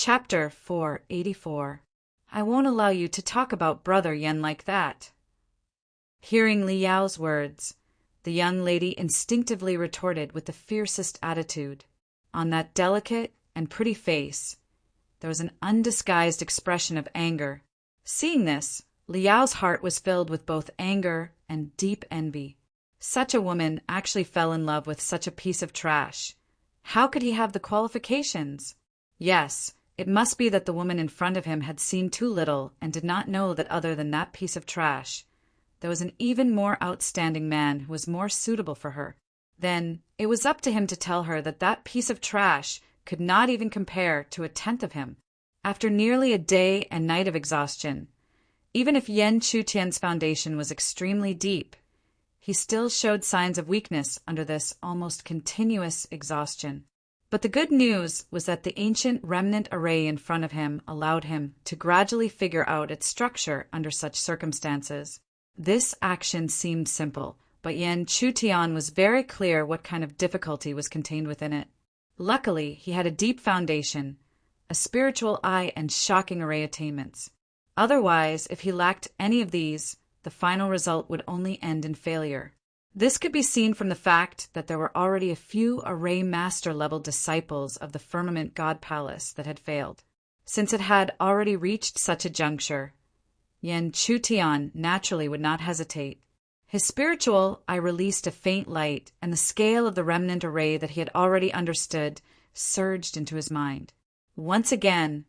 Chapter 484. I won't allow you to talk about Brother Yen like that. Hearing Li Yao's words, the young lady instinctively retorted with the fiercest attitude. On that delicate and pretty face, there was an undisguised expression of anger. Seeing this, Li Yao's heart was filled with both anger and deep envy. Such a woman actually fell in love with such a piece of trash. How could he have the qualifications? Yes, it must be that the woman in front of him had seen too little and did not know that other than that piece of trash, there was an even more outstanding man who was more suitable for her. Then it was up to him to tell her that that piece of trash could not even compare to a tenth of him. After nearly a day and night of exhaustion, even if Yen Chutian's foundation was extremely deep, he still showed signs of weakness under this almost continuous exhaustion. But the good news was that the ancient remnant array in front of him allowed him to gradually figure out its structure under such circumstances. This action seemed simple, but Yen Chutian was very clear what kind of difficulty was contained within it. Luckily, he had a deep foundation, a spiritual eye, and shocking array attainments. Otherwise, if he lacked any of these, the final result would only end in failure. This could be seen from the fact that there were already a few array master-level disciples of the Firmament God Palace that had failed. Since it had already reached such a juncture, Yen Chutian naturally would not hesitate. His spiritual eye released a faint light, and the scale of the remnant array that he had already understood surged into his mind. Once again,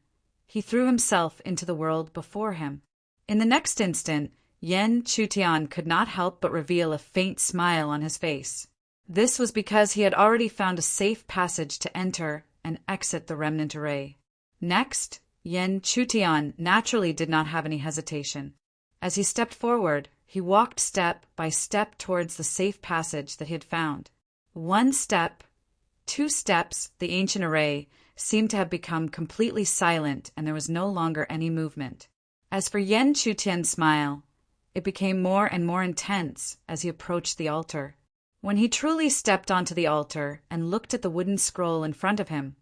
he threw himself into the world before him. In the next instant, Yen Chutian could not help but reveal a faint smile on his face. This was because he had already found a safe passage to enter and exit the remnant array. Next, Yen Chutian naturally did not have any hesitation. As he stepped forward, he walked step by step towards the safe passage that he had found. 1 step, 2 steps, the ancient array seemed to have become completely silent, and there was no longer any movement. As for Yen Chutian's smile, it became more and more intense as he approached the altar. When he truly stepped onto the altar and looked at the wooden scroll in front of him,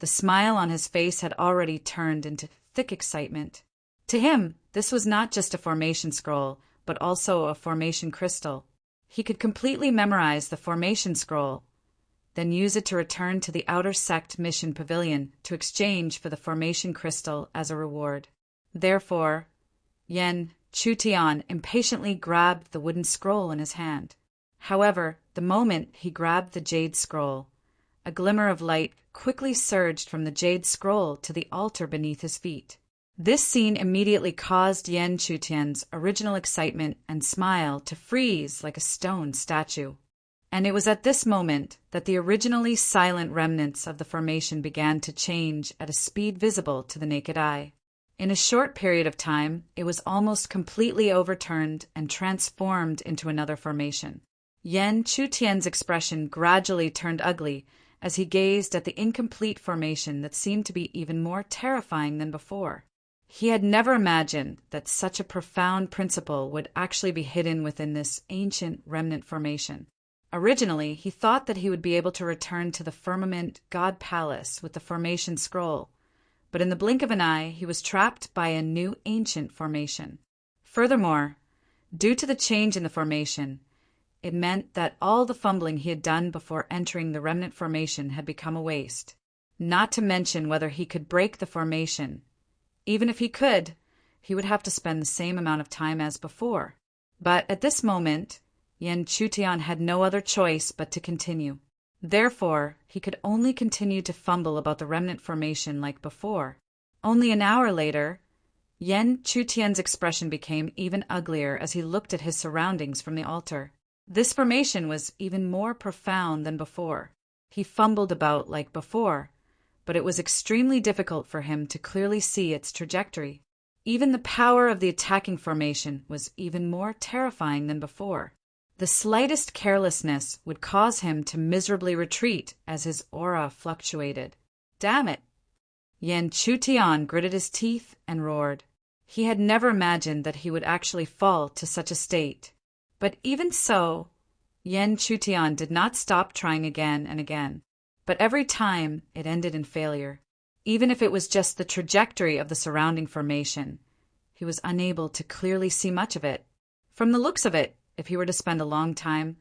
the smile on his face had already turned into thick excitement. To him, this was not just a formation scroll, but also a formation crystal. He could completely memorize the formation scroll, then use it to return to the outer sect mission pavilion to exchange for the formation crystal as a reward. Therefore, Yen Chutian impatiently grabbed the wooden scroll in his hand. However, the moment he grabbed the jade scroll, a glimmer of light quickly surged from the jade scroll to the altar beneath his feet. This scene immediately caused Yen Chutian's original excitement and smile to freeze like a stone statue. And it was at this moment that the originally silent remnants of the formation began to change at a speed visible to the naked eye. In a short period of time, it was almost completely overturned and transformed into another formation. Yen Chutian's expression gradually turned ugly as he gazed at the incomplete formation that seemed to be even more terrifying than before. He had never imagined that such a profound principle would actually be hidden within this ancient remnant formation. Originally, he thought that he would be able to return to the Firmament God Palace with the formation scroll, but in the blink of an eye, he was trapped by a new ancient formation. Furthermore, due to the change in the formation, it meant that all the fumbling he had done before entering the remnant formation had become a waste. Not to mention whether he could break the formation. Even if he could, he would have to spend the same amount of time as before. But at this moment, Yen Chutian had no other choice but to continue. Therefore, he could only continue to fumble about the remnant formation like before. Only an hour later, Yen Chutian's expression became even uglier as he looked at his surroundings from the altar. This formation was even more profound than before. He fumbled about like before, but it was extremely difficult for him to clearly see its trajectory. Even the power of the attacking formation was even more terrifying than before. The slightest carelessness would cause him to miserably retreat as his aura fluctuated. Damn it! Yen Chutian gritted his teeth and roared. He had never imagined that he would actually fall to such a state. But even so, Yen Chutian did not stop trying again and again. But every time it ended in failure. even if it was just the trajectory of the surrounding formation. He was unable to clearly see much of it. From the looks of it, if he were to spend a long time,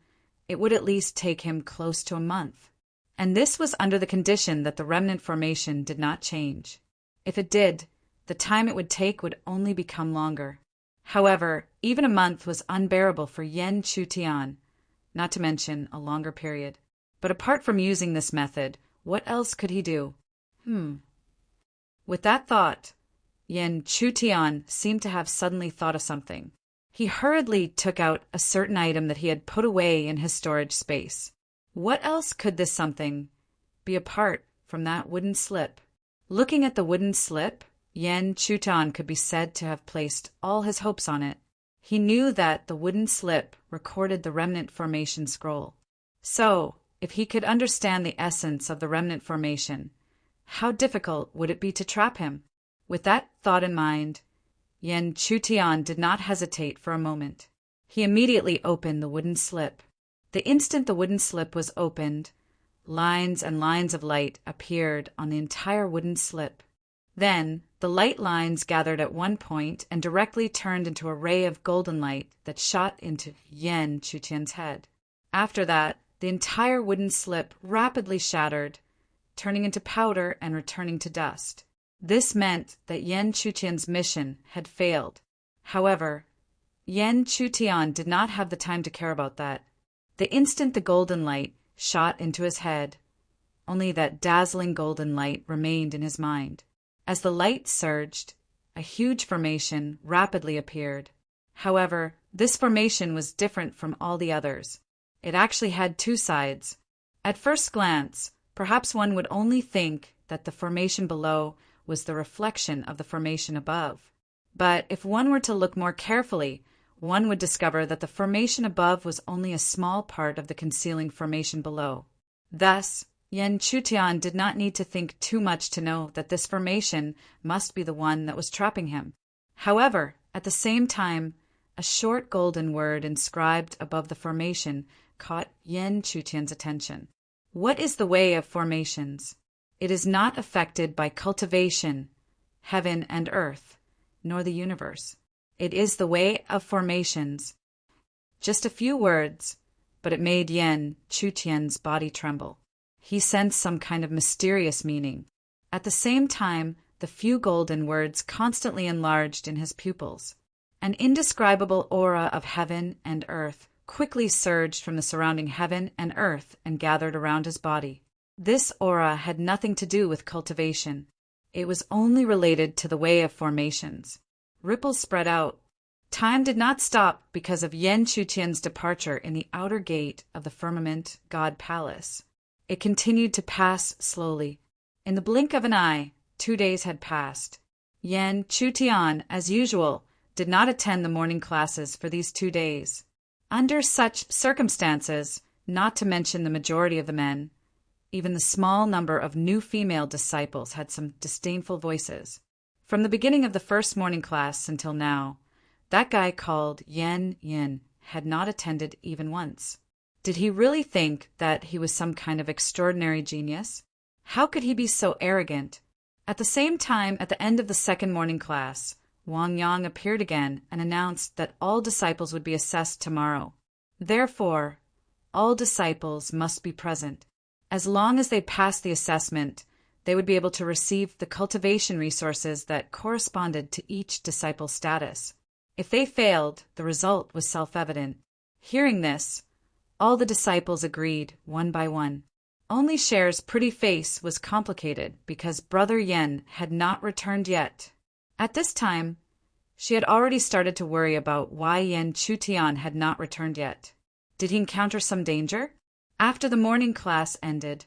it would at least take him close to a month. And this was under the condition that the remnant formation did not change. If it did, the time it would take would only become longer. However, even a month was unbearable for Yen Chutian, not to mention a longer period. But apart from using this method, what else could he do? With that thought, Yen Chutian seemed to have suddenly thought of something. He hurriedly took out a certain item that he had put away in his storage space. What else could this something be apart from that wooden slip? Looking at the wooden slip, Yen Chutian could be said to have placed all his hopes on it. He knew that the wooden slip recorded the remnant formation scroll. So, if he could understand the essence of the remnant formation, how difficult would it be to trap him? With that thought in mind, Yen Chutian did not hesitate for a moment. He immediately opened the wooden slip. The instant the wooden slip was opened, lines and lines of light appeared on the entire wooden slip. Then, the light lines gathered at one point and directly turned into a ray of golden light that shot into Yen Chutian's head. After that, the entire wooden slip rapidly shattered, turning into powder and returning to dust. This meant that Yen Chutian's mission had failed. However, Yen Chutian did not have the time to care about that. The instant the golden light shot into his head, only that dazzling golden light remained in his mind. As the light surged, a huge formation rapidly appeared. However, this formation was different from all the others. It actually had two sides. At first glance, perhaps one would only think that the formation below was the reflection of the formation above. But if one were to look more carefully, one would discover that the formation above was only a small part of the concealing formation below. Thus, Yen Chutian did not need to think too much to know that this formation must be the one that was trapping him. However, at the same time, a short golden word inscribed above the formation caught Yen Chutian's attention. What is the way of formations? It is not affected by cultivation, heaven and earth, nor the universe. It is the way of formations. Just a few words, but it made Yen Chutian's body tremble. He sensed some kind of mysterious meaning. At the same time, the few golden words constantly enlarged in his pupils. An indescribable aura of heaven and earth quickly surged from the surrounding heaven and earth and gathered around his body. This aura had nothing to do with cultivation. It was only related to the way of formations. Ripples spread out. Time did not stop because of Yen Chutian's departure in the outer gate of the firmament god palace. It continued to pass slowly. In the blink of an eye, 2 days had passed. Yen Chutian, as usual, did not attend the morning classes for these 2 days. Under such circumstances, not to mention the majority of the men, even the small number of new female disciples had some disdainful voices. From the beginning of the first morning class until now, that guy called Yen Yin had not attended even once. Did he really think that he was some kind of extraordinary genius? How could he be so arrogant? At the same time, at the end of the second morning class, Wang Yang appeared again and announced that all disciples would be assessed tomorrow. Therefore, all disciples must be present. As long as they passed the assessment, they would be able to receive the cultivation resources that corresponded to each disciple's status. If they failed, the result was self-evident. Hearing this, all the disciples agreed, one by one. Only Cher's pretty face was complicated because Brother Yen had not returned yet. At this time, she had already started to worry about why Yen Chutian had not returned yet. Did he encounter some danger? After the morning class ended,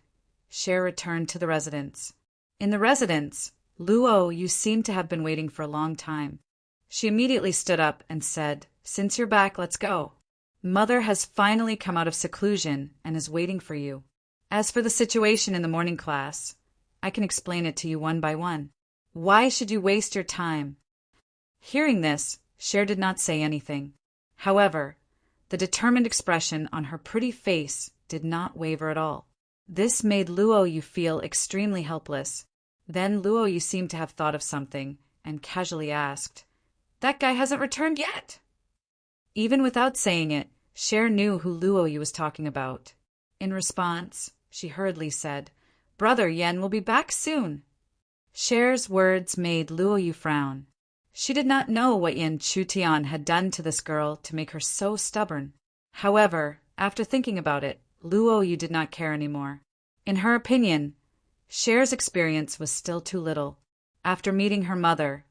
Cher returned to the residence. In the residence, Luo, you seem to have been waiting for a long time. She immediately stood up and said, "Since you're back, let's go. Mother has finally come out of seclusion and is waiting for you. As for the situation in the morning class, I can explain it to you one by one. Why should you waste your time?" Hearing this, Cher did not say anything. However, the determined expression on her pretty face did not waver at all. This made Luo Yu feel extremely helpless. Then Luoyu seemed to have thought of something and casually asked, "That guy hasn't returned yet." Even without saying it, Cher knew who Luoyu was talking about. In response, she hurriedly said, "Brother Yen will be back soon." Cher's words made Luoyu frown. She did not know what Yen Chutian had done to this girl to make her so stubborn. However, after thinking about it, Luoyu did not care anymore. In her opinion, Cher's experience was still too little. After meeting her mother,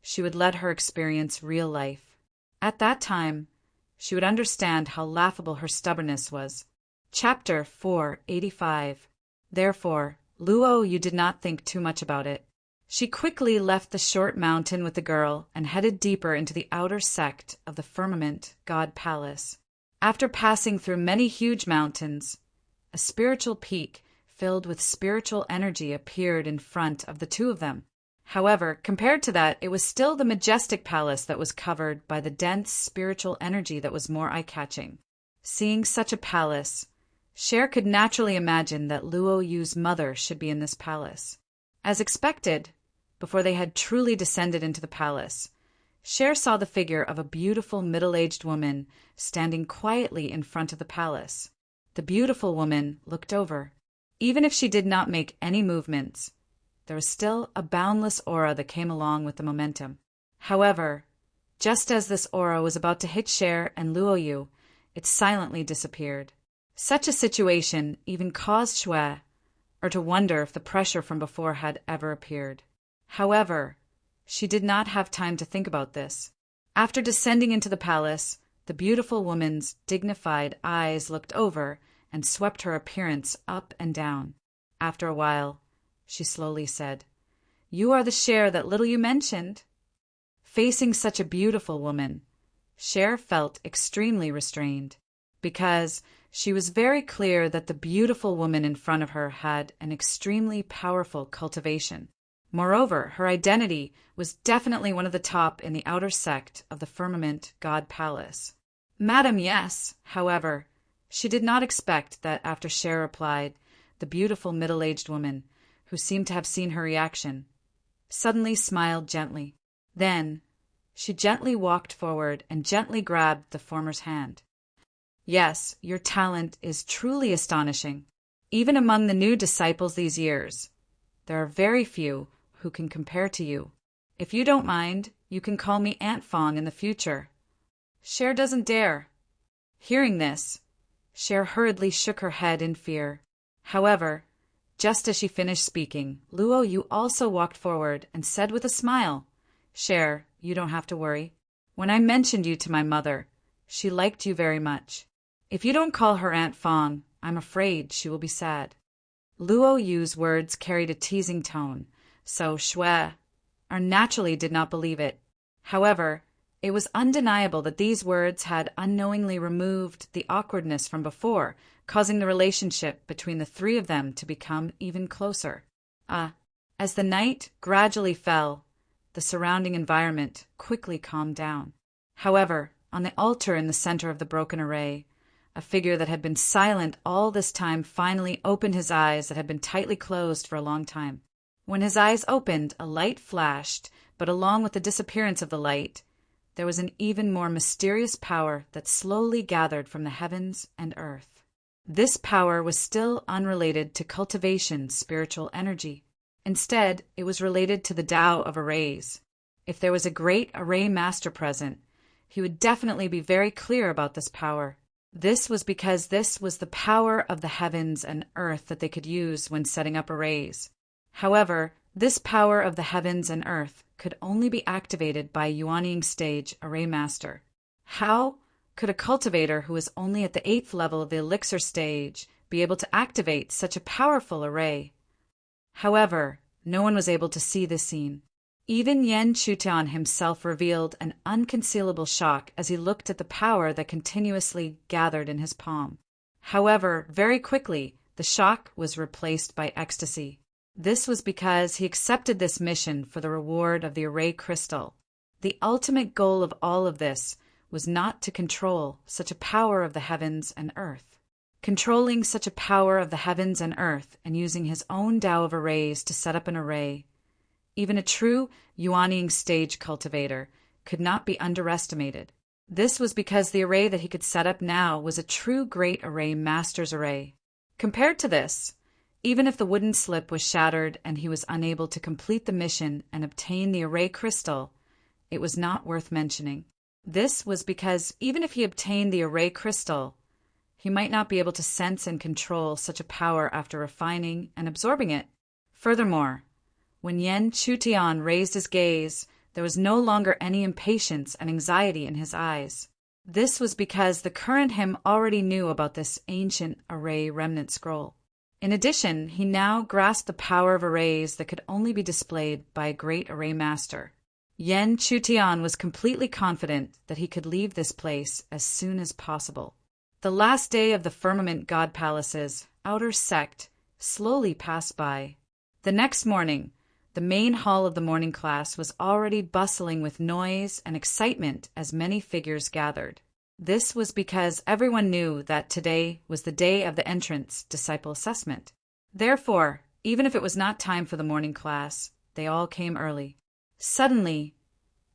she would let her experience real life. At that time, she would understand how laughable her stubbornness was. Chapter 485. Therefore, Luoyu did not think too much about it. She quickly left the short mountain with the girl and headed deeper into the outer sect of the Firmament God Palace. After passing through many huge mountains, a spiritual peak filled with spiritual energy appeared in front of the two of them. However, compared to that, it was still the majestic palace that was covered by the dense spiritual energy that was more eye-catching. Seeing such a palace, Cher could naturally imagine that Luoyu's mother should be in this palace. As expected, before they had truly descended into the palace, Cher saw the figure of a beautiful middle-aged woman standing quietly in front of the palace. The beautiful woman looked over. Even if she did not make any movements, there was still a boundless aura that came along with the momentum. However, just as this aura was about to hit Cher and Luoyu, it silently disappeared. Such a situation even caused Shui to wonder if the pressure from before had ever appeared. However, she did not have time to think about this. After descending into the palace, the beautiful woman's dignified eyes looked over and swept her appearance up and down. After a while, she slowly said, "You are the Cher that Littleyu mentioned." Facing such a beautiful woman, Cher felt extremely restrained, because she was very clear that the beautiful woman in front of her had an extremely powerful cultivation. Moreover, her identity was definitely one of the top in the outer sect of the Firmament God Palace. Madam, yes. However, she did not expect that after Cher replied, the beautiful middle-aged woman, who seemed to have seen her reaction, suddenly smiled gently. Then, she gently walked forward and gently grabbed the former's hand. "Yes, your talent is truly astonishing. Even among the new disciples these years, there are very few who can compare to you. If you don't mind, you can call me Aunt Fong in the future." Cher doesn't dare. Hearing this, Cher hurriedly shook her head in fear. However, just as she finished speaking, Luoyu also walked forward and said with a smile, "Cher, you don't have to worry. When I mentioned you to my mother, she liked you very much. If you don't call her Aunt Fong, I'm afraid she will be sad." Luoyu's words carried a teasing tone, so Shui naturally did not believe it. However, it was undeniable that these words had unknowingly removed the awkwardness from before, causing the relationship between the three of them to become even closer. As the night gradually fell, the surrounding environment quickly calmed down. However, on the altar in the center of the broken array, a figure that had been silent all this time finally opened his eyes that had been tightly closed for a long time. When his eyes opened, a light flashed, but along with the disappearance of the light, there was an even more mysterious power that slowly gathered from the heavens and earth. This power was still unrelated to cultivation's spiritual energy. Instead, it was related to the Tao of arrays. If there was a great array master present, he would definitely be very clear about this power. This was because this was the power of the heavens and earth that they could use when setting up arrays. However, this power of the heavens and earth could only be activated by a Yuanying stage array master. How could a cultivator who is only at the 8th level of the elixir stage be able to activate such a powerful array? However, no one was able to see this scene. Even Yen Chutian himself revealed an unconcealable shock as he looked at the power that continuously gathered in his palm. However, very quickly, the shock was replaced by ecstasy. This was because he accepted this mission for the reward of the array crystal. The ultimate goal of all of this was not to control such a power of the heavens and earth. controlling such a power of the heavens and earth and using his own Tao of arrays to set up an array. Even a true Yuanying stage cultivator could not be underestimated. This was because the array that he could set up now was a true great array master's array. Compared to this, even if the wooden slip was shattered and he was unable to complete the mission and obtain the array crystal, it was not worth mentioning. This was because even if he obtained the array crystal, he might not be able to sense and control such a power after refining and absorbing it. Furthermore, when Yan Chutian raised his gaze, there was no longer any impatience and anxiety in his eyes. This was because the current him already knew about this ancient array remnant scroll. In addition, he now grasped the power of arrays that could only be displayed by a great array master. Yan Chutian was completely confident that he could leave this place as soon as possible. The last day of the Firmament God Palace's outer sect slowly passed by. The next morning, the main hall of the morning class was already bustling with noise and excitement as many figures gathered. This was because everyone knew that today was the day of the entrance disciple assessment. Therefore, even if it was not time for the morning class, they all came early. Suddenly,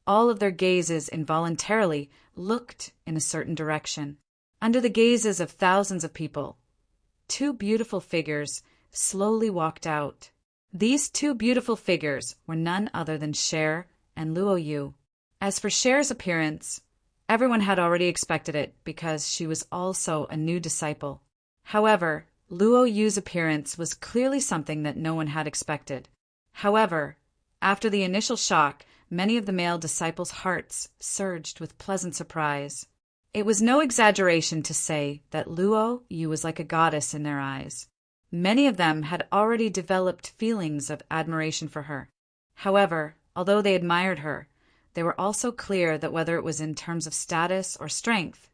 all of their gazes involuntarily looked in a certain direction. Under the gazes of thousands of people, two beautiful figures slowly walked out. These two beautiful figures were none other than Cher and Luo Yu. As for Cher's appearance, everyone had already expected it because she was also a new disciple. However, Luo Yu's appearance was clearly something that no one had expected. However, after the initial shock, many of the male disciples' hearts surged with pleasant surprise. It was no exaggeration to say that Luo Yu was like a goddess in their eyes. Many of them had already developed feelings of admiration for her. However, although they admired her, they were also clear that whether it was in terms of status or strength,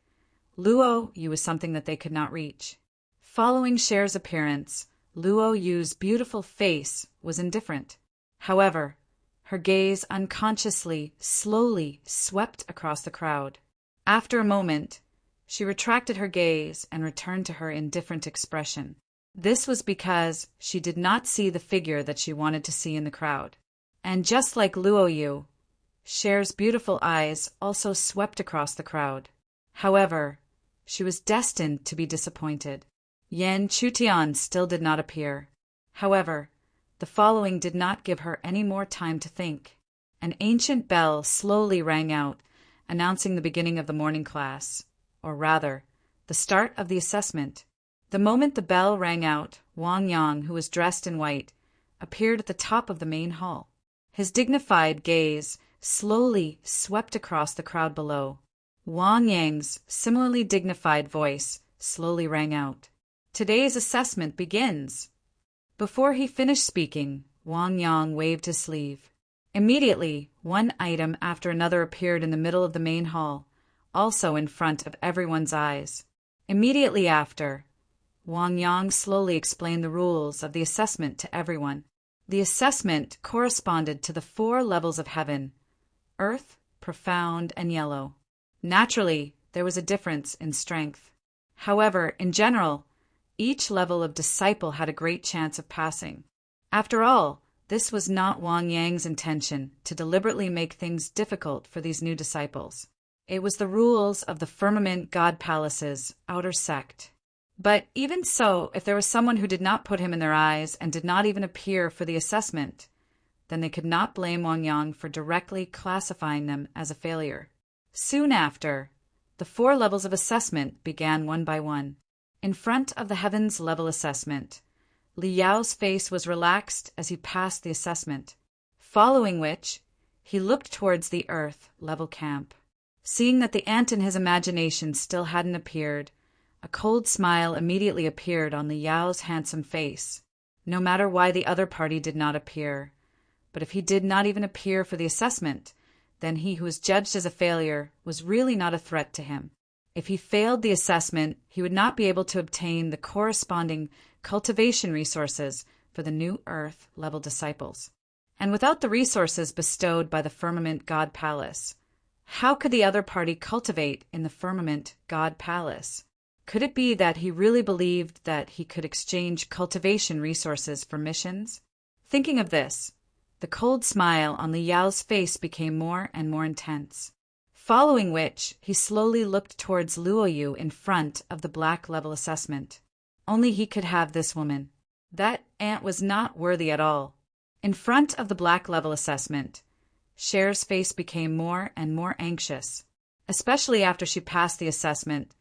Luo Yu was something that they could not reach. Following Cher's appearance, Luo Yu's beautiful face was indifferent. However, her gaze unconsciously, slowly swept across the crowd. After a moment, she retracted her gaze and returned to her indifferent expression. This was because she did not see the figure that she wanted to see in the crowd. And just like Luo Yu, Cher's beautiful eyes also swept across the crowd. However, she was destined to be disappointed. Yan Chutian still did not appear. However, the following did not give her any more time to think. An ancient bell slowly rang out, announcing the beginning of the morning class, or rather, the start of the assessment. The moment the bell rang out, Wang Yang, who was dressed in white, appeared at the top of the main hall. His dignified gaze slowly swept across the crowd below. Wang Yang's similarly dignified voice slowly rang out. Today's assessment begins. Before he finished speaking, Wang Yang waved his sleeve. Immediately, one item after another appeared in the middle of the main hall, also in front of everyone's eyes. Immediately after, Wang Yang slowly explained the rules of the assessment to everyone. The assessment corresponded to the 4 levels of heaven: earth, profound, and yellow. Naturally, there was a difference in strength. However, in general, each level of disciple had a great chance of passing. After all, this was not Wang Yang's intention to deliberately make things difficult for these new disciples. It was the rules of the Firmament God Palace's outer sect. But even so, if there was someone who did not put him in their eyes and did not even appear for the assessment, then they could not blame Wang Yang for directly classifying them as a failure. Soon after, the 4 levels of assessment began one by one. In front of the Heavens level assessment, Li Yao's face was relaxed as he passed the assessment, following which, he looked towards the Earth level camp. Seeing that the ant in his imagination still hadn't appeared, a cold smile immediately appeared on Li Yao's handsome face, no matter why the other party did not appear. But if he did not even appear for the assessment, then he who was judged as a failure was really not a threat to him. If he failed the assessment, he would not be able to obtain the corresponding cultivation resources for the new Earth level disciples. And without the resources bestowed by the Firmament God Palace, how could the other party cultivate in the Firmament God Palace? Could it be that he really believed that he could exchange cultivation resources for missions? Thinking of this, the cold smile on Li Yao's face became more and more intense, following which he slowly looked towards Luo Yu in front of the black level assessment. Only he could have this woman. That ant was not worthy at all. In front of the black level assessment, Cher's face became more and more anxious, especially after she passed the assessment.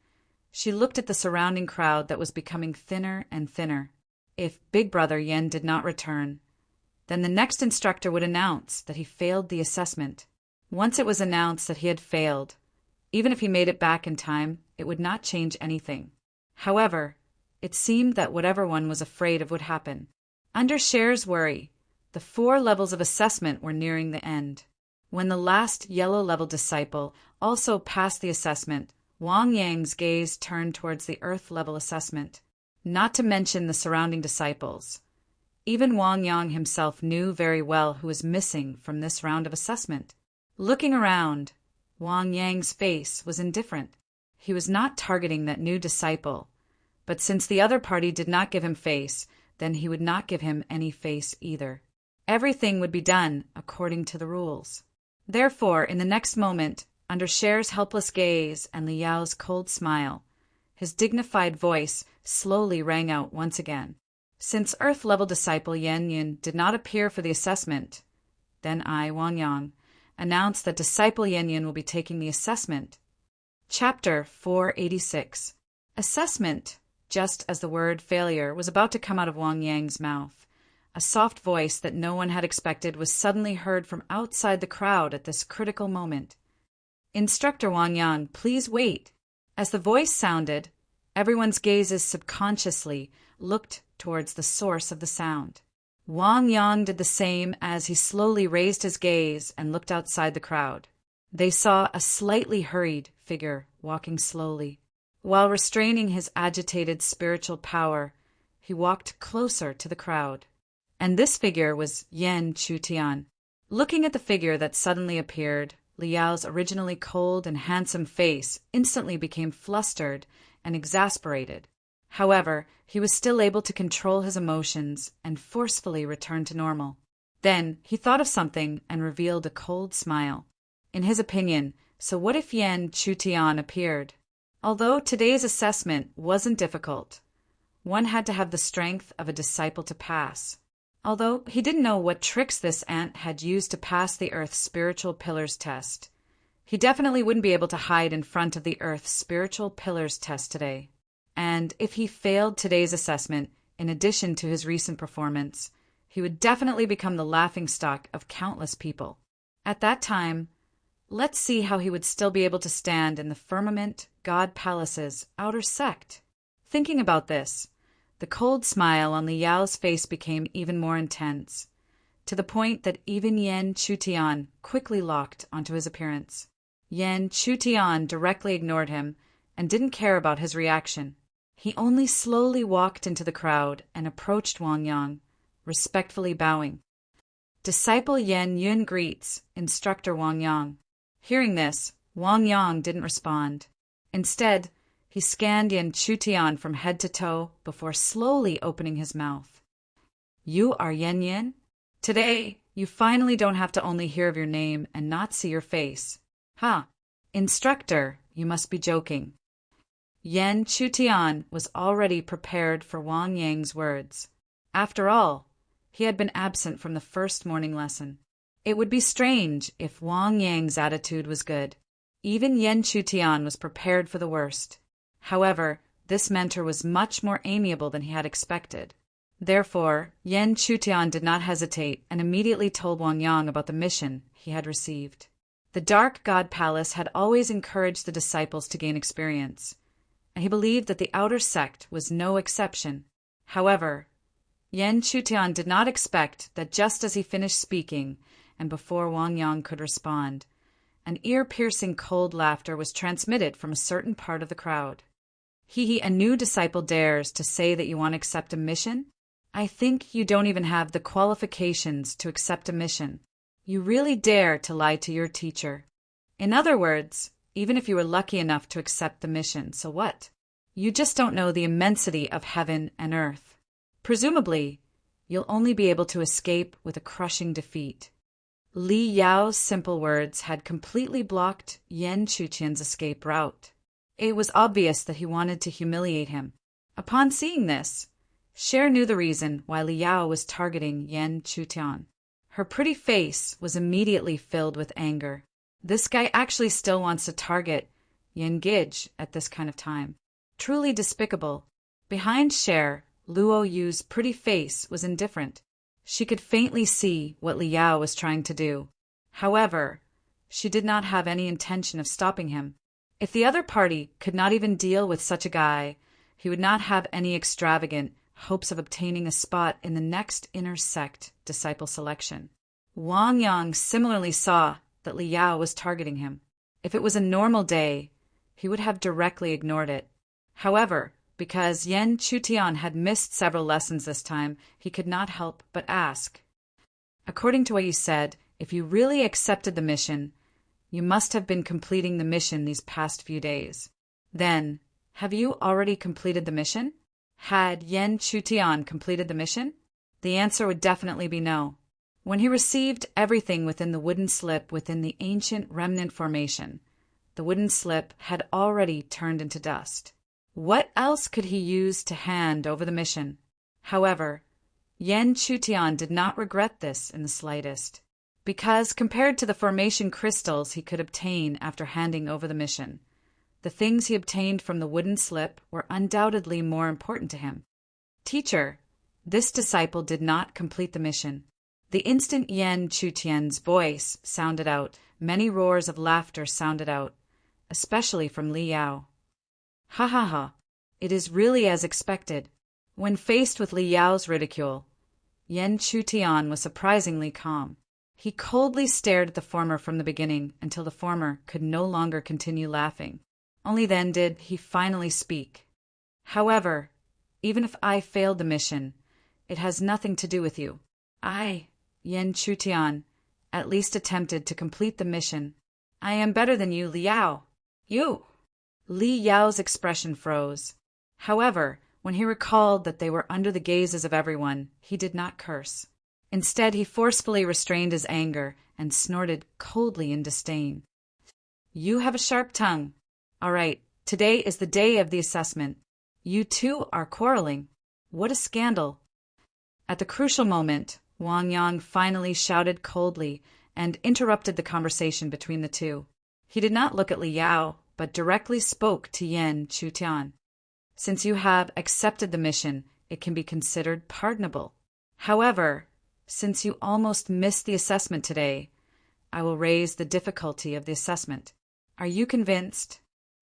She looked at the surrounding crowd that was becoming thinner and thinner. If Big Brother Yen did not return, then the next instructor would announce that he failed the assessment. Once it was announced that he had failed, even if he made it back in time, it would not change anything. However, it seemed that whatever one was afraid of would happen. Under Cher's worry, the 4 levels of assessment were nearing the end. When the last yellow level disciple also passed the assessment, Wang Yang's gaze turned towards the earth level assessment, not to mention the surrounding disciples. Even Wang Yang himself knew very well who was missing from this round of assessment. Looking around, Wang Yang's face was indifferent. He was not targeting that new disciple, but since the other party did not give him face, then he would not give him any face either. Everything would be done according to the rules. Therefore, in the next moment, under Cher's helpless gaze and Li Yao's cold smile, his dignified voice slowly rang out once again. Since Earth-level disciple Yan Yin did not appear for the assessment, then I, Wang Yang, announce that disciple Yan Yin will be taking the assessment. Chapter 486. Assessment. Just as the word failure was about to come out of Wang Yang's mouth, a soft voice that no one had expected was suddenly heard from outside the crowd at this critical moment. Instructor Wang Yang, please wait. As the voice sounded, everyone's gazes subconsciously looked towards the source of the sound. Wang Yang did the same as he slowly raised his gaze and looked outside the crowd. They saw a slightly hurried figure walking slowly. While restraining his agitated spiritual power, he walked closer to the crowd. And this figure was Yan Chutian. Looking at the figure that suddenly appeared, Li Yao's originally cold and handsome face instantly became flustered and exasperated. However, he was still able to control his emotions and forcefully return to normal. Then he thought of something and revealed a cold smile. In his opinion, so what if Yan Chutian appeared? Although today's assessment wasn't difficult, one had to have the strength of a disciple to pass. Although he didn't know what tricks this ant had used to pass the Earth's spiritual pillars test, he definitely wouldn't be able to hide in front of the Earth's spiritual pillars test today. And if he failed today's assessment, in addition to his recent performance, he would definitely become the laughingstock of countless people. At that time, let's see how he would still be able to stand in the Firmament God Palace's outer sect. Thinking about this, the cold smile on Li Yao's face became even more intense, to the point that even Yan Chutian quickly locked onto his appearance. Yan Chutian directly ignored him and didn't care about his reaction. He only slowly walked into the crowd and approached Wang Yang, respectfully bowing. Disciple Yan Yun greets Instructor Wang Yang. Hearing this, Wang Yang didn't respond. Instead, he scanned Yan Chutian from head to toe before slowly opening his mouth. You are Yan Yin? Today, you finally don't have to only hear of your name and not see your face. Ha! Instructor, you must be joking. Yan Chutian was already prepared for Wang Yang's words. After all, he had been absent from the first morning lesson. It would be strange if Wang Yang's attitude was good. Even Yan Chutian was prepared for the worst. However, this mentor was much more amiable than he had expected. Therefore, Yan Chutian did not hesitate and immediately told Wang Yang about the mission he had received. The Dark God Palace had always encouraged the disciples to gain experience, and he believed that the outer sect was no exception. However, Yan Chutian did not expect that just as he finished speaking, and before Wang Yang could respond, an ear-piercing cold laughter was transmitted from a certain part of the crowd. A new disciple dares to say that you want to accept a mission? I think you don't even have the qualifications to accept a mission. You really dare to lie to your teacher. In other words, even if you were lucky enough to accept the mission, so what? You just don't know the immensity of heaven and earth. Presumably, you'll only be able to escape with a crushing defeat. Li Yao's simple words had completely blocked Yan Chuqian's escape route. It was obvious that he wanted to humiliate him. Upon seeing this, Cher knew the reason why Li Yao was targeting Yan Chuqian. Her pretty face was immediately filled with anger. This guy actually still wants to target Yan Gij at this kind of time. Truly despicable. Behind Cher, Luo Yu's pretty face was indifferent. She could faintly see what Li Yao was trying to do. However, she did not have any intention of stopping him. If the other party could not even deal with such a guy, he would not have any extravagant hopes of obtaining a spot in the next inner sect disciple selection. Wang Yang similarly saw that Li Yao was targeting him. If it was a normal day, he would have directly ignored it. However, because Yan Chutian had missed several lessons this time, he could not help but ask. According to what you said, if you really accepted the mission, you must have been completing the mission these past few days. Then, have you already completed the mission? Had Yan Chutian completed the mission? The answer would definitely be no. When he received everything within the wooden slip within the ancient remnant formation, the wooden slip had already turned into dust. What else could he use to hand over the mission? However, Yan Chutian did not regret this in the slightest, because compared to the formation crystals he could obtain after handing over the mission, the things he obtained from the wooden slip were undoubtedly more important to him. Teacher, this disciple did not complete the mission. The instant Yan Chutian's voice sounded out, many roars of laughter sounded out, especially from Li Yao. Ha ha ha, it is really as expected. When faced with Li Yao's ridicule, Yan Chutian was surprisingly calm. He coldly stared at the former from the beginning until the former could no longer continue laughing. Only then did he finally speak. However, even if I failed the mission, it has nothing to do with you. I, Yan Chutian, at least attempted to complete the mission. I am better than you, Li Yao. You! Li Yao's expression froze. However, when he recalled that they were under the gazes of everyone, he did not curse. Instead, he forcefully restrained his anger and snorted coldly in disdain. You have a sharp tongue. All right, today is the day of the assessment. You two are quarreling. What a scandal. At the crucial moment, Wang Yang finally shouted coldly and interrupted the conversation between the two. He did not look at Li Yao, but directly spoke to Yan Chutian. Since you have accepted the mission, it can be considered pardonable. However, since you almost missed the assessment today, I will raise the difficulty of the assessment. Are you convinced?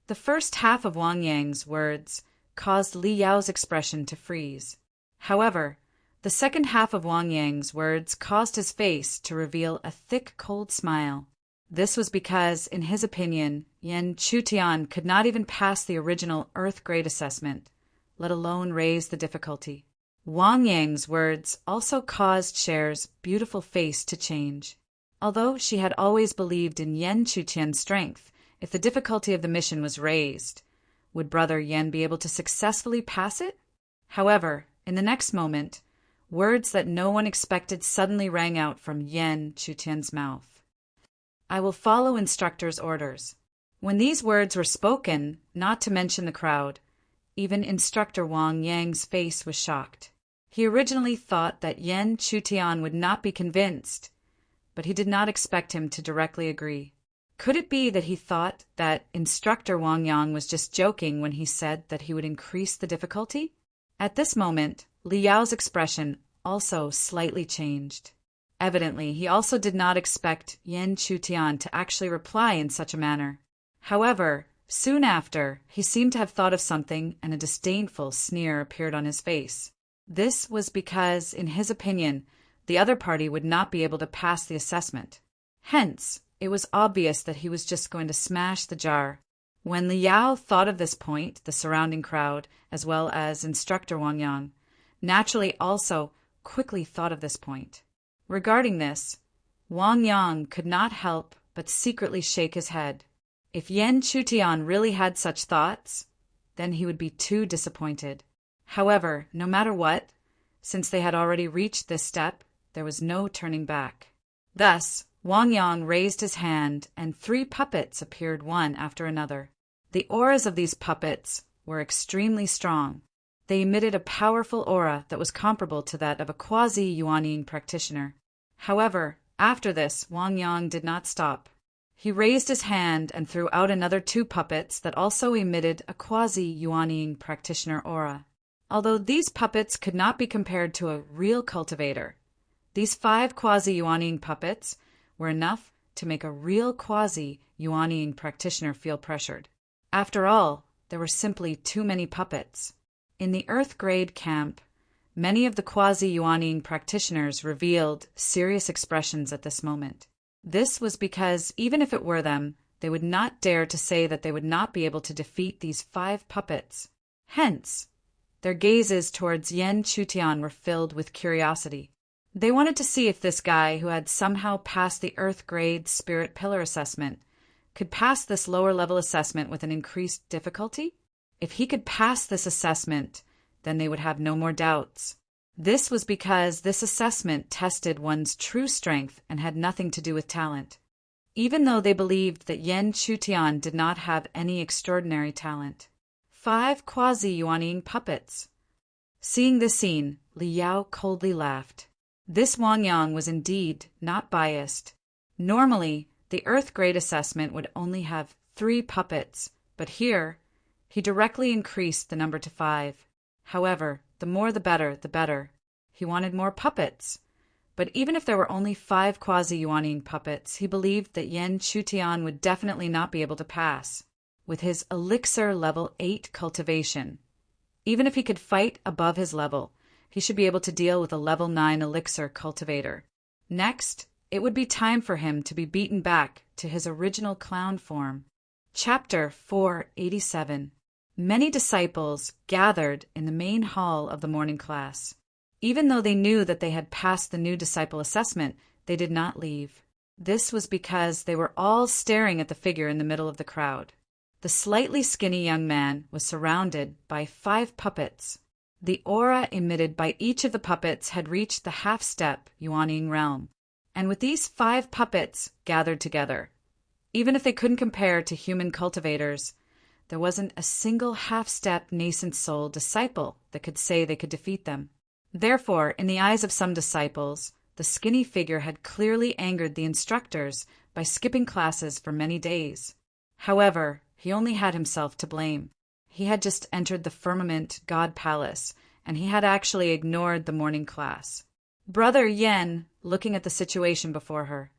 The first half of Wang Yang's words caused Li Yao's expression to freeze. However, the second half of Wang Yang's words caused his face to reveal a thick, cold smile. This was because, in his opinion, Yan Chutian could not even pass the original Earth grade assessment, let alone raise the difficulty. Wang Yang's words also caused Cher's beautiful face to change. Although she had always believed in Yan Chutian's strength, if the difficulty of the mission was raised, would Brother Yan be able to successfully pass it? However, in the next moment, words that no one expected suddenly rang out from Yan Chutian's mouth. I will follow instructor's orders. When these words were spoken, not to mention the crowd, even instructor Wang Yang's face was shocked. He originally thought that Yan Chutian would not be convinced, but he did not expect him to directly agree. Could it be that he thought that instructor Wang Yang was just joking when he said that he would increase the difficulty? At this moment, Li Yao's expression also slightly changed. Evidently, he also did not expect Yan Chutian to actually reply in such a manner. However, soon after, he seemed to have thought of something and a disdainful sneer appeared on his face. This was because, in his opinion, the other party would not be able to pass the assessment. Hence, it was obvious that he was just going to smash the jar. When Li Yao thought of this point, the surrounding crowd, as well as instructor Wang Yang, naturally also quickly thought of this point. Regarding this, Wang Yang could not help but secretly shake his head. If Yan Chutian really had such thoughts, then he would be too disappointed. However, no matter what, since they had already reached this step, there was no turning back. Thus, Wang Yang raised his hand, and 3 puppets appeared one after another. The auras of these puppets were extremely strong. They emitted a powerful aura that was comparable to that of a quasi-Yuan practitioner. However, after this, Wang Yang did not stop. He raised his hand and threw out another 2 puppets that also emitted a quasi-Yuan practitioner aura. Although these puppets could not be compared to a real cultivator, these 5 quasi-Yuan puppets were enough to make a real quasi-Yuan practitioner feel pressured. After all, there were simply too many puppets. In the Earth Grade camp, many of the quasi-Yuan practitioners revealed serious expressions at this moment. This was because, even if it were them, they would not dare to say that they would not be able to defeat these 5 puppets. Hence, their gazes towards Yan Chutian were filled with curiosity. They wanted to see if this guy, who had somehow passed the Earth Grade Spirit Pillar assessment, could pass this lower-level assessment with an increased difficulty. If he could pass this assessment, then they would have no more doubts. This was because this assessment tested one's true strength and had nothing to do with talent. Even though they believed that Yan Chutian did not have any extraordinary talent. 5 quasi-Yuan puppets. Seeing this scene, Li Yao coldly laughed. This Wang Yang was indeed not biased. Normally, the Earth Grade assessment would only have 3 puppets, but here, he directly increased the number to 5. However, the more the better, the better. He wanted more puppets. But even if there were only 5 quasi-Yuan puppets, he believed that Yan Chutian would definitely not be able to pass. With his elixir level 8 cultivation, even if he could fight above his level, he should be able to deal with a level 9 elixir cultivator. Next, it would be time for him to be beaten back to his original clown form. Chapter 487. Many disciples gathered in the main hall of the morning class. Even though they knew that they had passed the new disciple assessment, they did not leave. This was because they were all staring at the figure in the middle of the crowd. The slightly skinny young man was surrounded by 5 puppets. The aura emitted by each of the puppets had reached the half-step Yuan realm. And with these 5 puppets gathered together, even if they couldn't compare to human cultivators, there wasn't a single half-step nascent soul disciple that could say they could defeat them. Therefore, in the eyes of some disciples, the skinny figure had clearly angered the instructors by skipping classes for many days. However, he only had himself to blame. He had just entered the Firmament God Palace, and he had actually ignored the morning class. Brother Yen, looking at the situation before her,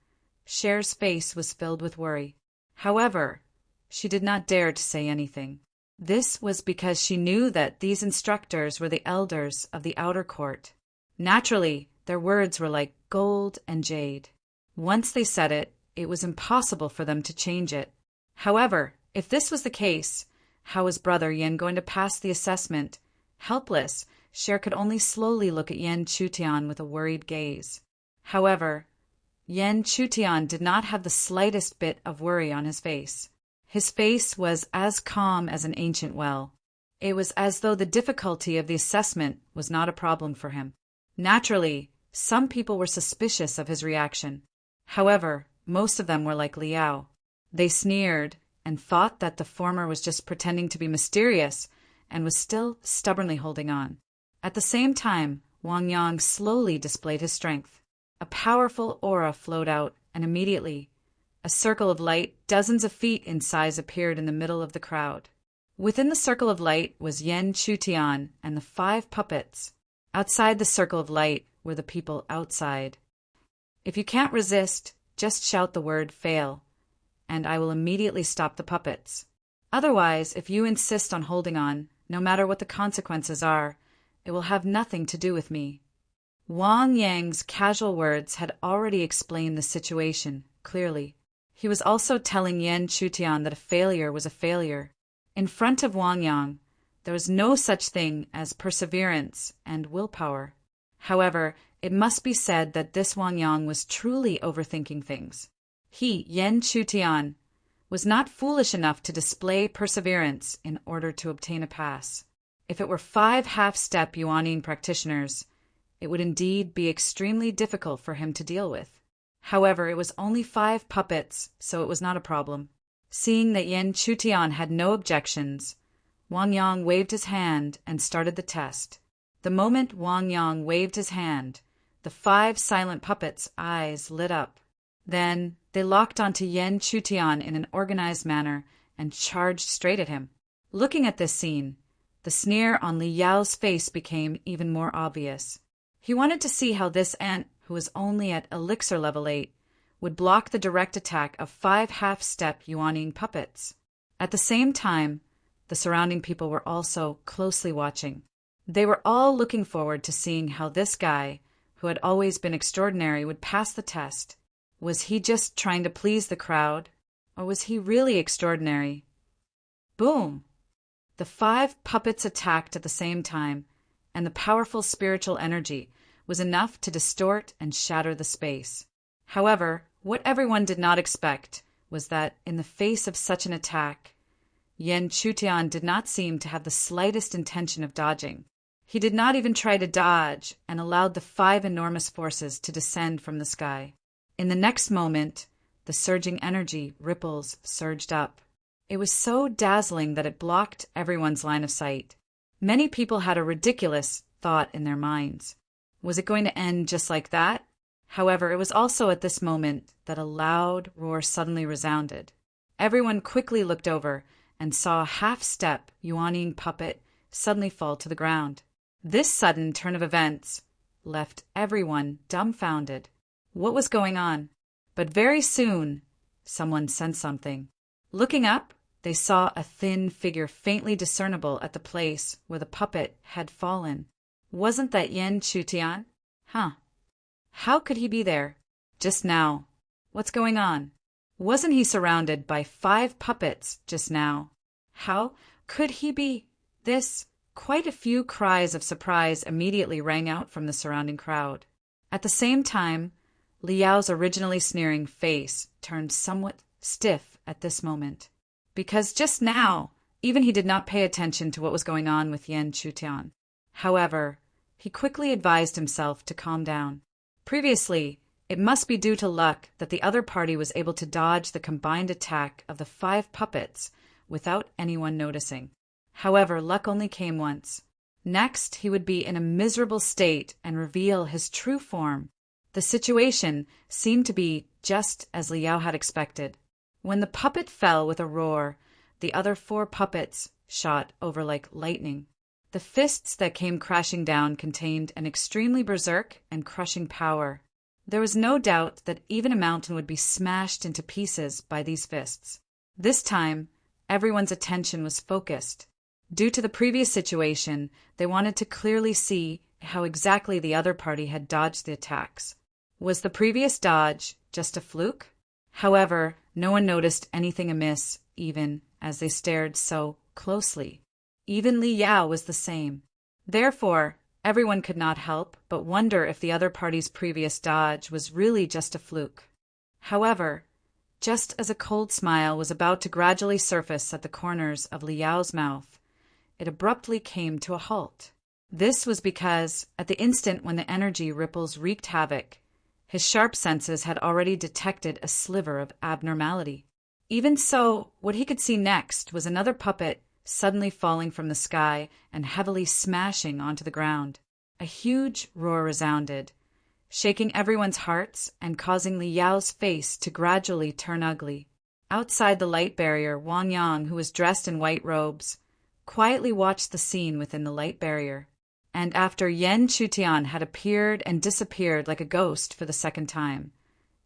Cher's face was filled with worry. However, she did not dare to say anything. This was because she knew that these instructors were the elders of the outer court. Naturally, their words were like gold and jade. Once they said it, it was impossible for them to change it. However, if this was the case, how was Brother Yen going to pass the assessment? Helpless, Cher could only slowly look at Yan Chutian with a worried gaze. However, Yan Chutian did not have the slightest bit of worry on his face. His face was as calm as an ancient well. It was as though the difficulty of the assessment was not a problem for him. Naturally, some people were suspicious of his reaction. However, most of them were like Liao. They sneered and thought that the former was just pretending to be mysterious and was still stubbornly holding on. At the same time, Wang Yang slowly displayed his strength. A powerful aura flowed out, and immediately, a circle of light dozens of feet in size appeared in the middle of the crowd. Within the circle of light was Yan Chutian and the 5 puppets. Outside the circle of light were the people outside. If you can't resist, just shout the word fail, and I will immediately stop the puppets. Otherwise, if you insist on holding on, no matter what the consequences are, it will have nothing to do with me. Wang Yang's casual words had already explained the situation clearly. He was also telling Yan Chutian that a failure was a failure. In front of Wang Yang, there was no such thing as perseverance and willpower. However, it must be said that this Wang Yang was truly overthinking things. He, Yan Chutian, was not foolish enough to display perseverance in order to obtain a pass. If it were 5 half-step Yuanyin practitioners, it would indeed be extremely difficult for him to deal with. However, it was only 5 puppets, so it was not a problem. Seeing that Yan Chutian had no objections, Wang Yang waved his hand and started the test. The moment Wang Yang waved his hand, the 5 silent puppets' eyes lit up. Then they locked onto Yan Chutian in an organized manner and charged straight at him. Looking at this scene, the sneer on Li Yao's face became even more obvious. He wanted to see how this ant, who was only at elixir level 8, would block the direct attack of 5 half-step Yuanyin puppets. At the same time, the surrounding people were also closely watching. They were all looking forward to seeing how this guy, who had always been extraordinary, would pass the test. Was he just trying to please the crowd, or was he really extraordinary? Boom! The 5 puppets attacked at the same time, and the powerful spiritual energy was enough to distort and shatter the space. However, what everyone did not expect was that, in the face of such an attack, Yan Chutian did not seem to have the slightest intention of dodging. He did not even try to dodge and allowed the 5 enormous forces to descend from the sky. In the next moment, the surging energy ripples surged up. It was so dazzling that it blocked everyone's line of sight. Many people had a ridiculous thought in their minds. Was it going to end just like that? However, it was also at this moment that a loud roar suddenly resounded. Everyone quickly looked over and saw a half-step Yuanyin puppet suddenly fall to the ground. This sudden turn of events left everyone dumbfounded. What was going on? But very soon, someone sensed something. Looking up, they saw a thin figure faintly discernible at the place where the puppet had fallen. Wasn't that Yan Chutian? How could he be there? Just now. What's going on? Wasn't he surrounded by 5 puppets just now? How could he be this? Quite a few cries of surprise immediately rang out from the surrounding crowd. At the same time, Li Yao's originally sneering face turned somewhat stiff at this moment. Because just now, even he did not pay attention to what was going on with Yan Chutian. However, he quickly advised himself to calm down. Previously, it must be due to luck that the other party was able to dodge the combined attack of the 5 puppets without anyone noticing. However, luck only came once. Next, he would be in a miserable state and reveal his true form. The situation seemed to be just as Li Yao had expected. When the puppet fell with a roar, the other 4 puppets shot over like lightning. The fists that came crashing down contained an extremely berserk and crushing power. There was no doubt that even a mountain would be smashed into pieces by these fists. This time, everyone's attention was focused. Due to the previous situation, they wanted to clearly see how exactly the other party had dodged the attacks. Was the previous dodge just a fluke? However, no one noticed anything amiss, even as they stared so closely. Even Li Yao was the same. Therefore, everyone could not help but wonder if the other party's previous dodge was really just a fluke. However, just as a cold smile was about to gradually surface at the corners of Li Yao's mouth, it abruptly came to a halt. This was because, at the instant when the energy ripples wreaked havoc, his sharp senses had already detected a sliver of abnormality. Even so, what he could see next was another puppet suddenly falling from the sky and heavily smashing onto the ground. A huge roar resounded, shaking everyone's hearts and causing Li Yao's face to gradually turn ugly. Outside the light barrier, Wang Yang, who was dressed in white robes, quietly watched the scene within the light barrier. And after Yan Chutian had appeared and disappeared like a ghost for the second time,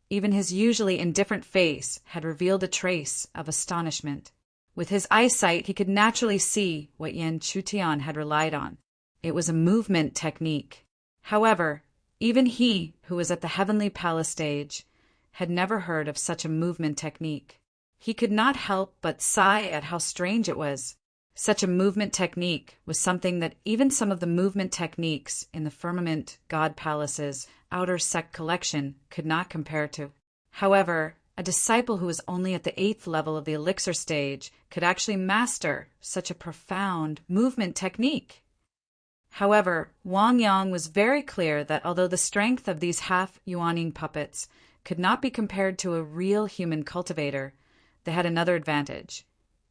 even his usually indifferent face had revealed a trace of astonishment. With his eyesight, he could naturally see what Yan Chutian had relied on. It was a movement technique. However, even he, who was at the Heavenly Palace stage, had never heard of such a movement technique. He could not help but sigh at how strange it was. Such a movement technique was something that even some of the movement techniques in the Firmament God Palace's Outer Sect collection could not compare to. However, A disciple who was only at the 8th level of the elixir stage could actually master such a profound movement technique. However, Wang Yang was very clear that although the strength of these half-Yuaning puppets could not be compared to a real human cultivator, they had another advantage,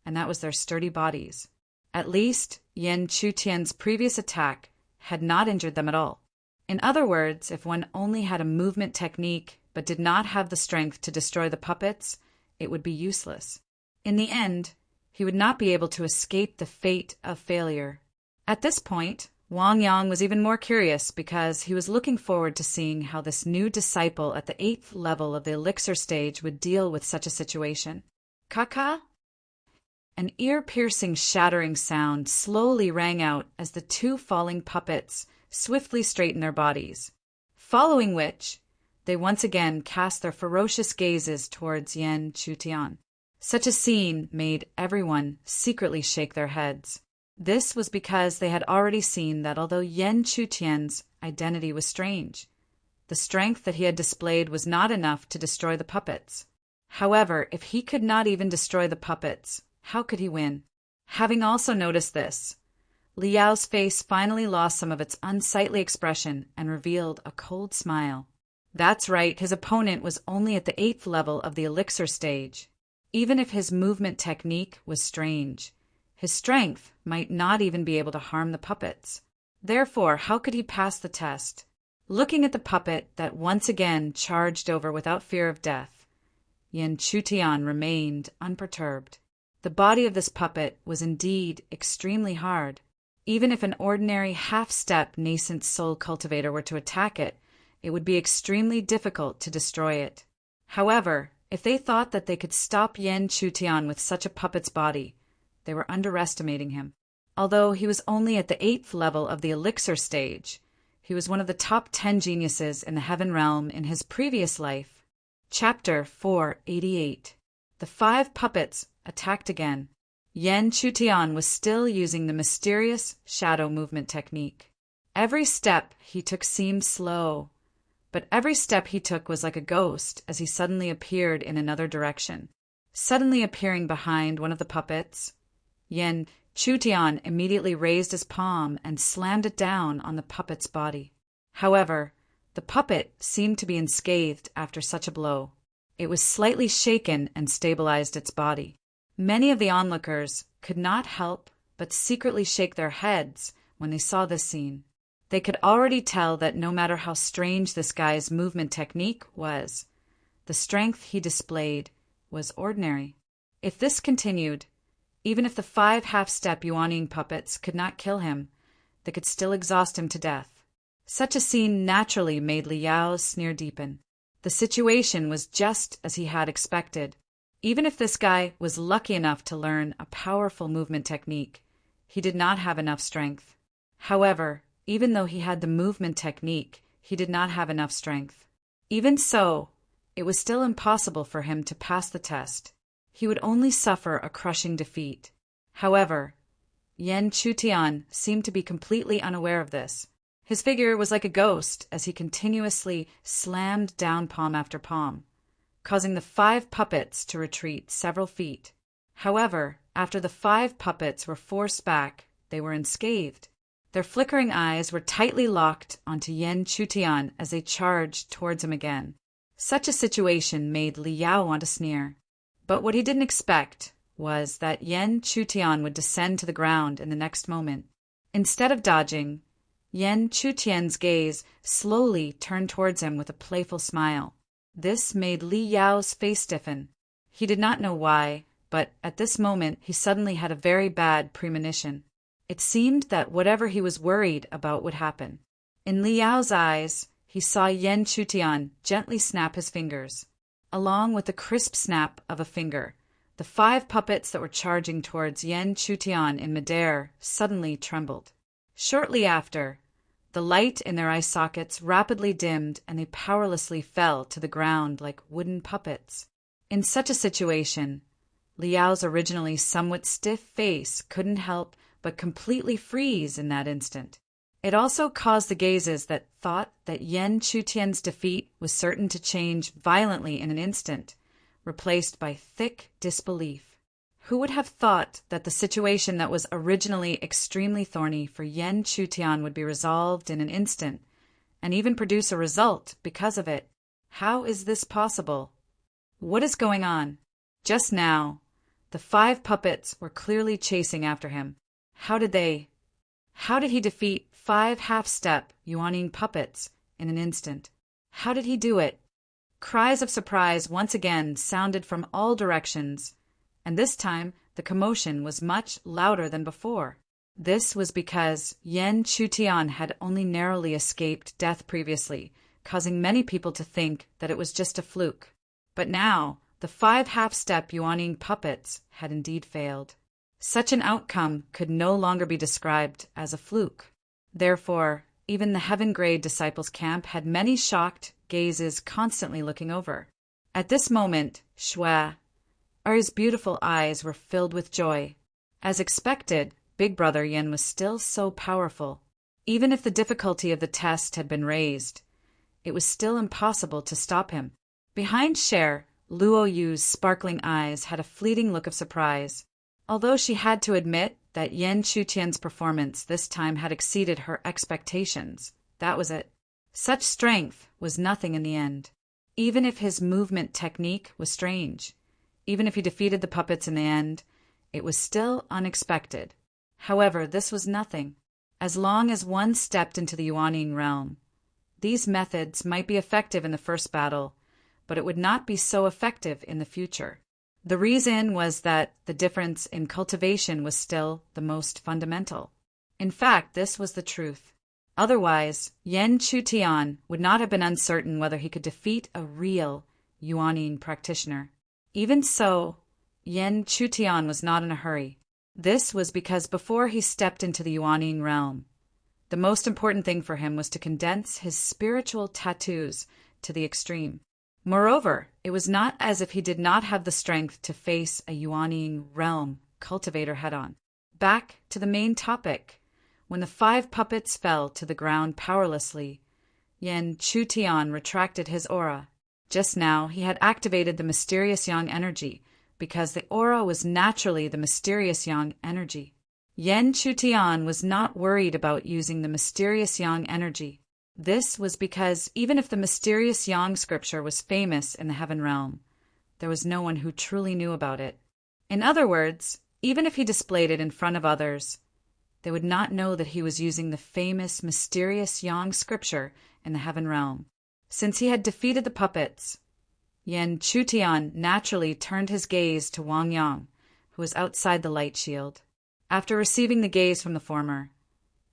and that was their sturdy bodies. At least, Yan Chutian's previous attack had not injured them at all. In other words, if one only had a movement technique but did not have the strength to destroy the puppets, it would be useless. In the end, he would not be able to escape the fate of failure. At this point, Wang Yang was even more curious because he was looking forward to seeing how this new disciple at the 8th level of the elixir stage would deal with such a situation. Kaka? An ear-piercing shattering sound slowly rang out as the two falling puppets swiftly straightened their bodies, following which they once again cast their ferocious gazes towards Yan Chutian. Such a scene made everyone secretly shake their heads. This was because they had already seen that although Yan Chutian's identity was strange, the strength that he had displayed was not enough to destroy the puppets. However, if he could not even destroy the puppets, how could he win? Having also noticed this, Liao's face finally lost some of its unsightly expression and revealed a cold smile. That's right, his opponent was only at the 8th level of the elixir stage. Even if his movement technique was strange, his strength might not even be able to harm the puppets. Therefore, how could he pass the test? Looking at the puppet that once again charged over without fear of death, Yan Chutian remained unperturbed. The body of this puppet was indeed extremely hard. Even if an ordinary half-step nascent soul cultivator were to attack it, it would be extremely difficult to destroy it. However, if they thought that they could stop Yan Chutian with such a puppet's body, they were underestimating him. Although he was only at the 8th level of the elixir stage, he was one of the top 10 geniuses in the heaven realm in his previous life. Chapter 488. The 5 puppets attacked again. Yan Chutian was still using the mysterious shadow movement technique. Every step he took seemed slow, but every step he took was like a ghost as he suddenly appeared in another direction. Suddenly appearing behind one of the puppets, Yan Chutian immediately raised his palm and slammed it down on the puppet's body. However, the puppet seemed to be unscathed after such a blow. It was slightly shaken and stabilized its body. Many of the onlookers could not help but secretly shake their heads when they saw this scene. They could already tell that no matter how strange this guy's movement technique was, the strength he displayed was ordinary. If this continued, even if the 5 half-step Yuaning puppets could not kill him, they could still exhaust him to death. Such a scene naturally made Liao's sneer deepen. The situation was just as he had expected. Even if this guy was lucky enough to learn a powerful movement technique, he did not have enough strength. However, even though he had the movement technique, he did not have enough strength. Even so, it was still impossible for him to pass the test. He would only suffer a crushing defeat. However, Yan Chutian seemed to be completely unaware of this. His figure was like a ghost as he continuously slammed down palm after palm, causing the 5 puppets to retreat several feet. However, after the 5 puppets were forced back, they were unscathed. Their flickering eyes were tightly locked onto Yan Chutian as they charged towards him again. Such a situation made Liao want to sneer. But what he didn't expect was that Yan Chutian would descend to the ground in the next moment. Instead of dodging, Yan Chutian's gaze slowly turned towards him with a playful smile. This made Li Yao's face stiffen. He did not know why, but at this moment he suddenly had a very bad premonition. It seemed that whatever he was worried about would happen. In Li Yao's eyes, he saw Yan Chutian gently snap his fingers. Along with the crisp snap of a finger, the 5 puppets that were charging towards Yan Chutian in midair suddenly trembled. Shortly after, the light in their eye sockets rapidly dimmed and they powerlessly fell to the ground like wooden puppets. In such a situation, Liao's originally somewhat stiff face couldn't help but completely freeze in that instant. It also caused the gazes that thought that Yan Chutian's defeat was certain to change violently in an instant replaced by thick disbelief. Who would have thought that the situation that was originally extremely thorny for Yen Chutian would be resolved in an instant, and even produce a result because of it? How is this possible? What is going on? Just now, the 5 puppets were clearly chasing after him. How did he defeat 5 half-step Yuanning puppets in an instant? How did he do it? Cries of surprise once again sounded from all directions, and this time the commotion was much louder than before. This was because Yen Chutian had only narrowly escaped death previously, causing many people to think that it was just a fluke. But now, the 5 half-step Yuanning puppets had indeed failed. Such an outcome could no longer be described as a fluke. Therefore, even the heaven-grade disciples' camp had many shocked gazes constantly looking over. At this moment, Shui Er's beautiful eyes were filled with joy. As expected, Big Brother Yin was still so powerful. Even if the difficulty of the test had been raised, it was still impossible to stop him. Behind Cher, Luo Yu's sparkling eyes had a fleeting look of surprise. Although she had to admit that Yen Chutian's performance this time had exceeded her expectations, that was it. Such strength was nothing in the end. Even if his movement technique was strange, even if he defeated the puppets in the end, it was still unexpected. However, this was nothing. As long as one stepped into the Yuanning realm, these methods might be effective in the first battle, but it would not be so effective in the future. The reason was that the difference in cultivation was still the most fundamental. In fact, this was the truth. Otherwise, Yen Chutian would not have been uncertain whether he could defeat a real Yuanning practitioner. Even so, Yen Chutian was not in a hurry. This was because before he stepped into the Yuanning realm, the most important thing for him was to condense his spiritual tattoos to the extreme. Moreover, it was not as if he did not have the strength to face a Yuanning realm cultivator head-on. Back to the main topic. When the 5 puppets fell to the ground powerlessly, Yen Chutian retracted his aura. Just now, he had activated the mysterious yang energy, because the aura was naturally the mysterious yang energy. Yen Chutian was not worried about using the mysterious yang energy. This was because even if the mysterious yang scripture was famous in the heaven realm, there was no one who truly knew about it. In other words, even if he displayed it in front of others, they would not know that he was using the famous mysterious yang scripture in the heaven realm. Since he had defeated the puppets, Yen Chutian naturally turned his gaze to Wang Yang, who was outside the light shield. After receiving the gaze from the former,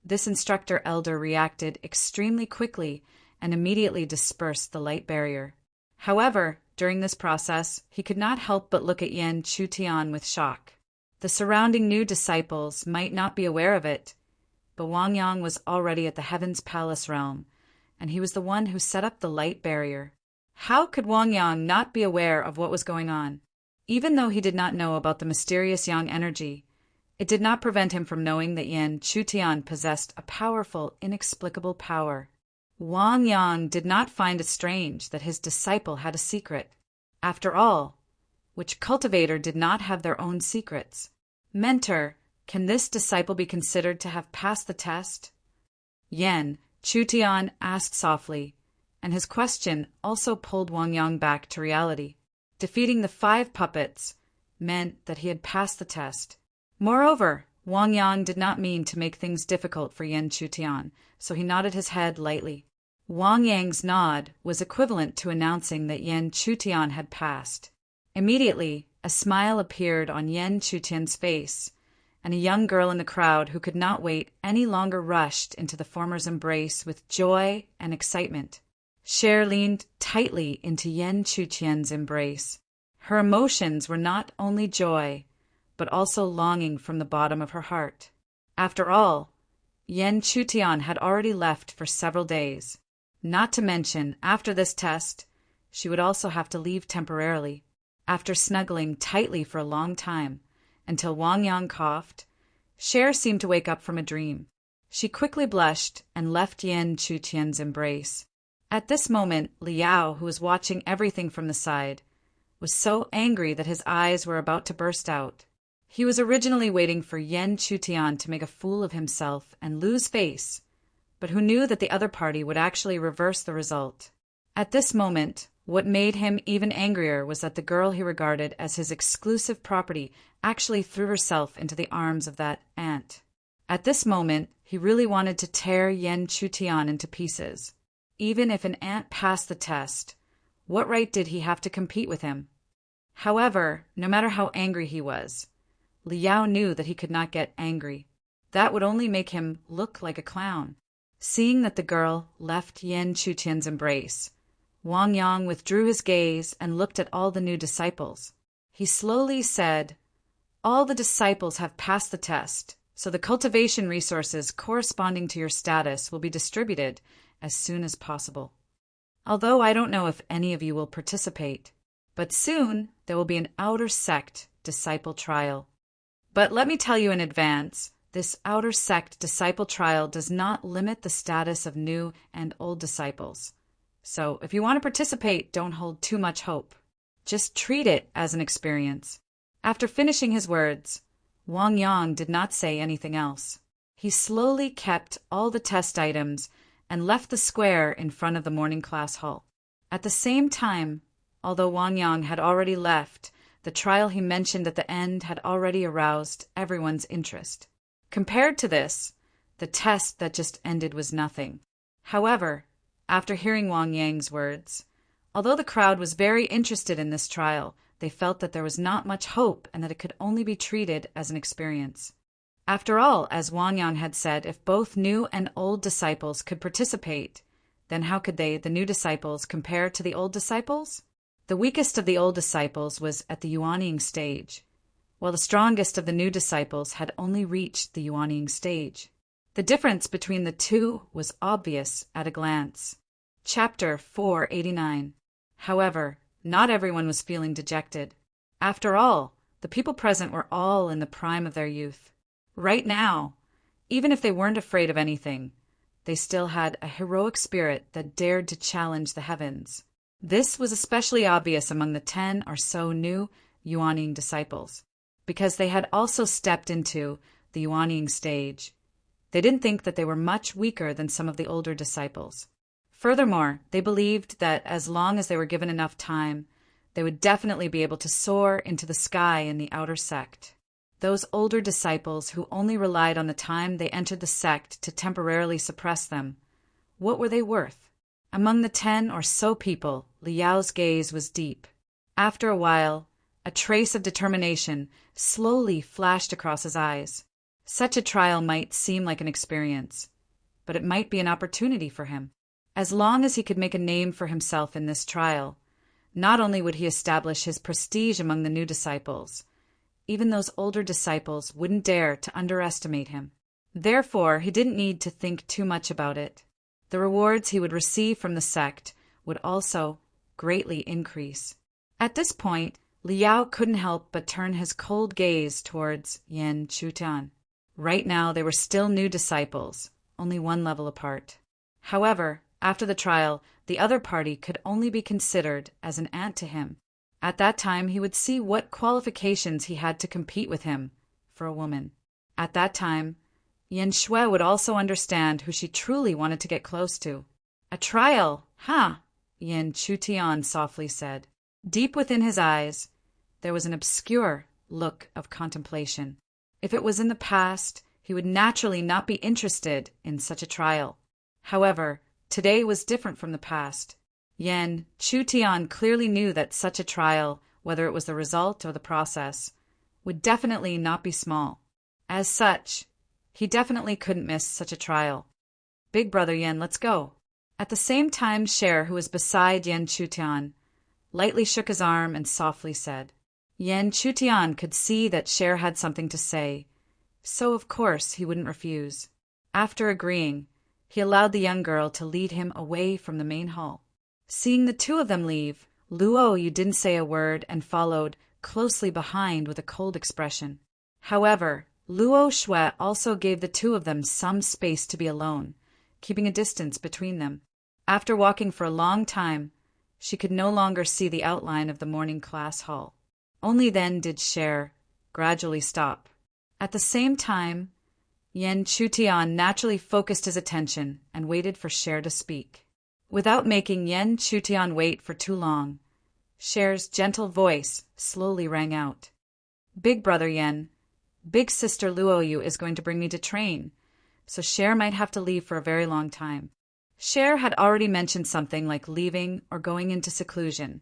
this instructor elder reacted extremely quickly and immediately dispersed the light barrier. However, during this process, he could not help but look at Yen Chutian with shock. The surrounding new disciples might not be aware of it, but Wang Yang was already at the Heaven's Palace realm, and he was the one who set up the light barrier. How could Wang Yang not be aware of what was going on? Even though he did not know about the mysterious yang energy, it did not prevent him from knowing that Yen Chutian possessed a powerful, inexplicable power. Wang Yang did not find it strange that his disciple had a secret. After all, which cultivator did not have their own secrets? Mentor, can this disciple be considered to have passed the test? Yen Chutian asked softly, and his question also pulled Wang Yang back to reality. Defeating the 5 puppets meant that he had passed the test. Moreover, Wang Yang did not mean to make things difficult for Yen Chutian, so he nodded his head lightly. Wang Yang's nod was equivalent to announcing that Yen Chutian had passed. Immediately, a smile appeared on Yen Chutian's face, and a young girl in the crowd who could not wait any longer rushed into the former's embrace with joy and excitement. Cher leaned tightly into Yen Chutian's embrace. Her emotions were not only joy, but also longing from the bottom of her heart. After all, Yen Chutian had already left for several days. Not to mention, after this test, she would also have to leave temporarily. After snuggling tightly for a long time, until Wang Yang coughed, Cher seemed to wake up from a dream. She quickly blushed and left Yen Chutian's embrace. At this moment, Liao, who was watching everything from the side, was so angry that his eyes were about to burst out. He was originally waiting for Yan Chutian to make a fool of himself and lose face, but who knew that the other party would actually reverse the result. At this moment, what made him even angrier was that the girl he regarded as his exclusive property actually threw herself into the arms of that ant. At this moment, he really wanted to tear Yan Chutian into pieces. Even if an ant passed the test, what right did he have to compete with him? However, no matter how angry he was, Liao knew that he could not get angry. That would only make him look like a clown. Seeing that the girl left Yan Chutian's embrace, Wang Yang withdrew his gaze and looked at all the new disciples. He slowly said, "All the disciples have passed the test, so the cultivation resources corresponding to your status will be distributed as soon as possible. Although I don't know if any of you will participate, but soon there will be an outer sect disciple trial. But let me tell you in advance, this outer sect disciple trial does not limit the status of new and old disciples. So if you want to participate, don't hold too much hope. Just treat it as an experience." After finishing his words, Wang Yang did not say anything else. He slowly kept all the test items and left the square in front of the morning class hall. At the same time, although Wang Yang had already left, the trial he mentioned at the end had already aroused everyone's interest. Compared to this, the test that just ended was nothing. However, after hearing Wang Yang's words, although the crowd was very interested in this trial, they felt that there was not much hope and that it could only be treated as an experience. After all, as Wang Yang had said, if both new and old disciples could participate, then how could they, the new disciples, compare to the old disciples? The weakest of the old disciples was at the yuanying stage, while the strongest of the new disciples had only reached the yuanying stage. The difference between the two was obvious at a glance. Chapter 489. However, not everyone was feeling dejected. After all, the people present were all in the prime of their youth. Right now, even if they weren't afraid of anything, they still had a heroic spirit that dared to challenge the heavens. This was especially obvious among the 10 or so new yuanying disciples, because they had also stepped into the yuanying stage. They didn't think that they were much weaker than some of the older disciples. Furthermore, they believed that as long as they were given enough time, they would definitely be able to soar into the sky in the outer sect. Those older disciples who only relied on the time they entered the sect to temporarily suppress them, what were they worth? Among the 10 or so people, Liao's gaze was deep. After a while, a trace of determination slowly flashed across his eyes. Such a trial might seem like an experience, but it might be an opportunity for him. As long as he could make a name for himself in this trial, not only would he establish his prestige among the new disciples, even those older disciples wouldn't dare to underestimate him. Therefore, he didn't need to think too much about it. The rewards he would receive from the sect would also greatly increase. At this point, Liao couldn't help but turn his cold gaze towards Yan Chutian. Right now, they were still new disciples, only one level apart. However, after the trial, the other party could only be considered as an ant to him. At that time, he would see what qualifications he had to compete with him for a woman. At that time, Yan Shui would also understand who she truly wanted to get close to. "A trial, huh?" Yan Chutian softly said. Deep within his eyes, there was an obscure look of contemplation. If it was in the past, he would naturally not be interested in such a trial. However, today was different from the past. Yan Chutian clearly knew that such a trial, whether it was the result or the process, would definitely not be small. As such, he definitely couldn't miss such a trial. "Big brother Yan, let's go." At the same time, Cher, who was beside Yan Chutian, lightly shook his arm and softly said. Yan Chutian could see that Cher had something to say, so of course he wouldn't refuse. After agreeing, he allowed the young girl to lead him away from the main hall. Seeing the two of them leave, Luo Yu didn't say a word and followed closely behind with a cold expression. However, Luo Shui also gave the two of them some space to be alone, keeping a distance between them. After walking for a long time, She could no longer see the outline of the morning class hall. Only then did Cher gradually stop. At the same time, Yen Chutian naturally focused his attention and waited for Cher to speak. Without making Yen Chutian wait for too long, Cher's gentle voice slowly rang out. Big brother Yen, big sister Luoyu is going to bring me to train, so Cher might have to leave for a very long time. Cher had already mentioned something like leaving or going into seclusion,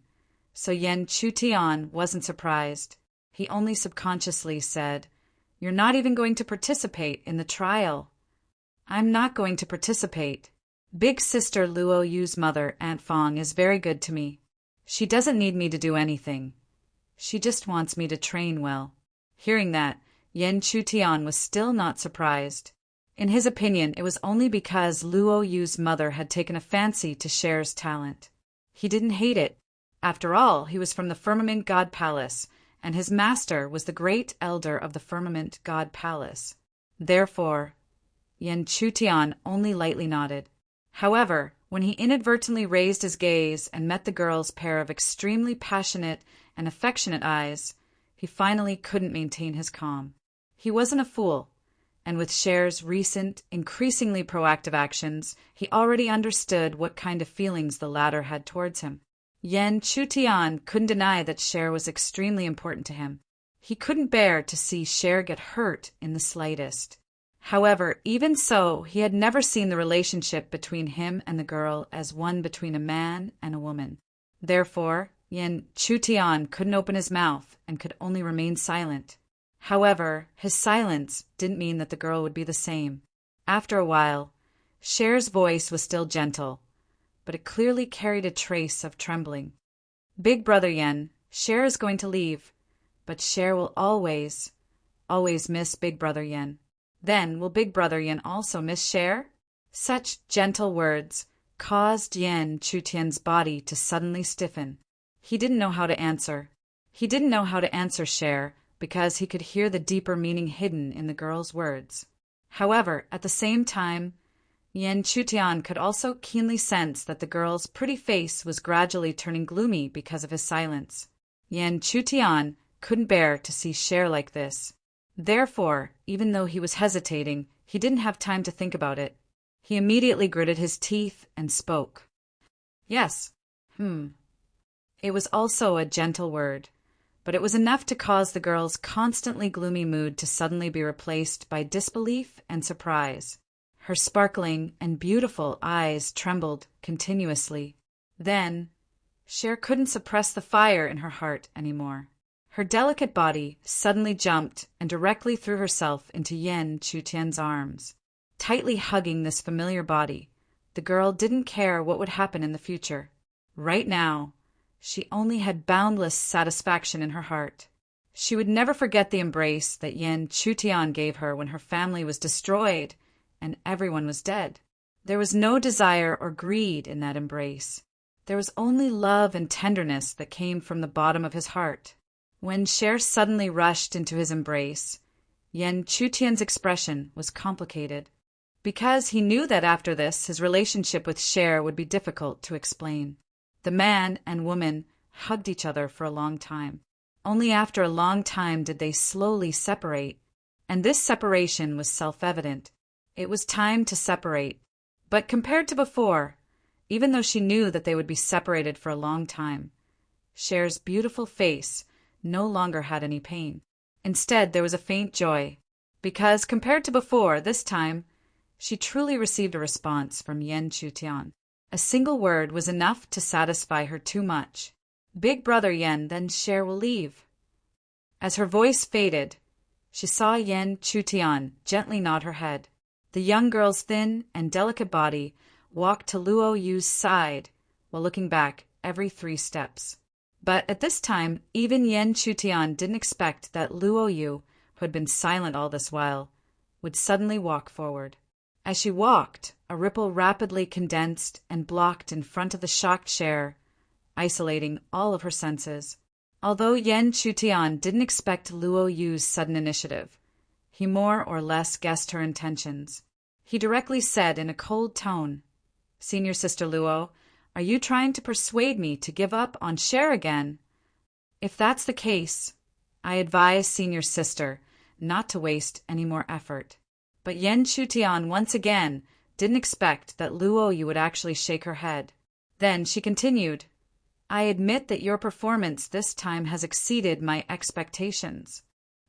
so Yen Chutian wasn't surprised. He only subconsciously said, "You're not even going to participate in the trial." "I'm not going to participate. Big sister Luo Yu's mother, Aunt Fong, is very good to me. She doesn't need me to do anything. She just wants me to train well." Hearing that, Yen Chutian was still not surprised. In his opinion, it was only because Luo Yu's mother had taken a fancy to Cher's talent. He didn't hate it. After all, he was from the Firmament God Palace, and his master was the great elder of the Firmament God Palace. Therefore, Yen Chutian only lightly nodded. However, when he inadvertently raised his gaze and met the girl's pair of extremely passionate and affectionate eyes, he finally couldn't maintain his calm. He wasn't a fool, and with Cher's recent, increasingly proactive actions, he already understood what kind of feelings the latter had towards him. Yen Chutian couldn't deny that Cher was extremely important to him. He couldn't bear to see Cher get hurt in the slightest. However, even so, he had never seen the relationship between him and the girl as one between a man and a woman. Therefore, Yen Chutian couldn't open his mouth and could only remain silent. However, his silence didn't mean that the girl would be the same. After a while, Cher's voice was still gentle, but it clearly carried a trace of trembling. "Big brother Yen, Cher is going to leave, but Cher will always, always miss Big brother Yen. Then will Big brother Yen also miss Cher?" Such gentle words caused Yen Chutian's body to suddenly stiffen. He didn't know how to answer. He didn't know how to answer Cher because he could hear the deeper meaning hidden in the girl's words. However, at the same time, Yen Chutian could also keenly sense that the girl's pretty face was gradually turning gloomy because of his silence. Yen Chutian couldn't bear to see Cher like this. Therefore, even though he was hesitating, he didn't have time to think about it. He immediately gritted his teeth and spoke. "Yes. It was also a gentle word, but it was enough to cause the girl's constantly gloomy mood to suddenly be replaced by disbelief and surprise. Her sparkling and beautiful eyes trembled continuously. Then, Cher couldn't suppress the fire in her heart anymore. Her delicate body suddenly jumped and directly threw herself into Yen Chutian's arms. Tightly hugging this familiar body, the girl didn't care what would happen in the future. Right now, she only had boundless satisfaction in her heart. She would never forget the embrace that Yen Chutian gave her when her family was destroyed and everyone was dead. There was no desire or greed in that embrace. There was only love and tenderness that came from the bottom of his heart. When Cher suddenly rushed into his embrace, Yen Chutian's expression was complicated, because he knew that after this his relationship with Cher would be difficult to explain. The man and woman hugged each other for a long time. Only after a long time did they slowly separate, and this separation was self-evident. It was time to separate. But compared to before, even though she knew that they would be separated for a long time, Cher's beautiful face no longer had any pain. Instead, there was a faint joy, because compared to before, this time, she truly received a response from Yen Chutian. A single word was enough to satisfy her too much. "Big brother Yen, then Cher will leave." As her voice faded, she saw Yen Chutian gently nod her head. The young girl's thin and delicate body walked to Luo Yu's side while looking back every 3 steps. But at this time, even Yen Chutian didn't expect that Luo Yu, who had been silent all this while, would suddenly walk forward. As she walked, a ripple rapidly condensed and blocked in front of the shocked Cher, isolating all of her senses. Although Yen Chutian didn't expect Luo Yu's sudden initiative, he more or less guessed her intentions. He directly said in a cold tone, "Senior Sister Luo, Are you trying to persuade me to give up on Cher again? If that's the case, I advise senior sister not to waste any more effort. But Yen Chutian once again didn't expect that Luo Yu would actually shake her head. Then she continued, I admit that your performance this time has exceeded my expectations.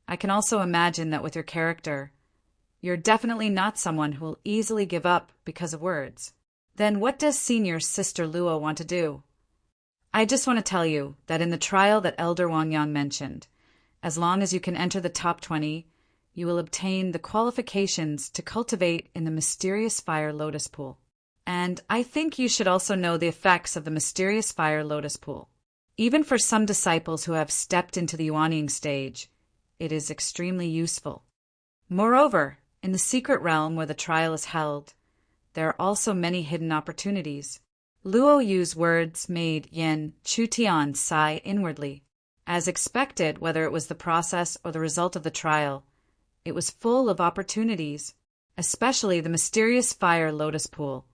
I can also imagine that with your character, you're definitely not someone who will easily give up because of words. Then what does senior sister Luo want to do? I just want to tell you that in the trial that Elder Wang Yang mentioned, as long as you can enter the top 20, you will obtain the qualifications to cultivate in the mysterious fire lotus pool. And I think you should also know the effects of the mysterious fire lotus pool. Even for some disciples who have stepped into the Yuanying stage, it is extremely useful. Moreover, in the secret realm where the trial is held, there are also many hidden opportunities. Luo Yu's words made Yen Chutian sigh inwardly. As expected, whether it was the process or the result of the trial, it was full of opportunities, especially the mysterious fire lotus pool.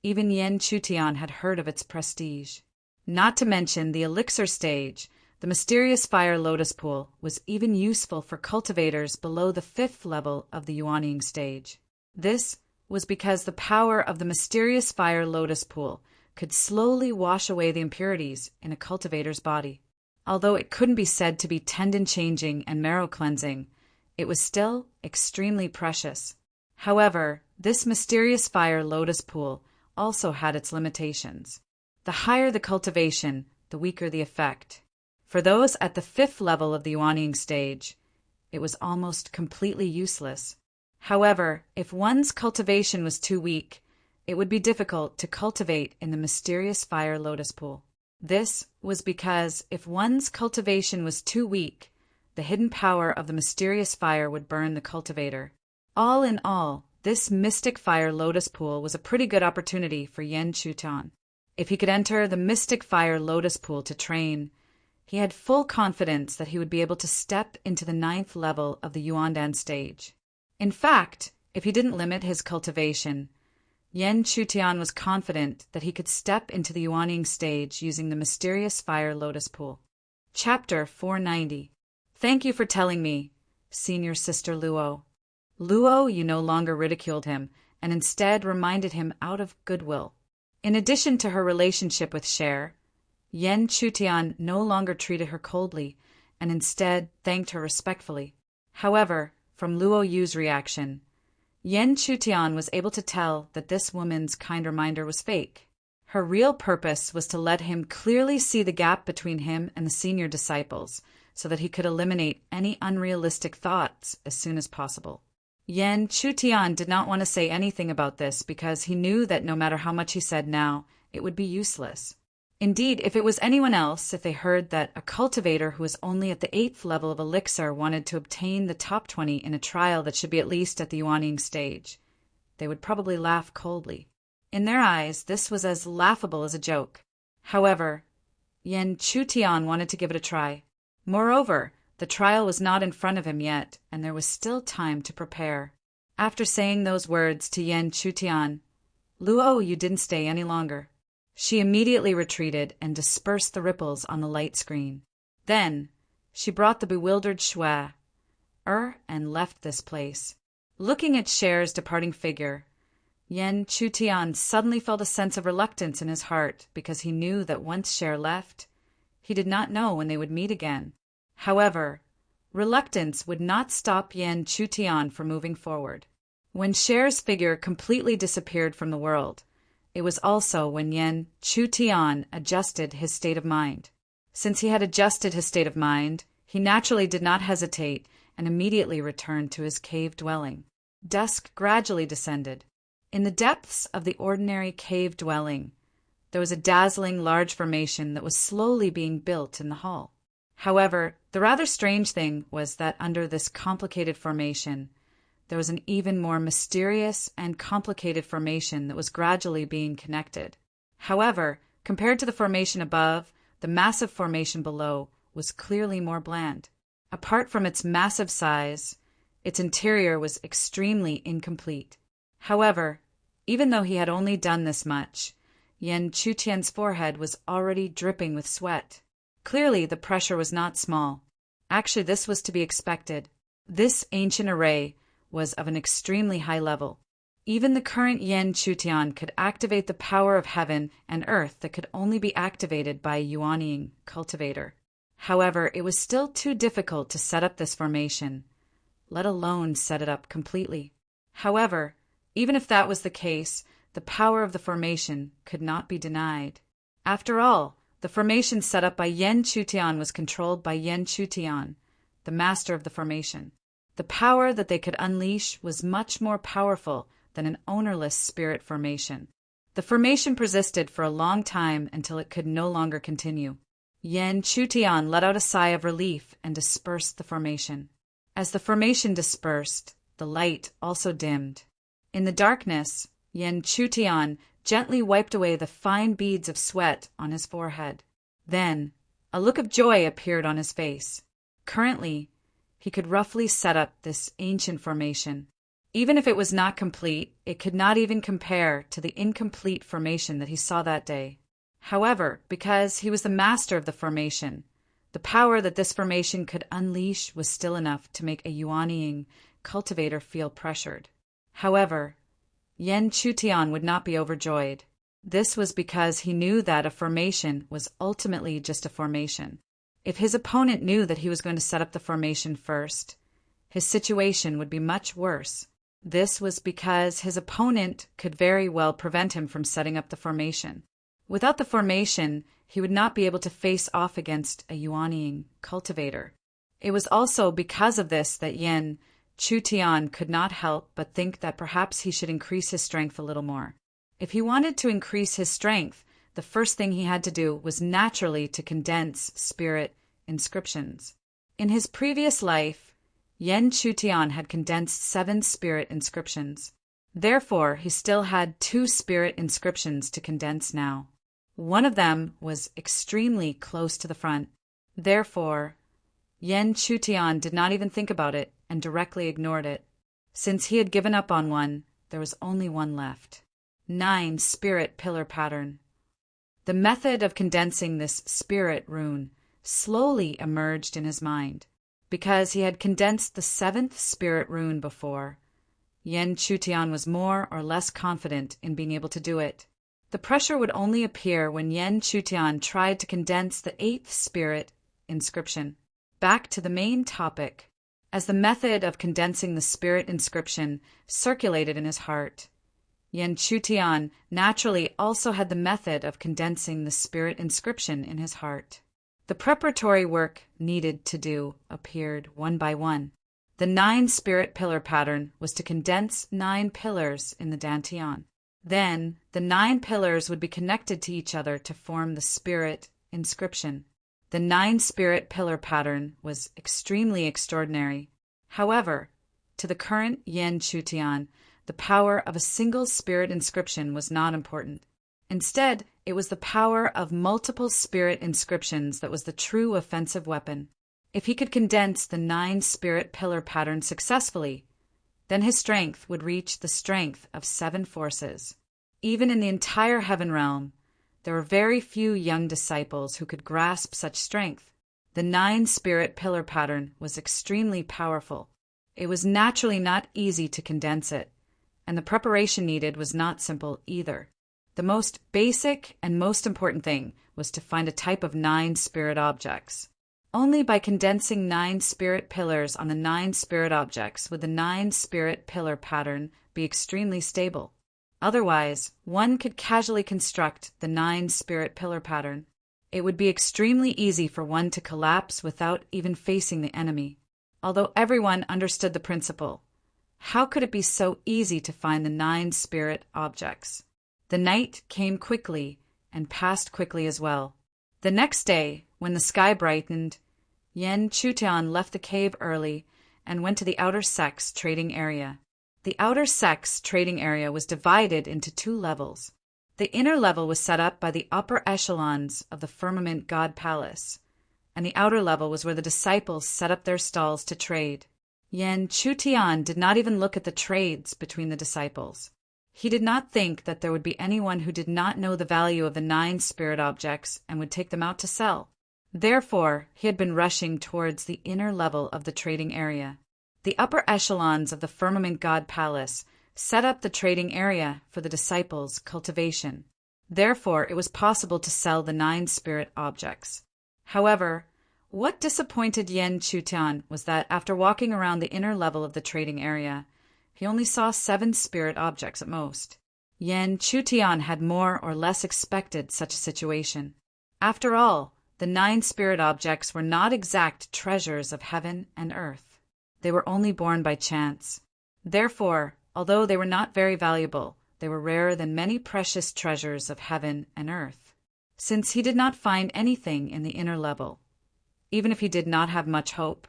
Even Yen Chutian had heard of its prestige. Not to mention the elixir stage, the mysterious fire lotus pool was even useful for cultivators below the 5th level of the Yuanying stage. This was because the power of the mysterious fire lotus pool could slowly wash away the impurities in a cultivator's body. Although it couldn't be said to be tendon-changing and marrow-cleansing, it was still extremely precious. However, this mysterious fire lotus pool also had its limitations. The higher the cultivation, the weaker the effect. For those at the 5th level of the Yuanying stage, it was almost completely useless. However, if one's cultivation was too weak, it would be difficult to cultivate in the mysterious fire lotus pool. This was because if one's cultivation was too weak, the hidden power of the mysterious fire would burn the cultivator. All in all, this mystic fire lotus pool was a pretty good opportunity for Yen Chutian. If he could enter the mystic fire lotus pool to train, he had full confidence that he would be able to step into the 9th level of the Yuandan stage. In fact, if he didn't limit his cultivation, Yen Chutian was confident that he could step into the Yuanying stage using the mysterious fire lotus pool. Chapter 490. Thank you for telling me, senior sister Luo. Luo Yu no longer ridiculed him, and instead reminded him out of goodwill. In addition to her relationship with Cher, Yen Chutian no longer treated her coldly, and instead thanked her respectfully. However, from Luo Yu's reaction, Yen Chutian was able to tell that this woman's kind reminder was fake. Her real purpose was to let him clearly see the gap between him and the senior disciples, so that he could eliminate any unrealistic thoughts as soon as possible. Yen Chutian did not want to say anything about this because he knew that no matter how much he said now, it would be useless. Indeed, if it was anyone else, if they heard that a cultivator who was only at the 8th level of elixir wanted to obtain the top 20 in a trial that should be at least at the Yuanying stage, they would probably laugh coldly. In their eyes, this was as laughable as a joke. However, Yen Chutian wanted to give it a try. Moreover, the trial was not in front of him yet, and there was still time to prepare. After saying those words to Yen Chutian, Luo Yu didn't stay any longer. She immediately retreated and dispersed the ripples on the light screen. Then, she brought the bewildered Shui and left this place. Looking at Cher's departing figure, Yen Chutian suddenly felt a sense of reluctance in his heart because he knew that once Cher left, he did not know when they would meet again. However, reluctance would not stop Yen Chutian from moving forward. When Cher's figure completely disappeared from the world, it was also when Yen Chutian adjusted his state of mind. Since he had adjusted his state of mind, he naturally did not hesitate and immediately returned to his cave dwelling. Dusk gradually descended. In the depths of the ordinary cave dwelling, there was a dazzling large formation that was slowly being built in the hall. However, the rather strange thing was that under this complicated formation, there was an even more mysterious and complicated formation that was gradually being connected. However, compared to the formation above, the massive formation below was clearly more bland. Apart from its massive size, its interior was extremely incomplete. However, even though he had only done this much, Yan Chutian's forehead was already dripping with sweat. Clearly, the pressure was not small. Actually, this was to be expected. This ancient array was of an extremely high level. Even the current Yan Chutian could activate the power of heaven and earth that could only be activated by a Yuanying cultivator. However, it was still too difficult to set up this formation, let alone set it up completely. However, even if that was the case, the power of the formation could not be denied. After all, the formation set up by Yan Chutian was controlled by Yan Chutian, the master of the formation. The power that they could unleash was much more powerful than an ownerless spirit formation. The formation persisted for a long time until it could no longer continue. Yan Chutian let out a sigh of relief and dispersed the formation. As the formation dispersed, the light also dimmed. In the darkness, Yan Chutian gently wiped away the fine beads of sweat on his forehead. Then, a look of joy appeared on his face. Currently, he could roughly set up this ancient formation. Even if it was not complete, it could not even compare to the incomplete formation that he saw that day. However, because he was the master of the formation, the power that this formation could unleash was still enough to make a Yuanying cultivator feel pressured. However, Yan Chutian would not be overjoyed. This was because he knew that a formation was ultimately just a formation. If his opponent knew that he was going to set up the formation first, his situation would be much worse. This was because his opponent could very well prevent him from setting up the formation. Without the formation, he would not be able to face off against a Yuanying cultivator. It was also because of this that Yan Chutian could not help but think that perhaps he should increase his strength a little more. If he wanted to increase his strength, the first thing he had to do was naturally to condense spirit inscriptions. In his previous life, Yan Chutian had condensed 7 spirit inscriptions. Therefore, he still had 2 spirit inscriptions to condense now. One of them was extremely close to the front. Therefore, Yan Chutian did not even think about it and directly ignored it. Since he had given up on one, there was only one left. 9 spirit pillar pattern. The method of condensing this spirit rune slowly emerged in his mind. Because he had condensed the 7th spirit rune before, Yan Chutian was more or less confident in being able to do it. The pressure would only appear when Yan Chutian tried to condense the 8th spirit inscription. Back to the main topic. As the method of condensing the spirit inscription circulated in his heart, Yan Chutian naturally also had the method of condensing the spirit inscription in his heart. The preparatory work needed to do appeared one by one. The 9 spirit pillar pattern was to condense 9 pillars in the dantian. Then, the 9 pillars would be connected to each other to form the spirit inscription. The 9 spirit pillar pattern was extremely extraordinary. However, to the current Yan Chutian, the power of a single spirit inscription was not important. Instead, it was the power of multiple spirit inscriptions that was the true offensive weapon. If he could condense the 9 spirit pillar pattern successfully, then his strength would reach the strength of 7 forces. Even in the entire heaven realm, there were very few young disciples who could grasp such strength. The 9 spirit pillar pattern was extremely powerful. It was naturally not easy to condense it, and the preparation needed was not simple either. The most basic and most important thing was to find a type of 9 spirit objects. Only by condensing 9 spirit pillars on the 9 spirit objects would the 9 spirit pillar pattern be extremely stable. Otherwise, one could casually construct the 9 spirit pillar pattern. It would be extremely easy for one to collapse without even facing the enemy. Although everyone understood the principle, how could it be so easy to find the 9 spirit objects? The night came quickly and passed quickly as well. The next day, when the sky brightened, Yan Chutian left the cave early and went to the outer sex trading area. The outer sex trading area was divided into 2 levels. The inner level was set up by the upper echelons of the Firmament God Palace, and the outer level was where the disciples set up their stalls to trade. Yan Chutian did not even look at the trades between the disciples. He did not think that there would be anyone who did not know the value of the 9 spirit objects and would take them out to sell. Therefore, he had been rushing towards the inner level of the trading area. The upper echelons of the Firmament God Palace set up the trading area for the disciples' cultivation. Therefore, it was possible to sell the 9 spirit objects. However, what disappointed Yen Chutian was that after walking around the inner level of the trading area, he only saw 7 spirit objects at most. Yen Chutian had more or less expected such a situation. After all, the 9 spirit objects were not exact treasures of heaven and earth. They were only born by chance. Therefore, although they were not very valuable, they were rarer than many precious treasures of heaven and earth. Since he did not find anything in the inner level, even if he did not have much hope,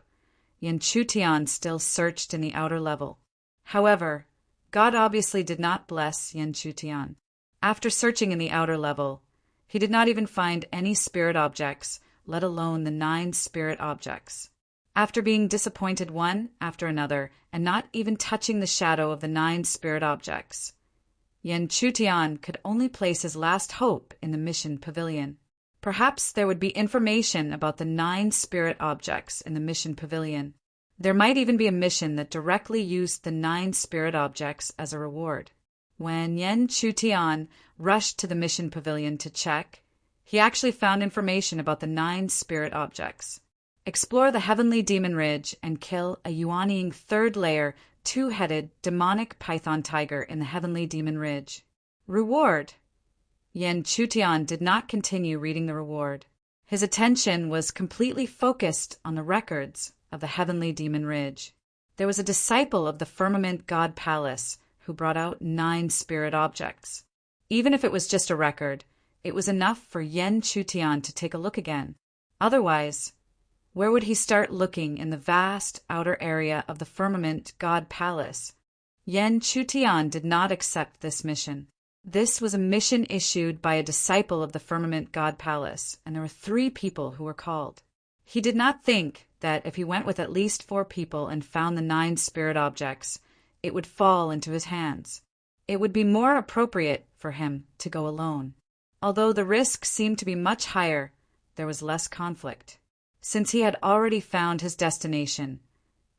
Yen Chutian still searched in the outer level. However, God obviously did not bless Yen Chutian. After searching in the outer level, he did not even find any spirit objects, let alone the 9 spirit objects. After being disappointed one after another and not even touching the shadow of the 9 spirit objects, Yen Chutian could only place his last hope in the mission pavilion. Perhaps there would be information about the 9 spirit objects in the mission pavilion. There might even be a mission that directly used the 9 spirit objects as a reward. When Yen Chutian rushed to the mission pavilion to check, he actually found information about the 9 spirit objects. Explore the Heavenly Demon Ridge and kill a Yuaniing 3rd layer, 2-headed demonic python tiger in the Heavenly Demon Ridge. Reward. Yen Chutian did not continue reading the reward. His attention was completely focused on the records of the Heavenly Demon Ridge. There was a disciple of the Firmament God Palace who brought out 9 spirit objects. Even if it was just a record, it was enough for Yen Chutian to take a look again. Otherwise, where would he start looking in the vast outer area of the Firmament God Palace? Yen Chutian did not accept this mission. This was a mission issued by a disciple of the Firmament God Palace, and there were 3 people who were called. He did not think that if he went with at least 4 people and found the 9 spirit objects, it would fall into his hands. It would be more appropriate for him to go alone. Although the risk seemed to be much higher, there was less conflict. Since he had already found his destination,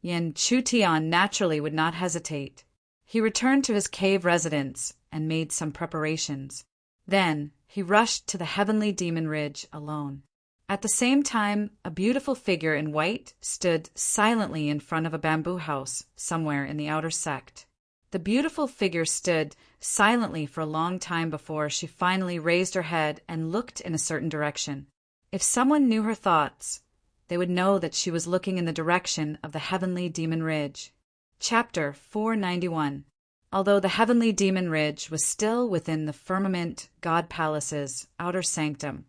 Yen Chutian naturally would not hesitate. He returned to his cave residence and made some preparations. Then he rushed to the Heavenly Demon Ridge alone. At the same time, a beautiful figure in white stood silently in front of a bamboo house somewhere in the outer sect. The beautiful figure stood silently for a long time before she finally raised her head and looked in a certain direction. If someone knew her thoughts, they would know that she was looking in the direction of the Heavenly Demon Ridge. Chapter 491. Although the Heavenly Demon Ridge was still within the Firmament God Palace's outer sanctum,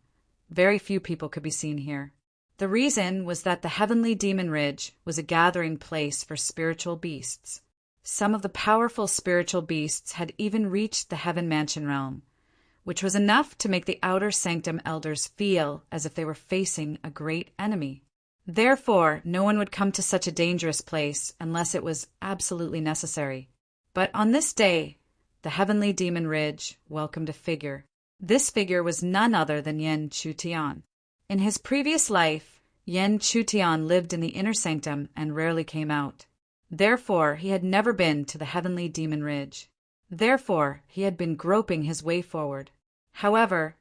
very few people could be seen here. The reason was that the Heavenly Demon Ridge was a gathering place for spiritual beasts. Some of the powerful spiritual beasts had even reached the Heaven Mansion realm, which was enough to make the outer sanctum elders feel as if they were facing a great enemy. Therefore, no one would come to such a dangerous place unless it was absolutely necessary. But on this day, the Heavenly Demon Ridge welcomed a figure. This figure was none other than Yen Chutian. In his previous life, Yen Chutian lived in the inner sanctum and rarely came out. Therefore, he had never been to the Heavenly Demon Ridge. Therefore, he had been groping his way forward. However,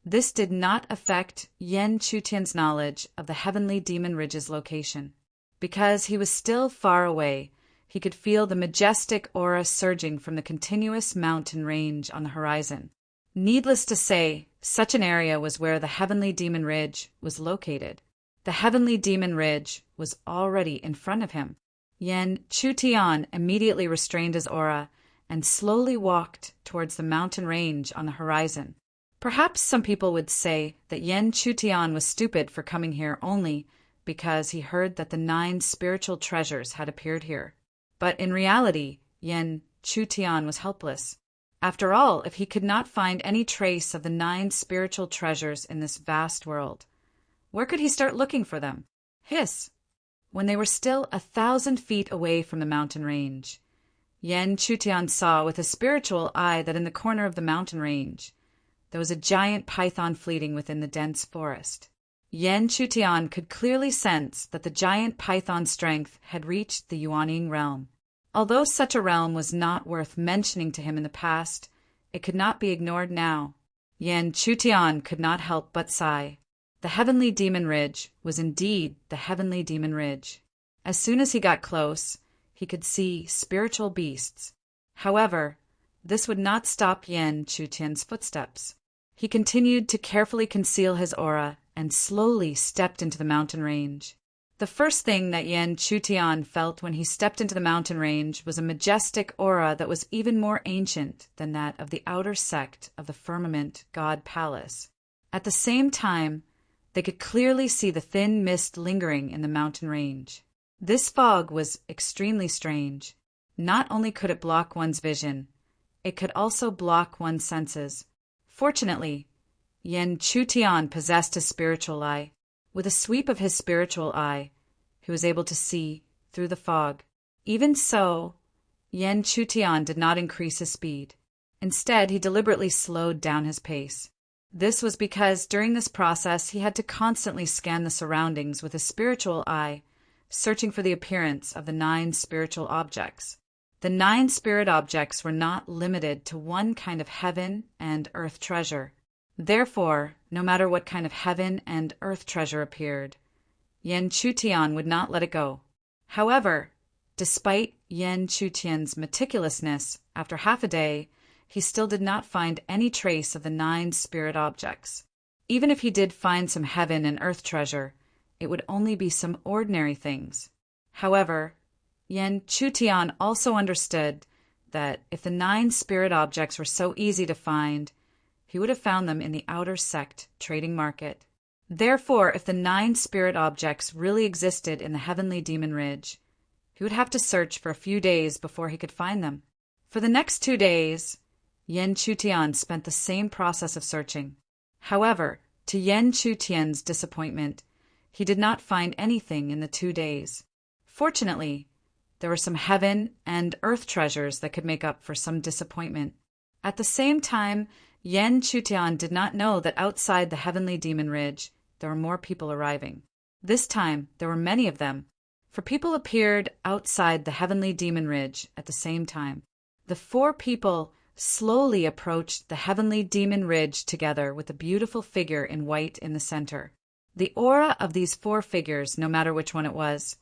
this did not affect Yen Chutian's knowledge of the Heavenly Demon Ridge's location. Because he was still far away, he could feel the majestic aura surging from the continuous mountain range on the horizon. Needless to say, such an area was where the Heavenly Demon Ridge was located. The Heavenly Demon Ridge was already in front of him. Yen Chutian immediately restrained his aura and slowly walked towards the mountain range on the horizon. Perhaps some people would say that Yen Chutian was stupid for coming here only because he heard that the 9 spiritual treasures had appeared here. But in reality, Yen Chutian was helpless. After all, if he could not find any trace of the 9 spiritual treasures in this vast world, where could he start looking for them? Hiss! When they were still 1,000 feet away from the mountain range, Yen Chutian saw with a spiritual eye that in the corner of the mountain range, there was a giant python fleeting within the dense forest. Yen Chutian could clearly sense that the giant python's strength had reached the Yuanying realm. Although such a realm was not worth mentioning to him in the past, it could not be ignored now. Yen Chutian could not help but sigh. The Heavenly Demon Ridge was indeed the Heavenly Demon Ridge. As soon as he got close, he could see spiritual beasts. However, this would not stop Yen Chutian's footsteps. He continued to carefully conceal his aura and slowly stepped into the mountain range. The first thing that Yen Chutian felt when he stepped into the mountain range was a majestic aura that was even more ancient than that of the outer sect of the Firmament God Palace. At the same time, they could clearly see the thin mist lingering in the mountain range. This fog was extremely strange. Not only could it block one's vision, it could also block one's senses. Fortunately, Yen Chutian possessed a spiritual eye. With a sweep of his spiritual eye, he was able to see through the fog. Even so, Yen Chutian did not increase his speed. Instead, he deliberately slowed down his pace. This was because during this process he had to constantly scan the surroundings with his spiritual eye, searching for the appearance of the 9 spiritual objects. The 9 spirit objects were not limited to one kind of heaven and earth treasure. Therefore, no matter what kind of heaven and earth treasure appeared, Yen Chutian would not let it go. However, despite Yen Chutian's meticulousness, after half a day, he still did not find any trace of the 9 spirit objects. Even if he did find some heaven and earth treasure, it would only be some ordinary things. However, Yen Chutian also understood that if the 9 spirit objects were so easy to find, he would have found them in the outer sect trading market. Therefore, if the 9 spirit objects really existed in the Heavenly Demon Ridge, he would have to search for a few days before he could find them. For the next 2 days, Yen Chutian spent the same process of searching. However, to Yen Chutian's disappointment, he did not find anything in the 2 days. Fortunately, there were some heaven and earth treasures that could make up for some disappointment. At the same time, Yen Chutian did not know that outside the Heavenly Demon Ridge, there were more people arriving. This time, there were many of them, for people appeared outside the Heavenly Demon Ridge at the same time. The 4 people slowly approached the Heavenly Demon Ridge together with a beautiful figure in white in the center. The aura of these 4 figures, no matter which one it was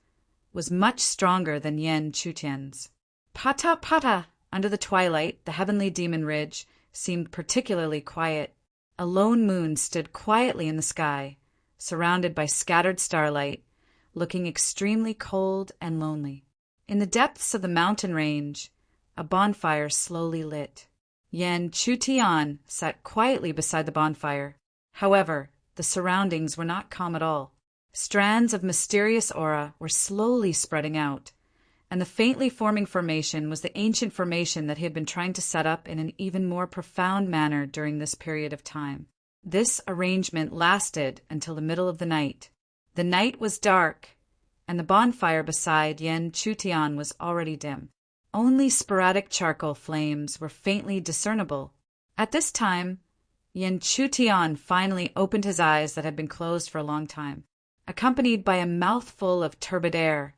much stronger than Yen Chutian's. Pata pata! Under the twilight, the Heavenly Demon Ridge seemed particularly quiet. A lone moon stood quietly in the sky, surrounded by scattered starlight, looking extremely cold and lonely. In the depths of the mountain range, a bonfire slowly lit. Yen Chutian sat quietly beside the bonfire. However, the surroundings were not calm at all. Strands of mysterious aura were slowly spreading out, and the faintly forming formation was the ancient formation that he had been trying to set up in an even more profound manner during this period of time. This arrangement lasted until the middle of the night. The night was dark, and the bonfire beside Yen Chutian was already dim. Only sporadic charcoal flames were faintly discernible. At this time, Yen Chutian finally opened his eyes that had been closed for a long time. Accompanied by a mouthful of turbid air,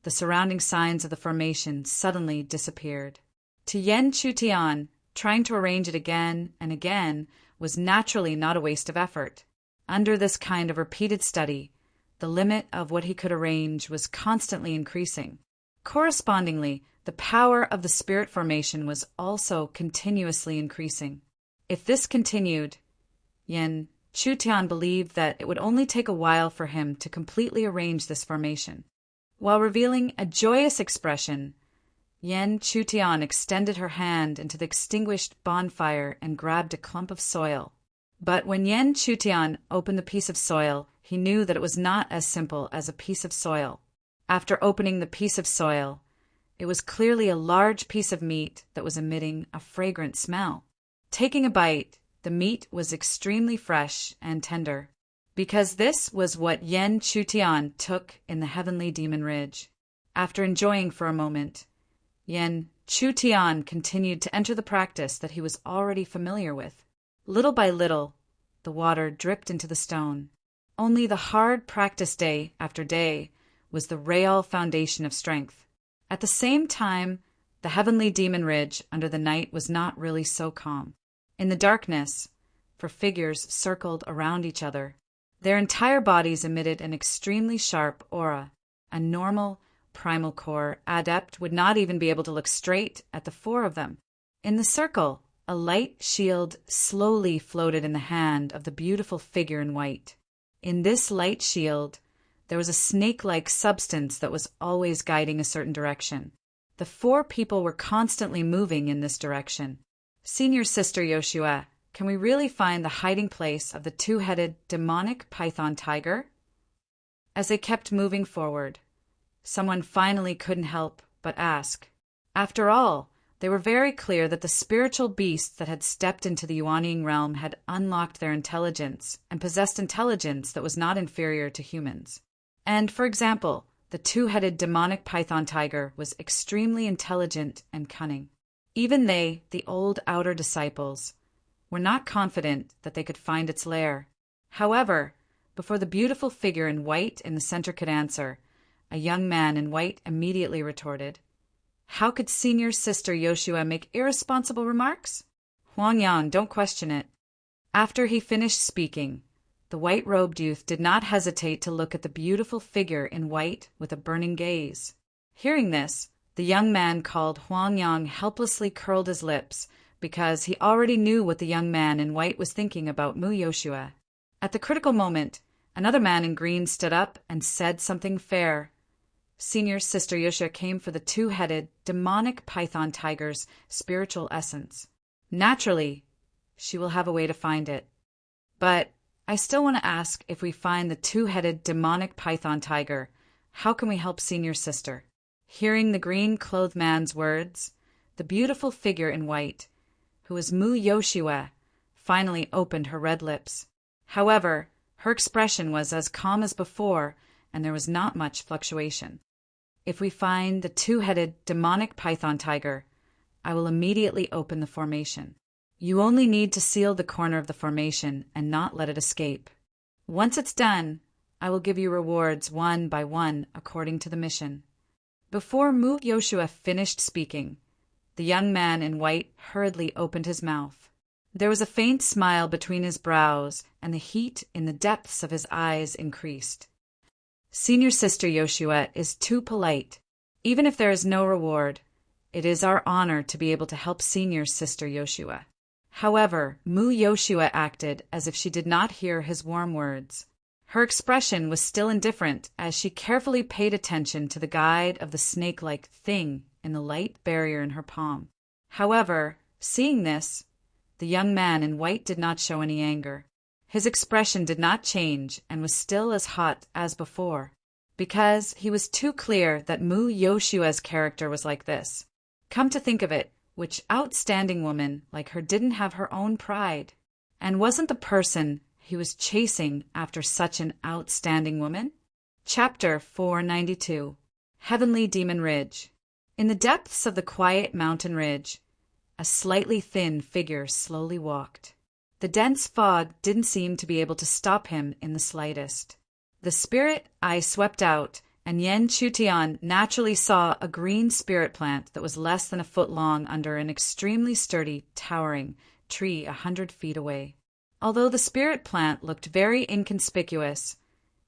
the surrounding signs of the formation suddenly disappeared. To Yen Chutian, trying to arrange it again and again was naturally not a waste of effort. Under this kind of repeated study, the limit of what he could arrange was constantly increasing. Correspondingly, the power of the spirit formation was also continuously increasing. If this continued, Yen Chutian believed that it would only take a while for him to completely arrange this formation. While revealing a joyous expression, Yen Chutian extended her hand into the extinguished bonfire and grabbed a clump of soil. But when Yen Chutian opened the piece of soil, he knew that it was not as simple as a piece of soil. After opening the piece of soil, it was clearly a large piece of meat that was emitting a fragrant smell. Taking a bite, the meat was extremely fresh and tender, because this was what Yen Chutian took in the Heavenly Demon Ridge. After enjoying for a moment, Yen Chu-tian continued to enter the practice that he was already familiar with. Little by little, the water dripped into the stone. Only the hard practice day after day was the real foundation of strength. At the same time, the heavenly demon ridge under the night was not really so calm. In the darkness, for figures circled around each other, their entire bodies emitted an extremely sharp aura. A normal, primal core adept would not even be able to look straight at the four of them. In the circle, a light shield slowly floated in the hand of the beautiful figure in white. In this light shield, there was a snake-like substance that was always guiding a certain direction. The four people were constantly moving in this direction. Senior Sister Yoshua, can we really find the hiding place of the two-headed demonic python tiger? As they kept moving forward, someone finally couldn't help but ask. After all, they were very clear that the spiritual beasts that had stepped into the Yuanying realm had unlocked their intelligence and possessed intelligence that was not inferior to humans. And, for example, the two-headed demonic python tiger was extremely intelligent and cunning. Even they, the old outer disciples, were not confident that they could find its lair. However, before the beautiful figure in white in the center could answer, a young man in white immediately retorted, "How could Senior Sister Yoshua make irresponsible remarks? Huangyan, don't question it." After he finished speaking, the white-robed youth did not hesitate to look at the beautiful figure in white with a burning gaze. Hearing this, the young man called Huangyan helplessly curled his lips because he already knew what the young man in white was thinking about Mu Yoshua. At the critical moment, another man in green stood up and said something fair. Senior Sister Yoshua came for the two-headed, demonic python tiger's spiritual essence. Naturally, she will have a way to find it. But I still want to ask, if we find the two-headed demonic python tiger, how can we help Senior Sister? Hearing the green-clothed man's words, the beautiful figure in white, who was Mu Yoshua, finally opened her red lips. However, her expression was as calm as before, and there was not much fluctuation. If we find the two-headed demonic python tiger, I will immediately open the formation. You only need to seal the corner of the formation and not let it escape. Once it's done, I will give you rewards one by one according to the mission. Before Mu Yoshua finished speaking, the young man in white hurriedly opened his mouth. There was a faint smile between his brows, and the heat in the depths of his eyes increased. Senior Sister Yoshua is too polite. Even if there is no reward, it is our honor to be able to help Senior Sister Yoshua. However, Mu Yoshua acted as if she did not hear his warm words. Her expression was still indifferent as she carefully paid attention to the guide of the snake-like thing in the light barrier in her palm. However, seeing this, the young man in white did not show any anger. His expression did not change and was still as hot as before, because he was too clear that Mu Yoshua's character was like this. Come to think of it, which outstanding woman like her didn't have her own pride? And wasn't the person he was chasing after such an outstanding woman? Chapter 492. Heavenly Demon Ridge. In the depths of the quiet mountain ridge, a slightly thin figure slowly walked. The dense fog didn't seem to be able to stop him in the slightest. The spirit eye swept out, and Yen Chutian naturally saw a green spirit plant that was less than a foot long under an extremely sturdy, towering tree 100 feet away. Although the spirit plant looked very inconspicuous,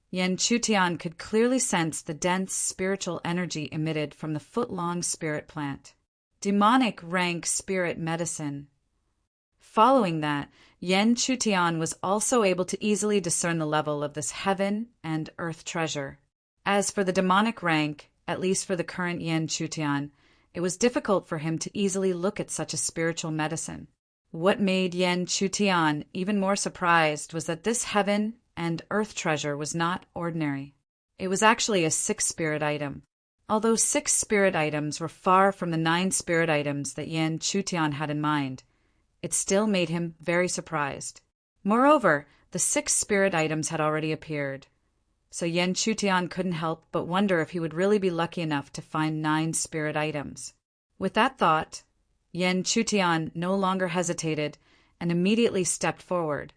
Yen Chutian could clearly sense the dense spiritual energy emitted from the foot-long spirit plant. Demonic rank spirit medicine. Following that, Yen Chutian was also able to easily discern the level of this heaven and earth treasure. As for the demonic rank, at least for the current Yen Chutian, it was difficult for him to easily look at such a spiritual medicine. What made Yen Chutian even more surprised was that this heaven and earth treasure was not ordinary. It was actually a 6 spirit item. Although 6 spirit items were far from the 9 spirit items that Yen Chutian had in mind, it still made him very surprised. Moreover, the 6 spirit items had already appeared, so Yen Chutian couldn't help but wonder if he would really be lucky enough to find 9 spirit items. With that thought, Yen Chutian no longer hesitated and immediately stepped forward,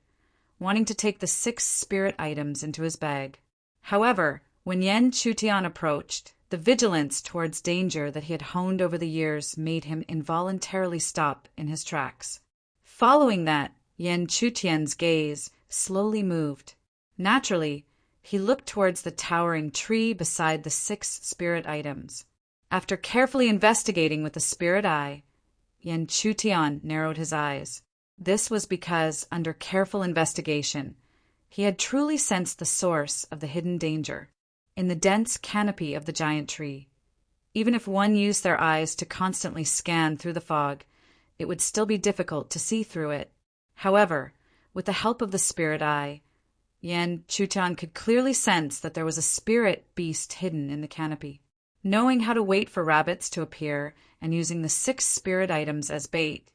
wanting to take the 6 spirit items into his bag. However, when Yen Chutian approached, the vigilance towards danger that he had honed over the years made him involuntarily stop in his tracks. Following that, Yen Chutian's gaze slowly moved. Naturally, he looked towards the towering tree beside the 6 spirit items. After carefully investigating with the spirit eye, Yen Chutian narrowed his eyes. This was because, under careful investigation, he had truly sensed the source of the hidden danger in the dense canopy of the giant tree. Even if one used their eyes to constantly scan through the fog, it would still be difficult to see through it. However, with the help of the spirit eye, Yen Chutian could clearly sense that there was a spirit beast hidden in the canopy. Knowing how to wait for rabbits to appear and using the 6 spirit items as bait,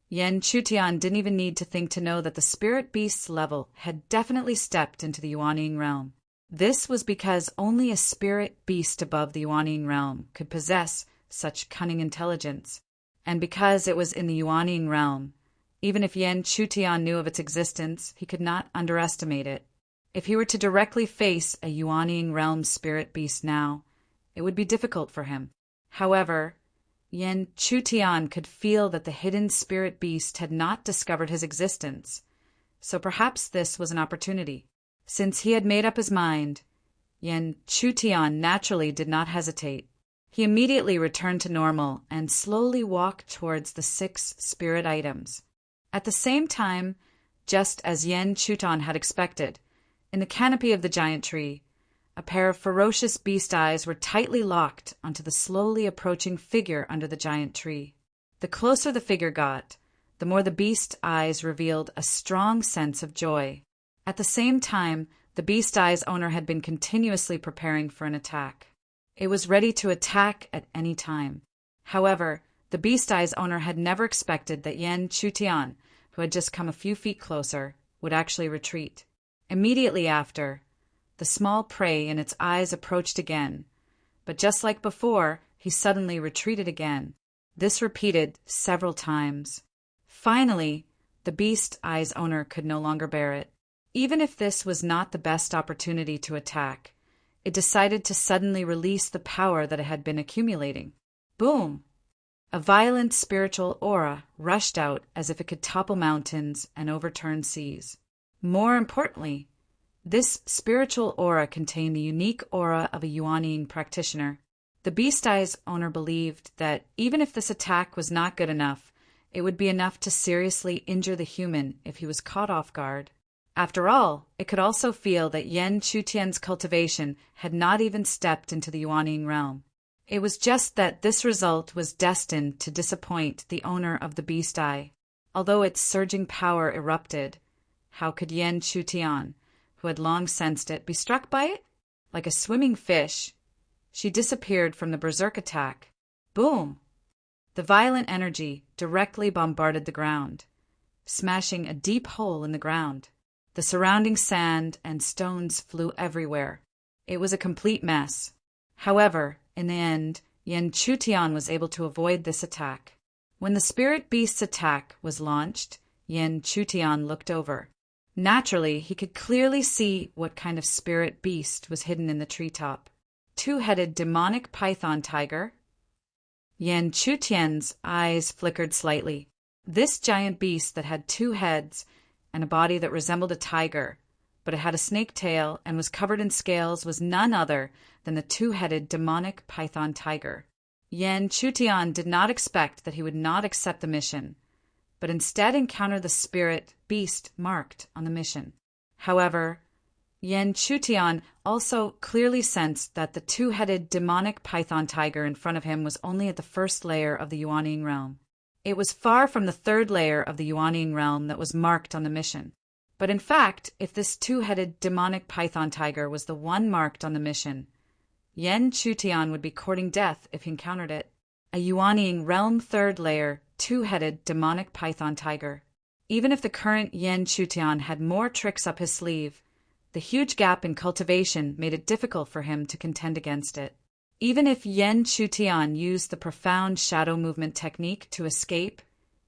Yen Chutian didn't even need to think to know that the spirit beast's level had definitely stepped into the Yuanying realm. This was because only a spirit beast above the Yuanying realm could possess such cunning intelligence, and because it was in the Yuanying realm, even if Yen Chutian knew of its existence, he could not underestimate it. If he were to directly face a Yuanying realm spirit beast now, it would be difficult for him. However, Yen Chutian could feel that the hidden spirit beast had not discovered his existence, so perhaps this was an opportunity. Since he had made up his mind, Yen Chutian naturally did not hesitate. He immediately returned to normal and slowly walked towards the 6 spirit items. At the same time, just as Yen Chutian had expected, in the canopy of the giant tree, a pair of ferocious beast eyes were tightly locked onto the slowly approaching figure under the giant tree. The closer the figure got, the more the beast eyes revealed a strong sense of joy. At the same time, the beast eye's owner had been continuously preparing for an attack. It was ready to attack at any time. However, the beast eye's owner had never expected that Yen Chutian, who had just come a few feet closer, would actually retreat. Immediately after, the small prey in its eyes approached again, but just like before, he suddenly retreated again. This repeated several times. Finally, the beast eye's owner could no longer bear it. Even if this was not the best opportunity to attack, it decided to suddenly release the power that it had been accumulating. Boom! A violent spiritual aura rushed out as if it could topple mountains and overturn seas. More importantly, this spiritual aura contained the unique aura of a Yuanying practitioner. The beast eye's owner believed that even if this attack was not good enough, it would be enough to seriously injure the human if he was caught off guard. After all, it could also feel that Yen Chutian's cultivation had not even stepped into the Yuanying realm. It was just that this result was destined to disappoint the owner of the beast eye. Although its surging power erupted, how could Yen Chutian, who had long sensed it, be struck by it? Like a swimming fish, she disappeared from the berserk attack. Boom! The violent energy directly bombarded the ground, smashing a deep hole in the ground. The surrounding sand and stones flew everywhere. It was a complete mess. However, in the end, Yen Chutian was able to avoid this attack. When the spirit beast's attack was launched, Yen Chutian looked over. Naturally, he could clearly see what kind of spirit beast was hidden in the treetop. 2-headed demonic python tiger. Yen Chutian's eyes flickered slightly. This giant beast that had 2 heads and a body that resembled a tiger, but it had a snake tail and was covered in scales, was none other than the 2-headed demonic python tiger. Yen Chutian did not expect that he would not accept the mission, but instead encounter the spirit beast marked on the mission. However, Yen Chutian also clearly sensed that the 2-headed demonic python tiger in front of him was only at the first layer of the Yuanying realm. It was far from the 3rd layer of the Yuanying realm that was marked on the mission. But in fact, if this 2-headed demonic python tiger was the one marked on the mission, Yen Chutian would be courting death if he encountered it. A Yuanying realm 3rd layer, 2-headed demonic python tiger. Even if the current Yen Chutian had more tricks up his sleeve, the huge gap in cultivation made it difficult for him to contend against it. Even if Yan Chutian used the profound shadow movement technique to escape,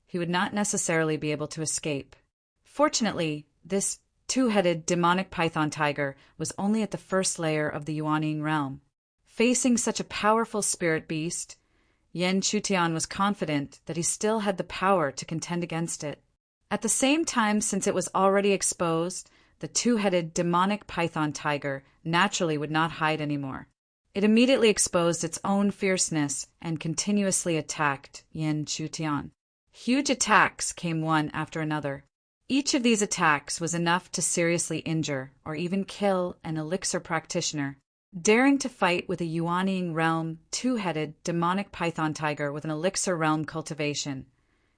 he would not necessarily be able to escape. Fortunately, this two-headed demonic python tiger was only at the first layer of the Yuanying realm. Facing such a powerful spirit beast, Yan Chutian was confident that he still had the power to contend against it. At the same time, since it was already exposed, the two-headed demonic python tiger naturally would not hide anymore. It immediately exposed its own fierceness and continuously attacked Yan Chutian. Huge attacks came one after another. Each of these attacks was enough to seriously injure or even kill an elixir practitioner. Daring to fight with a Yuanying realm two-headed demonic python tiger with an elixir realm cultivation,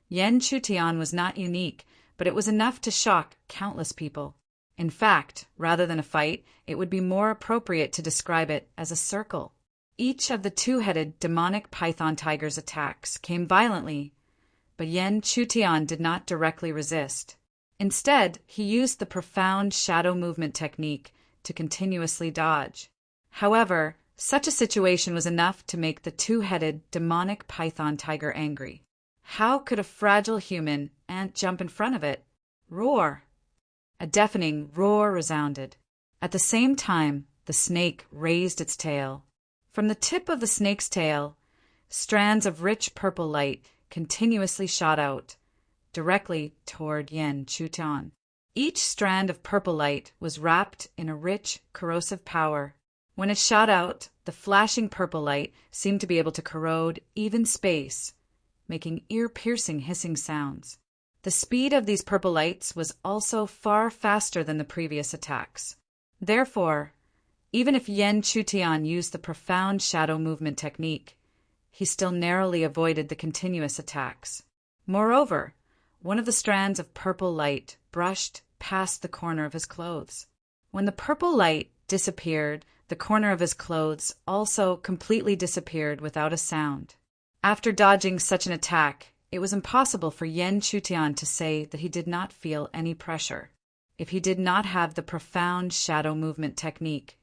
Yan Chutian was not unique, but it was enough to shock countless people. In fact, rather than a fight, it would be more appropriate to describe it as a circle. Each of the two-headed demonic python tiger's attacks came violently, but Yan Chutian did not directly resist. Instead, he used the profound shadow movement technique to continuously dodge. However, such a situation was enough to make the two-headed demonic python tiger angry. How could a fragile human ant jump in front of it? Roar! A deafening roar resounded. At the same time, the snake raised its tail. From the tip of the snake's tail, strands of rich purple light continuously shot out, directly toward Yan Chutian. Each strand of purple light was wrapped in a rich, corrosive power. When it shot out, the flashing purple light seemed to be able to corrode even space, making ear-piercing hissing sounds. The speed of these purple lights was also far faster than the previous attacks. Therefore, even if Yan Chutian used the profound shadow movement technique, he still narrowly avoided the continuous attacks. Moreover, one of the strands of purple light brushed past the corner of his clothes. When the purple light disappeared, the corner of his clothes also completely disappeared without a sound. After dodging such an attack, it was impossible for Yan Chutian to say that he did not feel any pressure. If he did not have the profound shadow movement technique,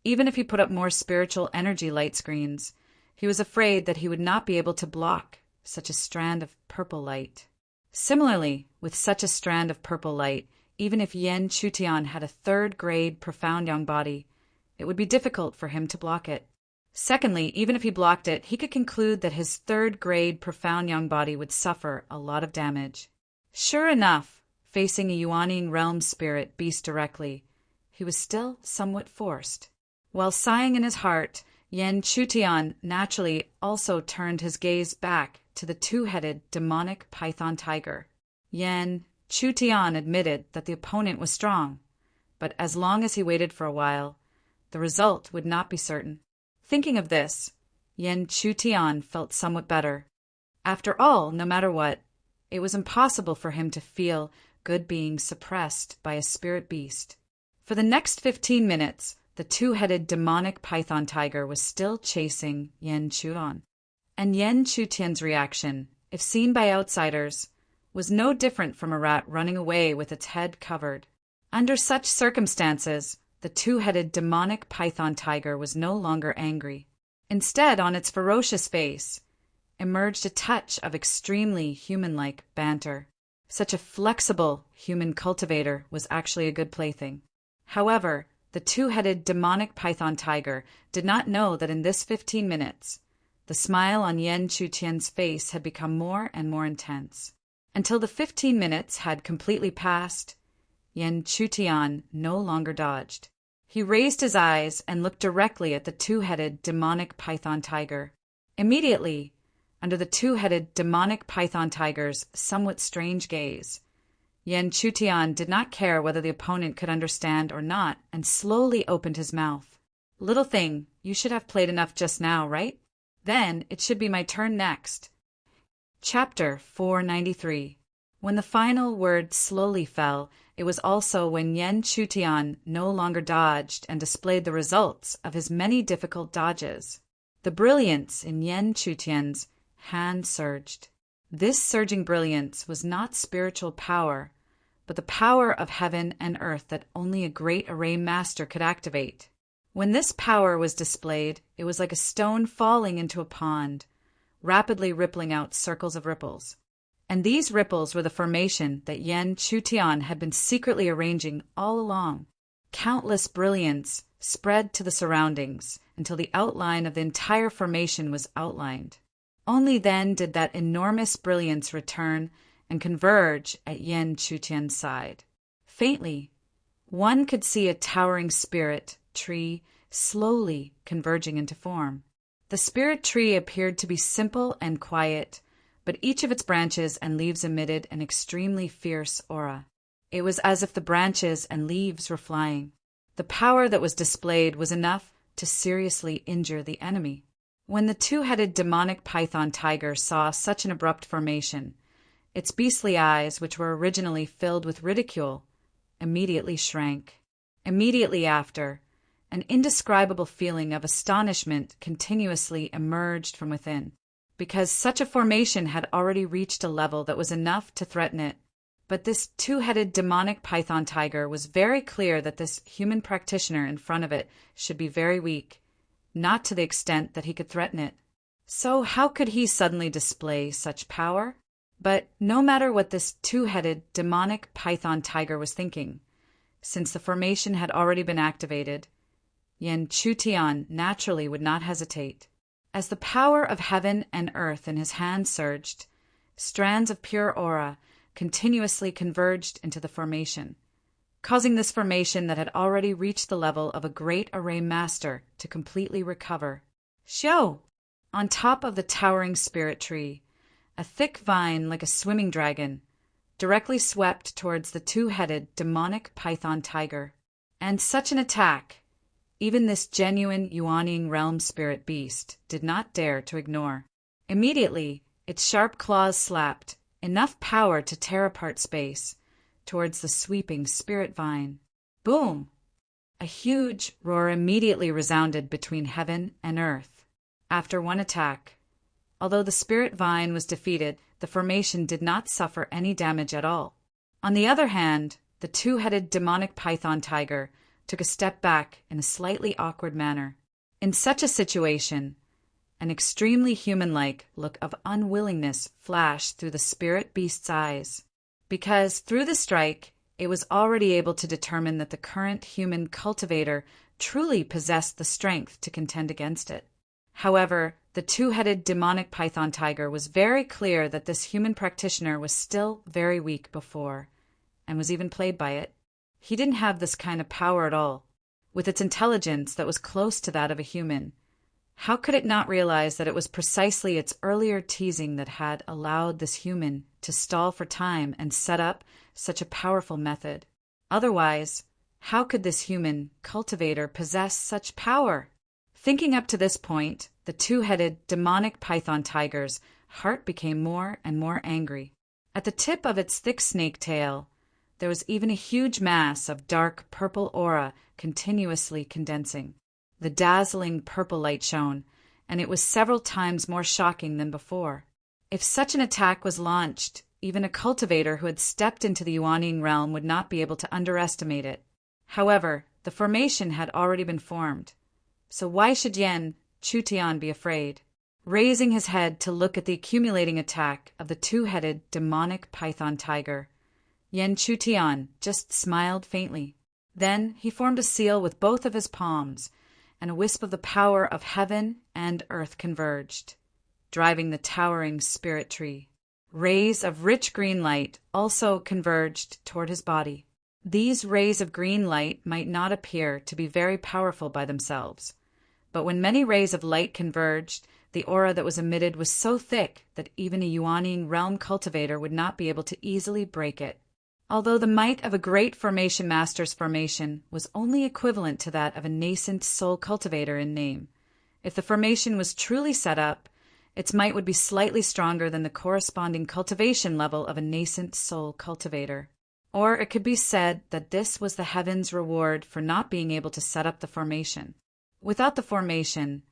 even if he put up more spiritual energy light screens, he was afraid that he would not be able to block such a strand of purple light. Similarly, with such a strand of purple light, even if Yan Chutian had a third-grade profound yang body, it would be difficult for him to block it. Secondly, even if he blocked it, he could conclude that his third-grade profound yang body would suffer a lot of damage. Sure enough, facing a Yuanying realm spirit beast directly, he was still somewhat forced. While sighing in his heart, Yan Chutian naturally also turned his gaze back to the two-headed demonic python tiger. Yan Chutian admitted that the opponent was strong, but as long as he waited for a while, the result would not be certain. Thinking of this, Yan Chutian felt somewhat better. After all, no matter what, it was impossible for him to feel good being suppressed by a spirit beast. For the next 15 minutes, the two-headed demonic python tiger was still chasing Yan Chutian. And Yan Chutian's reaction, if seen by outsiders, was no different from a rat running away with its head covered. Under such circumstances, the two-headed demonic python tiger was no longer angry. Instead, on its ferocious face, emerged a touch of extremely human-like banter. Such a flexible human cultivator was actually a good plaything. However, the two-headed demonic python tiger did not know that in this 15 minutes, the smile on Yan Chutian's face had become more and more intense. Until the 15 minutes had completely passed, Yan Chutian no longer dodged. He raised his eyes and looked directly at the two-headed demonic python tiger. Immediately, under the two-headed demonic python tiger's somewhat strange gaze, Yan Chutian did not care whether the opponent could understand or not and slowly opened his mouth. "Little thing, you should have played enough just now, right? Then it should be my turn next." Chapter 493. When the final word slowly fell, it was also when Yan Chutian no longer dodged and displayed the results of his many difficult dodges. The brilliance in Yan Chutian's hand surged. This surging brilliance was not spiritual power, but the power of heaven and earth that only a great array master could activate. When this power was displayed, it was like a stone falling into a pond, rapidly rippling out circles of ripples. And these ripples were the formation that Yan Chutian had been secretly arranging all along. Countless brilliance spread to the surroundings until the outline of the entire formation was outlined. Only then did that enormous brilliance return and converge at Yan Chutian's side. Faintly, one could see a towering spirit tree slowly converging into form. The spirit tree appeared to be simple and quiet, but each of its branches and leaves emitted an extremely fierce aura. It was as if the branches and leaves were flying. The power that was displayed was enough to seriously injure the enemy. When the two-headed demonic python tiger saw such an abrupt formation, its beastly eyes, which were originally filled with ridicule, immediately shrank. Immediately after, an indescribable feeling of astonishment continuously emerged from within, because such a formation had already reached a level that was enough to threaten it. But this two-headed demonic python tiger was very clear that this human practitioner in front of it should be very weak, not to the extent that he could threaten it. So how could he suddenly display such power? But no matter what this two-headed demonic python tiger was thinking, since the formation had already been activated, Yan Chutian naturally would not hesitate. As the power of heaven and earth in his hand surged, strands of pure aura continuously converged into the formation, causing this formation that had already reached the level of a great array master to completely recover. Xiao! On top of the towering spirit tree, a thick vine like a swimming dragon directly swept towards the two-headed demonic python tiger. And such an attack, even this genuine Yuanying realm spirit beast did not dare to ignore. Immediately, its sharp claws slapped, enough power to tear apart space, towards the sweeping spirit vine. Boom! A huge roar immediately resounded between heaven and earth. After one attack, although the spirit vine was defeated, the formation did not suffer any damage at all. On the other hand, the two-headed demonic python tiger took a step back in a slightly awkward manner. In such a situation, an extremely human-like look of unwillingness flashed through the spirit beast's eyes, because through the strike, it was already able to determine that the current human cultivator truly possessed the strength to contend against it. However, the two-headed demonic python tiger was very clear that this human practitioner was still very weak before, and was even played by it. He didn't have this kind of power at all. With its intelligence that was close to that of a human, how could it not realize that it was precisely its earlier teasing that had allowed this human to stall for time and set up such a powerful method? Otherwise, how could this human cultivator possess such power? Thinking up to this point, the two-headed demonic python tiger's heart became more and more angry. At the tip of its thick snake tail, there was even a huge mass of dark purple aura continuously condensing. The dazzling purple light shone, and it was several times more shocking than before. If such an attack was launched, even a cultivator who had stepped into the Yuanying realm would not be able to underestimate it. However, the formation had already been formed, so why should Yan Chutian be afraid? Raising his head to look at the accumulating attack of the two-headed demonic python tiger, Yan Chutian just smiled faintly. Then he formed a seal with both of his palms, and a wisp of the power of heaven and earth converged, driving the towering spirit tree. Rays of rich green light also converged toward his body. These rays of green light might not appear to be very powerful by themselves, but when many rays of light converged, the aura that was emitted was so thick that even a Yuanying realm cultivator would not be able to easily break it. Although the might of a great formation master's formation was only equivalent to that of a nascent soul cultivator in name, if the formation was truly set up, its might would be slightly stronger than the corresponding cultivation level of a nascent soul cultivator. Or it could be said that this was the heaven's reward for not being able to set up the formation. Without the formation,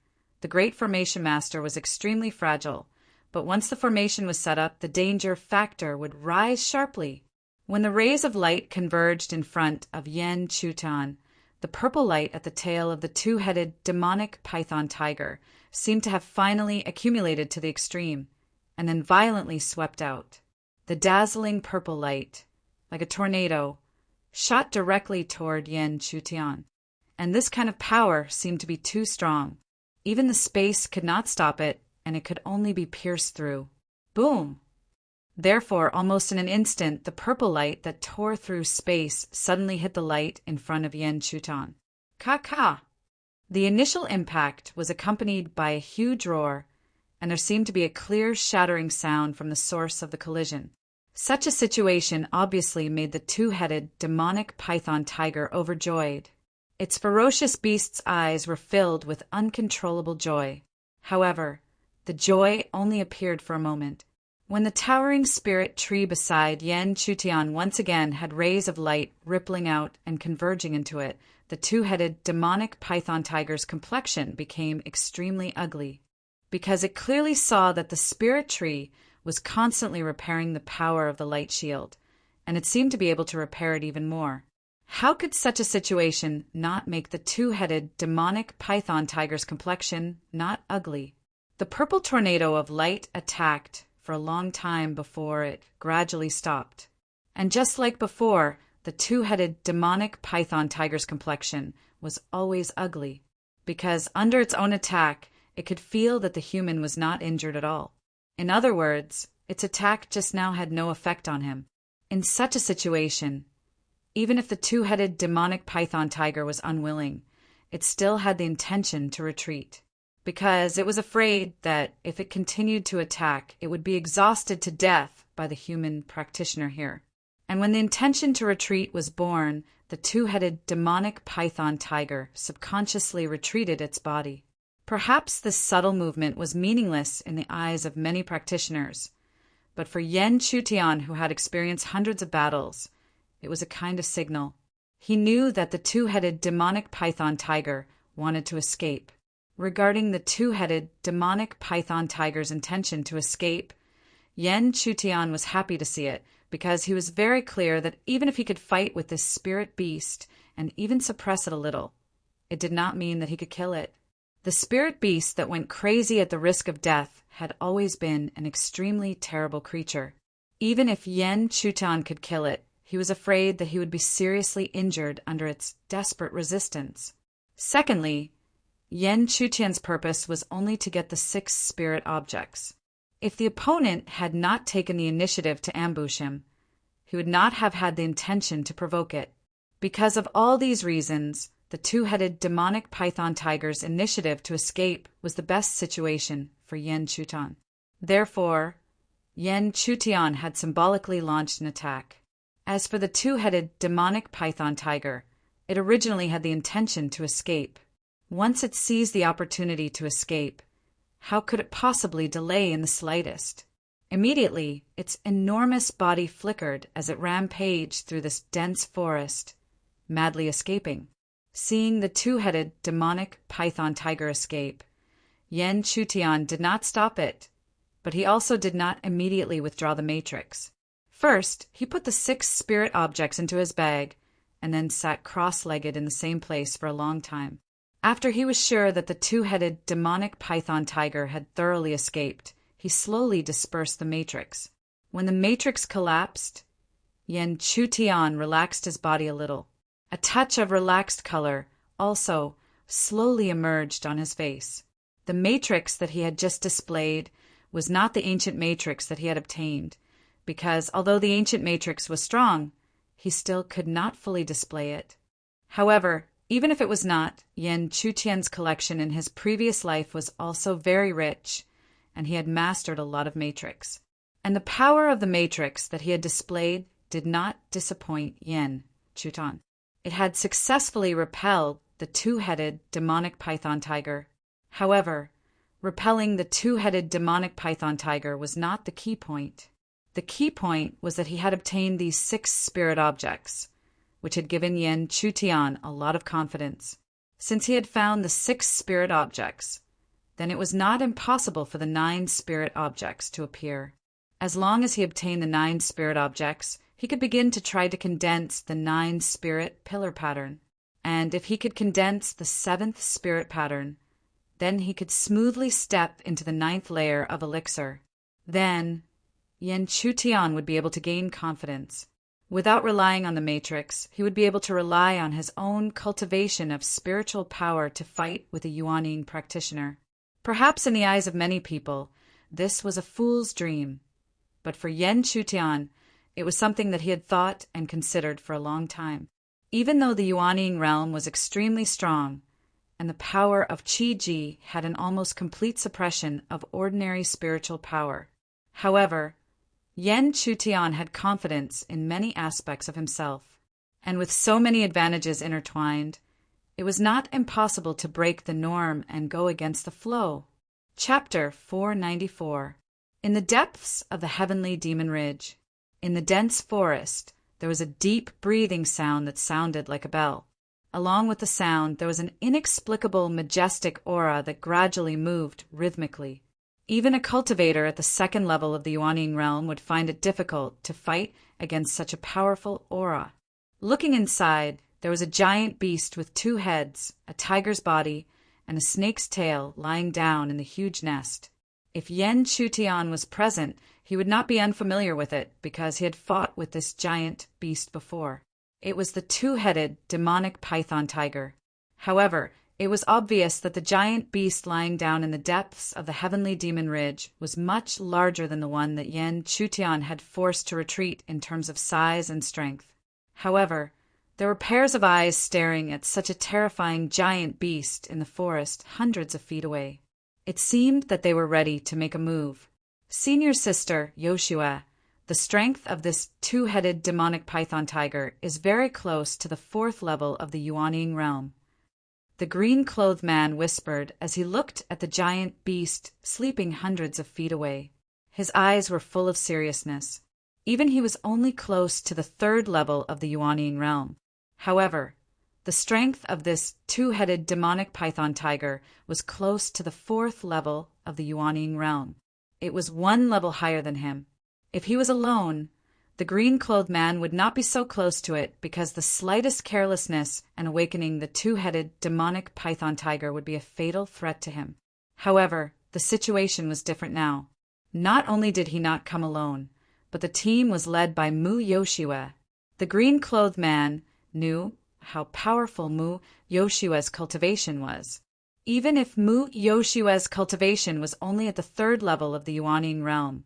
the great formation master was extremely fragile, but once the formation was set up, the danger factor would rise sharply. When the rays of light converged in front of Yan Chutian, The purple light at the tail of the two-headed demonic python tiger seemed to have finally accumulated to the extreme, and then violently swept out. The dazzling purple light, like a tornado, shot directly toward Yan Chutian, and this kind of power seemed to be too strong. Even the space could not stop it, and it could only be pierced through. Boom! Therefore, almost in an instant, the purple light that tore through space suddenly hit the light in front of Yan Chutian. Ka-ka! The initial impact was accompanied by a huge roar, and there seemed to be a clear shattering sound from the source of the collision. Such a situation obviously made the two-headed demonic python tiger overjoyed. Its ferocious beast's eyes were filled with uncontrollable joy. However, the joy only appeared for a moment. When the towering spirit tree beside Yan Chutian once again had rays of light rippling out and converging into it, the two-headed demonic python tiger's complexion became extremely ugly, because it clearly saw that the spirit tree was constantly repairing the power of the light shield, and it seemed to be able to repair it even more. How could such a situation not make the two-headed demonic python tiger's complexion not ugly? The purple tornado of light attacked for a long time before it gradually stopped. And just like before, the two-headed demonic python tiger's complexion was always ugly, because under its own attack, it could feel that the human was not injured at all. In other words, its attack just now had no effect on him. In such a situation, even if the two-headed demonic python tiger was unwilling, it still had the intention to retreat, because it was afraid that if it continued to attack, it would be exhausted to death by the human practitioner here. And when the intention to retreat was born, the two-headed demonic python tiger subconsciously retreated its body. Perhaps this subtle movement was meaningless in the eyes of many practitioners, but for Yan Chutian, who had experienced hundreds of battles, it was a kind of signal. He knew that the two-headed demonic python tiger wanted to escape. Regarding the two-headed demonic python tiger's intention to escape, Yan Chutian was happy to see it, because he was very clear that even if he could fight with this spirit beast and even suppress it a little, it did not mean that he could kill it. The spirit beast that went crazy at the risk of death had always been an extremely terrible creature. Even if Yan Chutian could kill it, he was afraid that he would be seriously injured under its desperate resistance. Secondly, Yan Chutian's purpose was only to get the 6 spirit objects. If the opponent had not taken the initiative to ambush him, he would not have had the intention to provoke it. Because of all these reasons, the two-headed demonic python tiger's initiative to escape was the best situation for Yan Chutian. Therefore, Yan Chutian had symbolically launched an attack. As for the two-headed demonic python tiger, it originally had the intention to escape. Once it seized the opportunity to escape, how could it possibly delay in the slightest? Immediately, its enormous body flickered as it rampaged through this dense forest, madly escaping. Seeing the two-headed demonic python tiger escape, Yan Chutian did not stop it, but he also did not immediately withdraw the matrix. First, he put the 6 spirit objects into his bag, and then sat cross-legged in the same place for a long time. After he was sure that the two-headed demonic python tiger had thoroughly escaped, he slowly dispersed the matrix. When the matrix collapsed, Yan Chutian relaxed his body a little. A touch of relaxed color also slowly emerged on his face. The matrix that he had just displayed was not the ancient matrix that he had obtained, because although the ancient matrix was strong, he still could not fully display it. However, even if it was not, Yan Chutian's collection in his previous life was also very rich, and he had mastered a lot of matrix. And the power of the matrix that he had displayed did not disappoint Yan Chutian. It had successfully repelled the two-headed demonic python tiger. However, repelling the two-headed demonic python tiger was not the key point. The key point was that he had obtained these 6 spirit objects, which had given Yan Chutian a lot of confidence. Since he had found the 6 spirit objects, then it was not impossible for the 9 spirit objects to appear. As long as he obtained the 9 spirit objects, he could begin to try to condense the 9 spirit pillar pattern. and if he could condense the 7th spirit pattern, then he could smoothly step into the 9th layer of elixir. Then Yen Chutian would be able to gain confidence. Without relying on the matrix, he would be able to rely on his own cultivation of spiritual power to fight with a Yuanyin practitioner. Perhaps in the eyes of many people, this was a fool's dream. But for Yen Chutian, it was something that he had thought and considered for a long time. Even though the Yuanyin realm was extremely strong, and the power of Qi Ji had an almost complete suppression of ordinary spiritual power. However, Yen Chutian had confidence in many aspects of himself, and with so many advantages intertwined, it was not impossible to break the norm and go against the flow. Chapter 494. In the depths of the heavenly demon ridge, in the dense forest, there was a deep breathing sound that sounded like a bell. Along with the sound, there was an inexplicable, majestic aura that gradually moved rhythmically. Even a cultivator at the 2nd level of the Yuanyin realm would find it difficult to fight against such a powerful aura. Looking inside, there was a giant beast with 2 heads, a tiger's body, and a snake's tail lying down in the huge nest. If Yen Chutian was present, he would not be unfamiliar with it because he had fought with this giant beast before. It was the 2-headed demonic python tiger. However, it was obvious that the giant beast lying down in the depths of the heavenly demon ridge was much larger than the one that Yen Chutian had forced to retreat in terms of size and strength. However, there were pairs of eyes staring at such a terrifying giant beast in the forest hundreds of feet away. It seemed that they were ready to make a move. Senior sister, Yoshua, the strength of this 2-headed demonic python tiger is very close to the 4th level of the Yuanyin realm. The green-clothed man whispered as he looked at the giant beast sleeping hundreds of feet away. His eyes were full of seriousness. Even he was only close to the 3rd level of the Yuanyin realm. However, the strength of this 2-headed demonic python tiger was close to the 4th level of the Yuanyin realm. It was 1 level higher than him. If he was alone, the green-clothed man would not be so close to it because the slightest carelessness and awakening the 2-headed demonic python tiger would be a fatal threat to him. However, the situation was different now. Not only did he not come alone, but the team was led by Mu Yoshua. The green-clothed man knew how powerful Mu Yoshua's cultivation was. Even if Mu Yoshua's cultivation was only at the 3rd level of the Yuanyin realm,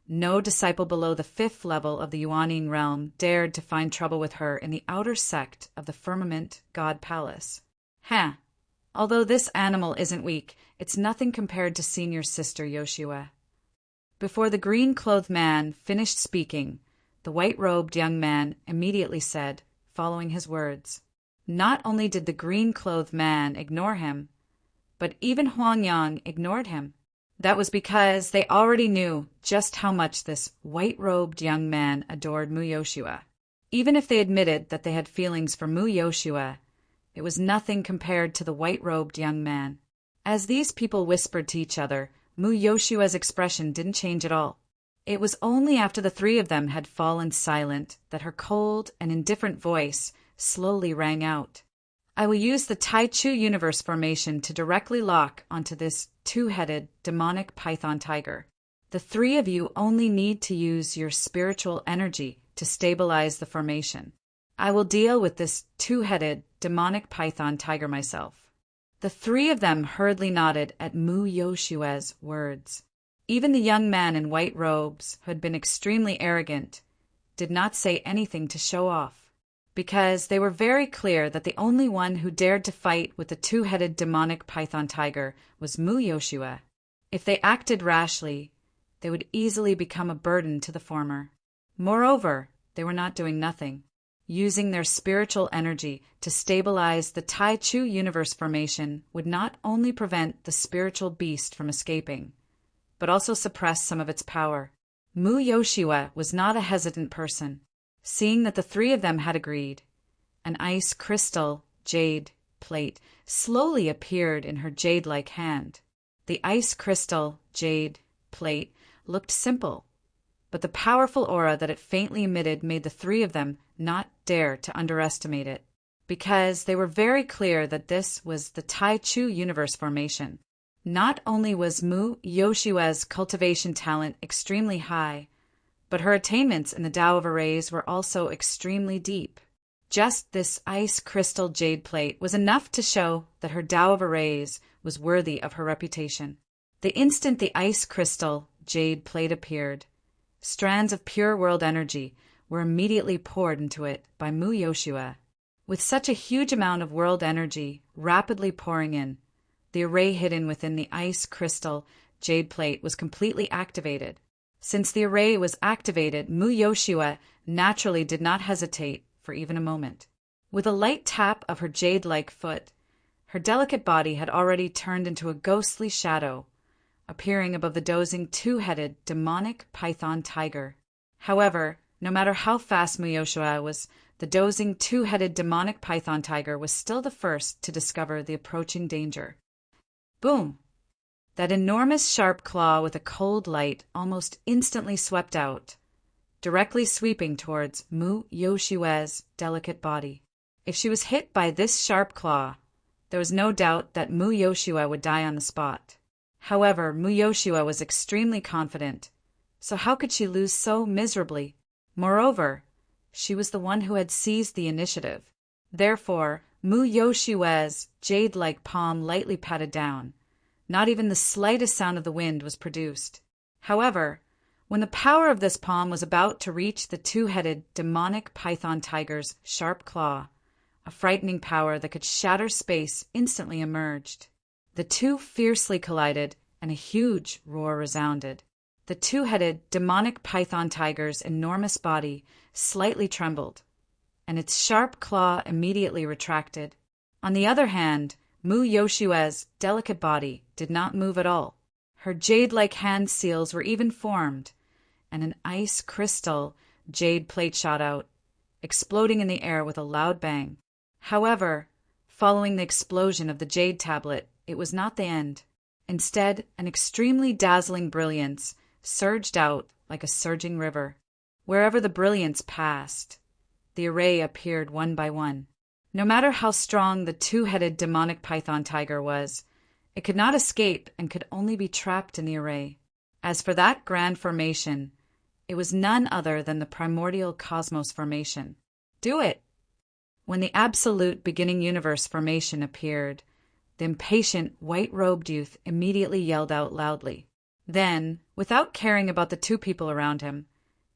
no disciple below the 5th level of the Yuanyin realm dared to find trouble with her in the outer sect of the Firmament God Palace. Although this animal isn't weak, it's nothing compared to senior sister Yoshua. Before the green-clothed man finished speaking, the white-robed young man immediately said, following his words, not only did the green-clothed man ignore him, but even Huangyang ignored him. That was because they already knew just how much this white-robed young man adored Mu Yoshua. Even if they admitted that they had feelings for Mu Yoshua, it was nothing compared to the white-robed young man. As these people whispered to each other, Mu Yoshua's expression didn't change at all. It was only after the 3 of them had fallen silent that her cold and indifferent voice slowly rang out. I will use the Tai Chu universe formation to directly lock onto this 2-headed demonic python tiger. The 3 of you only need to use your spiritual energy to stabilize the formation. I will deal with this 2-headed demonic python tiger myself. The 3 of them hurriedly nodded at Mu Yoshua's words. Even the young man in white robes, who had been extremely arrogant, did not say anything to show off, because they were very clear that the only one who dared to fight with the 2-headed demonic python tiger was Mu Yoshua. If they acted rashly, they would easily become a burden to the former. Moreover, they were not doing nothing. Using their spiritual energy to stabilize the Tai Chu universe formation would not only prevent the spiritual beast from escaping, but also suppress some of its power. Mu Yoshua was not a hesitant person. Seeing that the 3 of them had agreed, an ice crystal jade plate slowly appeared in her jade-like hand. The ice crystal jade plate looked simple, but the powerful aura that it faintly emitted made the 3 of them not dare to underestimate it. because they were very clear that this was the Tai Chu universe formation. Not only was Mu Yoshua's cultivation talent extremely high, but her attainments in the Tao of Arrays were also extremely deep. Just this ice crystal jade plate was enough to show that her Tao of Arrays was worthy of her reputation. The instant the ice crystal jade plate appeared, strands of pure world energy were immediately poured into it by Mu Yoshua. With such a huge amount of world energy rapidly pouring in, the array hidden within the ice crystal jade plate was completely activated. Since the array was activated, Mu Yoshua naturally did not hesitate for even a moment. With a light tap of her jade-like foot, her delicate body had already turned into a ghostly shadow, appearing above the dozing two-headed demonic python tiger. However, no matter how fast Mu Yoshua was, the dozing two-headed demonic python tiger was still the first to discover the approaching danger. Boom! That enormous sharp claw with a cold light almost instantly swept out, directly sweeping towards Mu Yoshua's delicate body. If she was hit by this sharp claw, there was no doubt that Mu Yoshua would die on the spot. However, Mu Yoshua was extremely confident, so how could she lose so miserably? Moreover, she was the one who had seized the initiative. Therefore, Mu Yoshua's jade-like palm lightly patted down. Not even the slightest sound of the wind was produced. However, when the power of this palm was about to reach the two-headed demonic python tiger's sharp claw, a frightening power that could shatter space instantly emerged. The two fiercely collided, and a huge roar resounded. The two-headed demonic python tiger's enormous body slightly trembled, and its sharp claw immediately retracted. On the other hand, Mu Yoshua's delicate body did not move at all. Her jade-like hand seals were even formed, and an ice crystal jade plate shot out, exploding in the air with a loud bang. However, following the explosion of the jade tablet, it was not the end. Instead, an extremely dazzling brilliance surged out like a surging river. Wherever the brilliance passed, the array appeared one by one. No matter how strong the two-headed demonic python tiger was, it could not escape and could only be trapped in the array. As for that grand formation, it was none other than the primordial cosmos formation. Do it! When the absolute beginning universe formation appeared, the impatient white-robed youth immediately yelled out loudly. Then, without caring about the two people around him,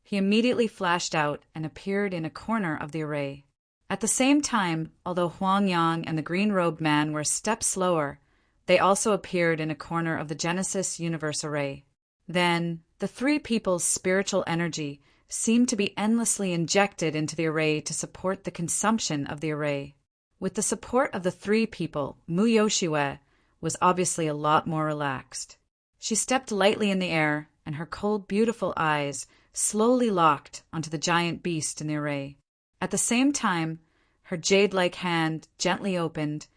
he immediately flashed out and appeared in a corner of the array. At the same time, although Huang Yang and the green-robed man were a step slower, they also appeared in a corner of the Genesis universe array. Then, the three people's spiritual energy seemed to be endlessly injected into the array to support the consumption of the array. With the support of the three people, Mu Yoshua was obviously a lot more relaxed. She stepped lightly in the air, and her cold, beautiful eyes slowly locked onto the giant beast in the array. At the same time, her jade-like hand gently opened,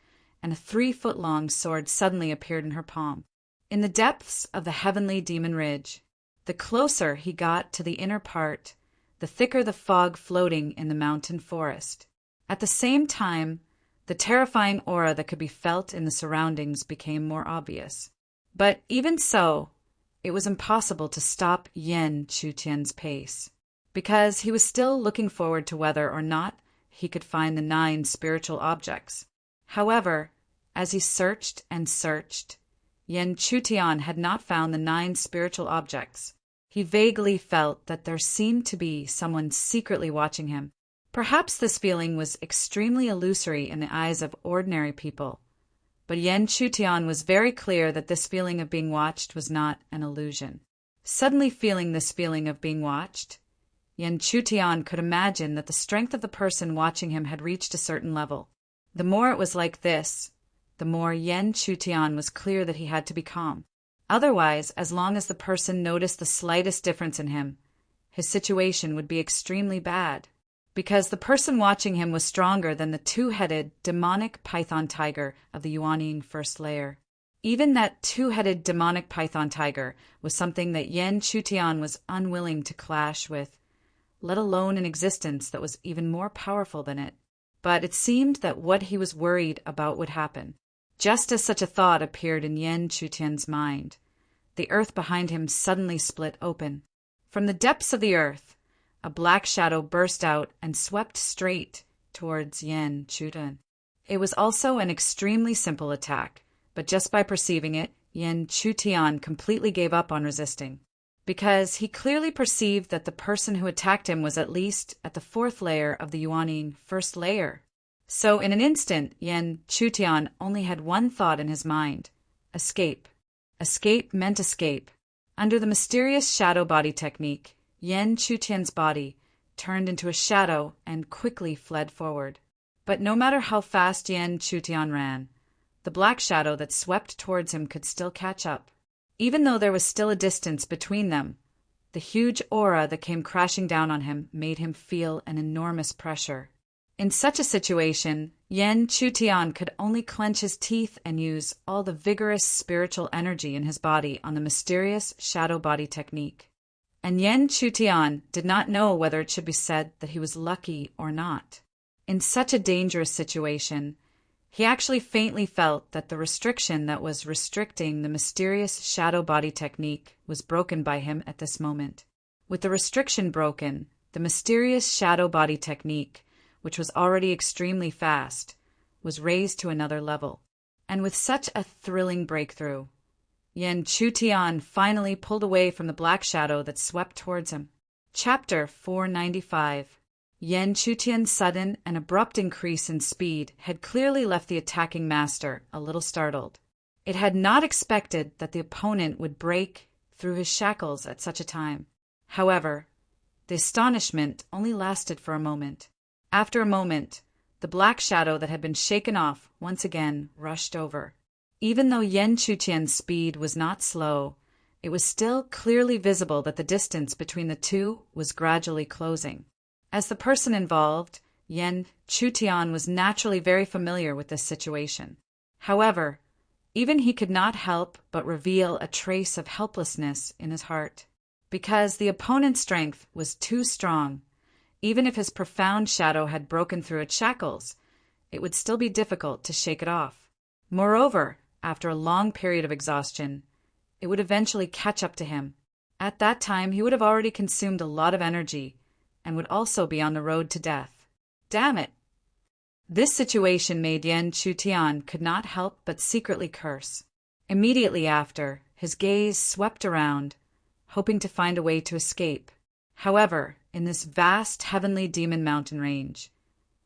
and a 3-foot-long sword suddenly appeared in her palm. In the depths of the heavenly demon ridge, the closer he got to the inner part, the thicker the fog floating in the mountain forest. At the same time, the terrifying aura that could be felt in the surroundings became more obvious. But even so, it was impossible to stop Yan Chutian's pace, because he was still looking forward to whether or not he could find the 9 spiritual objects. However, as he searched and searched, Yan Chutian had not found the 9 spiritual objects. He vaguely felt that there seemed to be someone secretly watching him. Perhaps this feeling was extremely illusory in the eyes of ordinary people, but Yan Chutian was very clear that this feeling of being watched was not an illusion. Suddenly feeling this feeling of being watched, Yan Chutian could imagine that the strength of the person watching him had reached a certain level. The more it was like this, the more Yan Chutian was clear that he had to be calm. Otherwise, as long as the person noticed the slightest difference in him, his situation would be extremely bad, because the person watching him was stronger than the 2-headed demonic python tiger of the Yuanying first layer. Even that 2-headed demonic python tiger was something that Yan Chutian was unwilling to clash with, let alone an existence that was even more powerful than it. but it seemed that what he was worried about would happen. Just as such a thought appeared in Yan Chutian's mind, the earth behind him suddenly split open. From the depths of the earth, a black shadow burst out and swept straight towards Yan Chutian. It was also an extremely simple attack, but just by perceiving it, Yan Chutian completely gave up on resisting, because he clearly perceived that the person who attacked him was at least at the fourth layer of the Yuanine first layer. So in an instant, Yan Chutian only had one thought in his mind: escape. Escape meant escape. Under the mysterious shadow body technique, Yan Chutian's body turned into a shadow and quickly fled forward. But no matter how fast Yan Chutian ran, the black shadow that swept towards him could still catch up. Even though there was still a distance between them, the huge aura that came crashing down on him made him feel an enormous pressure. In such a situation, Yan Chutian could only clench his teeth and use all the vigorous spiritual energy in his body on the mysterious shadow body technique. And Yan Chutian did not know whether it should be said that he was lucky or not. In such a dangerous situation, he actually faintly felt that the restriction that was restricting the mysterious shadow body technique was broken by him at this moment. With the restriction broken, the mysterious shadow body technique, which was already extremely fast, was raised to another level. And with such a thrilling breakthrough, Yan Chutian finally pulled away from the black shadow that swept towards him. Chapter 495. Yan Chutian's sudden and abrupt increase in speed had clearly left the attacking master a little startled. It had not expected that the opponent would break through his shackles at such a time. However, the astonishment only lasted for a moment. After a moment, the black shadow that had been shaken off once again rushed over. Even though Yan Chutian's speed was not slow, it was still clearly visible that the distance between the two was gradually closing. As the person involved, Yan Chutian was naturally very familiar with this situation. However, even he could not help but reveal a trace of helplessness in his heart, because the opponent's strength was too strong. Even if his profound shadow had broken through its shackles, it would still be difficult to shake it off. Moreover, after a long period of exhaustion, it would eventually catch up to him. At that time, he would have already consumed a lot of energy and would also be on the road to death. Damn it! This situation made Yan Chutian could not help but secretly curse. Immediately after, his gaze swept around, hoping to find a way to escape. However, in this vast heavenly demon mountain range,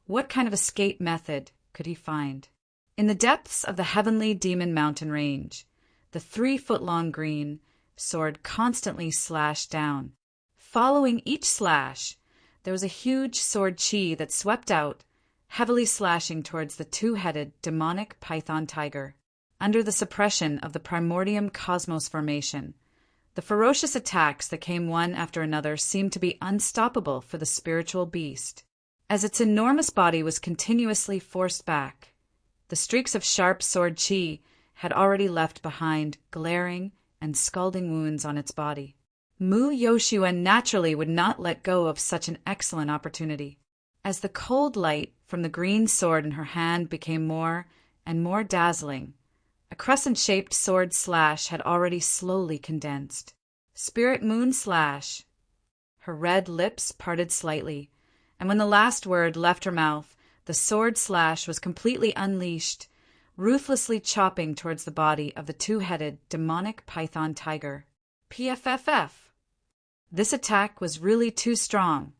what kind of escape method could he find? In the depths of the heavenly demon mountain range, the 3-foot-long green sword constantly slashed down. Following each slash, there was a huge sword chi that swept out, heavily slashing towards the 2-headed demonic python tiger. Under the suppression of the primordium cosmos formation, the ferocious attacks that came one after another seemed to be unstoppable for the spiritual beast. As its enormous body was continuously forced back, the streaks of sharp sword chi had already left behind glaring and scalding wounds on its body. Mu Yoshua naturally would not let go of such an excellent opportunity. As the cold light from the green sword in her hand became more and more dazzling, a crescent-shaped sword slash had already slowly condensed. Spirit Moon Slash. Her red lips parted slightly, and when the last word left her mouth, the sword slash was completely unleashed, ruthlessly chopping towards the body of the 2-headed demonic python tiger. PFFF. This attack was really too strong,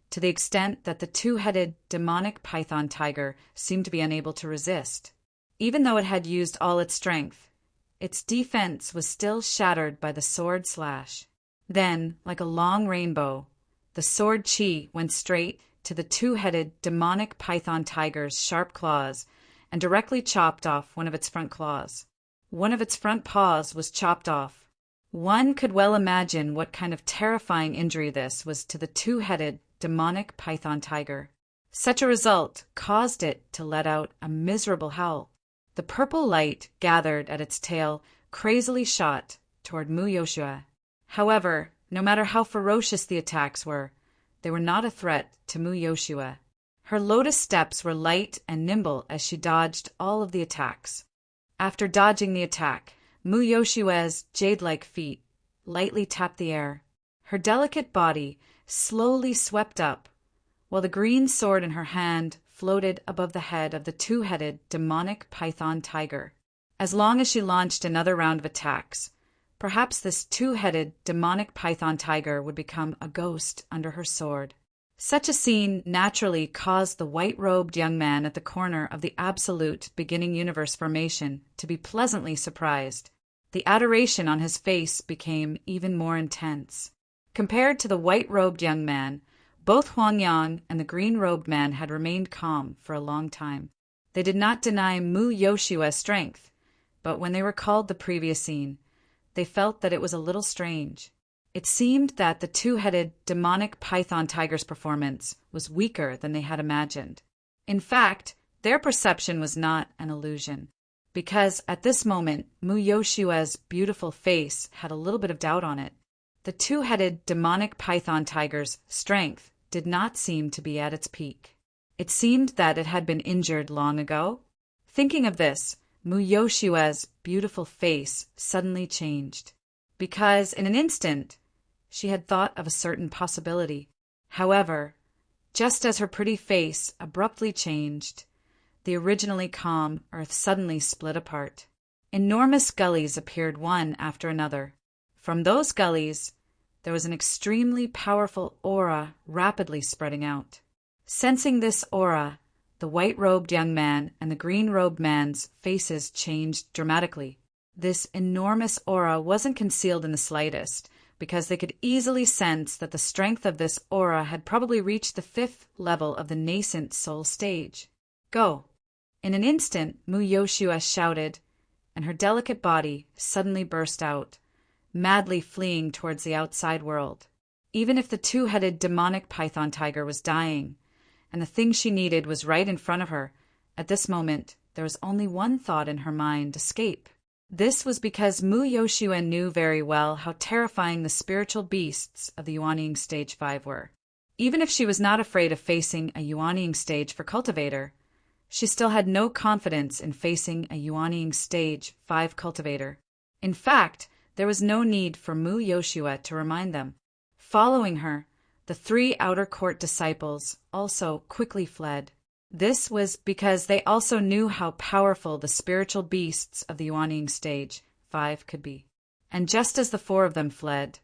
to the extent that the 2-headed demonic python tiger seemed to be unable to resist. Even though it had used all its strength, its defense was still shattered by the sword slash. Then, like a long rainbow, the sword chi went straight to the 2-headed demonic python tiger's sharp claws and directly chopped off one of its front claws. One of its front paws was chopped off. One could well imagine what kind of terrifying injury this was to the 2-headed demonic python tiger. Such a result caused it to let out a miserable howl. The purple light gathered at its tail crazily shot toward Mu Yoshua. However, no matter how ferocious the attacks were, they were not a threat to Mu Yoshua. Her lotus steps were light and nimble as she dodged all of the attacks. After dodging the attack, Mu Yoshue's jade-like feet lightly tapped the air. Her delicate body slowly swept up, while the green sword in her hand floated above the head of the two-headed demonic python tiger. As long as she launched another round of attacks, perhaps this two-headed demonic python tiger would become a ghost under her sword. Such a scene naturally caused the white-robed young man at the corner of the absolute beginning universe formation to be pleasantly surprised. The adoration on his face became even more intense. Compared to the white-robed young man, both Huangyang and the green-robed man had remained calm for a long time. They did not deny Mu Yoshua's strength, but when they recalled the previous scene, they felt that it was a little strange. It seemed that the two-headed demonic python tiger's performance was weaker than they had imagined. In fact, their perception was not an illusion, because at this moment, Mu Yoshua's beautiful face had a little bit of doubt on it. The two-headed demonic python tiger's strength did not seem to be at its peak. It seemed that it had been injured long ago. Thinking of this, Mu Yoshua's beautiful face suddenly changed, because in an instant, she had thought of a certain possibility. However, just as her pretty face abruptly changed, the originally calm earth suddenly split apart. Enormous gullies appeared one after another. From those gullies, there was an extremely powerful aura rapidly spreading out. Sensing this aura, the white-robed young man and the green-robed man's faces changed dramatically. This enormous aura wasn't concealed in the slightest, because they could easily sense that the strength of this aura had probably reached the 5th level of the nascent soul stage. Go! In an instant, Mu Yoshua shouted, and her delicate body suddenly burst out, madly fleeing towards the outside world. Even if the two-headed demonic python tiger was dying, and the thing she needed was right in front of her, at this moment there was only one thought in her mind: escape. This was because Mu Yoshua knew very well how terrifying the spiritual beasts of the Yuanying Stage 5 were. Even if she was not afraid of facing a Yuanying Stage for Cultivator, she still had no confidence in facing a Yuanying Stage 5 Cultivator. In fact, there was no need for Mu Yoshua to remind them. Following her, the 3 outer court disciples also quickly fled. This was because they also knew how powerful the spiritual beasts of the Yuanying Stage 5 could be. And just as the 4 of them fled,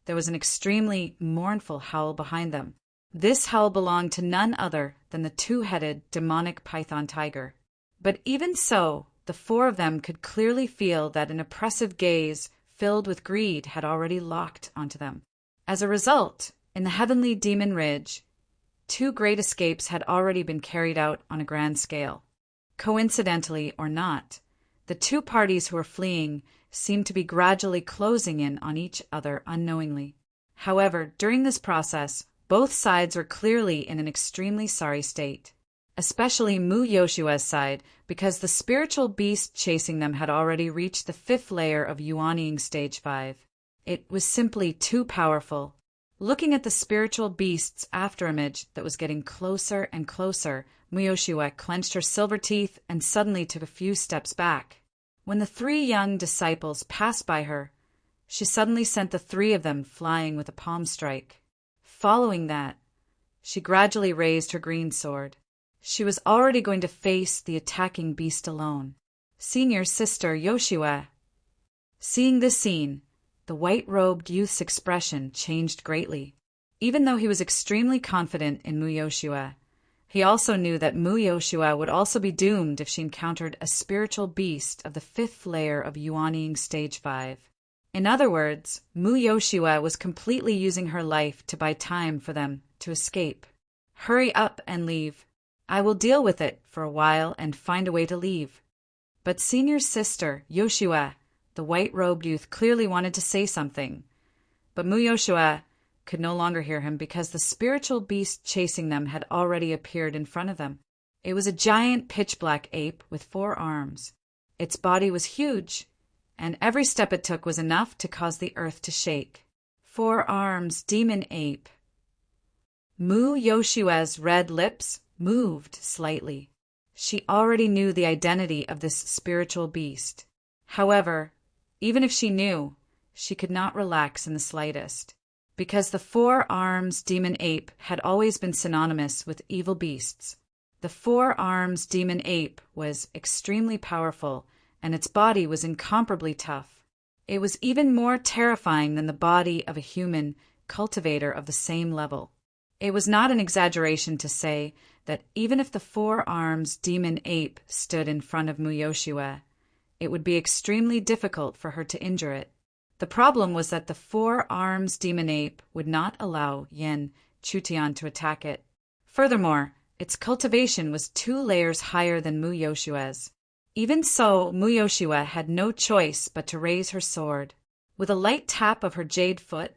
there was an extremely mournful howl behind them. This howl belonged to none other than the two-headed demonic python tiger. But even so, the 4 of them could clearly feel that an oppressive gaze filled with greed had already locked onto them. As a result, in the heavenly demon ridge, 2 great escapes had already been carried out on a grand scale. Coincidentally or not, the 2 parties who were fleeing seemed to be gradually closing in on each other unknowingly. However, during this process, both sides were clearly in an extremely sorry state, especially Mu Yoshua's side, because the spiritual beast chasing them had already reached the 5th layer of Yuanying Stage 5. It was simply too powerful. Looking at the spiritual beast's afterimage that was getting closer and closer, Mu Yoshua clenched her silver teeth and suddenly took a few steps back. When the 3 young disciples passed by her, she suddenly sent the 3 of them flying with a palm strike. Following that, she gradually raised her green sword. She was already going to face the attacking beast alone. Senior sister Yoshua. Seeing this scene, the white-robed youth's expression changed greatly. Even though he was extremely confident in Mu Yoshua, he also knew that Mu Yoshua would also be doomed if she encountered a spiritual beast of the 5th layer of Yuanying Stage 5. In other words, Mu Yoshua was completely using her life to buy time for them to escape. Hurry up and leave. I will deal with it for a while and find a way to leave. But senior sister Yoshua, the white-robed youth, clearly wanted to say something, but Mu Yoshua could no longer hear him because the spiritual beast chasing them had already appeared in front of them. It was a giant pitch-black ape with 4 arms. Its body was huge, and every step it took was enough to cause the earth to shake. 4 arms, demon ape. Mu Yoshua's red lips moved slightly. She already knew the identity of this spiritual beast. However, even if she knew, she could not relax in the slightest, because the 4-arms demon ape had always been synonymous with evil beasts. The 4-arms demon ape was extremely powerful, and its body was incomparably tough. It was even more terrifying than the body of a human cultivator of the same level. It was not an exaggeration to say that even if the 4-arms demon ape stood in front of Muyoshua, it would be extremely difficult for her to injure it. The problem was that the 4-arms demon ape would not allow Yen Chutian to attack it. Furthermore, its cultivation was 2 layers higher than Muyoshua's. Even so, Muyoshua had no choice but to raise her sword. With a light tap of her jade foot,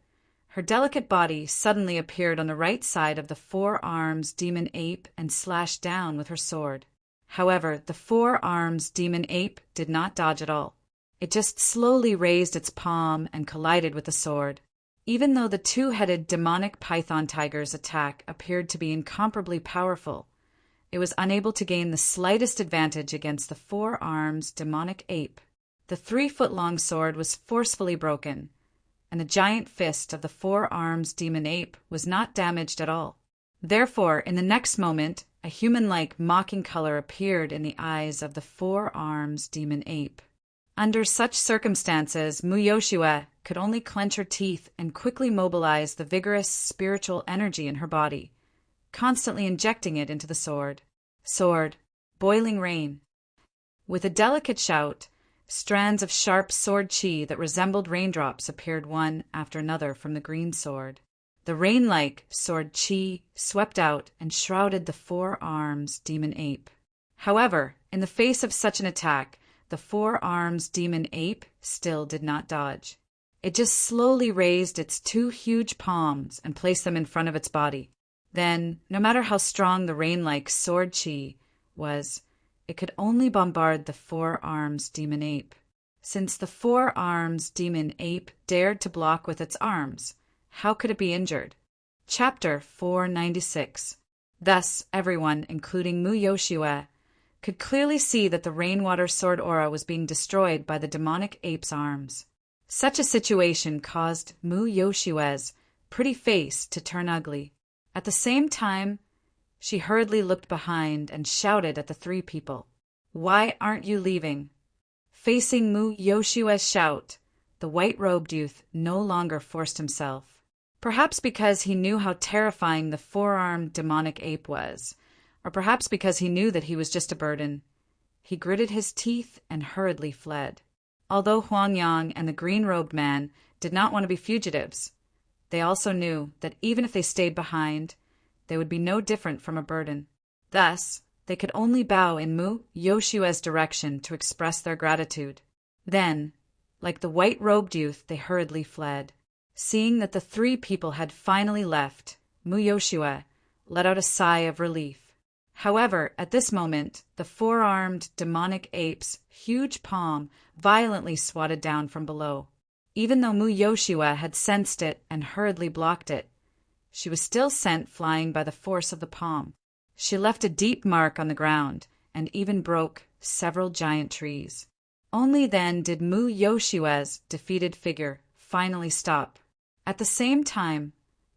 her delicate body suddenly appeared on the right side of the 4-arms demon ape and slashed down with her sword. However, the 4-arms demon ape did not dodge at all. It just slowly raised its palm and collided with the sword. Even though the 2-headed demonic python tiger's attack appeared to be incomparably powerful, it was unable to gain the slightest advantage against the 4-arms demonic ape. The 3-foot-long sword was forcefully broken, and the giant fist of the 4-arms demon ape was not damaged at all. Therefore, in the next moment, a human-like mocking color appeared in the eyes of the 4-arms demon ape. Under such circumstances, Muyoshua could only clench her teeth and quickly mobilize the vigorous spiritual energy in her body, constantly injecting it into the sword. Sword, boiling rain. With a delicate shout, strands of sharp sword chi that resembled raindrops appeared one after another from the green sword. The rain-like sword chi swept out and shrouded the 4-arms demon ape. However, in the face of such an attack, the 4-arms demon ape still did not dodge. It just slowly raised its 2 huge palms and placed them in front of its body. Then, no matter how strong the rain-like sword chi was, it could only bombard the 4-arms demon ape. Since the 4-arms demon ape dared to block with its arms, how could it be injured? Chapter 496. Thus, everyone, including Muyoshua, could clearly see that the rainwater sword aura was being destroyed by the demonic ape's arms. Such a situation caused Muyoshua's pretty face to turn ugly. At the same time, she hurriedly looked behind and shouted at the 3 people, "Why aren't you leaving?" Facing Muyoshua's shout, the white-robed youth no longer forced himself. Perhaps because he knew how terrifying the 4-armed demonic ape was, or perhaps because he knew that he was just a burden. He gritted his teeth and hurriedly fled. Although Huangyang and the green-robed man did not want to be fugitives, they also knew that even if they stayed behind, they would be no different from a burden. Thus, they could only bow in Muyoshua's direction to express their gratitude. Then, like the white-robed youth, they hurriedly fled. Seeing that the 3 people had finally left, Muyoshua let out a sigh of relief. However, at this moment, the 4-armed demonic ape's huge palm violently swatted down from below. Even though Muyoshua had sensed it and hurriedly blocked it, she was still sent flying by the force of the palm. She left a deep mark on the ground and even broke several giant trees. Only then did Muyoshua's defeated figure finally stop. At the same time,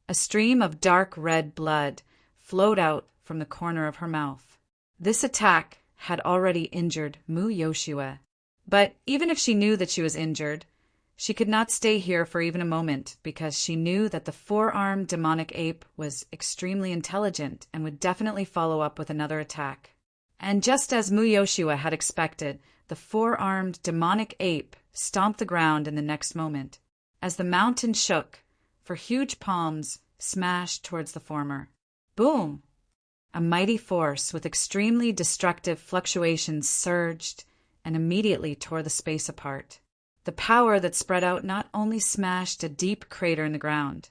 a stream of dark red blood flowed out from the corner of her mouth. This attack had already injured Muyoshua. But even if she knew that she was injured, she could not stay here for even a moment because she knew that the 4-armed demonic ape was extremely intelligent and would definitely follow up with another attack. And just as Muyoshua had expected, the 4-armed demonic ape stomped the ground in the next moment, as the mountain shook, for huge palms smashed towards the former. Boom! A mighty force with extremely destructive fluctuations surged and immediately tore the space apart. The power that spread out not only smashed a deep crater in the ground,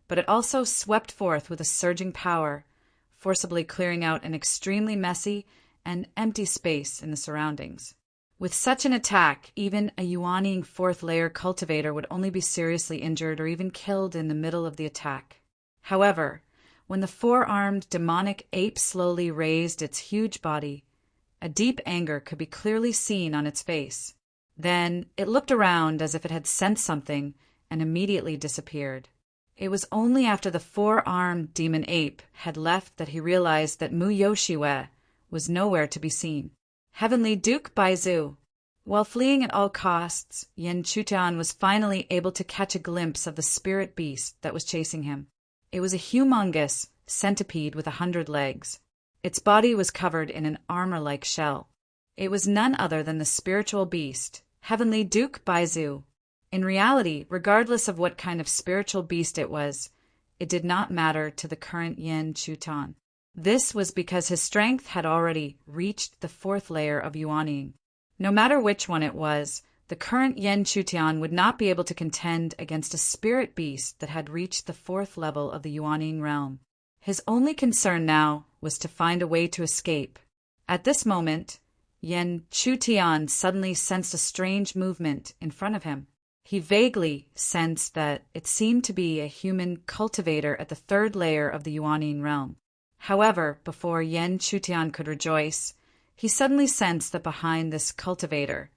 but it also swept forth with a surging power, forcibly clearing out an extremely messy and empty space in the surroundings. With such an attack, even a Yuaniing 4th-layer cultivator would only be seriously injured or even killed in the middle of the attack. However, When the four-armed demonic ape slowly raised its huge body, a deep anger could be clearly seen on its face. Then it looked around as if it had sensed something and immediately disappeared. It was only after the four-armed demon ape had left that he realized that Mu Yoshiwe was nowhere to be seen. Heavenly Duke Baizu. While fleeing at all costs, Yen Chutian was finally able to catch a glimpse of the spirit beast that was chasing him. It was a humongous centipede with 100 legs. Its body was covered in an armor-like shell. It was none other than the spiritual beast, Heavenly Duke Baizu. In reality, regardless of what kind of spiritual beast it was, it did not matter to the current Yen Chutian. This was because his strength had already reached the 4th layer of Yuanying. No matter which one it was, the current Yen Chutian would not be able to contend against a spirit beast that had reached the 4th level of the Yuanying realm. His only concern now was to find a way to escape. At this moment, Yen Chutian suddenly sensed a strange movement in front of him. He vaguely sensed that it seemed to be a human cultivator at the 3rd layer of the Yuanying realm. However, before Yen Chutian could rejoice, he suddenly sensed that behind this cultivator,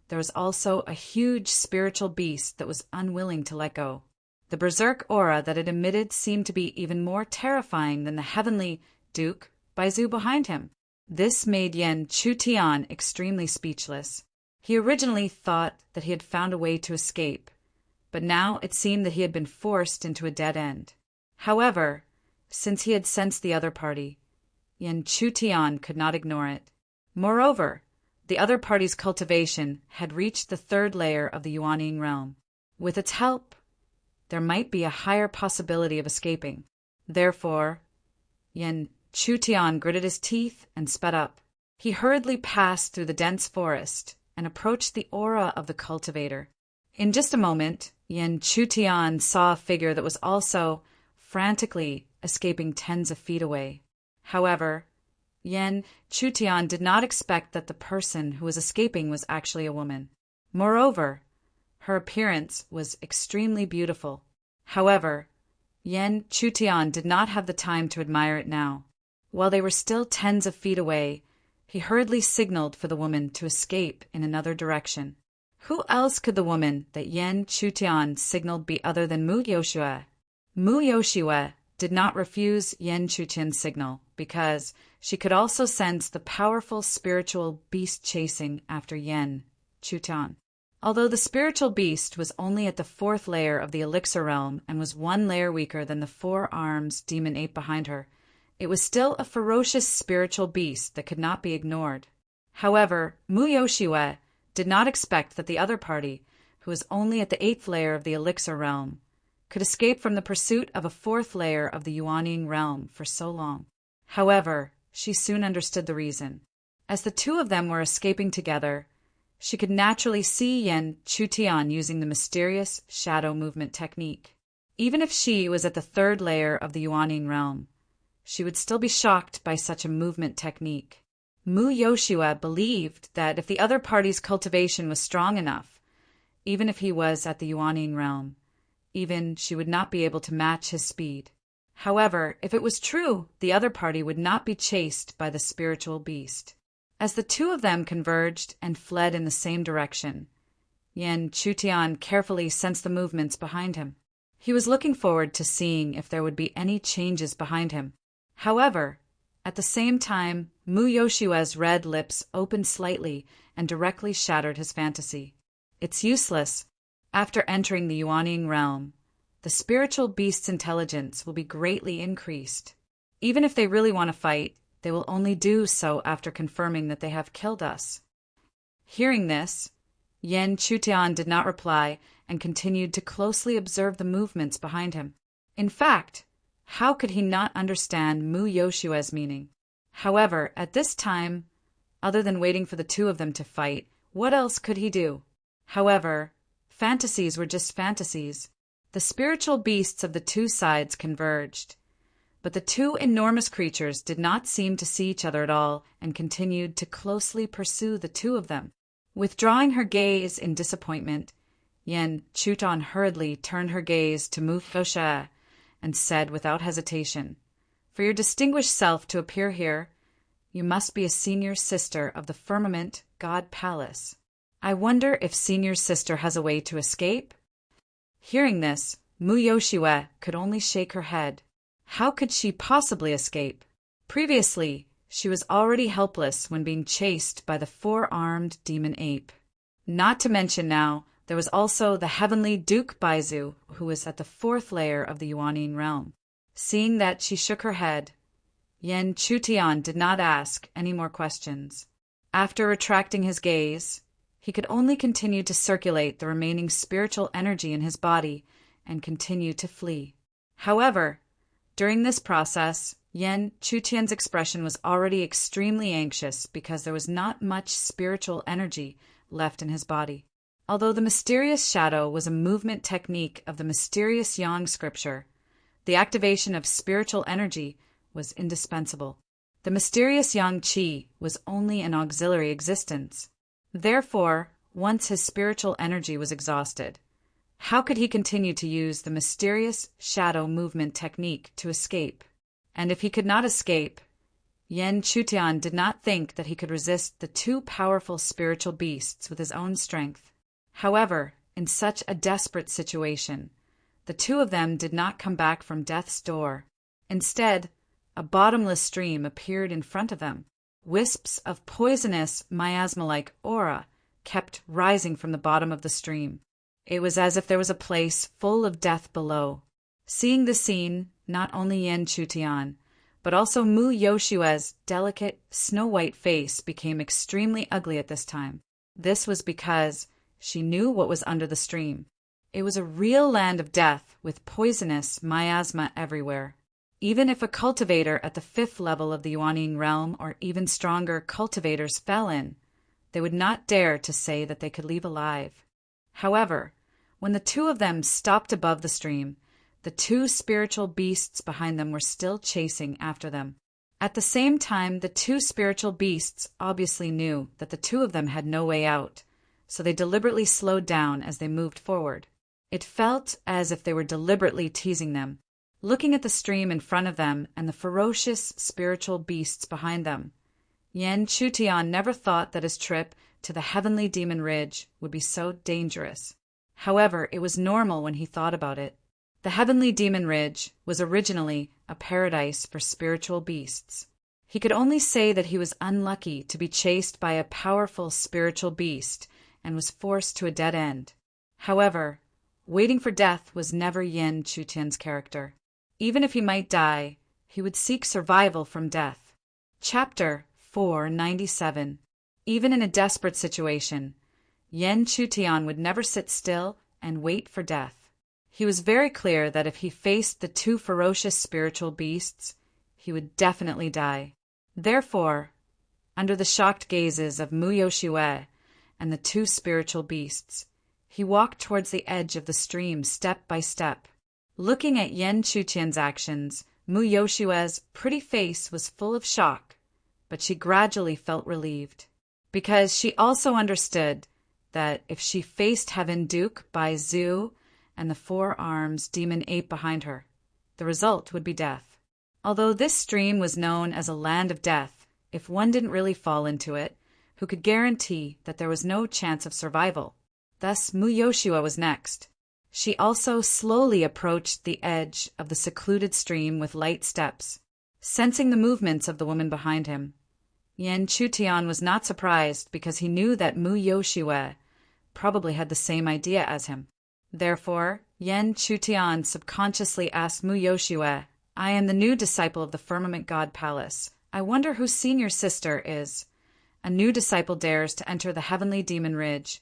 there was also a huge spiritual beast that was unwilling to let go. The berserk aura that it emitted seemed to be even more terrifying than the Heavenly Duke Baizu behind him. This made Yen Chutian extremely speechless. He originally thought that he had found a way to escape, but now it seemed that he had been forced into a dead end. However, since he had sensed the other party, Yen Chutian could not ignore it. Moreover, the other party's cultivation had reached the 3rd layer of the Yuanying realm. With its help, there might be a higher possibility of escaping. Therefore, Yen Chutian gritted his teeth and sped up. He hurriedly passed through the dense forest and approached the aura of the cultivator. In just a moment, Yen Chutian saw a figure that was also frantically escaping tens of feet away. However, Yen Chutian did not expect that the person who was escaping was actually a woman. Moreover, her appearance was extremely beautiful. However, Yen Chutian did not have the time to admire it now. While they were still tens of feet away, he hurriedly signaled for the woman to escape in another direction. Who else could the woman that Yen Chutian signaled be other than Mu Yoshiwe? Mu Yoshiwe did not refuse Yen Chutian's signal because she could also sense the powerful spiritual beast chasing after Yen Chutian. Although the spiritual beast was only at the 4th layer of the elixir realm and was 1 layer weaker than the 4-armed demon ape behind her, it was still a ferocious spiritual beast that could not be ignored. However, Mu Yoshiwe did not expect that the other party, who was only at the 8th layer of the elixir realm, could escape from the pursuit of a 4th layer of the Yuanying realm for so long. However, she soon understood the reason. As the two of them were escaping together, she could naturally see Yen Chutian using the mysterious shadow movement technique. Even if she was at the 3rd layer of the Yuanying realm, she would still be shocked by such a movement technique. Mu Yoshiwe believed that if the other party's cultivation was strong enough, even if he was at the Yuanying realm, even she would not be able to match his speed. However, if it was true, the other party would not be chased by the spiritual beast. As the two of them converged and fled in the same direction, Yen Chutian carefully sensed the movements behind him. He was looking forward to seeing if there would be any changes behind him. However, at the same time, Mu Yoshiwe's red lips opened slightly and directly shattered his fantasy. It's useless. After entering the Yuanying realm, the spiritual beast's intelligence will be greatly increased. Even if they really want to fight, they will only do so after confirming that they have killed us. Hearing this, Yen Chutian did not reply and continued to closely observe the movements behind him. In fact, how could he not understand Mu Yoshiwe's meaning? However, at this time, other than waiting for the two of them to fight, what else could he do? However, fantasies were just fantasies. The spiritual beasts of the two sides converged, but the two enormous creatures did not seem to see each other at all and continued to closely pursue the two of them. Withdrawing her gaze in disappointment, Yen Chutian hurriedly turned her gaze to Mu Yoshiwe and said without hesitation, For your distinguished self to appear here, you must be a senior sister of the firmament god Palace. I wonder if senior sister has a way to escape?" Hearing this, Muyoshiue could only shake her head. How could she possibly escape? Previously, she was already helpless when being chased by the four-armed demon ape. Not to mention now, there was also the heavenly Duke Baizu, who was at the fourth layer of the Yuanin realm. Seeing that she shook her head, Yen Chutian did not ask any more questions. After retracting his gaze, he could only continue to circulate the remaining spiritual energy in his body and continue to flee. However, during this process, Yen Chutian's expression was already extremely anxious because there was not much spiritual energy left in his body. Although the mysterious shadow was a movement technique of the mysterious Yang scripture, the activation of spiritual energy was indispensable. The mysterious Yang Qi was only an auxiliary existence. Therefore, once his spiritual energy was exhausted, how could he continue to use the mysterious shadow movement technique to escape? And if he could not escape, Yen Chutian did not think that he could resist the two powerful spiritual beasts with his own strength. However, in such a desperate situation, the two of them did not come back from death's door. Instead, a bottomless stream appeared in front of them. Wisps of poisonous, miasma-like aura kept rising from the bottom of the stream. It was as if there was a place full of death below. Seeing the scene, not only Yen Chutian, but also Mu Yoshue's delicate, snow-white face became extremely ugly at this time. This was because she knew what was under the stream. It was a real land of death with poisonous miasma everywhere. Even if a cultivator at the 5th level of the Yuanin realm or even stronger cultivators fell in, they would not dare to say that they could leave alive. However, when the two of them stopped above the stream, the two spiritual beasts behind them were still chasing after them. At the same time, the two spiritual beasts obviously knew that the two of them had no way out, so they deliberately slowed down as they moved forward. It felt as if they were deliberately teasing them. Looking at the stream in front of them and the ferocious spiritual beasts behind them, Yen Chutian never thought that his trip to the Heavenly Demon Ridge would be so dangerous. However, it was normal when he thought about it. The Heavenly Demon Ridge was originally a paradise for spiritual beasts. He could only say that he was unlucky to be chased by a powerful spiritual beast and was forced to a dead end. However, waiting for death was never Yen Chutian's character. Even if he might die, he would seek survival from death. Chapter 497. Even in a desperate situation, Yen Chutian would never sit still and wait for death. He was very clear that if he faced the two ferocious spiritual beasts, he would definitely die. Therefore, under the shocked gazes of Mu Yoshue and the two spiritual beasts, he walked towards the edge of the stream step by step. Looking at Yen Chutian's actions, Mu Yoshue's pretty face was full of shock, but she gradually felt relieved, because she also understood that if she faced Heaven Duke Baizu and the 4 arms demon ape behind her, the result would be death. Although this stream was known as a land of death, if one didn't really fall into it, who could guarantee that there was no chance of survival? Thus Mu Yoshua was next. She also slowly approached the edge of the secluded stream with light steps. Sensing the movements of the woman behind him, Yen Chutian was not surprised because he knew that Mu Yoshue probably had the same idea as him. Therefore, Yen Chutian subconsciously asked Mu Yoshue, "I am the new disciple of the Firmament God Palace. I wonder who senior sister is. A new disciple dares to enter the Heavenly Demon Ridge.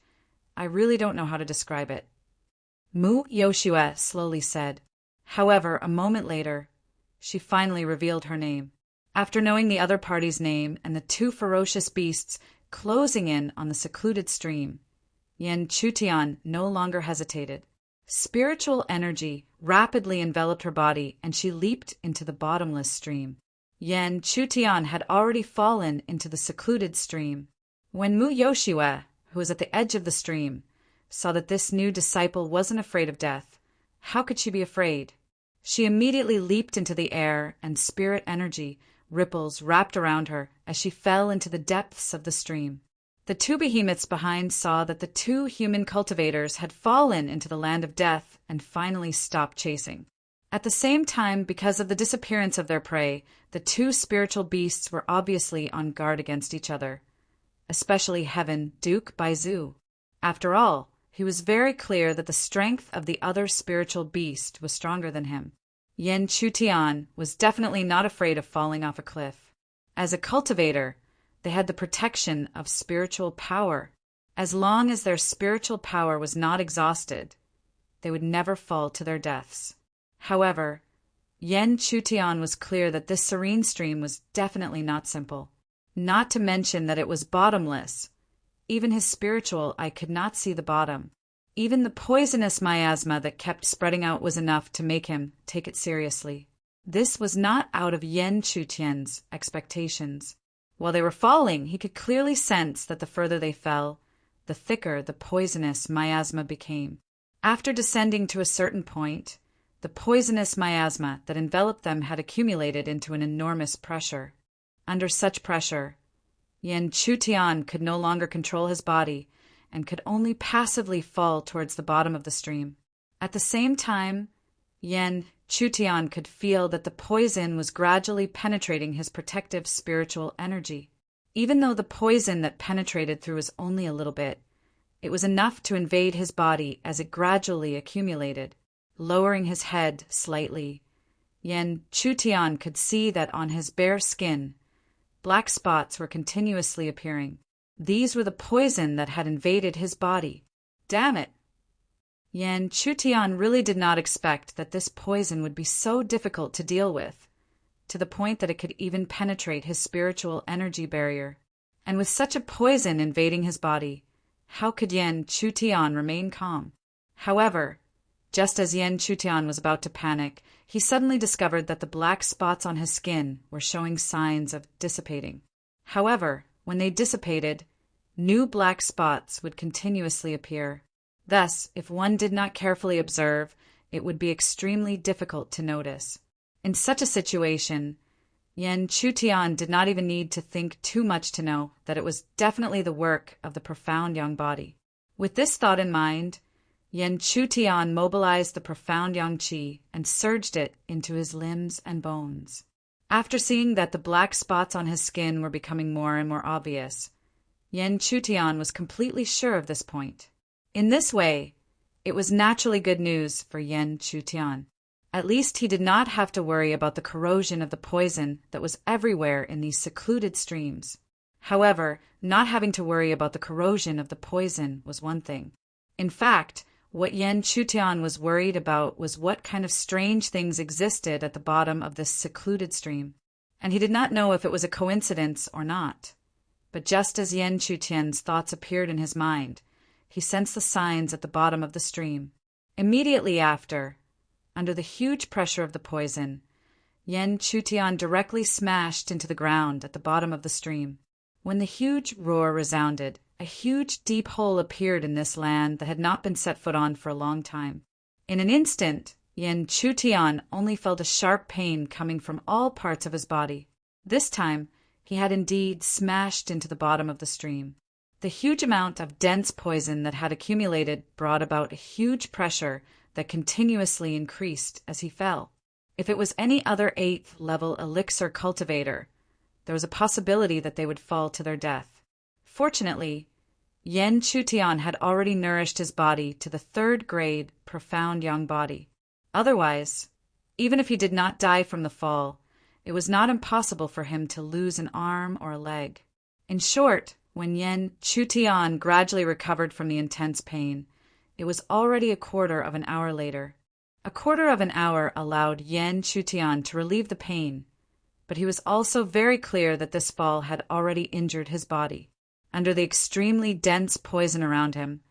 I really don't know how to describe it." Mu Yoshue slowly said. However, a moment later, she finally revealed her name. After knowing the other party's name and the two ferocious beasts closing in on the secluded stream, Yen Chutian no longer hesitated. Spiritual energy rapidly enveloped her body and she leaped into the bottomless stream. Yen Chutian had already fallen into the secluded stream. When Mu Yoshue, who was at the edge of the stream, saw that this new disciple wasn't afraid of death, how could she be afraid? She immediately leaped into the air, and spirit energy, ripples wrapped around her as she fell into the depths of the stream. The two behemoths behind saw that the two human cultivators had fallen into the land of death and finally stopped chasing. At the same time, because of the disappearance of their prey, the two spiritual beasts were obviously on guard against each other, especially Duke by Zhu. After all, he was very clear that the strength of the other spiritual beast was stronger than him. Yan Chutian was definitely not afraid of falling off a cliff. As a cultivator, they had the protection of spiritual power. As long as their spiritual power was not exhausted, they would never fall to their deaths. However, Yan Chutian was clear that this serene stream was definitely not simple. Not to mention that it was bottomless. Even his spiritual eye could not see the bottom. Even the poisonous miasma that kept spreading out was enough to make him take it seriously. This was not out of Yan Chutian's expectations. While they were falling, he could clearly sense that the further they fell, the thicker the poisonous miasma became. After descending to a certain point, the poisonous miasma that enveloped them had accumulated into an enormous pressure. Under such pressure, Yan Chutian could no longer control his body and could only passively fall towards the bottom of the stream. At the same time, Yan Chutian could feel that the poison was gradually penetrating his protective spiritual energy. Even though the poison that penetrated through was only a little bit, it was enough to invade his body as it gradually accumulated. Lowering his head slightly, Yan Chutian could see that on his bare skin, black spots were continuously appearing. These were the poison that had invaded his body. Damn it! Yan Chutian really did not expect that this poison would be so difficult to deal with, to the point that it could even penetrate his spiritual energy barrier. And with such a poison invading his body, how could Yan Chutian remain calm? However, just as Yan Chutian was about to panic, he suddenly discovered that the black spots on his skin were showing signs of dissipating. However, when they dissipated, new black spots would continuously appear. Thus, if one did not carefully observe, it would be extremely difficult to notice. In such a situation, Yan Chutian did not even need to think too much to know that it was definitely the work of the profound yang body. With this thought in mind, Yan Chutian mobilized the profound yang qi and surged it into his limbs and bones. After seeing that the black spots on his skin were becoming more and more obvious, Yan Chutian was completely sure of this point. In this way, it was naturally good news for Yan Chutian. At least he did not have to worry about the corrosion of the poison that was everywhere in these secluded streams. However, not having to worry about the corrosion of the poison was one thing. In fact, what Yan Chutian was worried about was what kind of strange things existed at the bottom of this secluded stream, and he did not know if it was a coincidence or not. But just as Yan Chutian's thoughts appeared in his mind, he sensed the signs at the bottom of the stream. Immediately after, under the huge pressure of the poison, Yan Chutian directly smashed into the ground at the bottom of the stream. When the huge roar resounded, a huge deep hole appeared in this land that had not been set foot on for a long time. In an instant, Yan Chutian only felt a sharp pain coming from all parts of his body. This time, he had indeed smashed into the bottom of the stream. The huge amount of dense poison that had accumulated brought about a huge pressure that continuously increased as he fell. If it was any other 8th level elixir cultivator, there was a possibility that they would fall to their death. Fortunately, Yan Chutian had already nourished his body to the 3rd grade profound yang body. Otherwise, even if he did not die from the fall, it was not impossible for him to lose an arm or a leg. In short, when Yan Chutian gradually recovered from the intense pain, it was already a quarter of an hour later. A quarter of an hour allowed Yan Chutian to relieve the pain, but he was also very clear that this fall had already injured his body. Under the extremely dense poison around him,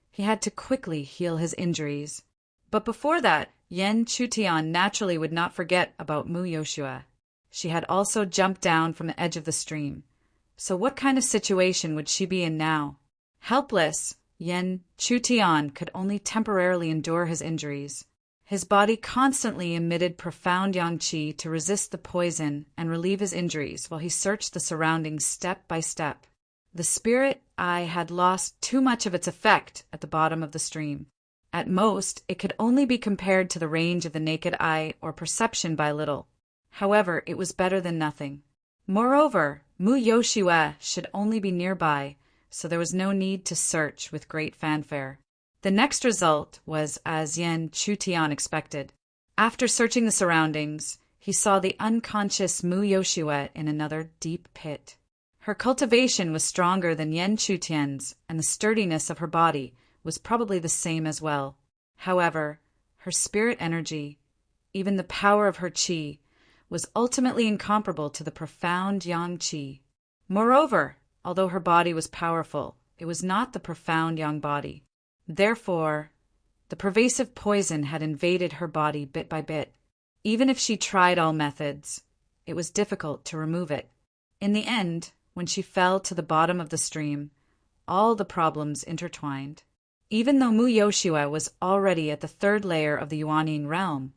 he had to quickly heal his injuries. But before that, Yan Chutian naturally would not forget about Mu Yoshua. She had also jumped down from the edge of the stream. So what kind of situation would she be in now? Helpless, Yan Chutian could only temporarily endure his injuries. His body constantly emitted profound yang qi to resist the poison and relieve his injuries while he searched the surroundings step by step. The spirit eye had lost too much of its effect at the bottom of the stream. At most, it could only be compared to the range of the naked eye or perception by little. However, it was better than nothing. Moreover, Mu Yoshue should only be nearby, so there was no need to search with great fanfare. The next result was as Yan Chutian expected. After searching the surroundings, he saw the unconscious Mu Yoshue in another deep pit. Her cultivation was stronger than Yan Chutian's, and the sturdiness of her body was probably the same as well. However, her spirit energy, even the power of her qi, was ultimately incomparable to the profound yang qi. Moreover, although her body was powerful, it was not the profound yang body. Therefore, the pervasive poison had invaded her body bit by bit. Even if she tried all methods, it was difficult to remove it. In the end, when she fell to the bottom of the stream, all the problems intertwined. Even though Mu Yoshue was already at the third layer of the Yuanyin realm,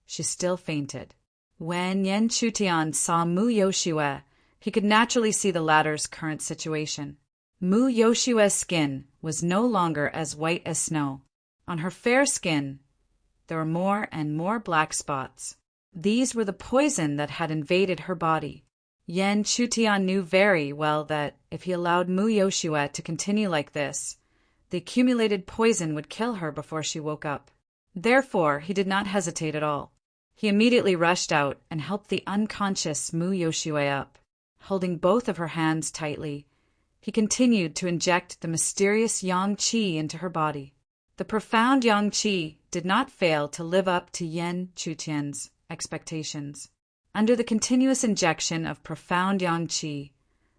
she still fainted. When Yan Chutian saw Mu Yoshue, he could naturally see the latter's current situation. Mu Yoshue's skin was no longer as white as snow. On her fair skin, there were more and more black spots. These were the poison that had invaded her body. Yan Chutian knew very well that if he allowed Mu Yoshue to continue like this, the accumulated poison would kill her before she woke up. Therefore, he did not hesitate at all. He immediately rushed out and helped the unconscious Mu Yoshue up. Holding both of her hands tightly, he continued to inject the mysterious yang qi into her body. The profound yang qi did not fail to live up to Yan Chutian's expectations. Under the continuous injection of profound yang qi,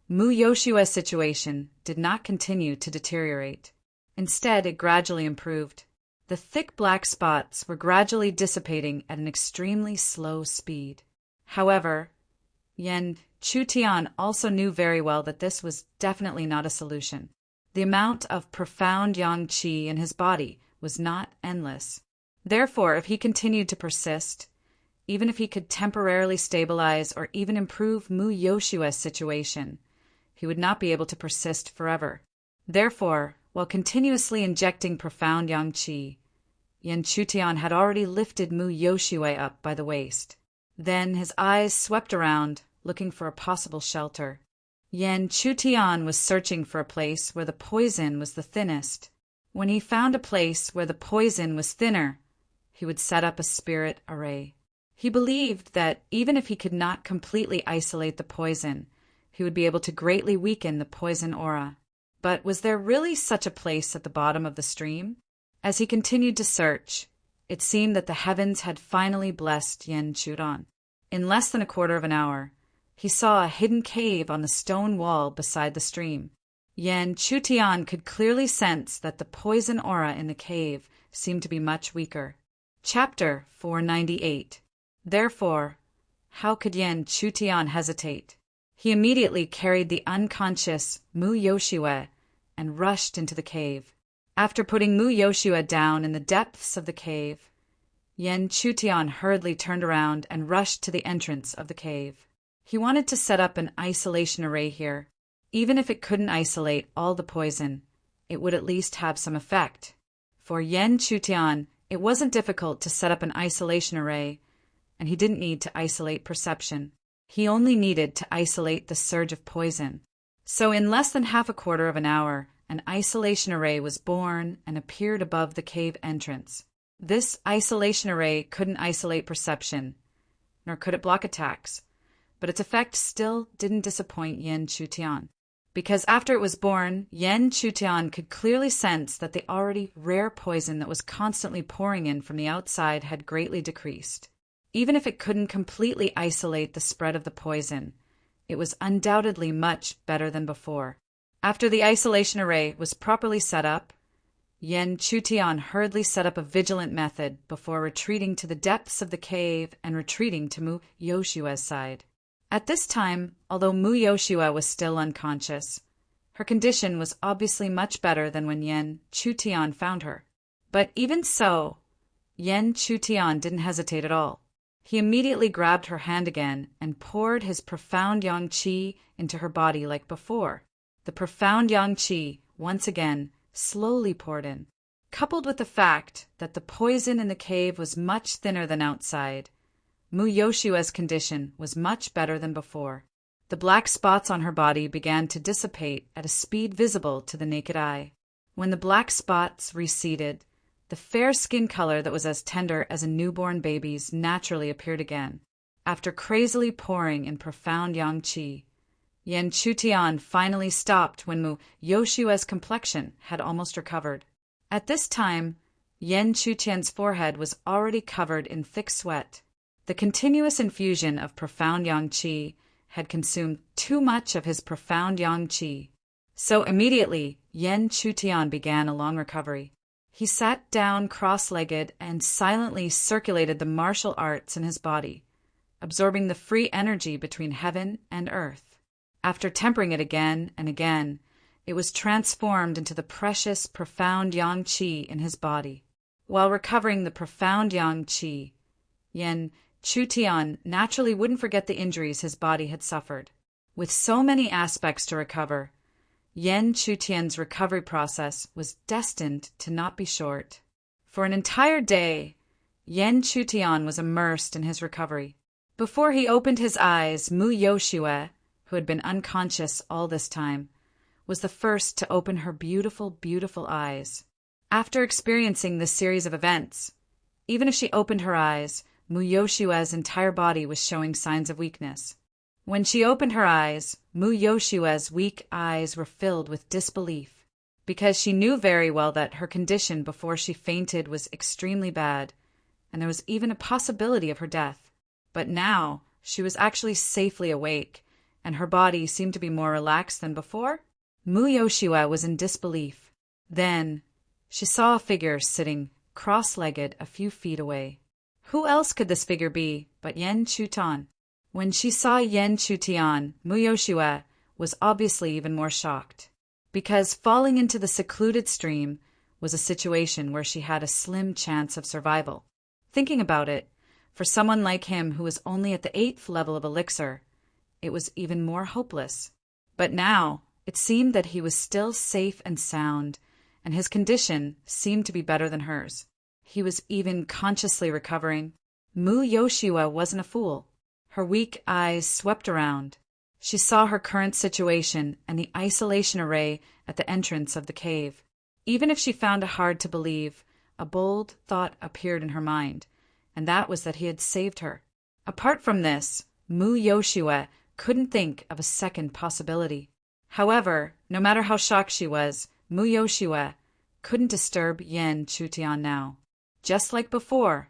Mu Yoshue's situation did not continue to deteriorate. Instead, it gradually improved. The thick black spots were gradually dissipating at an extremely slow speed. However, Yan Chutian also knew very well that this was definitely not a solution. The amount of profound yang qi in his body was not endless. Therefore, if he continued to persist, even if he could temporarily stabilize or even improve Mu Yoshue's situation, he would not be able to persist forever. Therefore, while continuously injecting profound yang qi, Yan Chutian had already lifted Mu Yoshue up by the waist. Then his eyes swept around, looking for a possible shelter. Yan Chutian was searching for a place where the poison was the thinnest. When he found a place where the poison was thinner, he would set up a spirit array. He believed that even if he could not completely isolate the poison, he would be able to greatly weaken the poison aura. But was there really such a place at the bottom of the stream? As he continued to search, it seemed that the heavens had finally blessed Yan Chutian. In less than a quarter of an hour, he saw a hidden cave on the stone wall beside the stream. Yan Chutian could clearly sense that the poison aura in the cave seemed to be much weaker. Chapter 498. Therefore, how could Yan Chutian hesitate? He immediately carried the unconscious Mu Yoshue and rushed into the cave. After putting Mu Yoshue down in the depths of the cave, Yan Chutian hurriedly turned around and rushed to the entrance of the cave. He wanted to set up an isolation array here. Even if it couldn't isolate all the poison, it would at least have some effect. For Yan Chutian, it wasn't difficult to set up an isolation array, and he didn't need to isolate perception. He only needed to isolate the surge of poison. So in less than half a quarter of an hour, an isolation array was born and appeared above the cave entrance. This isolation array couldn't isolate perception, nor could it block attacks, but its effect still didn't disappoint Yan Chutian. Because after it was born, Yan Chutian could clearly sense that the already rare poison that was constantly pouring in from the outside had greatly decreased. Even if it couldn't completely isolate the spread of the poison, it was undoubtedly much better than before. After the isolation array was properly set up, Yan Chutian hurriedly set up a vigilant method before retreating to the depths of the cave and retreating to Mu Yoshue's side. At this time, although Mu Yoshue was still unconscious, her condition was obviously much better than when Yan Chutian found her. But even so, Yan Chutian didn't hesitate at all. He immediately grabbed her hand again and poured his profound yang qi into her body like before. The profound yang qi, once again, slowly poured in. Coupled with the fact that the poison in the cave was much thinner than outside, Mu Yoshua's condition was much better than before. The black spots on her body began to dissipate at a speed visible to the naked eye. When the black spots receded, the fair skin color that was as tender as a newborn baby's naturally appeared again. After crazily pouring in profound yang qi, Yan Chutian finally stopped when Mu Yoshua's complexion had almost recovered. At this time, Yan Chutian's forehead was already covered in thick sweat. The continuous infusion of profound yang qi had consumed too much of his profound yang qi. So immediately, Yan Chutian began a long recovery. He sat down cross-legged and silently circulated the martial arts in his body, absorbing the free energy between heaven and earth. After tempering it again and again, it was transformed into the precious, profound yang qi in his body. While recovering the profound yang qi, Yan Chutian naturally wouldn't forget the injuries his body had suffered. With so many aspects to recover, Yan Chutian's recovery process was destined to not be short. For an entire day, Yan Chutian was immersed in his recovery. Before he opened his eyes, Mu Yoshua, who had been unconscious all this time, was the first to open her beautiful, beautiful eyes. After experiencing this series of events, even if she opened her eyes, Mu Yoshua's entire body was showing signs of weakness. When she opened her eyes, Mu Yoshua's weak eyes were filled with disbelief, because she knew very well that her condition before she fainted was extremely bad, and there was even a possibility of her death. But now she was actually safely awake, and her body seemed to be more relaxed than before. Mu Yoshua was in disbelief. Then she saw a figure sitting cross-legged a few feet away. Who else could this figure be but Yan Chutian? When she saw Yan Chutian, Mu Yoshua was obviously even more shocked, because falling into the secluded stream was a situation where she had a slim chance of survival. Thinking about it, for someone like him who was only at the 8th level of elixir, it was even more hopeless. But now it seemed that he was still safe and sound, and his condition seemed to be better than hers. He was even consciously recovering. Mu Yoshua wasn't a fool. Her weak eyes swept around. She saw her current situation and the isolation array at the entrance of the cave. Even if she found it hard to believe, a bold thought appeared in her mind, and that was that he had saved her. Apart from this, Mu Yoshua couldn't think of a second possibility. However, no matter how shocked she was, Mu Yoshua couldn't disturb Yan Chutian now. Just like before,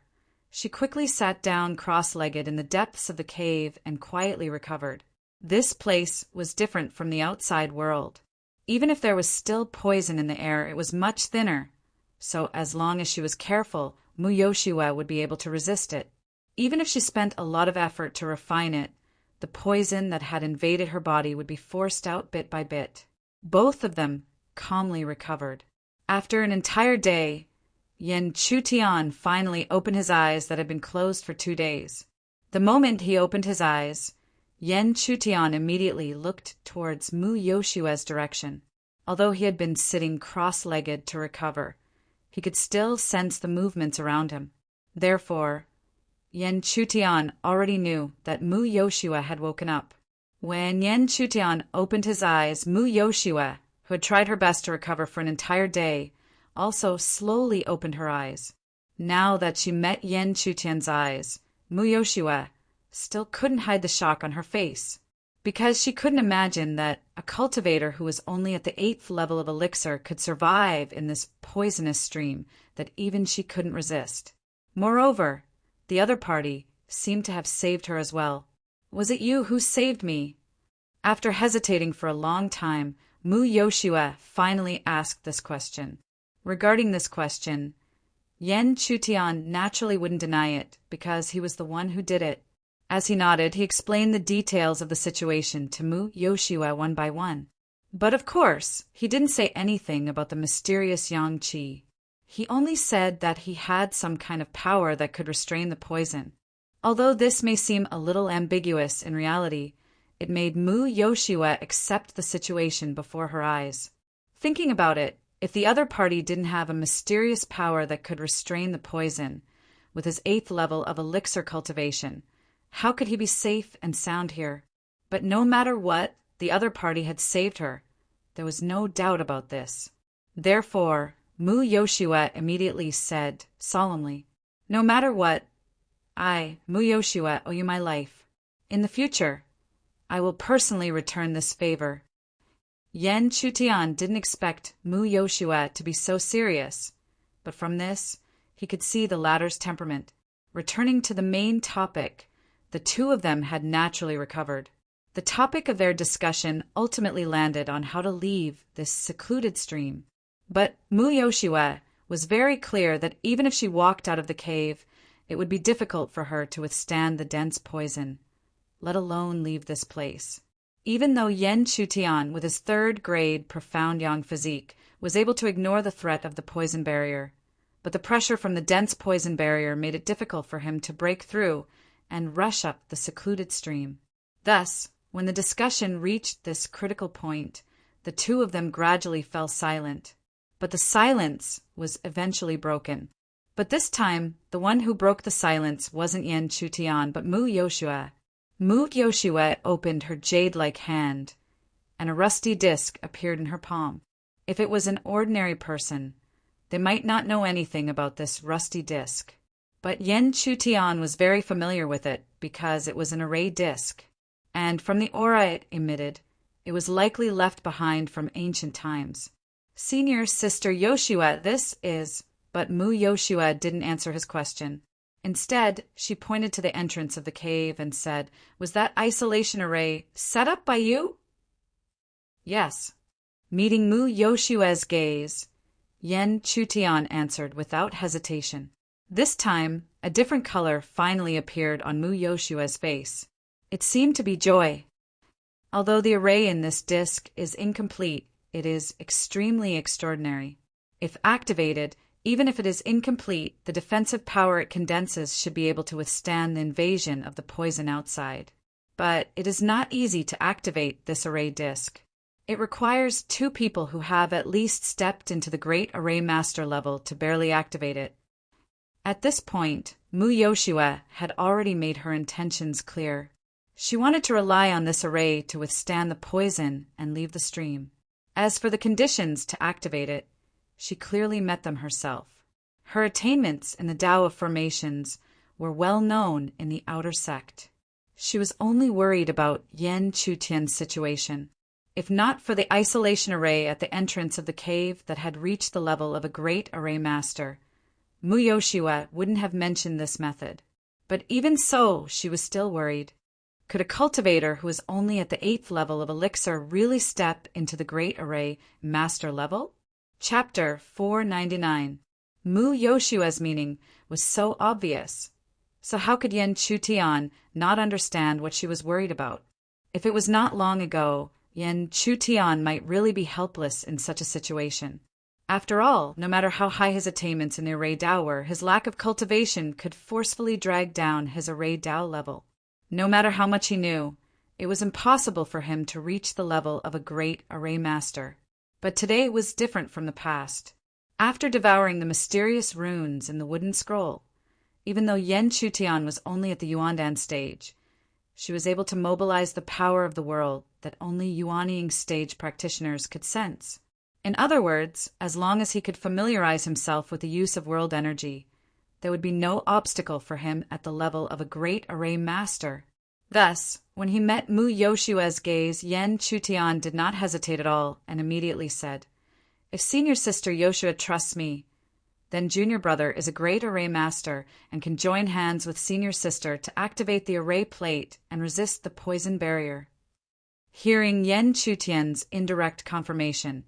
she quickly sat down cross-legged in the depths of the cave and quietly recovered. This place was different from the outside world. Even if there was still poison in the air, it was much thinner, so as long as she was careful, Mu Yoshua would be able to resist it. Even if she spent a lot of effort to refine it, the poison that had invaded her body would be forced out bit by bit. Both of them calmly recovered. After an entire day, Yan Chutian finally opened his eyes that had been closed for 2 days. The moment he opened his eyes, Yan Chutian immediately looked towards Mu Yoshua's direction. Although he had been sitting cross-legged to recover, he could still sense the movements around him. Therefore, Yan Chutian already knew that Mu Yoshua had woken up. When Yan Chutian opened his eyes, Mu Yoshua, who had tried her best to recover for an entire day, also slowly opened her eyes. Now that she met Yan Chutian's eyes, Mu Yoshua still couldn't hide the shock on her face, because she couldn't imagine that a cultivator who was only at the 8th level of elixir could survive in this poisonous stream that even she couldn't resist. Moreover, the other party seemed to have saved her as well. "Was it you who saved me?" After hesitating for a long time, Mu Yoshua finally asked this question. Regarding this question, Yan Chutian naturally wouldn't deny it, because he was the one who did it. As he nodded, he explained the details of the situation to Mu Yoshua one by one. But of course, he didn't say anything about the mysterious yang qi. He only said that he had some kind of power that could restrain the poison. Although this may seem a little ambiguous in reality, it made Mu Yoshua accept the situation before her eyes. Thinking about it, if the other party didn't have a mysterious power that could restrain the poison, with his 8th level of elixir cultivation, how could he be safe and sound here? But no matter what, the other party had saved her. There was no doubt about this. Therefore, Mu Yoshua immediately said, solemnly, "No matter what, I, Mu Yoshua, owe you my life. In the future, I will personally return this favor." Yen Chutian didn't expect Mu Yoshua to be so serious, but from this, he could see the latter's temperament. Returning to the main topic, the two of them had naturally recovered. The topic of their discussion ultimately landed on how to leave this secluded stream. But Mu Yoshua was very clear that even if she walked out of the cave, it would be difficult for her to withstand the dense poison, let alone leave this place. Even though Yen Chutian, with his 3rd grade profound yang physique, was able to ignore the threat of the poison barrier, but the pressure from the dense poison barrier made it difficult for him to break through and rush up the secluded stream. Thus, when the discussion reached this critical point, the two of them gradually fell silent. But the silence was eventually broken. But this time, the one who broke the silence wasn't Yen Chutian, but Mu Yoshua. Mu Yoshua opened her jade-like hand, and a rusty disc appeared in her palm. If it was an ordinary person, they might not know anything about this rusty disc. But Yen Chutian was very familiar with it because it was an array disc, and from the aura it emitted, it was likely left behind from ancient times. "Senior Sister Yoshua, this is..." But Mu Yoshua didn't answer his question. Instead, she pointed to the entrance of the cave and said, "Was that isolation array set up by you?" "Yes." Meeting Mu Yoshua's gaze, Yen Chutian answered without hesitation. This time, a different color finally appeared on Mu Yoshua's face. It seemed to be joy. Although the array in this disc is incomplete, it is extremely extraordinary. If activated, even if it is incomplete, the defensive power it condenses should be able to withstand the invasion of the poison outside. But it is not easy to activate this array disc. It requires 2 people who have at least stepped into the Great Array Master level to barely activate it. At this point, Mu Yoshua had already made her intentions clear. She wanted to rely on this array to withstand the poison and leave the stream. As for the conditions to activate it, she clearly met them herself. Her attainments in the Tao of Formations were well known in the outer sect. She was only worried about Yen Chutian's situation. If not for the isolation array at the entrance of the cave that had reached the level of a Great Array Master, Mu Yoshua wouldn't have mentioned this method. But even so, she was still worried. Could a cultivator who is only at the 8th level of elixir really step into the Great Array Master level? Chapter 499. Mu Yoshua's meaning was so obvious. So how could Yen Chutian not understand what she was worried about? If it was not long ago, Yen Chutian might really be helpless in such a situation. After all, no matter how high his attainments in the Array Tao were, his lack of cultivation could forcefully drag down his Array Tao level. No matter how much he knew, it was impossible for him to reach the level of a Great Array Master. But today was different from the past. After devouring the mysterious runes in the wooden scroll, even though Yen Chutian was only at the Yuandan stage, she was able to mobilize the power of the world that only Yuanying stage practitioners could sense. In other words, as long as he could familiarize himself with the use of world energy, there would be no obstacle for him at the level of a Great Array Master. Thus, when he met Mu Yoshua's gaze, Yen Chutian did not hesitate at all and immediately said, "If Senior Sister Yoshua trusts me, then Junior Brother is a Great Array Master and can join hands with Senior Sister to activate the Array Plate and resist the poison barrier." Hearing Yen Chutian's indirect confirmation,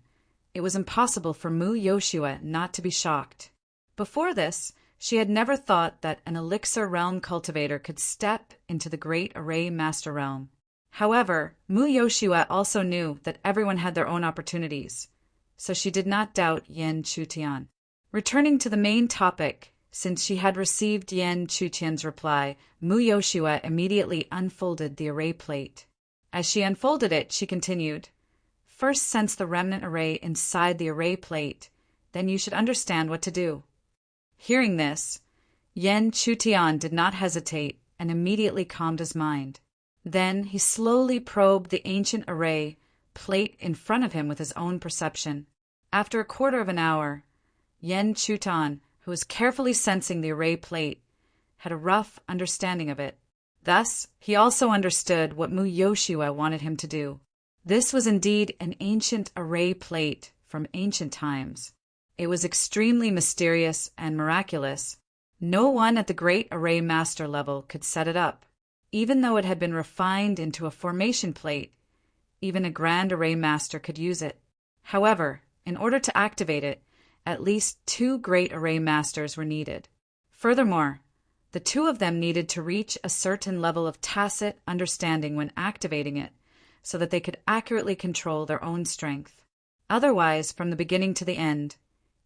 it was impossible for Mu Yoshua not to be shocked. Before this, she had never thought that an elixir realm cultivator could step into the Great Array Master realm. However, Mu Yoshua also knew that everyone had their own opportunities, so she did not doubt Yen Chutian. Returning to the main topic, since she had received Yan Chutian's reply, Mu Yoshua immediately unfolded the array plate. As she unfolded it, she continued, "First sense the remnant array inside the array plate, then you should understand what to do." Hearing this, Yan Chutian did not hesitate and immediately calmed his mind. Then he slowly probed the ancient array plate in front of him with his own perception. After a quarter of an hour, Yan Chutian, who was carefully sensing the array plate, had a rough understanding of it. Thus, he also understood what Mu Yoshua wanted him to do. This was indeed an ancient array plate from ancient times. It was extremely mysterious and miraculous. No one at the great array master level could set it up. Even though it had been refined into a formation plate, even a grand array master could use it. However, in order to activate it, at least 2 great array masters were needed. Furthermore, the 2 of them needed to reach a certain level of tacit understanding when activating it, so that they could accurately control their own strength. Otherwise, from the beginning to the end,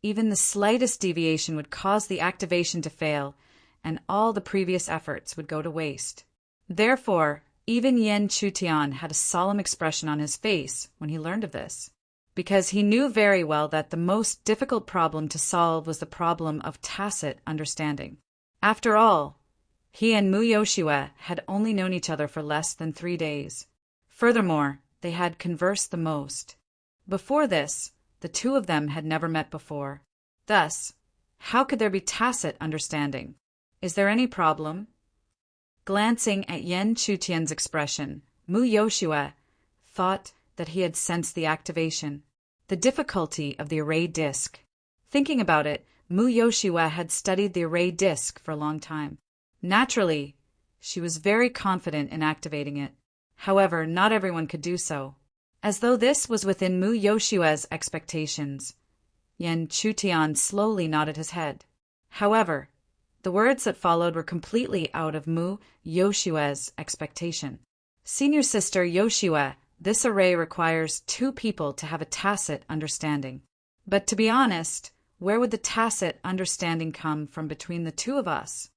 even the slightest deviation would cause the activation to fail, and all the previous efforts would go to waste. Therefore, even Yan Chutian had a solemn expression on his face when he learned of this, because he knew very well that the most difficult problem to solve was the problem of tacit understanding. After all, he and Mu Yoshua had only known each other for less than 3 days. Furthermore, they had conversed the most. Before this, the 2 of them had never met before. Thus, how could there be tacit understanding? Is there any problem? Glancing at Yan Chutian's expression, Mu Yoshua thought that he had sensed the activation, the difficulty of the array disk. Thinking about it, Mu Yoshua had studied the array disk for a long time. Naturally, she was very confident in activating it. However, not everyone could do so. As though this was within Mu Yoshua's expectations, Yan Chutian slowly nodded his head. However, the words that followed were completely out of Mu Yoshua's expectation. "Senior sister Yoshua, this array requires 2 people to have a tacit understanding. But to be honest, where would the tacit understanding come from between the 2 of us?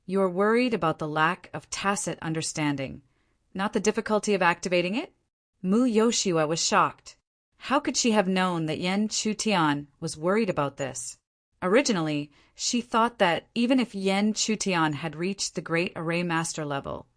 You are worried about the lack of tacit understanding, not the difficulty of activating it?" Mu Yoshua was shocked. How could she have known that Yan Chutian was worried about this? Originally, she thought that even if Yan Chutian had reached the great array master level,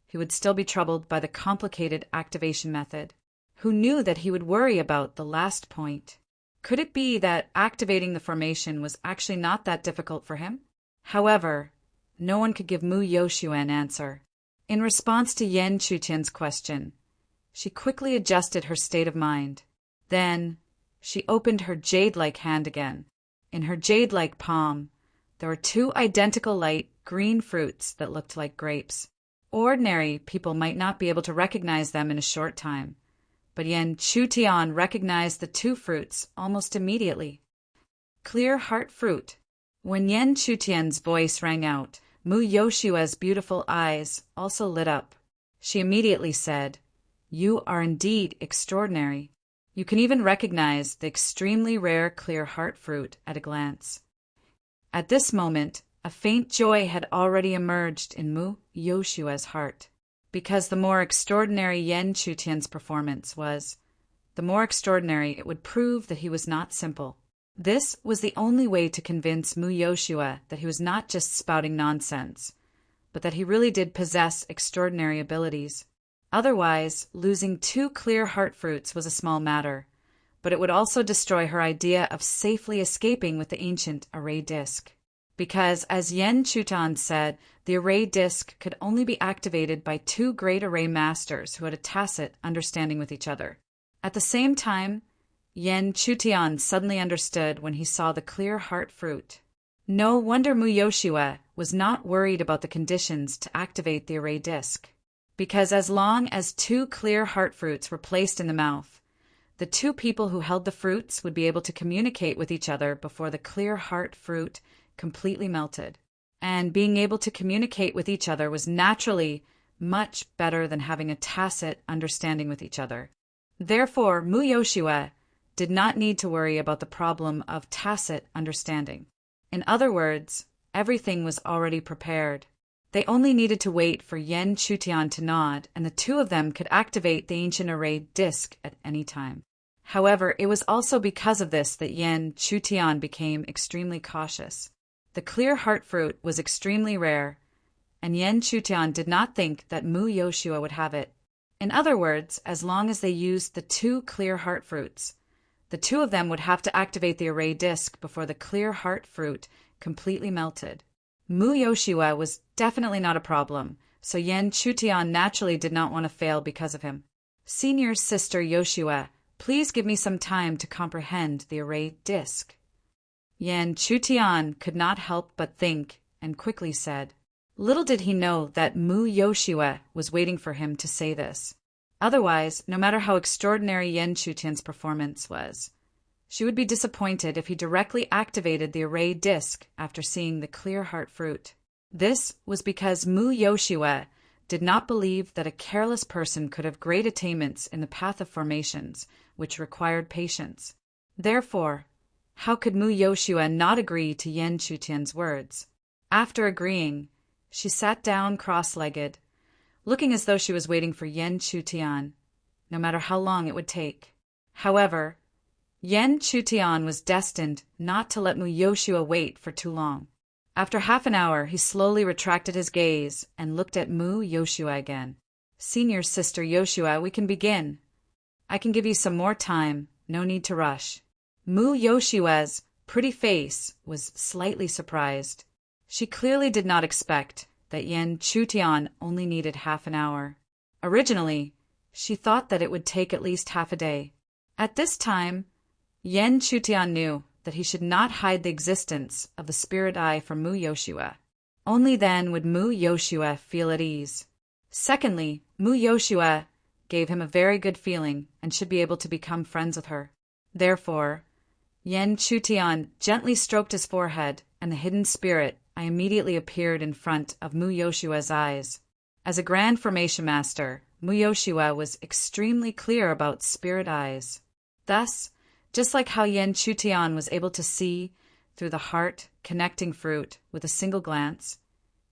he would still be troubled by the complicated activation method. Who knew that he would worry about the last point? Could it be that activating the formation was actually not that difficult for him? However, no one could give Mu Yoshua an answer. In response to Yan Chutian's question, she quickly adjusted her state of mind. Then, she opened her jade-like hand again. In her jade-like palm, there were 2 identical light green fruits that looked like grapes. Ordinary people might not be able to recognize them in a short time, but Yan Chutian recognized the 2 fruits almost immediately. Clear heart fruit. When Yan Chutian's voice rang out, Mu Yoshua's beautiful eyes also lit up. She immediately said, "You are indeed extraordinary. You can even recognize the extremely rare clear heart fruit at a glance." At this moment, a faint joy had already emerged in Mu Yoshua's heart, because the more extraordinary Yan Chutian's performance was, the more extraordinary it would prove that he was not simple. This was the only way to convince Mu Yoshua that he was not just spouting nonsense, but that he really did possess extraordinary abilities. Otherwise, losing 2 clear heart fruits was a small matter, but it would also destroy her idea of safely escaping with the ancient array disk. Because, as Yan Chutian said, the array disk could only be activated by 2 great array masters who had a tacit understanding with each other. At the same time, Yan Chutian suddenly understood when he saw the clear heart fruit. No wonder Mu Yoshua was not worried about the conditions to activate the array disk, because as long as 2 clear heart fruits were placed in the mouth, the 2 people who held the fruits would be able to communicate with each other before the clear heart fruit completely melted. And being able to communicate with each other was naturally much better than having a tacit understanding with each other. Therefore, Mu Yoshua did not need to worry about the problem of tacit understanding. In other words, everything was already prepared. They only needed to wait for Yen Chutian to nod, and the two of them could activate the ancient array disk at any time. However, it was also because of this that Yen Chutian became extremely cautious. The clear heart fruit was extremely rare, and Yen Chutian did not think that Mu Yoshua would have it. In other words, as long as they used the two clear heart fruits, the two of them would have to activate the array disk before the clear heart fruit completely melted. Mu Yoshua was definitely not a problem, so Yen Chutian naturally did not want to fail because of him. Senior Sister Yoshua, please give me some time to comprehend the array disk. Yen Chutian could not help but think, and quickly said. Little did he know that Mu Yoshua was waiting for him to say this. Otherwise, no matter how extraordinary Yen Chutian's performance was, she would be disappointed if he directly activated the array disk after seeing the clear heart fruit. This was because Mu Yoshua did not believe that a careless person could have great attainments in the path of formations, which required patience. Therefore, how could Mu Yoshua not agree to Yen Chutian's words? After agreeing, she sat down cross-legged, looking as though she was waiting for Yen Chutian, no matter how long it would take. However, Yen Chutian was destined not to let Mu Yoshua wait for too long. After half an hour, he slowly retracted his gaze and looked at Mu Yoshua again. Senior Sister Yoshua, we can begin. I can give you some more time, no need to rush. Mu Yoshua's pretty face was slightly surprised. She clearly did not expect that Yen Chutian only needed half an hour. Originally, she thought that it would take at least half a day. At this time, Yen Chutian knew that he should not hide the existence of the spirit eye from Mu Yoshua. Only then would Mu Yoshua feel at ease. Secondly, Mu Yoshua gave him a very good feeling and should be able to become friends with her. Therefore, Yen Chutian gently stroked his forehead, and the hidden spirit eye immediately appeared in front of Mu Yoshua's eyes. As a grand formation master, Mu Yoshua was extremely clear about spirit eyes. Thus, just like how Yen Chutian was able to see through the heart-connecting fruit with a single glance,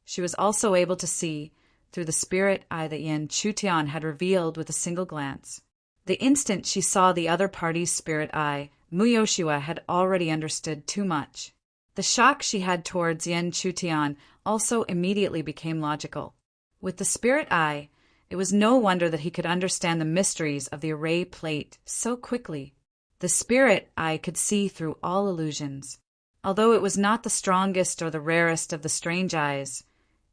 she was also able to see through the spirit eye that Yen Chutian had revealed with a single glance. The instant she saw the other party's spirit eye, Mu Yoshua had already understood too much. The shock she had towards Yen Chutian also immediately became logical. With the spirit eye, it was no wonder that he could understand the mysteries of the array plate so quickly. The spirit eye could see through all illusions. Although it was not the strongest or the rarest of the strange eyes,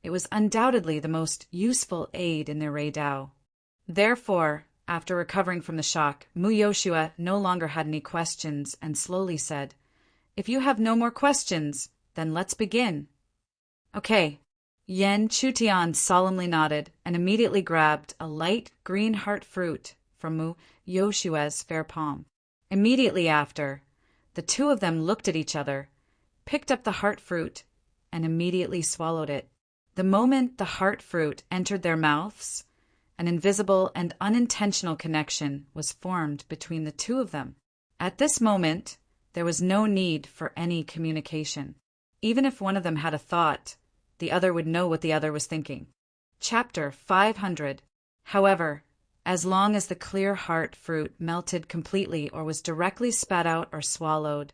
it was undoubtedly the most useful aid in the array Tao. Therefore, after recovering from the shock, Mu Yoshua no longer had any questions and slowly said, "If you have no more questions, then let's begin." Okay. Yen Chutian solemnly nodded and immediately grabbed a light green heart fruit from Mu Yoshua's fair palm. Immediately after, the two of them looked at each other, picked up the heart fruit, and immediately swallowed it. The moment the heart fruit entered their mouths, an invisible and unintentional connection was formed between the two of them. At this moment, there was no need for any communication. Even if one of them had a thought, the other would know what the other was thinking. Chapter 500. However, as long as the clear heart fruit melted completely or was directly spat out or swallowed,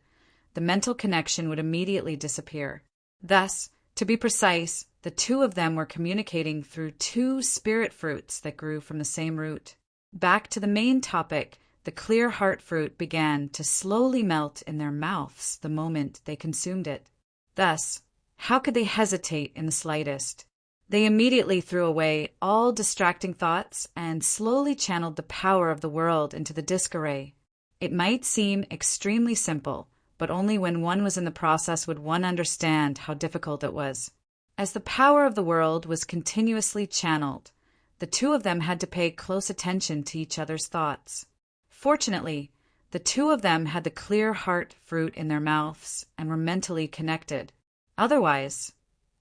the mental connection would immediately disappear. Thus, to be precise, the two of them were communicating through two spirit fruits that grew from the same root. Back to the main topic, the clear heart fruit began to slowly melt in their mouths the moment they consumed it. Thus, how could they hesitate in the slightest? They immediately threw away all distracting thoughts and slowly channeled the power of the world into the disk array. It might seem extremely simple, but only when one was in the process would one understand how difficult it was. As the power of the world was continuously channeled, the two of them had to pay close attention to each other's thoughts. Fortunately, the two of them had the clear heart fruit in their mouths and were mentally connected. Otherwise,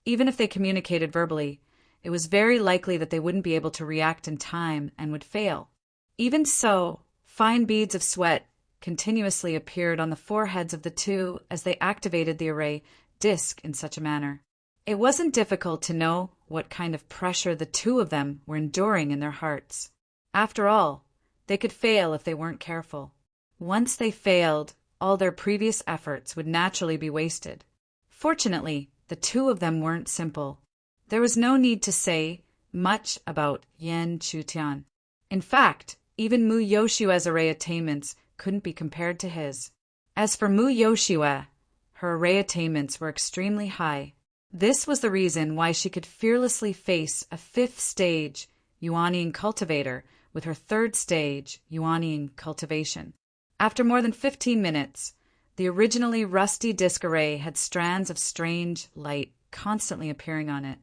even if they communicated verbally, it was very likely that they wouldn't be able to react in time and would fail. Even so, fine beads of sweat continuously appeared on the foreheads of the two as they activated the array disk in such a manner. It wasn't difficult to know what kind of pressure the two of them were enduring in their hearts. After all, they could fail if they weren't careful. Once they failed, all their previous efforts would naturally be wasted. Fortunately, the two of them weren't simple. There was no need to say much about Yan Chutian. In fact, even Mu Yoshua's array attainments couldn't be compared to his. As for Mu Yoshua, her array attainments were extremely high. This was the reason why she could fearlessly face a 5th stage Yuanian cultivator with her 3rd stage Yuanian cultivation. After more than 15 minutes, the originally rusty disc array had strands of strange light constantly appearing on it.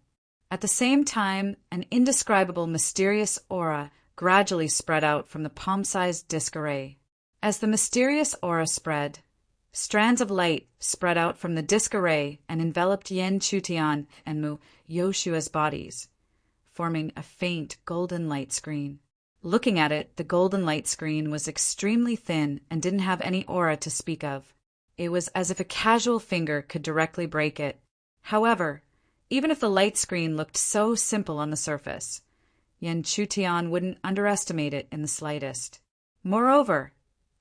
At the same time, an indescribable mysterious aura gradually spread out from the palm-sized disc array. As the mysterious aura spread, strands of light spread out from the disc array and enveloped Yan Chutian and Mu Yoshua's bodies, forming a faint golden light screen. Looking at it, the golden light screen was extremely thin and didn't have any aura to speak of. It was as if a casual finger could directly break it. However, even if the light screen looked so simple on the surface, Yan Chutian wouldn't underestimate it in the slightest. Moreover,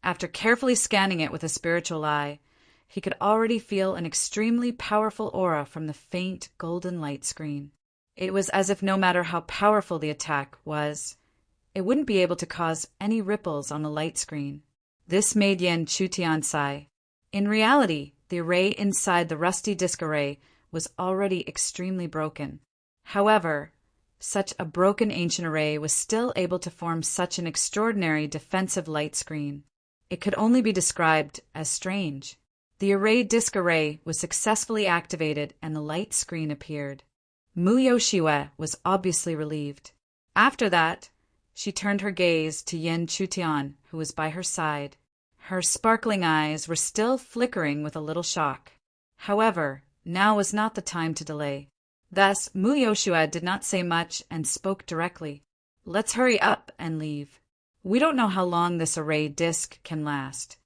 after carefully scanning it with a spiritual eye, he could already feel an extremely powerful aura from the faint golden light screen. It was as if no matter how powerful the attack was, it wouldn't be able to cause any ripples on the light screen. This made Yan Chutian sigh. In reality, the array inside the rusty disc array was already extremely broken. However, such a broken ancient array was still able to form such an extraordinary defensive light screen. It could only be described as strange. The array disc array was successfully activated and the light screen appeared. Mu Yoshua was obviously relieved. After that, she turned her gaze to Yan Chutian, who was by her side. Her sparkling eyes were still flickering with a little shock. However, now was not the time to delay. Thus, Mu Yoshua did not say much and spoke directly. "Let's hurry up and leave. We don't know how long this array disc can last."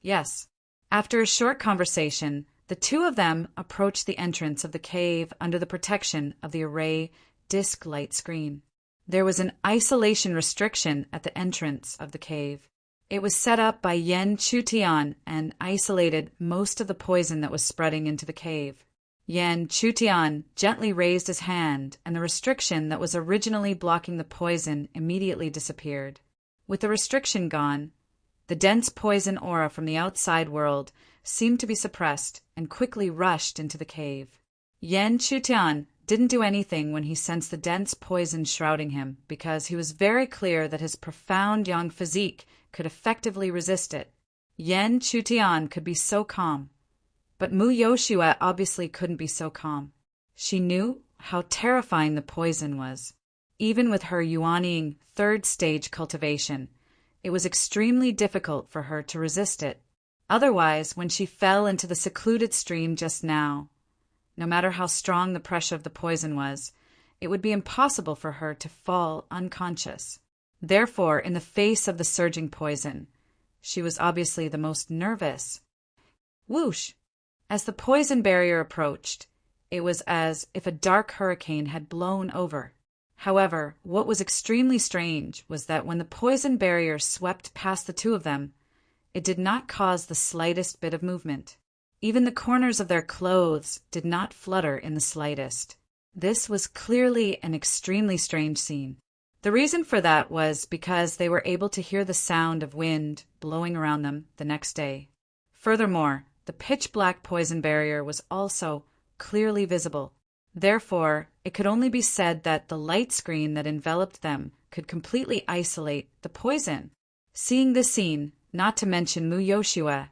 Yes. After a short conversation, the two of them approached the entrance of the cave under the protection of the array disc light screen. There was an isolation restriction at the entrance of the cave. It was set up by Yan Chutian and isolated most of the poison that was spreading into the cave. Yan Chutian gently raised his hand, and the restriction that was originally blocking the poison immediately disappeared. With the restriction gone, the dense poison aura from the outside world seemed to be suppressed and quickly rushed into the cave. Yan Chutian didn't do anything when he sensed the dense poison shrouding him, because he was very clear that his profound young physique could effectively resist it. Yan Chutian could be so calm, but Mu Yoshua obviously couldn't be so calm. She knew how terrifying the poison was. Even with her Yuaniing 3rd stage cultivation, it was extremely difficult for her to resist it. Otherwise, when she fell into the secluded stream just now, no matter how strong the pressure of the poison was, it would be impossible for her to fall unconscious. Therefore, in the face of the surging poison, she was obviously the most nervous. Whoosh! As the poison barrier approached, it was as if a dark hurricane had blown over. However, what was extremely strange was that when the poison barrier swept past the two of them, it did not cause the slightest bit of movement. Even the corners of their clothes did not flutter in the slightest. This was clearly an extremely strange scene. The reason for that was because they were able to hear the sound of wind blowing around them the next day. Furthermore, the pitch-black poison barrier was also clearly visible. Therefore, it could only be said that the light screen that enveloped them could completely isolate the poison. Seeing this scene, not to mention Mu Yoshua,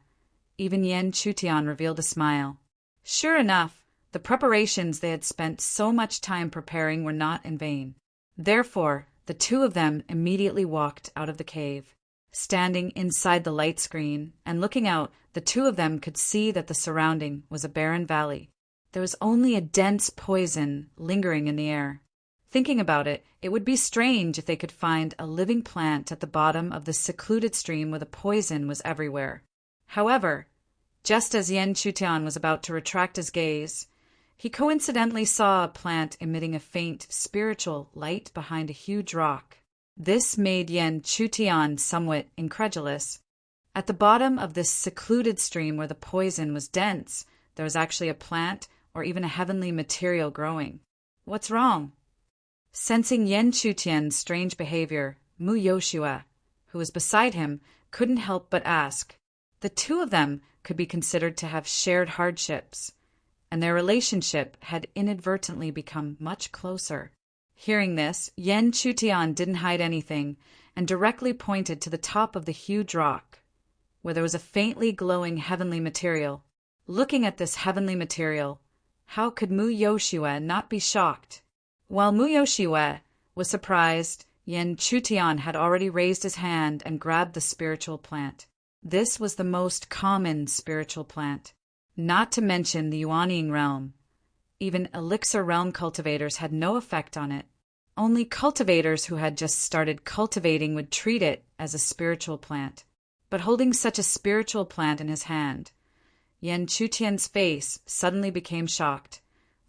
even Yan Chutian revealed a smile. Sure enough, the preparations they had spent so much time preparing were not in vain. Therefore, the two of them immediately walked out of the cave. Standing inside the light screen and looking out, the two of them could see that the surrounding was a barren valley. There was only a dense poison lingering in the air. Thinking about it, it would be strange if they could find a living plant at the bottom of this secluded stream where the poison was everywhere. However, just as Yen Chutian was about to retract his gaze, he coincidentally saw a plant emitting a faint spiritual light behind a huge rock. This made Yen Chutian somewhat incredulous. At the bottom of this secluded stream where the poison was dense, there was actually a plant or even a heavenly material growing. What's wrong? Sensing Yen Chutian's strange behavior, Mu Yoshua, who was beside him, couldn't help but ask. The two of them could be considered to have shared hardships, and their relationship had inadvertently become much closer. Hearing this, Yen Chutian didn't hide anything and directly pointed to the top of the huge rock, where there was a faintly glowing heavenly material. Looking at this heavenly material, how could Mu Yoshua not be shocked? While Mu Yoshua was surprised, Yen Chutian had already raised his hand and grabbed the spiritual plant. This was the most common spiritual plant, not to mention the Yuanying realm. Even elixir realm cultivators had no effect on it. Only cultivators who had just started cultivating would treat it as a spiritual plant. But holding such a spiritual plant in his hand, Yen Chutian's face suddenly became shocked,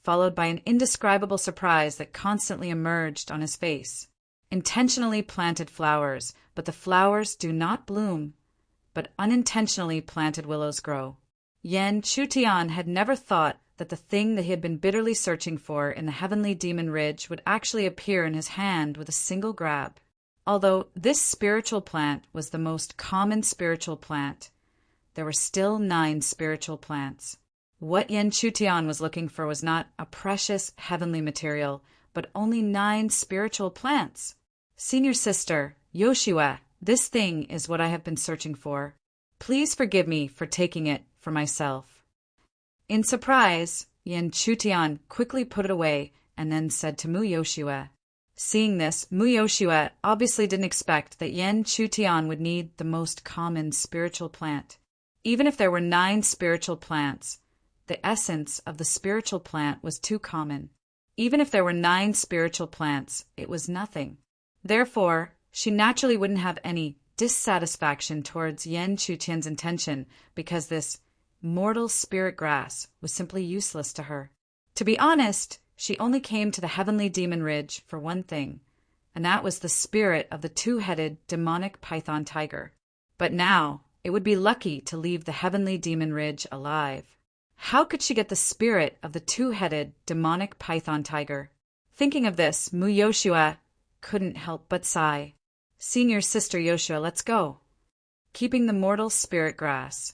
followed by an indescribable surprise that constantly emerged on his face. Intentionally planted flowers, but the flowers do not bloom, but unintentionally planted willows grow. Yen Chutian had never thought that the thing that he had been bitterly searching for in the heavenly demon ridge would actually appear in his hand with a single grab. Although this spiritual plant was the most common spiritual plant, there were still 9 spiritual plants. What Yen Chutian was looking for was not a precious heavenly material, but only 9 spiritual plants. Senior sister, Yoshua, this thing is what I have been searching for. Please forgive me for taking it for myself. In surprise, Yen Chutian quickly put it away and then said to Mu Yoshua. Seeing this, Mu Yoshua obviously didn't expect that Yen Chutian would need the most common spiritual plant. Even if there were 9 spiritual plants, the essence of the spiritual plant was too common. Even if there were 9 spiritual plants, it was nothing. Therefore, she naturally wouldn't have any dissatisfaction towards Yen Chutian's intention because this mortal spirit grass was simply useless to her. To be honest, she only came to the heavenly demon ridge for one thing, and that was the spirit of the 2-headed demonic python tiger. But now, it would be lucky to leave the heavenly demon ridge alive. How could she get the spirit of the 2-headed demonic python tiger? Thinking of this, Mu Yoshua couldn't help but sigh. Senior sister Yoshua, let's go. Keeping the mortal spirit grass,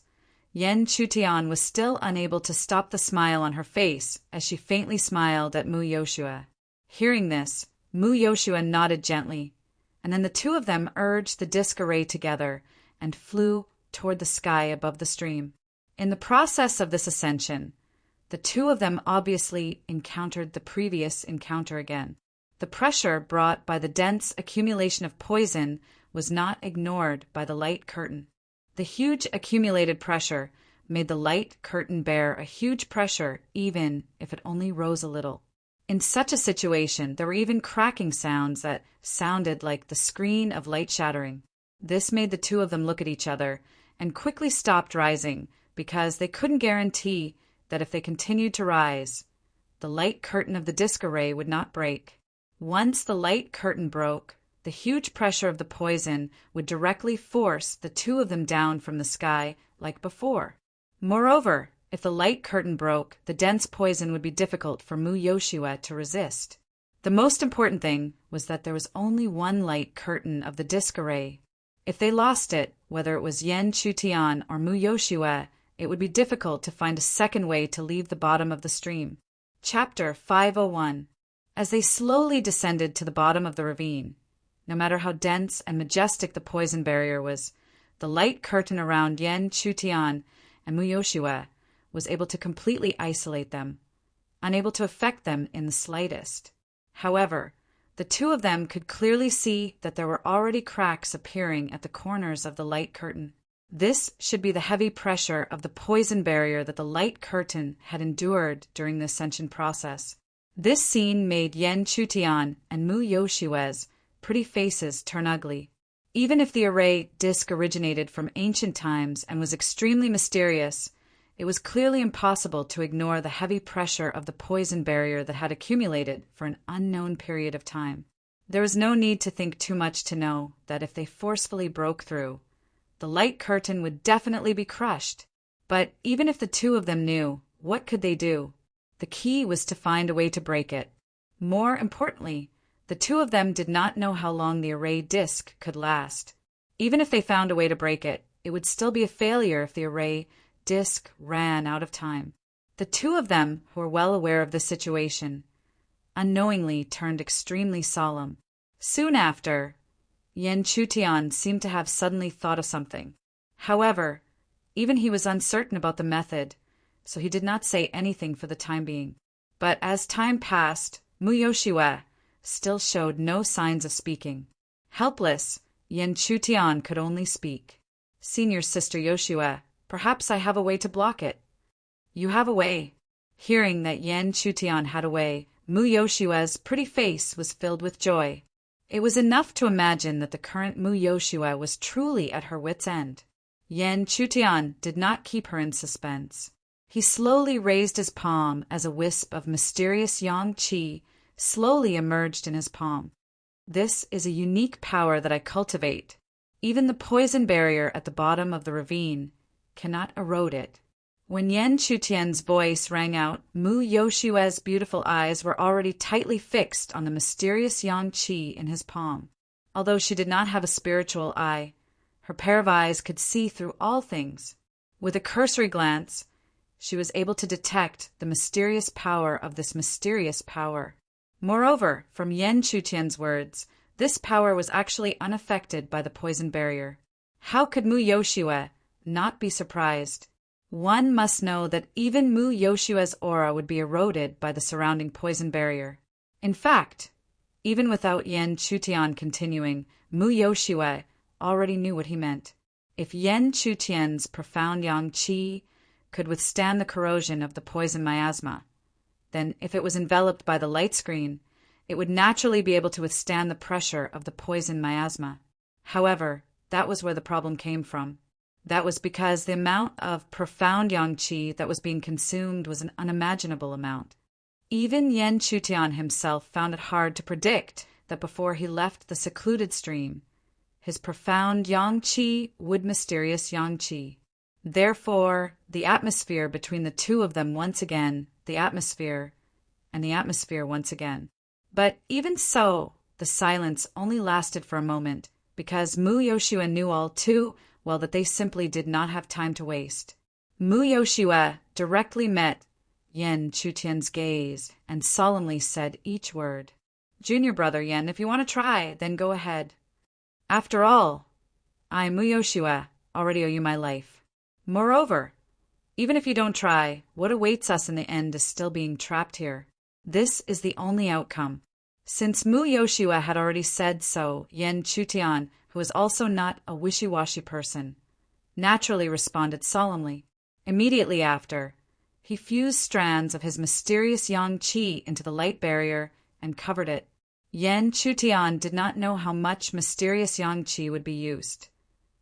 Yen Chutian was still unable to stop the smile on her face as she faintly smiled at Mu Yoshua. Hearing this, Mu Yoshua nodded gently, and then the two of them urged the disc array together and flew toward the sky above the stream. In the process of this ascension, the two of them obviously encountered the previous encounter again. The pressure brought by the dense accumulation of poison was not ignored by the light curtain. The huge accumulated pressure made the light curtain bear a huge pressure even if it only rose a little. In such a situation, there were even cracking sounds that sounded like the screen of light shattering. This made the two of them look at each other and quickly stopped rising because they couldn't guarantee that if they continued to rise, the light curtain of the disc array would not break. Once the light curtain broke, the huge pressure of the poison would directly force the two of them down from the sky like before. Moreover, if the light curtain broke, the dense poison would be difficult for Mu Yoshua to resist. The most important thing was that there was only one light curtain of the disc array. If they lost it, whether it was Yen Chutian or Mu Yoshua, it would be difficult to find a second way to leave the bottom of the stream. Chapter 501. As they slowly descended to the bottom of the ravine, no matter how dense and majestic the poison barrier was, the light curtain around Yen Chutian and Mu Yoshua was able to completely isolate them, unable to affect them in the slightest. However, the two of them could clearly see that there were already cracks appearing at the corners of the light curtain. This should be the heavy pressure of the poison barrier that the light curtain had endured during the ascension process. This scene made Yan Chutian and Mu Yoshue's pretty faces turn ugly. Even if the array disc originated from ancient times and was extremely mysterious, it was clearly impossible to ignore the heavy pressure of the poison barrier that had accumulated for an unknown period of time. There was no need to think too much to know that if they forcefully broke through, the light curtain would definitely be crushed. But even if the two of them knew, what could they do? The key was to find a way to break it. More importantly, the two of them did not know how long the array disk could last. Even if they found a way to break it, it would still be a failure if the array disk ran out of time. The two of them, who were well aware of this situation, unknowingly turned extremely solemn. Soon after, Yan Chutian seemed to have suddenly thought of something. However, even he was uncertain about the method, so he did not say anything for the time being. But as time passed, Mu Yoshue still showed no signs of speaking. Helpless, Yan Chutian could only speak. Senior Sister Yoshue, perhaps I have a way to block it. You have a way. Hearing that Yan Chutian had a way, Mu Yoshue's pretty face was filled with joy. It was enough to imagine that the current Mu Yoshue was truly at her wit's end. Yan Chutian did not keep her in suspense. He slowly raised his palm as a wisp of mysterious yang qi slowly emerged in his palm. This is a unique power that I cultivate. Even the poison barrier at the bottom of the ravine cannot erode it. When Yan Chutian's voice rang out, Mu Yoshue's beautiful eyes were already tightly fixed on the mysterious yang qi in his palm. Although she did not have a spiritual eye, her pair of eyes could see through all things. With a cursory glance, she was able to detect the mysterious power of this mysterious power. Moreover, from Yan Chutian's words, this power was actually unaffected by the poison barrier. How could Mu Yoshue not be surprised? One must know that even Mu Yoshue's aura would be eroded by the surrounding poison barrier. In fact, even without Yan Chutian continuing, Mu Yoshue already knew what he meant. If Yan Chutian's profound yang qi could withstand the corrosion of the poison miasma, then if it was enveloped by the light screen, it would naturally be able to withstand the pressure of the poison miasma. However, that was where the problem came from. That was because the amount of profound yang qi that was being consumed was an unimaginable amount. Even Yan Chutian himself found it hard to predict that before he left the secluded stream, his profound yang qi would mysterious yang qi. Therefore, the atmosphere between the two of them once again, the atmosphere once again. But even so, the silence only lasted for a moment, because Mu Yoshue knew all too well that they simply did not have time to waste. Mu Yoshue directly met Yan Chutian's gaze and solemnly said each word. Junior brother Yan, if you want to try, then go ahead. After all, I, Mu Yoshue, already owe you my life. Moreover, even if you don't try, what awaits us in the end is still being trapped here. This is the only outcome. Since Mu Yoshue had already said so, Yan Chutian, who was also not a wishy-washy person, naturally responded solemnly. Immediately after, he fused strands of his mysterious yang qi into the light barrier and covered it. Yan Chutian did not know how much mysterious yang qi would be used,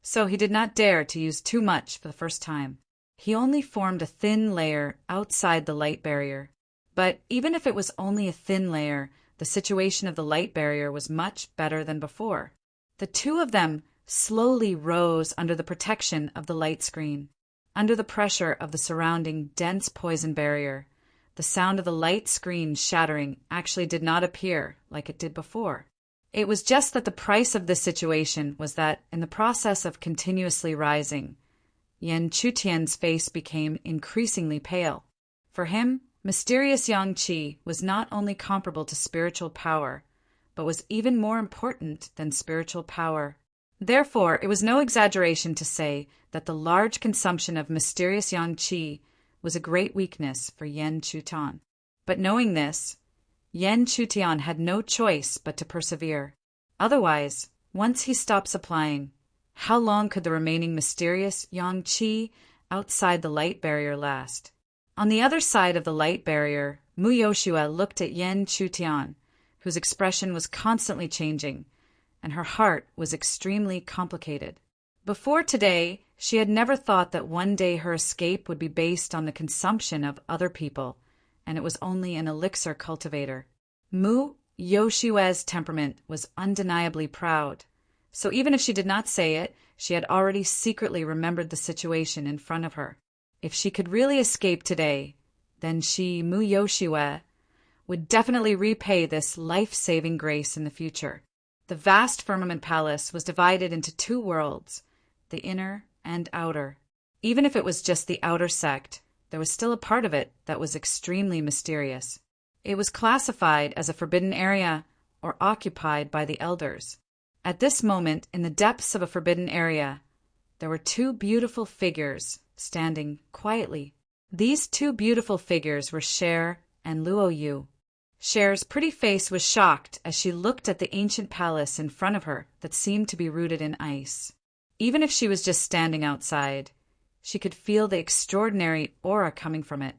so he did not dare to use too much for the first time. He only formed a thin layer outside the light barrier. But even if it was only a thin layer, the situation of the light barrier was much better than before. The two of them slowly rose under the protection of the light screen. Under the pressure of the surrounding dense poison barrier, the sound of the light screen shattering actually did not appear like it did before. It was just that the price of this situation was that, in the process of continuously rising, Yan Chutian's face became increasingly pale. For him, mysterious yang qi was not only comparable to spiritual power, but was even more important than spiritual power. Therefore, it was no exaggeration to say that the large consumption of mysterious yang qi was a great weakness for Yan Chutian. But knowing this, Yan Chutian had no choice but to persevere. Otherwise, once he stopped supplying, how long could the remaining mysterious yang qi outside the light barrier last? On the other side of the light barrier, Mu Yoshua looked at Yen Chutian, whose expression was constantly changing, and her heart was extremely complicated. Before today, she had never thought that one day her escape would be based on the consumption of other people, and it was only an elixir cultivator. Mu Yoshua's temperament was undeniably proud, so even if she did not say it, she had already secretly remembered the situation in front of her. If she could really escape today, then she, Mu Yoshua, would definitely repay this life-saving grace in the future. The vast firmament palace was divided into two worlds, the inner and outer. Even if it was just the outer sect, there was still a part of it that was extremely mysterious. It was classified as a forbidden area or occupied by the elders. At this moment, in the depths of a forbidden area, there were two beautiful figures standing quietly. These two beautiful figures were Cher and Luo Yu. Cher's pretty face was shocked as she looked at the ancient palace in front of her that seemed to be rooted in ice. Even if she was just standing outside, she could feel the extraordinary aura coming from it.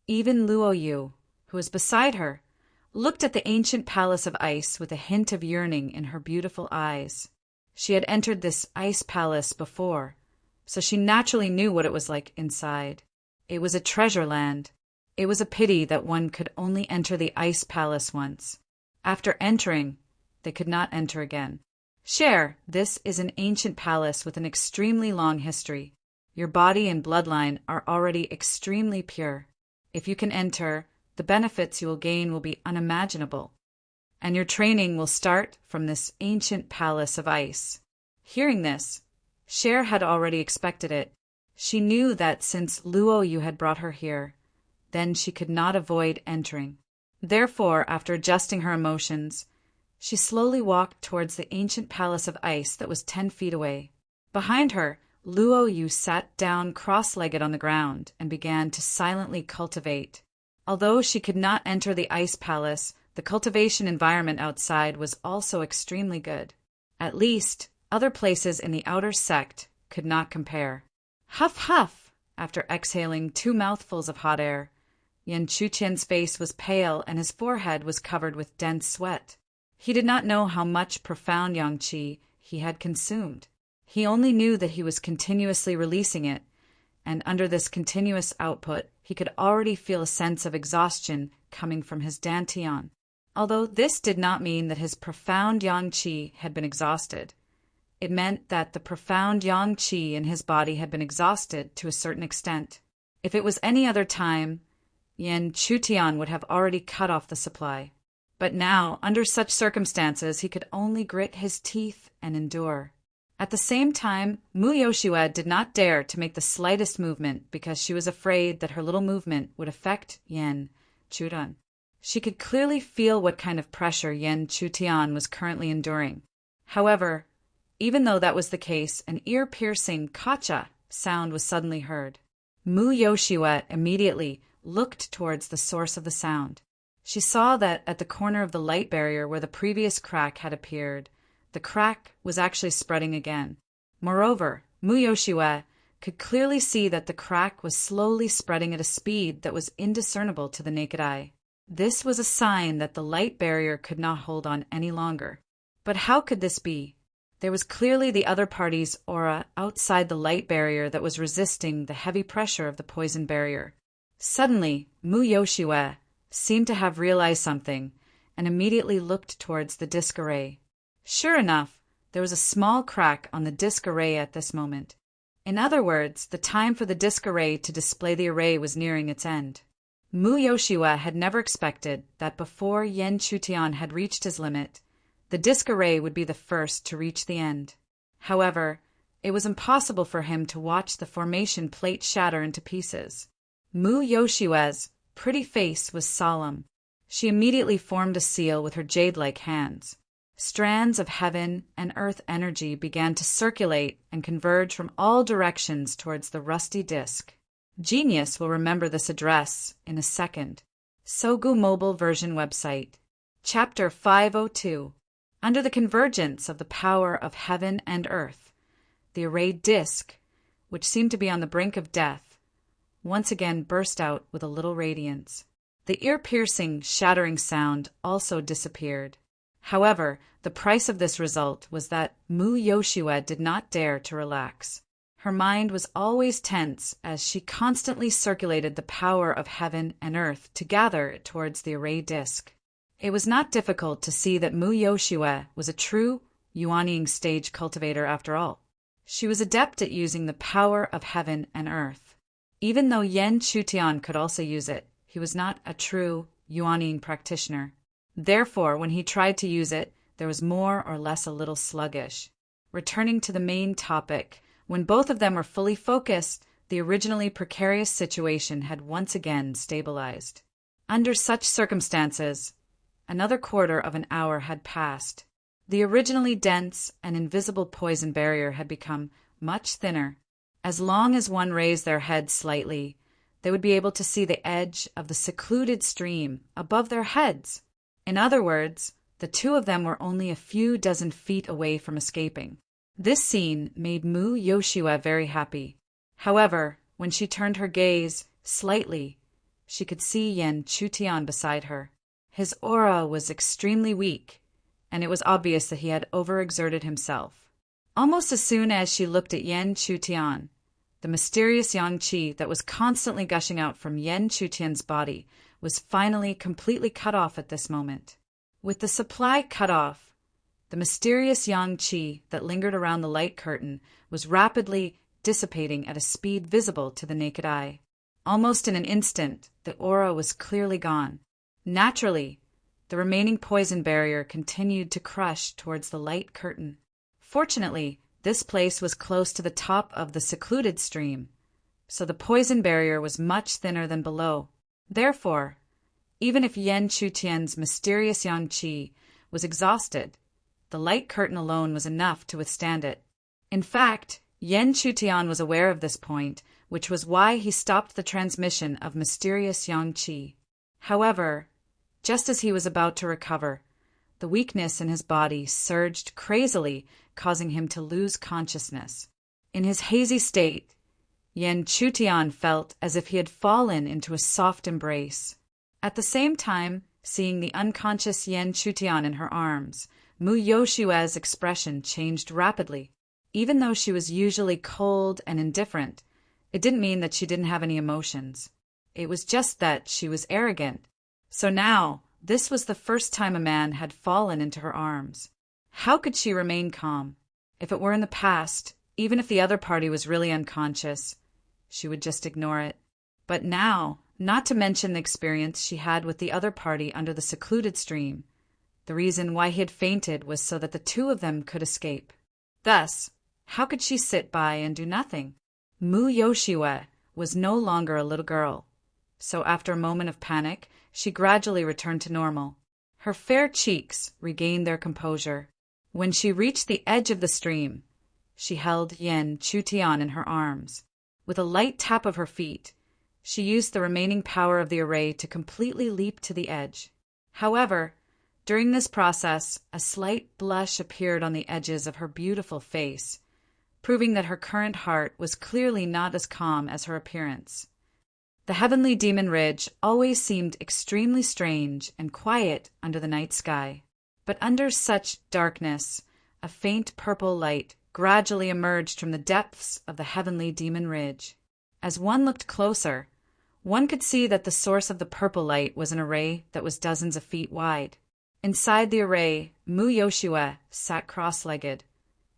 Even Luo Yu, who was beside her, looked at the ancient palace of ice with a hint of yearning in her beautiful eyes. She had entered this ice palace before, so she naturally knew what it was like inside. It was a treasure land. It was a pity that one could only enter the ice palace once. After entering, they could not enter again. Cher, this is an ancient palace with an extremely long history. Your body and bloodline are already extremely pure. If you can enter, the benefits you will gain will be unimaginable, and your training will start from this ancient palace of ice. Hearing this, Cher had already expected it. She knew that since Luo Yu had brought her here, then she could not avoid entering. Therefore, after adjusting her emotions, she slowly walked towards the ancient palace of ice that was 10 feet away. Behind her, Luo Yu sat down cross-legged on the ground and began to silently cultivate. Although she could not enter the ice palace, the cultivation environment outside was also extremely good. At least, other places in the outer sect could not compare. Huff, huff! After exhaling 2 mouthfuls of hot air, Yen Chuqian's face was pale and his forehead was covered with dense sweat. He did not know how much profound yang qi he had consumed. He only knew that he was continuously releasing it, and under this continuous output, he could already feel a sense of exhaustion coming from his dantian. Although this did not mean that his profound yang qi had been exhausted. It meant that the profound yang qi in his body had been exhausted to a certain extent. If it was any other time, Yen Chutian would have already cut off the supply. But now, under such circumstances, he could only grit his teeth and endure. At the same time, Mu Yoshua did not dare to make the slightest movement because she was afraid that her little movement would affect Yen Chudan. She could clearly feel what kind of pressure Yen Chutian was currently enduring. However, even though that was the case, an ear-piercing kacha sound was suddenly heard. Mu Yoshua immediately looked towards the source of the sound. She saw that at the corner of the light barrier where the previous crack had appeared, the crack was actually spreading again. Moreover, Mu Yoshua could clearly see that the crack was slowly spreading at a speed that was indiscernible to the naked eye. This was a sign that the light barrier could not hold on any longer. But how could this be? There was clearly the other party's aura outside the light barrier that was resisting the heavy pressure of the poison barrier. Suddenly, Mu Yoshua seemed to have realized something and immediately looked towards the disc array. Sure enough, there was a small crack on the disc array at this moment. In other words, the time for the disc array to display the array was nearing its end. Mu Yoshua had never expected that before Yen Chutian had reached his limit, the disc array would be the first to reach the end. However, it was impossible for him to watch the formation plate shatter into pieces. Mu Yoshua's pretty face was solemn. She immediately formed a seal with her jade-like hands. Strands of heaven and earth energy began to circulate and converge from all directions towards the rusty disc. Genius will remember this address in a second. Sogu Mobile Version Website. Chapter 502. Under the convergence of the power of heaven and earth, the arrayed disc, which seemed to be on the brink of death, once again burst out with a little radiance. The ear-piercing, shattering sound also disappeared. However, the price of this result was that Mu Yoshua did not dare to relax. Her mind was always tense as she constantly circulated the power of heaven and earth to gather it towards the array disk. It was not difficult to see that Mu Yoshua was a true Yuanying stage cultivator after all. She was adept at using the power of heaven and earth. Even though Yan Chutian could also use it, he was not a true Yuanying practitioner. Therefore, when he tried to use it, there was more or less a little sluggish. Returning to the main topic, when both of them were fully focused, the originally precarious situation had once again stabilized. Under such circumstances, another quarter of an hour had passed. The originally dense and invisible poison barrier had become much thinner. As long as one raised their head slightly, they would be able to see the edge of the secluded stream above their heads. In other words, the two of them were only a few dozen feet away from escaping. This scene made Mu Yoshua very happy. However, when she turned her gaze slightly, she could see Yan Chutian beside her. His aura was extremely weak, and it was obvious that he had overexerted himself. Almost as soon as she looked at Yan Chutian, the mysterious yang qi that was constantly gushing out from Yan Chutian's body was finally completely cut off at this moment. With the supply cut off, the mysterious yang qi that lingered around the light curtain was rapidly dissipating at a speed visible to the naked eye. Almost in an instant, the aura was clearly gone. Naturally, the remaining poison barrier continued to crush towards the light curtain. Fortunately, this place was close to the top of the secluded stream, so the poison barrier was much thinner than below. Therefore, even if Yan Chutian's mysterious yang qi was exhausted, the light curtain alone was enough to withstand it. In fact, Yan Chutian was aware of this point, which was why he stopped the transmission of mysterious yang qi. However, just as he was about to recover, the weakness in his body surged crazily, causing him to lose consciousness. In his hazy state, Yan Chutian felt as if he had fallen into a soft embrace. At the same time, seeing the unconscious Yan Chutian in her arms, Mu Yoshua's expression changed rapidly. Even though she was usually cold and indifferent, it didn't mean that she didn't have any emotions. It was just that she was arrogant. So now, this was the first time a man had fallen into her arms. How could she remain calm? If it were in the past, even if the other party was really unconscious, she would just ignore it. But now, not to mention the experience she had with the other party under the secluded stream, the reason why he had fainted was so that the two of them could escape. Thus, how could she sit by and do nothing? Mu Yoshua was no longer a little girl, so after a moment of panic, she gradually returned to normal. Her fair cheeks regained their composure. When she reached the edge of the stream, she held Yan Chutian in her arms. With a light tap of her feet, she used the remaining power of the array to completely leap to the edge. However, during this process, a slight blush appeared on the edges of her beautiful face, proving that her current heart was clearly not as calm as her appearance. The heavenly demon ridge always seemed extremely strange and quiet under the night sky. But under such darkness, a faint purple light gradually emerged from the depths of the heavenly demon ridge. As one looked closer, one could see that the source of the purple light was an array that was dozens of feet wide. Inside the array, Mu Yoshua sat cross-legged,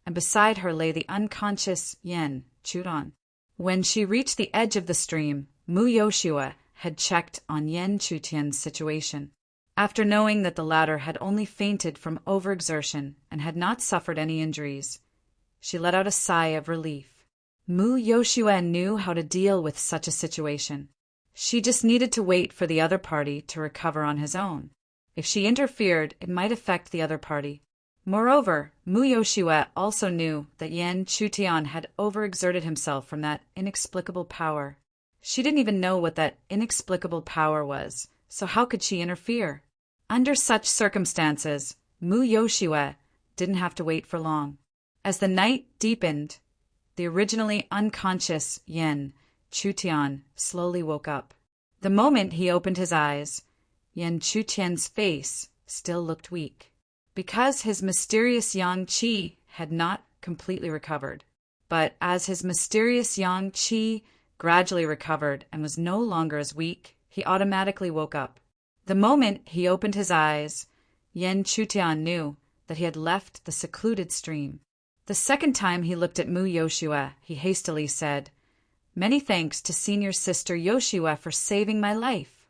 and beside her lay the unconscious Yan Chutian. When she reached the edge of the stream, Mu Yoshua had checked on Yan Chutian's situation. After knowing that the latter had only fainted from overexertion and had not suffered any injuries, she let out a sigh of relief. Mu Yoshua knew how to deal with such a situation. She just needed to wait for the other party to recover on his own. If she interfered, it might affect the other party. Moreover, Mu Yoshua also knew that Yan Chutian had overexerted himself from that inexplicable power. She didn't even know what that inexplicable power was, so how could she interfere? Under such circumstances, Mu Yoshua didn't have to wait for long. As the night deepened, the originally unconscious Yan Chutian slowly woke up. The moment he opened his eyes, Yan Chutian's face still looked weak, because his mysterious yang qi had not completely recovered. But as his mysterious yang qi gradually recovered and was no longer as weak, he automatically woke up. The moment he opened his eyes, Yan Chutian knew that he had left the secluded stream. The second time he looked at Mu Yoshua, he hastily said, "Many thanks to senior sister Yoshua for saving my life."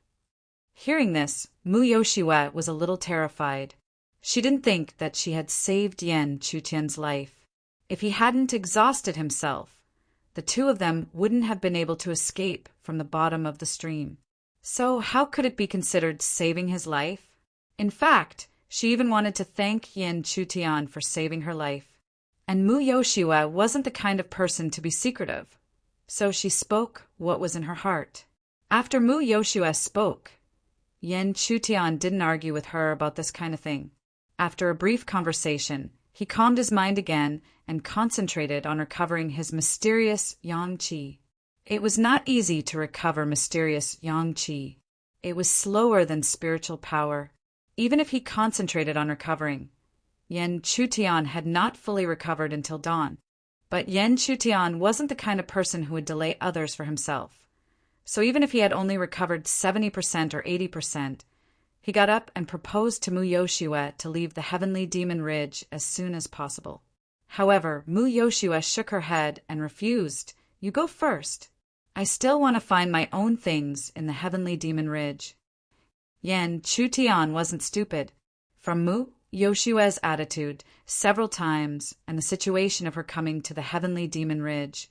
Hearing this, Mu Yoshua was a little terrified. She didn't think that she had saved Yan Chutian's life. If he hadn't exhausted himself, the two of them wouldn't have been able to escape from the bottom of the stream. So how could it be considered saving his life? In fact, she even wanted to thank Yan Chutian for saving her life. And Mu Yoshua wasn't the kind of person to be secretive, so she spoke what was in her heart. After Mu Yoshua spoke, Yan Chutian didn't argue with her about this kind of thing. After a brief conversation, he calmed his mind again and concentrated on recovering his mysterious yang qi. It was not easy to recover mysterious yang qi. It was slower than spiritual power. Even if he concentrated on recovering, Yan Chutian had not fully recovered until dawn. But Yan Chutian wasn't the kind of person who would delay others for himself. So even if he had only recovered 70% or 80%, he got up and proposed to Mu Yoshua to leave the Heavenly Demon Ridge as soon as possible. However, Mu Yoshua shook her head and refused. "You go first. I still want to find my own things in the Heavenly Demon Ridge." Yan Chutian wasn't stupid. From Mu Yoshua's attitude several times and the situation of her coming to the Heavenly Demon Ridge,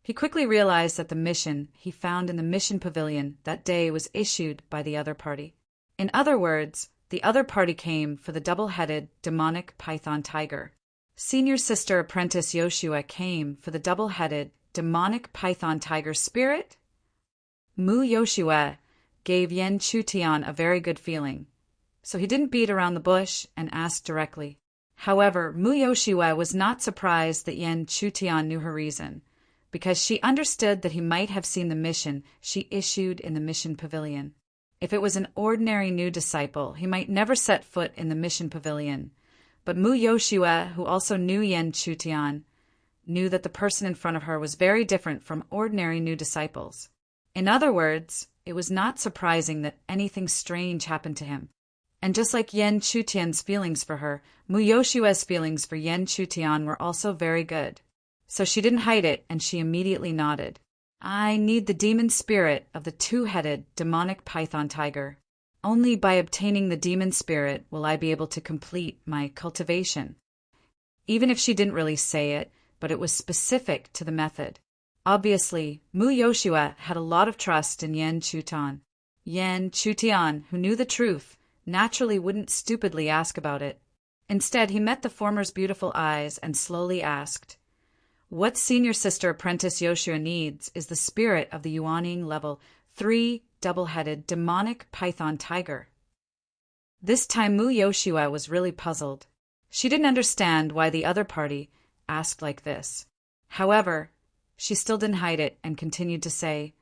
he quickly realized that the mission he found in the mission pavilion that day was issued by the other party. In other words, the other party came for the double-headed demonic python tiger. Senior sister apprentice Yoshua came for the double-headed demonic python tiger spirit. Mu Yoshua gave Yan Chutian a very good feeling, so he didn't beat around the bush and asked directly. However, Mu Yoshua was not surprised that Yan Chutian knew her reason, because she understood that he might have seen the mission she issued in the mission pavilion. If it was an ordinary new disciple, he might never set foot in the mission pavilion. But Mu Yoshua, who also knew Yan Chutian, knew that the person in front of her was very different from ordinary new disciples. In other words, it was not surprising that anything strange happened to him. And just like Yan Chutian's feelings for her, Mu Yoshua's feelings for Yan Chutian were also very good. So she didn't hide it, and she immediately nodded. "I need the demon spirit of the two-headed demonic python tiger. Only by obtaining the demon spirit will I be able to complete my cultivation." Even if she didn't really say it, but it was specific to the method. Obviously, Mu Yoshua had a lot of trust in Yan Chutian. Yan Chutian, who knew the truth, naturally wouldn't stupidly ask about it. Instead, he met the former's beautiful eyes and slowly asked, "What senior sister apprentice Yoshua needs is the spirit of the Yuaning level 3 double-headed demonic python tiger." This time Mu Yoshua was really puzzled. She didn't understand why the other party asked like this. However, she still didn't hide it and continued to say,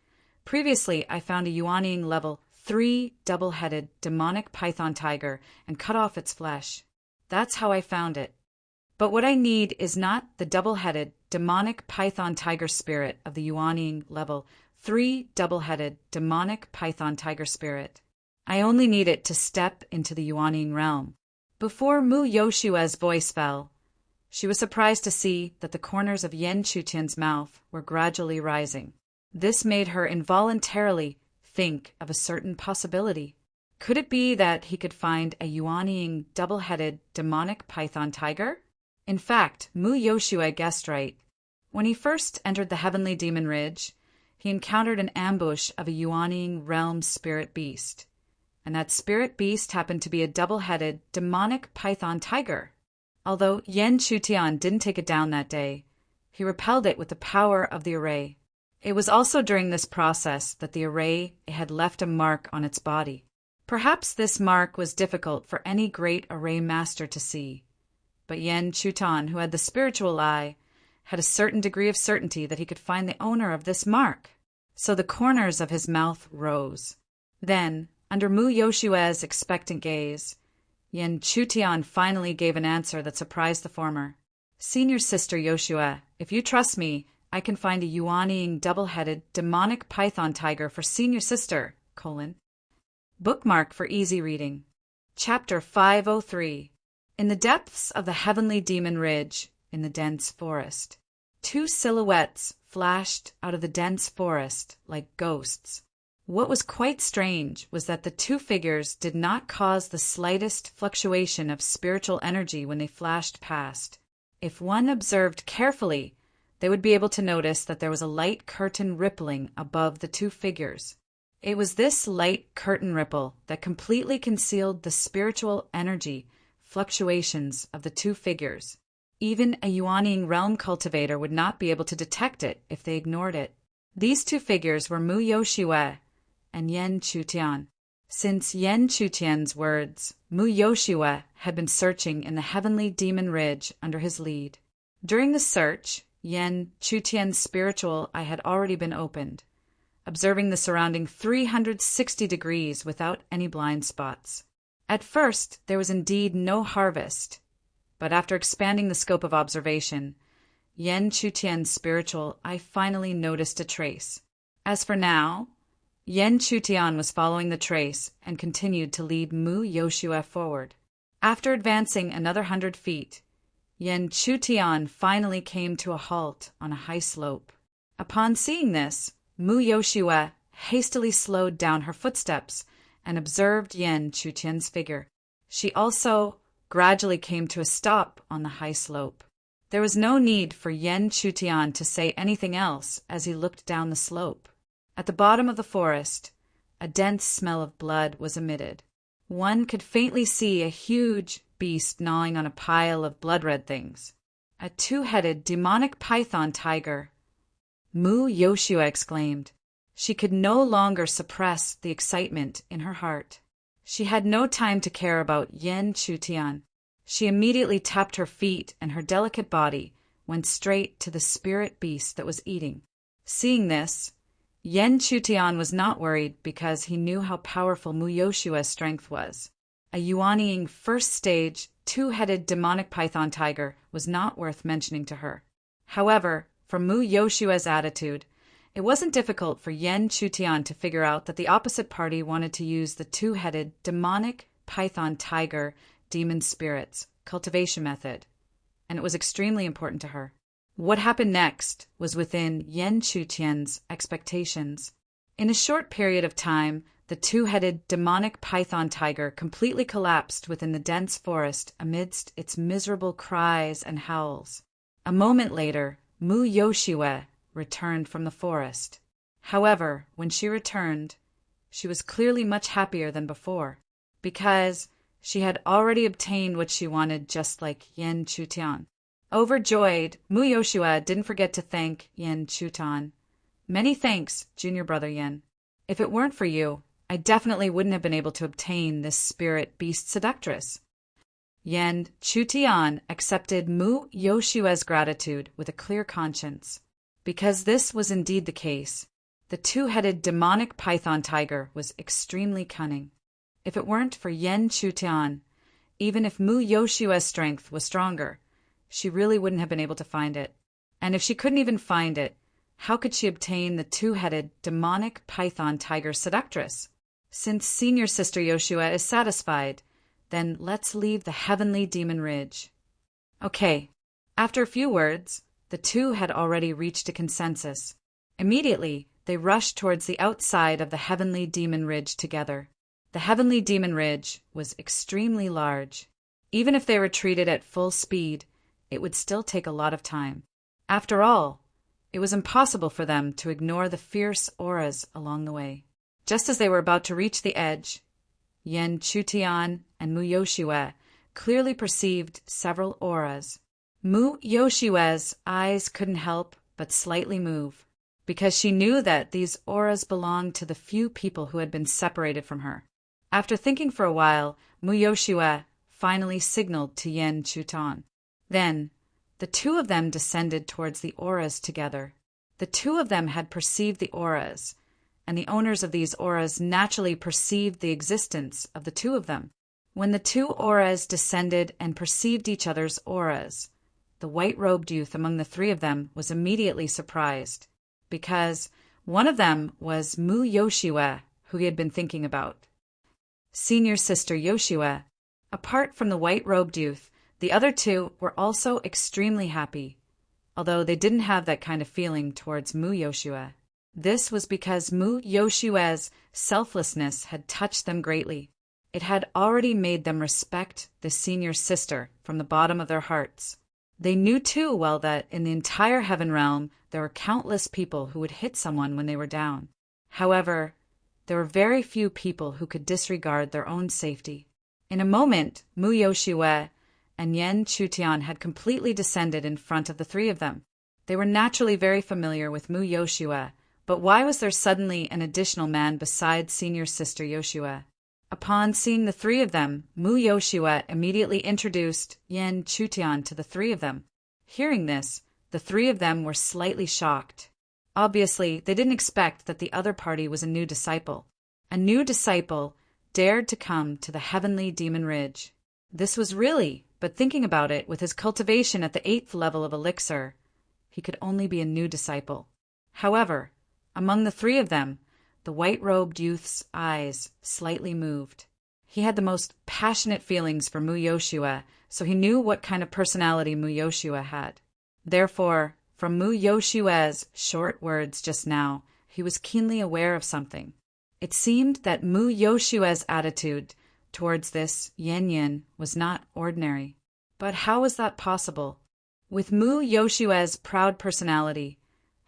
"Previously I found a Yuaning level 3 double-headed demonic python tiger and cut off its flesh. That's how I found it. But what I need is not the double-headed demonic python tiger spirit of the Yuaning level 3 double-headed demonic python tiger spirit. I only need it to step into the Yuaning realm." Before Mu Yoshua's voice fell, she was surprised to see that the corners of Yan Chutian's mouth were gradually rising. This made her involuntarily think of a certain possibility. Could it be that he could find a Yuaning double-headed demonic python tiger? In fact, Mu Yoshua guessed right. When he first entered the Heavenly Demon Ridge, he encountered an ambush of a Yuaning realm spirit beast. And that spirit beast happened to be a double-headed demonic python tiger. Although Yan Chutian didn't take it down that day, he repelled it with the power of the array. It was also during this process that the array had left a mark on its body. Perhaps this mark was difficult for any great array master to see, but Yan Chutian, who had the spiritual eye, had a certain degree of certainty that he could find the owner of this mark. so the corners of his mouth rose. Then, under Mu Yoshue's expectant gaze, Yen Chutian finally gave an answer that surprised the former. Senior Sister Yoshua, if you trust me, I can find a yuaniing double-headed demonic python tiger for Senior Sister, : Bookmark for easy reading. Chapter 503. In the depths of the heavenly demon ridge, in the dense forest, two silhouettes flashed out of the dense forest like ghosts. What was quite strange was that the two figures did not cause the slightest fluctuation of spiritual energy when they flashed past. If one observed carefully, they would be able to notice that there was a light curtain rippling above the two figures. It was this light curtain ripple that completely concealed the spiritual energy fluctuations of the two figures. Even a yuaniing realm cultivator would not be able to detect it if they ignored it. These two figures were Mu Yoshue and Yen Chutian. Since Yen Chutian's words, Mu Yoshue had been searching in the heavenly demon ridge under his lead. During the search, Yen Chutian's spiritual eye had already been opened, observing the surrounding 360 degrees without any blind spots. At first, there was indeed no harvest, but after expanding the scope of observation, Yen Chutian's spiritual eye finally noticed a trace. As for now, Yen Chutian was following the trace and continued to lead Mu Yoshue forward. After advancing another 100 feet, Yen Chutian finally came to a halt on a high slope. Upon seeing this, Mu Yoshue hastily slowed down her footsteps and observed Yen Chutian's figure. She also gradually came to a stop on the high slope. There was no need for Yen Chutian to say anything else as he looked down the slope. At the bottom of the forest, a dense smell of blood was emitted. One could faintly see a huge beast gnawing on a pile of blood-red things. A two-headed demonic python tiger, Mu Yoshua exclaimed. She could no longer suppress the excitement in her heart. She had no time to care about Yen Chutian. She immediately tapped her feet, and her delicate body went straight to the spirit beast that was eating. Seeing this, Yen Chutian was not worried because he knew how powerful Mu Yoshue's strength was. A yuaniing first-stage, two-headed demonic python tiger was not worth mentioning to her. However, from Mu Yoshue's attitude, it wasn't difficult for Yen Chutian to figure out that the opposite party wanted to use the two-headed demonic python tiger demon spirits cultivation method, and it was extremely important to her. What happened next was within Yen Chutian's expectations. In a short period of time, the two-headed demonic python tiger completely collapsed within the dense forest amidst its miserable cries and howls. A moment later, Mu Yoshue returned from the forest. However, when she returned, she was clearly much happier than before, because she had already obtained what she wanted, just like Yen Chutian. Overjoyed, Mu Yoshue didn't forget to thank Yen Chutian. Many thanks, junior brother Yen. If it weren't for you, I definitely wouldn't have been able to obtain this spirit beast seductress. Yen Chutian accepted Mu Yoshue's gratitude with a clear conscience. Because this was indeed the case, the two-headed demonic python tiger was extremely cunning. If it weren't for Yen Chutian, even if Mu Yoshue's strength was stronger, she really wouldn't have been able to find it. And if she couldn't even find it, how could she obtain the two-headed demonic python tiger seductress? Since Senior Sister Yoshua is satisfied, then let's leave the heavenly demon ridge. Okay, after a few words, the two had already reached a consensus. Immediately, they rushed towards the outside of the heavenly demon ridge together. The heavenly demon ridge was extremely large. Even if they retreated at full speed, it would still take a lot of time. After all, it was impossible for them to ignore the fierce auras along the way. Just as they were about to reach the edge, Yen Chutian and Mu Yoshue clearly perceived several auras. Mu Yoshue's eyes couldn't help but slightly move, because she knew that these auras belonged to the few people who had been separated from her. After thinking for a while, Mu Yoshue finally signaled to Yen Chutian. Then, the two of them descended towards the auras together. The two of them had perceived the auras, and the owners of these auras naturally perceived the existence of the two of them. When the two auras descended and perceived each other's auras, the white-robed youth among the three of them was immediately surprised, because one of them was Mu Yoshue, who he had been thinking about. Senior sister Yoshue. Apart from the white-robed youth, the other two were also extremely happy, although they didn't have that kind of feeling towards Mu Yoshue. This was because Mu Yoshue's selflessness had touched them greatly. It had already made them respect the senior sister from the bottom of their hearts. They knew too well that in the entire heaven realm there were countless people who would hit someone when they were down. However, there were very few people who could disregard their own safety. In a moment, Mu Yoshue and Yen Chutian had completely descended in front of the three of them. They were naturally very familiar with Mu Yoshue, but why was there suddenly an additional man besides senior sister Yoshue? Upon seeing the three of them, Mu Yoshue immediately introduced Yen Chutian to the three of them. Hearing this, the three of them were slightly shocked. Obviously, they didn't expect that the other party was a new disciple. A new disciple dared to come to the heavenly demon ridge. This was really, but thinking about it, with his cultivation at the 8th level of elixir, he could only be a new disciple. However, among the three of them, the white-robed youth's eyes slightly moved. He had the most passionate feelings for Mu Yoshue, so he knew what kind of personality Mu Yoshue had. Therefore, from Mu Yoshue's short words just now, he was keenly aware of something. It seemed that Mu Yoshue's attitude towards this Yin was not ordinary. But how was that possible? With Mu Yoshue's proud personality,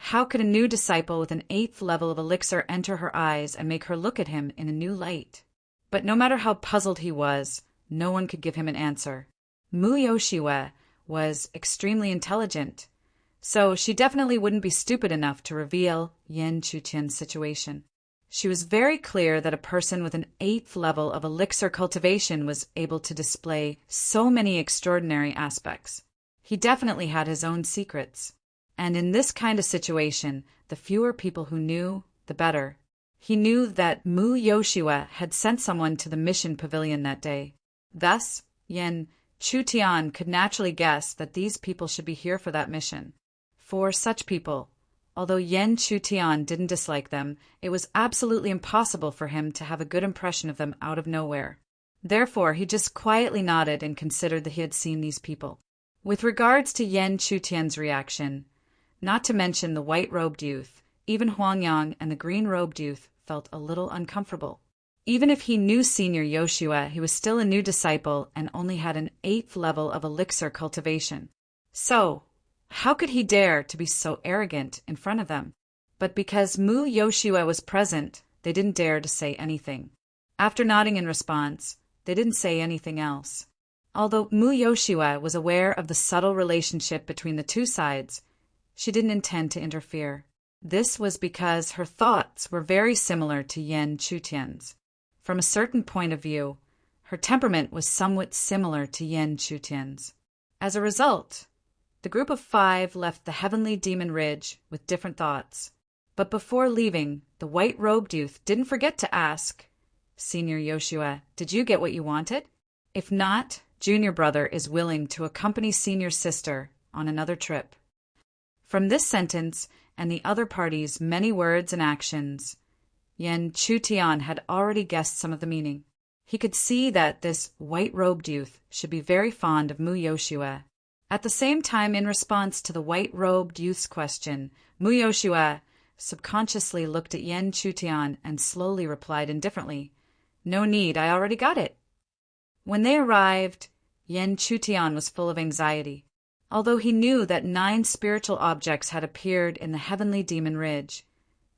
how could a new disciple with an 8th level of elixir enter her eyes and make her look at him in a new light? But no matter how puzzled he was, no one could give him an answer. Mu Yoshue was extremely intelligent, so she definitely wouldn't be stupid enough to reveal Yen Chutian's situation. She was very clear that a person with an 8th level of elixir cultivation was able to display so many extraordinary aspects. He definitely had his own secrets. And in this kind of situation, the fewer people who knew, the better. He knew that Mu Yoshue had sent someone to the mission pavilion that day. Thus, Yen Chutian could naturally guess that these people should be here for that mission. For such people, although Yen Chutian didn't dislike them, it was absolutely impossible for him to have a good impression of them out of nowhere. Therefore, he just quietly nodded and considered that he had seen these people. With regards to Yen Chutian's reaction, not to mention the white-robed youth, even Huangyang and the green-robed youth felt a little uncomfortable. Even if he knew Senior Yoshue, he was still a new disciple and only had an 8th level of elixir cultivation. So, how could he dare to be so arrogant in front of them? But because Mu Yoshue was present, they didn't dare to say anything. After nodding in response, they didn't say anything else. Although Mu Yoshue was aware of the subtle relationship between the two sides, she didn't intend to interfere. This was because her thoughts were very similar to Yen Chutian's. From a certain point of view, her temperament was somewhat similar to Yen Chutian's. As a result, the group of 5 left the heavenly demon ridge with different thoughts. But before leaving, the white-robed youth didn't forget to ask, "Senior Yoshue, did you get what you wanted? If not, junior brother is willing to accompany senior sister on another trip." From this sentence and the other party's many words and actions, Yen Chutian had already guessed some of the meaning. He could see that this white-robed youth should be very fond of Mu Yoshue. At the same time, in response to the white-robed youth's question, Mu Yoshue subconsciously looked at Yen Chutian and slowly replied indifferently, "No need, I already got it." When they arrived, Yen Chutian was full of anxiety. Although he knew that 9 spiritual objects had appeared in the heavenly demon ridge,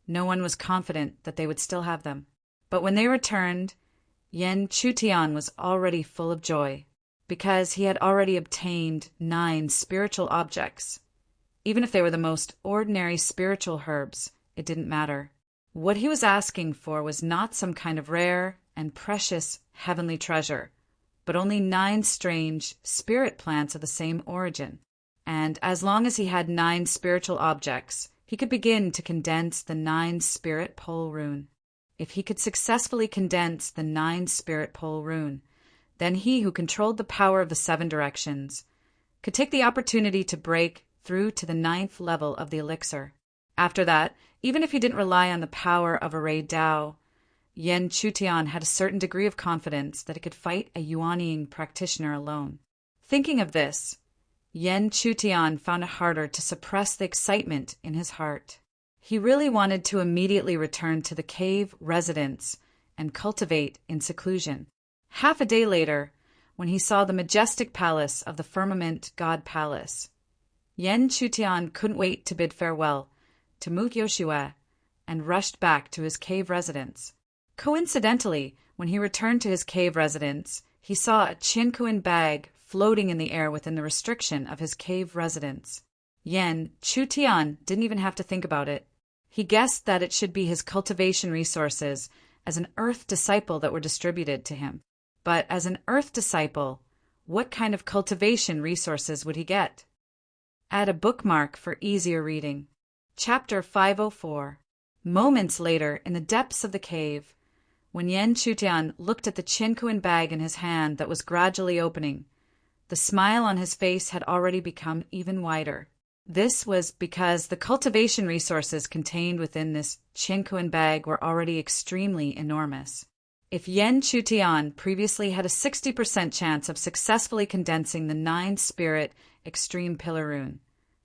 no one was confident that they would still have them. But when they returned, Yen Chutian was already full of joy, because he had already obtained 9 spiritual objects. Even if they were the most ordinary spiritual herbs, it didn't matter. What he was asking for was not some kind of rare and precious heavenly treasure, but only 9 strange spirit plants of the same origin. And as long as he had 9 spiritual objects, he could begin to condense the 9 spirit pole rune. If he could successfully condense the 9 spirit pole rune, then he who controlled the power of the 7 directions could take the opportunity to break through to the 9th level of the elixir. After that, even if he didn't rely on the power of array Dao, Yan Chutian had a certain degree of confidence that he could fight a Yuanying practitioner alone. Thinking of this, Yan Chutian found it harder to suppress the excitement in his heart. He really wanted to immediately return to the cave residence and cultivate in seclusion. Half a day later, when he saw the majestic palace of the Firmament God Palace, Yan Chutian couldn't wait to bid farewell to Mu Yoshue and rushed back to his cave residence. Coincidentally, when he returned to his cave residence, he saw a Qiankuan bag floating in the air within the restriction of his cave residence. Yan Chutian didn't even have to think about it. He guessed that it should be his cultivation resources as an earth disciple that were distributed to him. But as an earth disciple, what kind of cultivation resources would he get? Add a bookmark for easier reading. Chapter 504. Moments later, in the depths of the cave, when Yan Chutian looked at the Qiankuan bag in his hand that was gradually opening, the smile on his face had already become even wider. This was because the cultivation resources contained within this Qiankuan bag were already extremely enormous. If Yan Chutian previously had a 60% chance of successfully condensing the 9 spirit extreme pillar rune,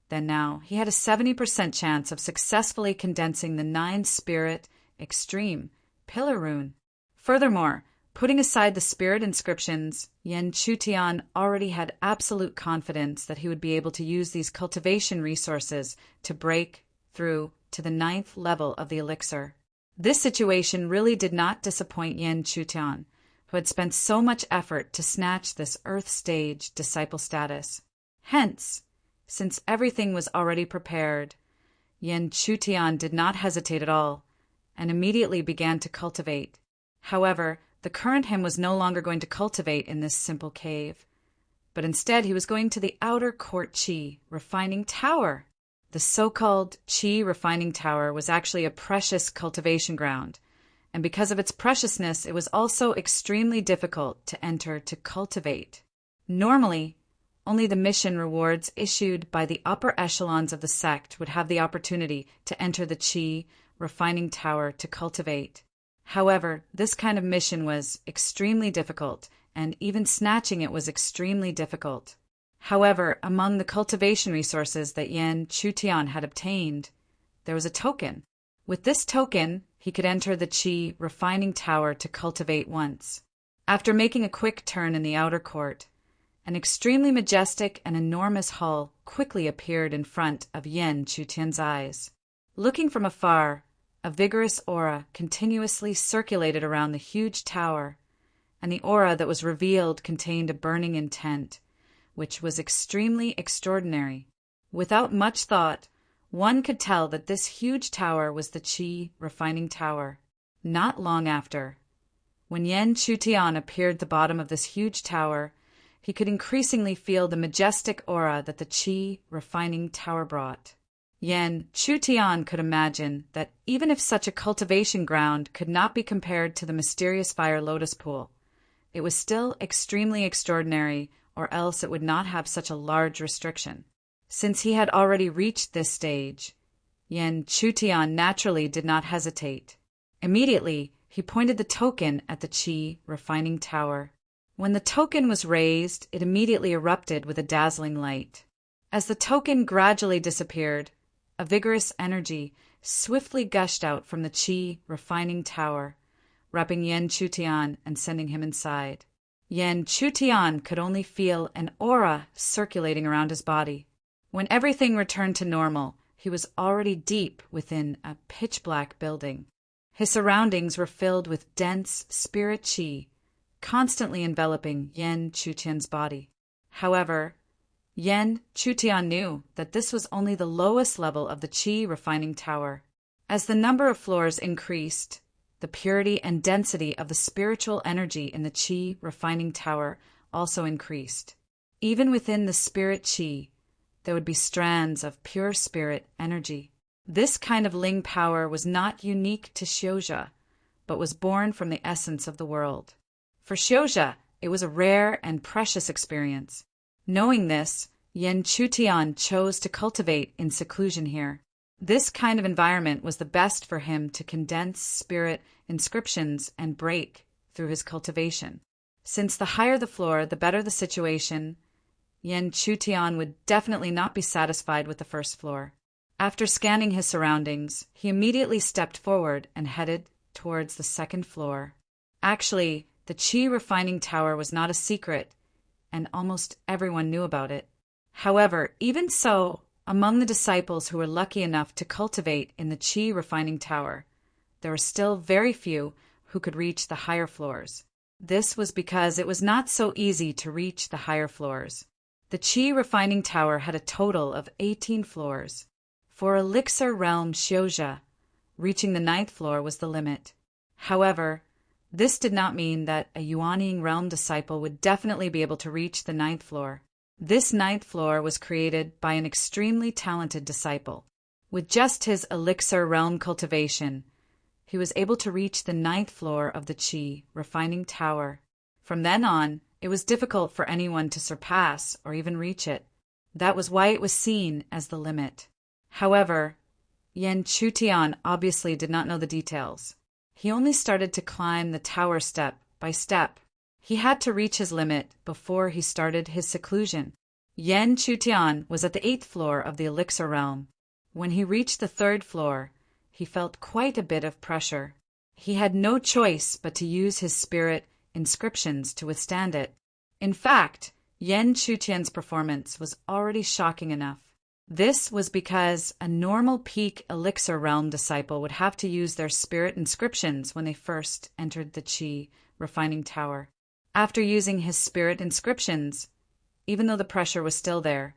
then now he had a 70% chance of successfully condensing the 9 spirit extreme pillar rune. Furthermore, putting aside the spirit inscriptions, Yan Chutian already had absolute confidence that he would be able to use these cultivation resources to break through to the 9th level of the elixir. This situation really did not disappoint Yan Chutian, who had spent so much effort to snatch this earth stage disciple status. Hence, since everything was already prepared, Yan Chutian did not hesitate at all, and immediately began to cultivate. However, the current him was no longer going to cultivate in this simple cave, but instead he was going to the outer court Qi refining tower. The so-called Qi refining tower was actually a precious cultivation ground, and because of its preciousness, it was also extremely difficult to enter to cultivate. Normally, only the mission rewards issued by the upper echelons of the sect would have the opportunity to enter the Qi refining tower to cultivate. However, this kind of mission was extremely difficult, and even snatching it was extremely difficult. However, among the cultivation resources that Yan Chutian had obtained, there was a token. With this token, he could enter the Qi refining tower to cultivate once. After making a quick turn in the outer court, an extremely majestic and enormous hall quickly appeared in front of Yan Chutian's eyes. Looking from afar, a vigorous aura continuously circulated around the huge tower, and the aura that was revealed contained a burning intent, which was extremely extraordinary. Without much thought, one could tell that this huge tower was the Qi refining tower. Not long after, when Yan Chutian appeared at the bottom of this huge tower, he could increasingly feel the majestic aura that the Qi refining tower brought. Yan Chutian could imagine that even if such a cultivation ground could not be compared to the mysterious fire lotus pool, it was still extremely extraordinary, or else it would not have such a large restriction. Since he had already reached this stage, Yan Chutian naturally did not hesitate. Immediately, he pointed the token at the Qi refining tower. When the token was raised, it immediately erupted with a dazzling light. As the token gradually disappeared, a vigorous energy swiftly gushed out from the Qi refining tower, wrapping Yan Chutian and sending him inside. Yan Chutian could only feel an aura circulating around his body. When everything returned to normal, he was already deep within a pitch-black building. His surroundings were filled with dense spirit Qi, constantly enveloping Yan Chutian's body. However, Yan Chutian knew that this was only the lowest level of the Qi refining tower. As the number of floors increased, the purity and density of the spiritual energy in the Qi refining tower also increased. Even within the spirit Qi, there would be strands of pure spirit energy. This kind of Ling power was not unique to Xiuzha, but was born from the essence of the world. For Xiuzha, it was a rare and precious experience. Knowing this, Yan Chutian chose to cultivate in seclusion here. This kind of environment was the best for him to condense spirit inscriptions and break through his cultivation. Since the higher the floor, the better the situation, Yan Chutian would definitely not be satisfied with the first floor. After scanning his surroundings, he immediately stepped forward and headed towards the second floor. Actually, the Qi refining tower was not a secret, and almost everyone knew about it. However, even so, among the disciples who were lucky enough to cultivate in the Qi refining tower, there were still very few who could reach the higher floors. This was because it was not so easy to reach the higher floors. The Qi refining tower had a total of 18 floors. For Elixir Realm Xiuzha, reaching the 9th floor was the limit. However, this did not mean that a Yuanying Realm disciple would definitely be able to reach the 9th floor. This 9th floor was created by an extremely talented disciple. With just his Elixir Realm cultivation, he was able to reach the 9th floor of the Qi refining tower. From then on, it was difficult for anyone to surpass or even reach it. That was why it was seen as the limit. However, Yan Chutian obviously did not know the details. He only started to climb the tower step by step. He had to reach his limit before he started his seclusion. Yan Chutian was at the 8th floor of the Elixir Realm. When he reached the 3rd floor, he felt quite a bit of pressure. He had no choice but to use his spirit inscriptions to withstand it. In fact, Yan Chutian's performance was already shocking enough. This was because a normal peak Elixir Realm disciple would have to use their spirit inscriptions when they first entered the Qi refining tower. After using his spirit inscriptions, even though the pressure was still there,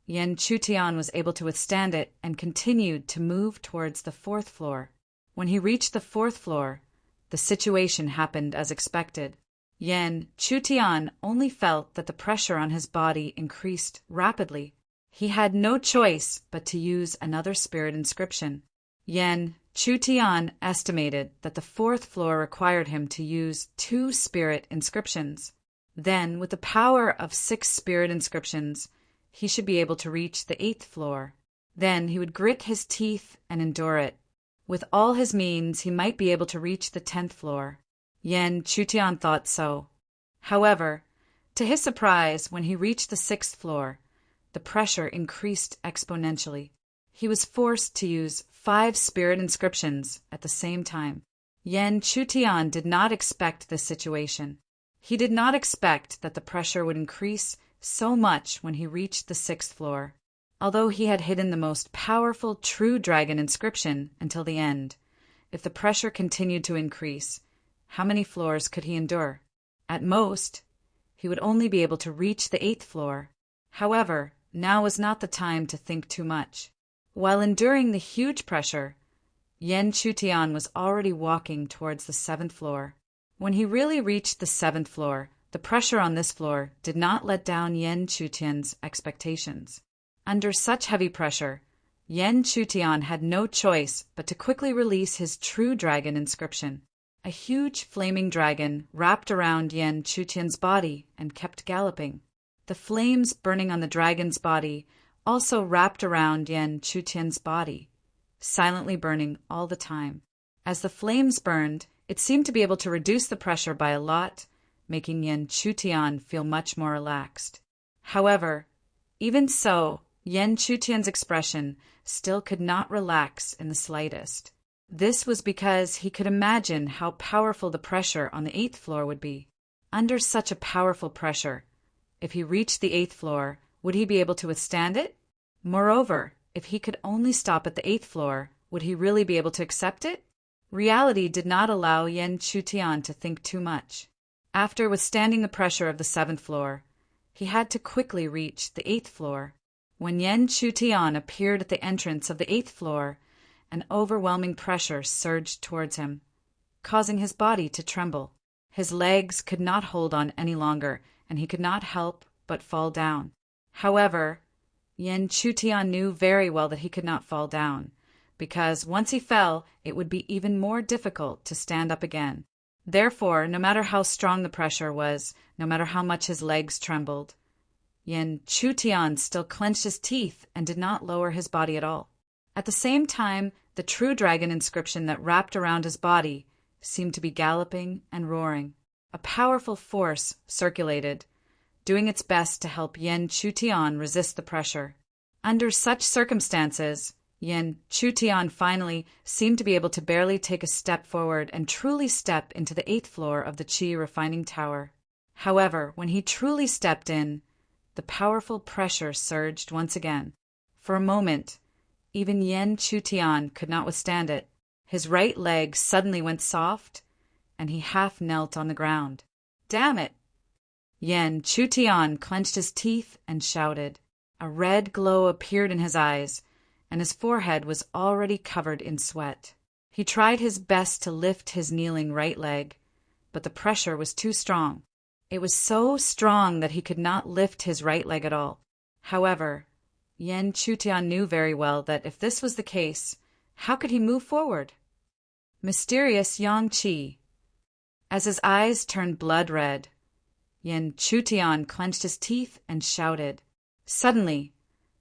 Yan Chutian was able to withstand it and continued to move towards the 4th floor. When he reached the 4th floor, the situation happened as expected. Yan Chutian only felt that the pressure on his body increased rapidly. He had no choice but to use another spirit inscription. Yan Chutian estimated that the 4th floor required him to use 2 spirit inscriptions. Then, with the power of 6 spirit inscriptions, he should be able to reach the 8th floor. Then he would grit his teeth and endure it. With all his means, he might be able to reach the 10th floor. Yan Chutian thought so. However, to his surprise, when he reached the 6th floor, the pressure increased exponentially. He was forced to use 5 spirit inscriptions at the same time. Yan Chutian did not expect this situation. He did not expect that the pressure would increase so much when he reached the 6th floor. Although he had hidden the most powerful true dragon inscription until the end, if the pressure continued to increase, how many floors could he endure? At most, he would only be able to reach the 8th floor. However, now was not the time to think too much. While enduring the huge pressure, Yan Chutian was already walking towards the 7th floor. When he really reached the 7th floor, the pressure on this floor did not let down Yan Chutian's expectations. Under such heavy pressure, Yan Chutian had no choice but to quickly release his true dragon inscription. A huge flaming dragon wrapped around Yan Chutian's body and kept galloping. The flames burning on the dragon's body also wrapped around Yan Chutian's body, silently burning all the time. As the flames burned, it seemed to be able to reduce the pressure by a lot, making Yan Chutian feel much more relaxed. However, even so, Yan Chutian's expression still could not relax in the slightest. This was because he could imagine how powerful the pressure on the 8th floor would be. Under such a powerful pressure, if he reached the 8th floor, would he be able to withstand it? Moreover, if he could only stop at the 8th floor, would he really be able to accept it? Reality did not allow Yan Chutian to think too much. After withstanding the pressure of the 7th floor, he had to quickly reach the 8th floor. When Yan Chutian appeared at the entrance of the 8th floor, an overwhelming pressure surged towards him, causing his body to tremble. His legs could not hold on any longer, and he could not help but fall down. However, Yan Chutian knew very well that he could not fall down. because once he fell, it would be even more difficult to stand up again. Therefore, no matter how strong the pressure was, no matter how much his legs trembled, Yen Chutian still clenched his teeth and did not lower his body at all. At the same time, the true dragon inscription that wrapped around his body seemed to be galloping and roaring. A powerful force circulated, doing its best to help Yen Chutian resist the pressure. Under such circumstances, Yen Chutian finally seemed to be able to barely take a step forward and truly step into the 8th floor of the Qi refining tower. However, when he truly stepped in, the powerful pressure surged once again. For a moment, even Yen Chutian could not withstand it. His right leg suddenly went soft, and he half knelt on the ground. "Damn it!" Yen Chutian clenched his teeth and shouted. A red glow appeared in his eyes, and his forehead was already covered in sweat. He tried his best to lift his kneeling right leg, but the pressure was too strong. It was so strong that he could not lift his right leg at all. However, Yen Chutian knew very well that if this was the case, how could he move forward? Mysterious Yang Qi. As his eyes turned blood red, Yen Chutian clenched his teeth and shouted. Suddenly,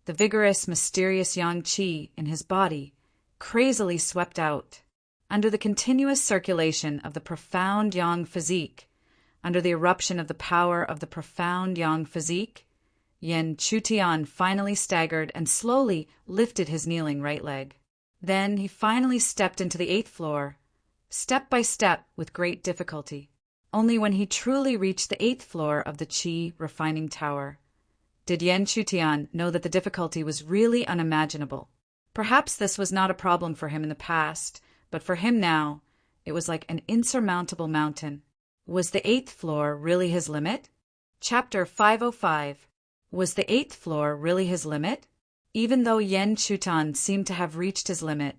the vigorous, mysterious Yang Qi in his body crazily swept out. Under the continuous circulation of the profound Yang physique, under the eruption of the power of the profound Yang physique, Yen Chutian finally staggered and slowly lifted his kneeling right leg. Then he finally stepped into the 8th floor, step by step with great difficulty. Only when he truly reached the 8th floor of the Qi refining tower did Yen Chutian know that the difficulty was really unimaginable. Perhaps this was not a problem for him in the past, but for him now, it was like an insurmountable mountain. Was the 8th floor really his limit? Chapter 505. Was the 8th floor really his limit? Even though Yen Chutian seemed to have reached his limit,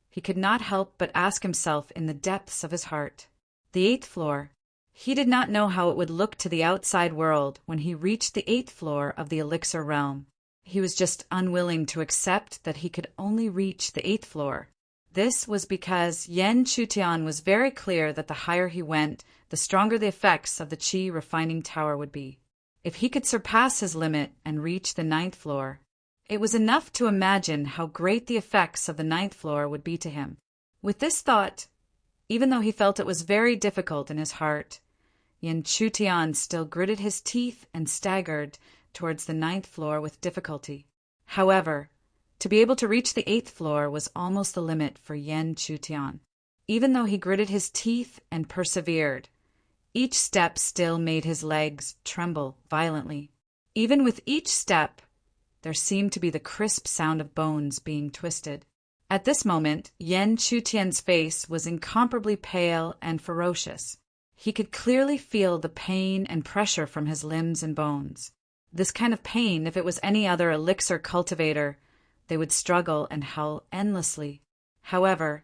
he could not help but ask himself in the depths of his heart. The 8th floor. He did not know how it would look to the outside world when he reached the 8th floor of the elixir realm. He was just unwilling to accept that he could only reach the 8th floor. This was because Yen Chutian was very clear that the higher he went, the stronger the effects of the Qi refining tower would be. If he could surpass his limit and reach the 9th floor, it was enough to imagine how great the effects of the 9th floor would be to him. With this thought, even though he felt it was very difficult in his heart, Yen Chutian still gritted his teeth and staggered towards the 9th floor with difficulty. However, to be able to reach the 8th floor was almost the limit for Yen Chutian. Even though he gritted his teeth and persevered, each step still made his legs tremble violently. Even with each step, there seemed to be the crisp sound of bones being twisted. At this moment, Yen Chutian's face was incomparably pale and ferocious. He could clearly feel the pain and pressure from his limbs and bones. This kind of pain, if it was any other elixir cultivator, they would struggle and howl endlessly. However,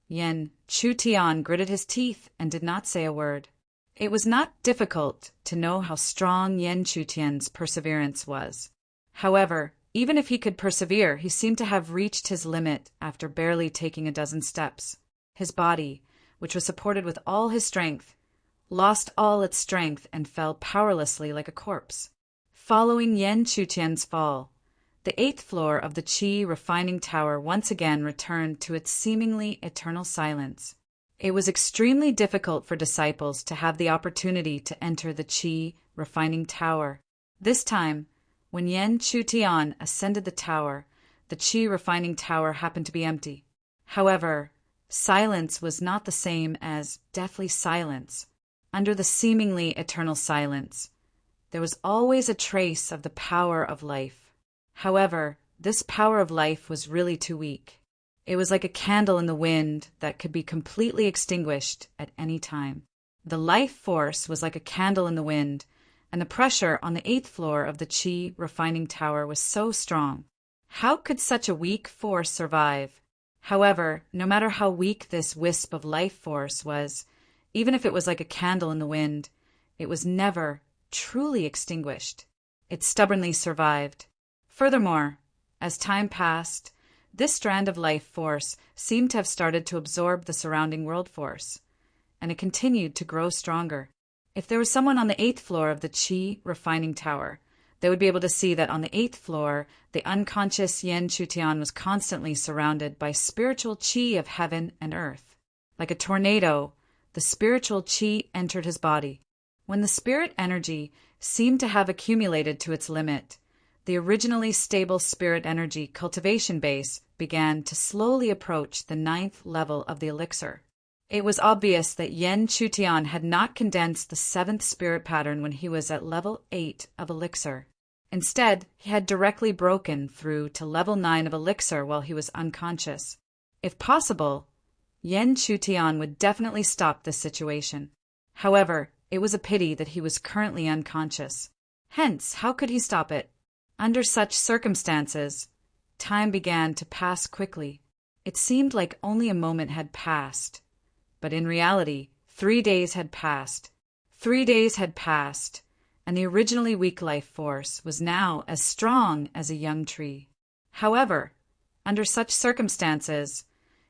Yen Chutian gritted his teeth and did not say a word. It was not difficult to know how strong Yen Chutian's perseverance was. However, even if he could persevere, he seemed to have reached his limit after barely taking a dozen steps. His body, which was supported with all his strength, lost all its strength and fell powerlessly like a corpse. Following Yen Chutian's fall, the 8th floor of the Qi refining tower once again returned to its seemingly eternal silence. It was extremely difficult for disciples to have the opportunity to enter the Qi refining tower. This time, when Yen Chutian ascended the tower, the Qi refining tower happened to be empty. However, silence was not the same as deathly silence. Under the seemingly eternal silence, there was always a trace of the power of life. However, this power of life was really too weak. It was like a candle in the wind that could be completely extinguished at any time. The life force was like a candle in the wind, and the pressure on the 8th floor of the Qi refining tower was so strong. How could such a weak force survive? However, no matter how weak this wisp of life force was, even if it was like a candle in the wind, it was never truly extinguished. It stubbornly survived. Furthermore, as time passed, This strand of life force seemed to have started to absorb the surrounding world force, and it continued to grow stronger. If there was someone on the 8th floor of the Qi refining tower, they would be able to see that on the 8th floor, the unconscious Yen Chutian was constantly surrounded by spiritual Qi of heaven and earth. Like a tornado, the spiritual Qi entered his body. When the spirit energy seemed to have accumulated to its limit, the originally stable spirit energy cultivation base began to slowly approach the 9th level of the elixir. It was obvious that Yen Chutian had not condensed the 7th spirit pattern when he was at level 8 of elixir. Instead, he had directly broken through to level 9 of elixir while he was unconscious. If possible, Yen Chutian would definitely stop this situation. However, it was a pity that he was currently unconscious. Hence, how could he stop it? Under such circumstances, time began to pass quickly. It seemed like only a moment had passed. But in reality, 3 days had passed. 3 days had passed, and the originally weak life force was now as strong as a young tree. However, under such circumstances,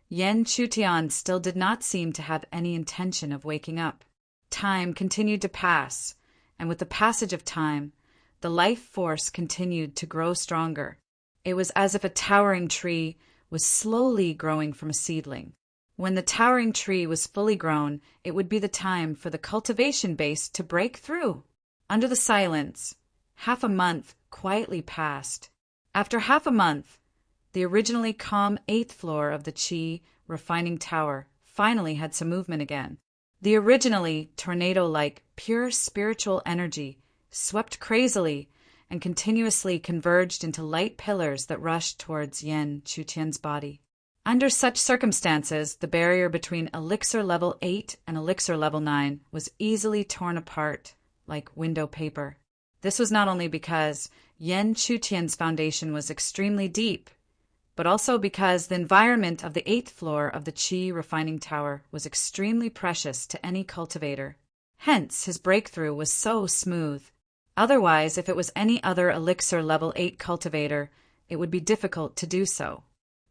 Yen Chutian still did not seem to have any intention of waking up. Time continued to pass, and with the passage of time, the life force continued to grow stronger. It was as if a towering tree was slowly growing from a seedling. When the towering tree was fully grown, it would be the time for the cultivation base to break through. Under the silence, half a month quietly passed. After half a month, the originally calm 8th floor of the Qi refining tower finally had some movement again. The originally tornado-like pure spiritual energy swept crazily and continuously converged into light pillars that rushed towards Yen Chutian's body. Under such circumstances, the barrier between elixir level 8 and elixir level 9 was easily torn apart like window paper. This was not only because Yen Chutian's foundation was extremely deep, but also because the environment of the 8th floor of the Qi refining tower was extremely precious to any cultivator. Hence, his breakthrough was so smooth. Otherwise, if it was any other elixir level 8 cultivator, it would be difficult to do so.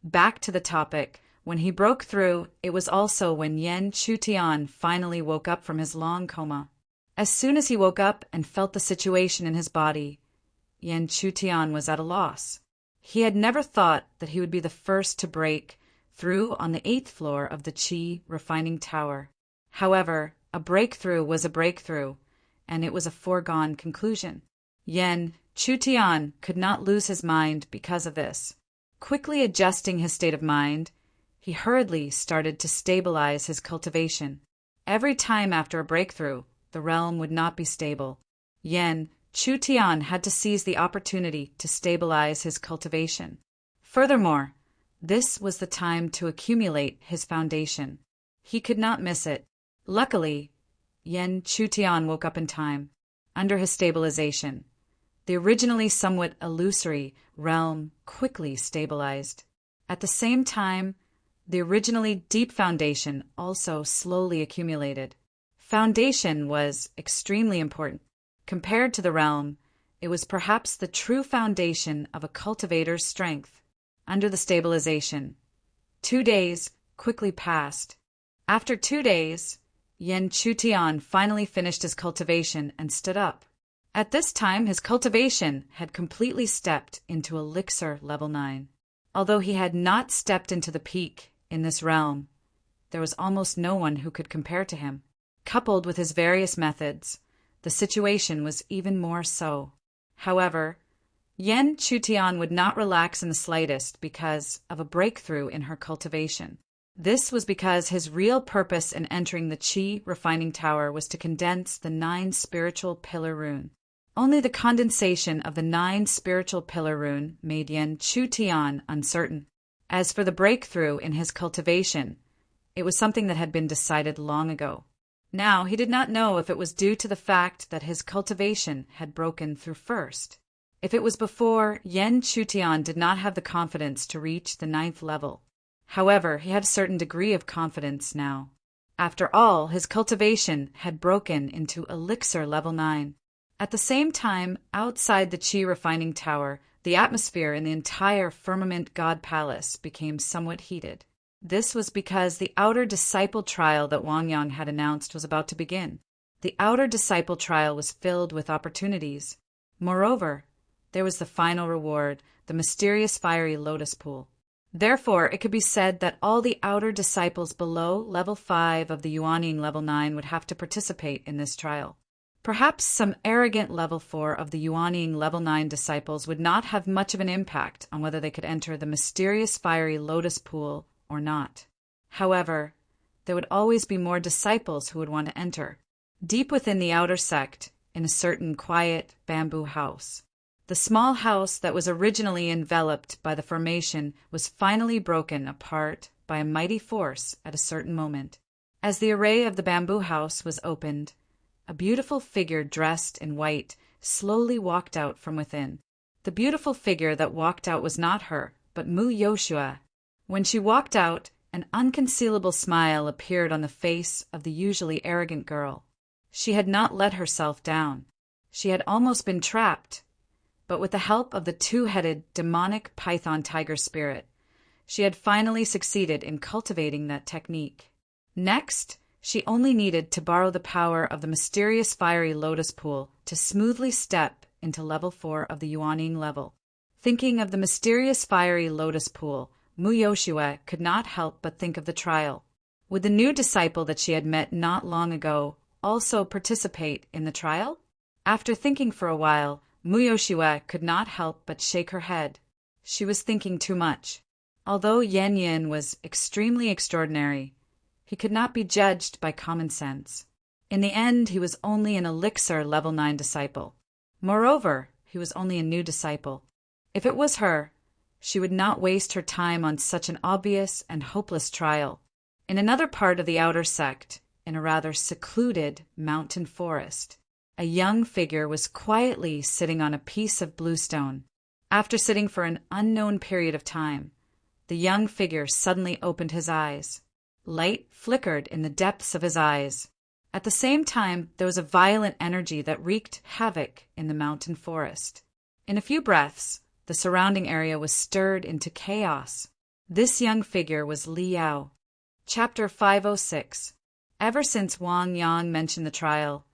Back to the topic, when he broke through, it was also when Yen Chutian finally woke up from his long coma. As soon as he woke up and felt the situation in his body, Yen Chutian was at a loss. He had never thought that he would be the first to break through on the 8th floor of the Qi refining tower. However, a breakthrough was a breakthrough, and it was a foregone conclusion. Yen Chutian could not lose his mind because of this. Quickly adjusting his state of mind, he hurriedly started to stabilize his cultivation. Every time after a breakthrough, the realm would not be stable. Yen Chutian had to seize the opportunity to stabilize his cultivation. Furthermore, this was the time to accumulate his foundation. He could not miss it. Luckily, Yen Chutian woke up in time. Under his stabilization, the originally somewhat illusory realm quickly stabilized. At the same time, the originally deep foundation also slowly accumulated. Foundation was extremely important. Compared to the realm, it was perhaps the true foundation of a cultivator's strength. Under the stabilization, 2 days quickly passed. After 2 days, Yen Chutian finally finished his cultivation and stood up. At this time, his cultivation had completely stepped into elixir level 9. Although he had not stepped into the peak in this realm, there was almost no one who could compare to him. Coupled with his various methods, the situation was even more so. However, Yen Chutian would not relax in the slightest because of a breakthrough in her cultivation. This was because his real purpose in entering the Qi refining tower was to condense the 9 spiritual pillar rune. Only the condensation of the 9 spiritual pillar rune made Yen Chutian uncertain. As for the breakthrough in his cultivation, it was something that had been decided long ago. Now he did not know if it was due to the fact that his cultivation had broken through first. If it was before, Yen Chutian did not have the confidence to reach the 9th level. However, he had a certain degree of confidence now. After all, his cultivation had broken into elixir level 9. At the same time, outside the Qi refining tower, The atmosphere in the entire Firmament God Palace became somewhat heated. This was because the outer disciple trial that Wang Yang had announced was about to begin. The outer disciple trial was filled with opportunities. Moreover, there was the final reward, the mysterious fiery lotus pool. Therefore, it could be said that all the outer disciples below level 5 of the Yuanying level 9 would have to participate in this trial. Perhaps some arrogant level 4 of the Yuanying level 9 disciples would not have much of an impact on whether they could enter the mysterious fiery lotus pool or not. However, there would always be more disciples who would want to enter. Deep within the outer sect, in a certain quiet bamboo house, the small house that was originally enveloped by the formation was finally broken apart by a mighty force at a certain moment. As the array of the bamboo house was opened, a beautiful figure dressed in white slowly walked out from within. The beautiful figure that walked out was not her, but Mu Yoshua. When she walked out, an unconcealable smile appeared on the face of the usually arrogant girl. She had not let herself down. She had almost been trapped, but with the help of the two-headed demonic python tiger spirit, she had finally succeeded in cultivating that technique. Next, she only needed to borrow the power of the mysterious fiery lotus pool to smoothly step into level 4 of the Yuanying level. Thinking of the mysterious fiery lotus pool, Mu Yoshua could not help but think of the trial. Would the new disciple that she had met not long ago also participate in the trial? After thinking for a while, Mu Yoshua could not help but shake her head. She was thinking too much. Although Yan Yin was extremely extraordinary, he could not be judged by common sense. In the end, he was only an elixir level 9 disciple. Moreover, he was only a new disciple. If it was her, she would not waste her time on such an obvious and hopeless trial. In another part of the outer sect, in a rather secluded mountain forest, a young figure was quietly sitting on a piece of bluestone. After sitting for an unknown period of time, the young figure suddenly opened his eyes. Light flickered in the depths of his eyes. At the same time, there was a violent energy that wreaked havoc in the mountain forest. In a few breaths, the surrounding area was stirred into chaos. This young figure was Li Yao. Chapter 506. Ever since Wang Yang mentioned the trial,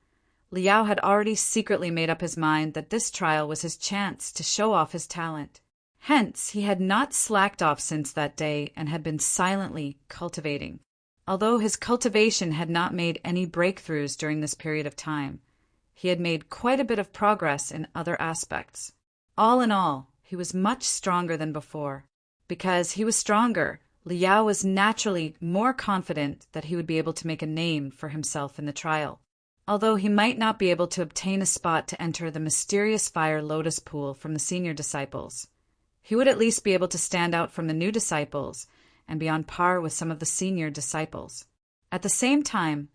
Li Yao had already secretly made up his mind that this trial was his chance to show off his talent. Hence, he had not slacked off since that day and had been silently cultivating. Although his cultivation had not made any breakthroughs during this period of time, he had made quite a bit of progress in other aspects. All in all, he was much stronger than before. Because he was stronger, Li Yao was naturally more confident that he would be able to make a name for himself in the trial. Although he might not be able to obtain a spot to enter the mysterious fire lotus pool from the senior disciples, he would at least be able to stand out from the new disciples and be on par with some of the senior disciples. At the same time,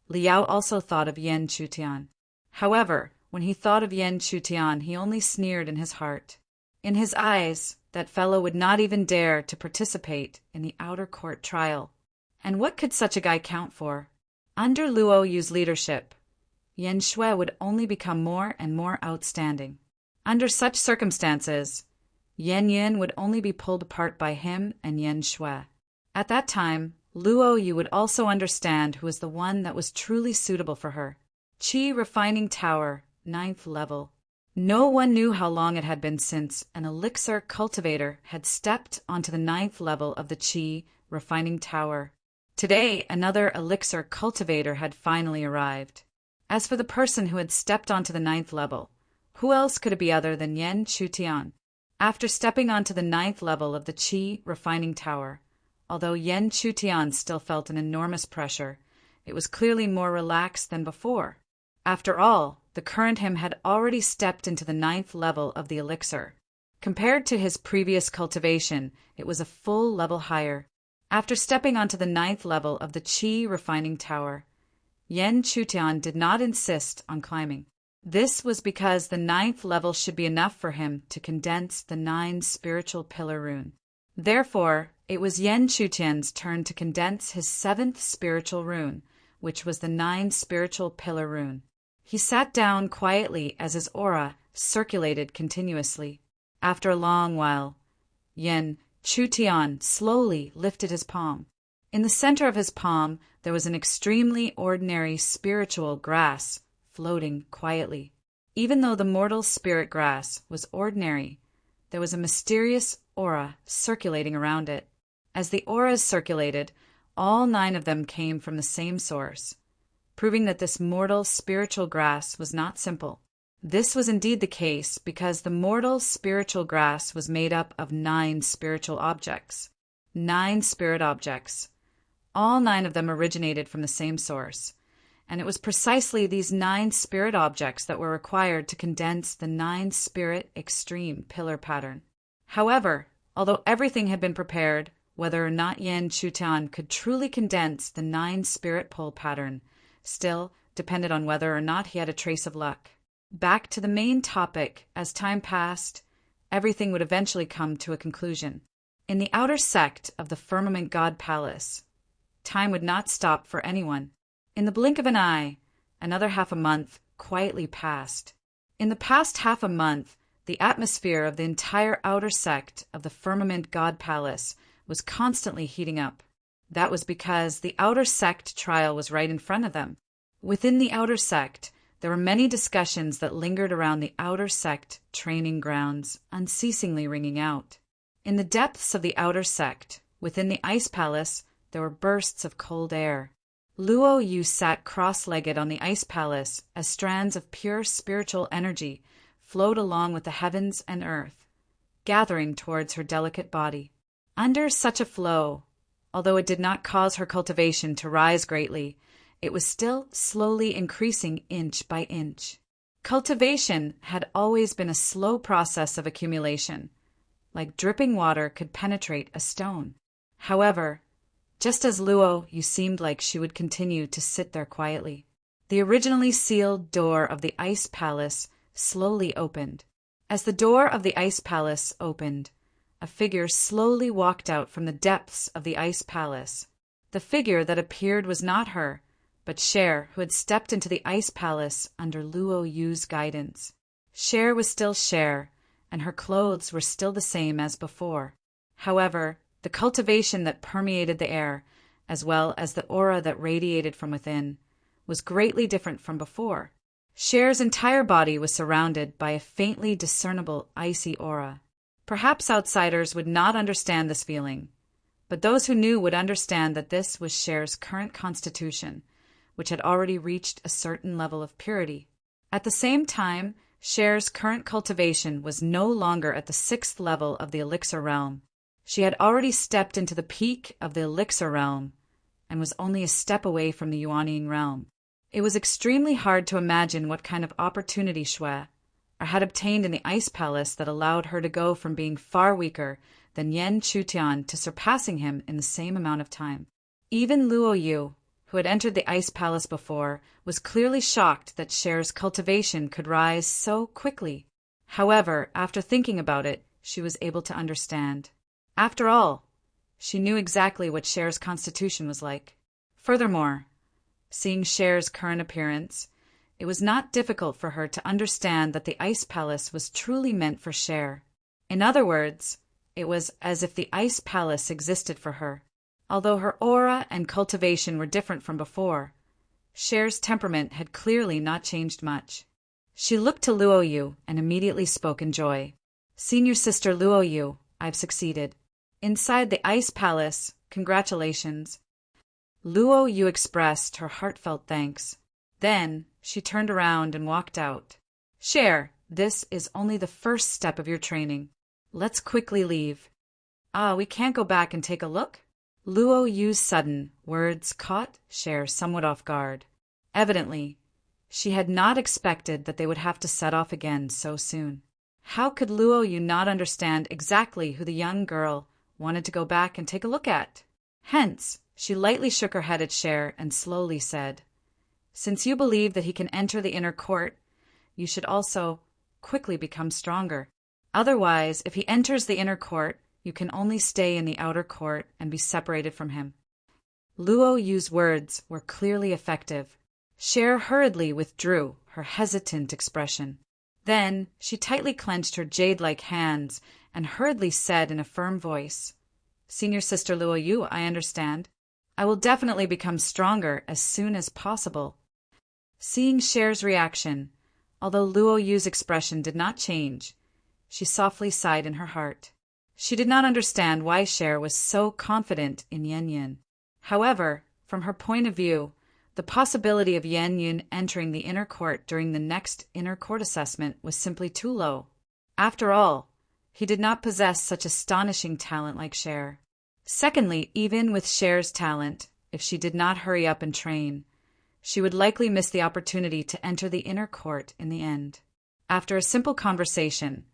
Li Yao also thought of Yan Chutian. However, when he thought of Yan Chutian, he only sneered in his heart. In his eyes, that fellow would not even dare to participate in the outer court trial. And what could such a guy count for? Under Luo Yu's leadership, Yan Shui would only become more and more outstanding. Under such circumstances, Yan Yin would only be pulled apart by him and Yan Shui. At that time, Luo Yu would also understand who was the one that was truly suitable for her. Qi Refining Tower, 9th level. No one knew how long it had been since an elixir cultivator had stepped onto the 9th level of the Qi Refining Tower. Today, another elixir cultivator had finally arrived. As for the person who had stepped onto the 9th level, who else could it be other than Yan Chutian? After stepping onto the 9th level of the Qi Refining Tower, although Yan Chutian still felt an enormous pressure, it was clearly more relaxed than before. After all, the current him had already stepped into the 9th level of the elixir. Compared to his previous cultivation, it was a full level higher. After stepping onto the 9th level of the Qi Refining Tower, Yan Chutian did not insist on climbing. This was because the 9th level should be enough for him to condense the 9 spiritual pillar rune. Therefore, it was Yan Chutian's turn to condense his 7th spiritual rune, which was the 9 spiritual pillar rune. He sat down quietly as his aura circulated continuously. After a long while, Yen Chutian slowly lifted his palm. In the center of his palm there was an extremely ordinary spiritual grass floating quietly. Even though the mortal spirit grass was ordinary, there was a mysterious aura circulating around it. As the auras circulated, all 9 of them came from the same source, proving that this mortal spiritual grass was not simple. This was indeed the case because the mortal spiritual grass was made up of 9 spiritual objects. 9 spirit objects. All 9 of them originated from the same source, and it was precisely these 9 spirit objects that were required to condense the 9 spirit extreme pillar pattern. However, although everything had been prepared, whether or not Yen Chutian could truly condense the 9 spirit pole pattern still depended on whether or not he had a trace of luck. Back to the main topic, as time passed, everything would eventually come to a conclusion. In the outer sect of the Firmament God Palace, time would not stop for anyone. In the blink of an eye, another half a month quietly passed. In the past half a month, the atmosphere of the entire outer sect of the Firmament God Palace was constantly heating up. That was because the outer sect trial was right in front of them. Within the outer sect, there were many discussions that lingered around the outer sect training grounds, unceasingly ringing out. In the depths of the outer sect, within the ice palace, there were bursts of cold air. Luo Yu sat cross-legged on the ice palace as strands of pure spiritual energy flowed along with the heavens and earth, gathering towards her delicate body. Under such a flow, although it did not cause her cultivation to rise greatly, it was still slowly increasing inch by inch. Cultivation had always been a slow process of accumulation, like dripping water could penetrate a stone. However, just as Luo Yu seemed like she would continue to sit there quietly, the originally sealed door of the ice palace slowly opened. As the door of the ice palace opened, a figure slowly walked out from the depths of the ice palace. The figure that appeared was not her, but Cher, who had stepped into the ice palace under Luo Yu's guidance. Cher was still Cher, and her clothes were still the same as before. However, the cultivation that permeated the air, as well as the aura that radiated from within, was greatly different from before. Cher's entire body was surrounded by a faintly discernible icy aura. Perhaps outsiders would not understand this feeling, but those who knew would understand that this was Cher's current constitution, which had already reached a certain level of purity. At the same time, Cher's current cultivation was no longer at the 6th level of the elixir realm. She had already stepped into the peak of the elixir realm and was only a step away from the Yuanying realm. It was extremely hard to imagine what kind of opportunity Shui had obtained in the ice palace that allowed her to go from being far weaker than Yen Chutian to surpassing him in the same amount of time. Even Luo Yu, who had entered the ice palace before, was clearly shocked that Cher's cultivation could rise so quickly. However, after thinking about it, she was able to understand. After all, she knew exactly what Cher's constitution was like. Furthermore, seeing Cher's current appearance, it was not difficult for her to understand that the ice palace was truly meant for Cher. In other words, it was as if the ice palace existed for her. Although her aura and cultivation were different from before, Cher's temperament had clearly not changed much. She looked to Luo Yu and immediately spoke in joy. "Senior sister Luo Yu, I've succeeded. Inside the ice palace, congratulations." Luo Yu expressed her heartfelt thanks. Then she turned around and walked out. "Cher, this is only the first step of your training. Let's quickly leave." "Ah, we can't go back and take a look?" Luo Yu's sudden words caught Cher somewhat off guard. Evidently, she had not expected that they would have to set off again so soon. How could Luo Yu not understand exactly who the young girl wanted to go back and take a look at? Hence, she lightly shook her head at Cher and slowly said, "Since you believe that he can enter the inner court, you should also quickly become stronger. Otherwise, if he enters the inner court, you can only stay in the outer court and be separated from him." Luo Yu's words were clearly effective. Cher hurriedly withdrew her hesitant expression. Then she tightly clenched her jade-like hands and hurriedly said in a firm voice, "Senior Sister Luo Yu, I understand. I will definitely become stronger as soon as possible." Seeing Cher's reaction, although Luo Yu's expression did not change, she softly sighed in her heart. She did not understand why Cher was so confident in Yan Yin. However, from her point of view, the possibility of Yan Yin entering the inner court during the next inner court assessment was simply too low. After all, he did not possess such astonishing talent like Cher. Secondly, even with Cher's talent, if she did not hurry up and train, she would likely miss the opportunity to enter the inner court in the end. After a simple conversation,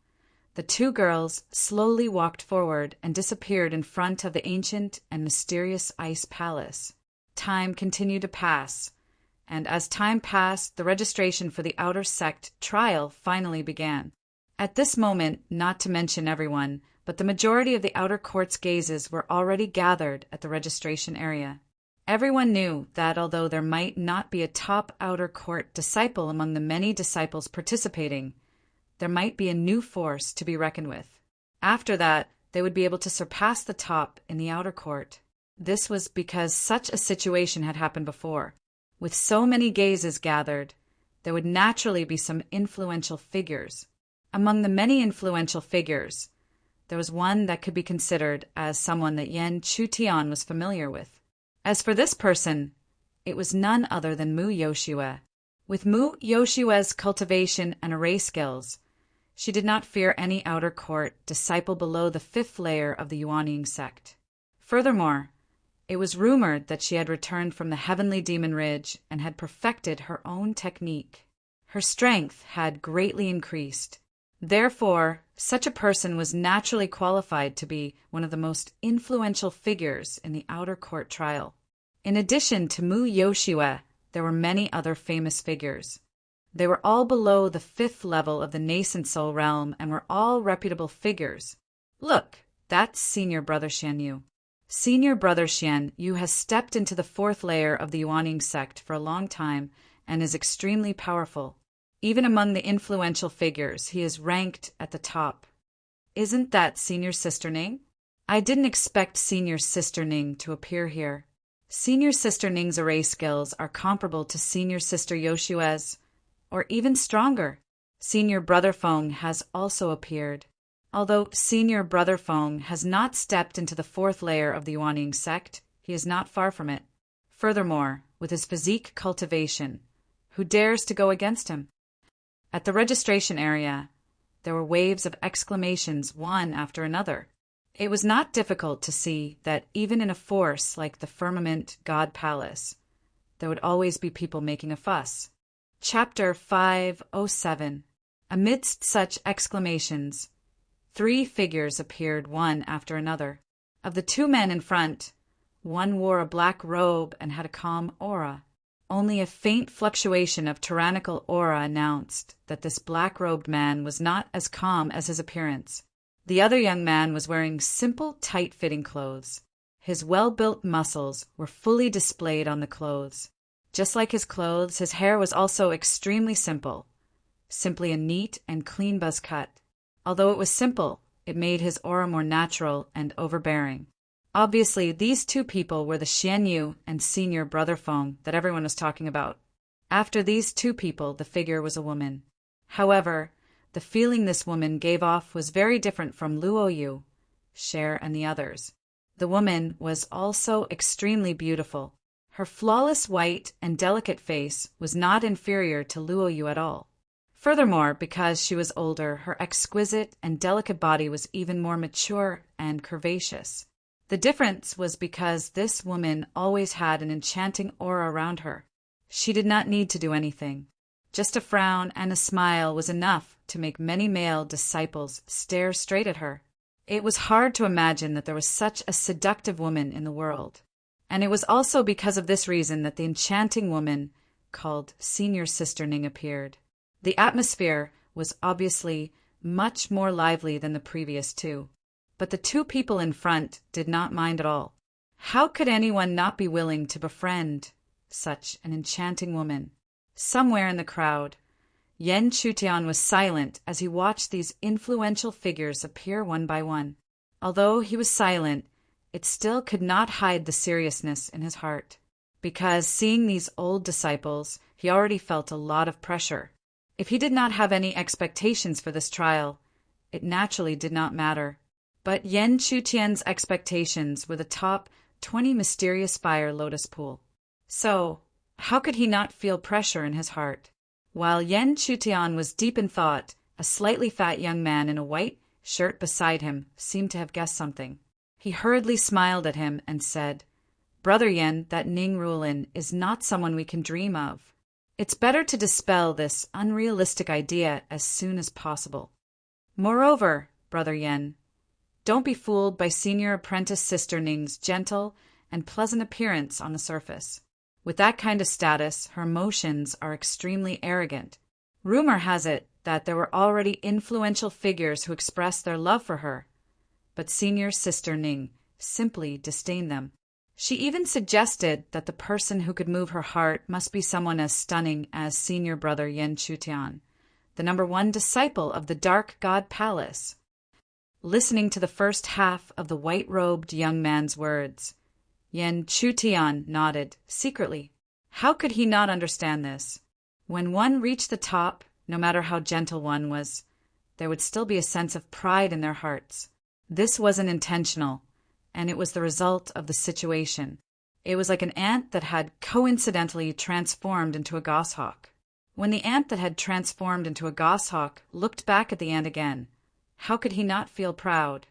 the two girls slowly walked forward and disappeared in front of the ancient and mysterious ice palace. Time continued to pass, and as time passed, the registration for the outer sect trial finally began. At this moment, not to mention everyone, but the majority of the outer court's gazes were already gathered at the registration area. Everyone knew that although there might not be a top outer court disciple among the many disciples participating, there might be a new force to be reckoned with. After that, they would be able to surpass the top in the outer court. This was because such a situation had happened before. With so many gazes gathered, there would naturally be some influential figures. Among the many influential figures, there was one that could be considered as someone that Yan Chutian was familiar with. As for this person, it was none other than Mu Yoshue. With Mu Yoshue's cultivation and array skills, she did not fear any outer court disciple below the 5th layer of the Yuanying sect. Furthermore, it was rumored that she had returned from the Heavenly Demon Ridge and had perfected her own technique. Her strength had greatly increased. Therefore, such a person was naturally qualified to be one of the most influential figures in the outer court trial. In addition to Mu Yoshue, there were many other famous figures. They were all below the 5th level of the nascent soul realm and were all reputable figures. Look, that's Senior Brother Xian Yu. Senior Brother Xian Yu has stepped into the 4th layer of the Yuanying sect for a long time and is extremely powerful. Even among the influential figures, he is ranked at the top. Isn't that Senior Sister Ning? I didn't expect Senior Sister Ning to appear here. Senior Sister Ning's array skills are comparable to Senior Sister Yoshue's, or even stronger. Senior Brother Feng has also appeared. Although Senior Brother Feng has not stepped into the 4th layer of the Yuanying sect, he is not far from it. Furthermore, with his physique cultivation, who dares to go against him? At the registration area, there were waves of exclamations one after another. It was not difficult to see that even in a force like the Firmament God Palace, there would always be people making a fuss. Chapter 507. Amidst such exclamations, 3 figures appeared one after another. Of the 2 men in front, one wore a black robe and had a calm aura. Only a faint fluctuation of tyrannical aura announced that this black-robed man was not as calm as his appearance. The other young man was wearing simple, tight-fitting clothes. His well-built muscles were fully displayed on the clothes. Just like his clothes, his hair was also extremely simple, simply a neat and clean buzz cut. Although it was simple, it made his aura more natural and overbearing. Obviously, these 2 people were the Xian Yu and Senior Brother Feng that everyone was talking about. After these 2 people, the figure was a woman. However, the feeling this woman gave off was very different from Luo Yu, Cher, and the others. The woman was also extremely beautiful. Her flawless white and delicate face was not inferior to Luo Yu at all. Furthermore, because she was older, her exquisite and delicate body was even more mature and curvaceous. The difference was because this woman always had an enchanting aura around her. She did not need to do anything. Just a frown and a smile was enough to make many male disciples stare straight at her. It was hard to imagine that there was such a seductive woman in the world. And it was also because of this reason that the enchanting woman called Senior Sister Ning appeared. The atmosphere was obviously much more lively than the previous 2. But the 2 people in front did not mind at all. How could anyone not be willing to befriend such an enchanting woman? Somewhere in the crowd, Yen Chutian was silent as he watched these influential figures appear one by one. Although he was silent, it still could not hide the seriousness in his heart. Because seeing these old disciples, he already felt a lot of pressure. If he did not have any expectations for this trial, it naturally did not matter. But Yen Chutian's expectations were the top 20 mysterious fire lotus pool. So, how could he not feel pressure in his heart? While Yen Chutian was deep in thought, a slightly fat young man in a white shirt beside him seemed to have guessed something. He hurriedly smiled at him and said, "Brother Yen, that Ning Rulin is not someone we can dream of. It's better to dispel this unrealistic idea as soon as possible. Moreover, Brother Yen, don't be fooled by Senior Apprentice Sister Ning's gentle and pleasant appearance on the surface. With that kind of status, her emotions are extremely arrogant. Rumor has it that there were already influential figures who expressed their love for her, but Senior Sister Ning simply disdained them. She even suggested that the person who could move her heart must be someone as stunning as Senior Brother Yen Chutian, the #1 disciple of the Dark God Palace." Listening to the first half of the white-robed young man's words, Yen Chutian nodded secretly. How could he not understand this? When one reached the top, no matter how gentle one was, there would still be a sense of pride in their hearts. This wasn't intentional, and it was the result of the situation. It was like an ant that had coincidentally transformed into a goshawk. When the ant that had transformed into a goshawk looked back at the ant again, how could he not feel proud?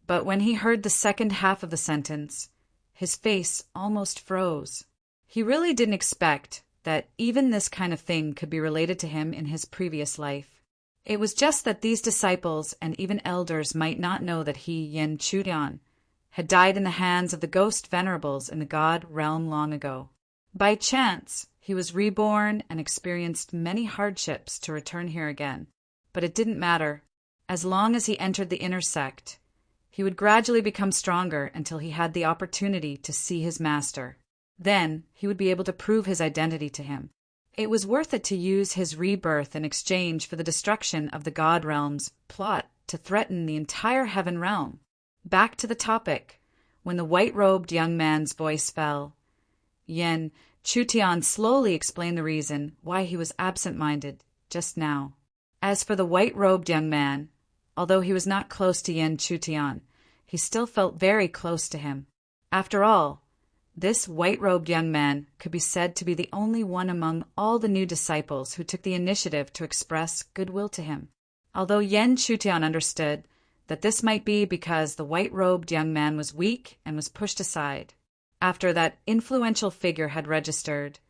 But when he heard the second half of the sentence, his face almost froze. He really didn't expect that even this kind of thing could be related to him in his previous life. It was just that these disciples and even elders might not know that he, Yen Chutian, had died in the hands of the ghost venerables in the god realm long ago. By chance, he was reborn and experienced many hardships to return here again. But it didn't matter. As long as he entered the inner sect, he would gradually become stronger until he had the opportunity to see his master. Then he would be able to prove his identity to him. It was worth it to use his rebirth in exchange for the destruction of the God Realm's plot to threaten the entire heaven realm. Back to the topic. When the white-robed young man's voice fell, Yen Chutian slowly explained the reason why he was absent-minded just now. As for the white-robed young man, although he was not close to Yen Chutian, he still felt very close to him. After all, this white-robed young man could be said to be the only one among all the new disciples who took the initiative to express goodwill to him. Although Yen Chutian understood that this might be because the white-robed young man was weak and was pushed aside. After that influential figure had registered,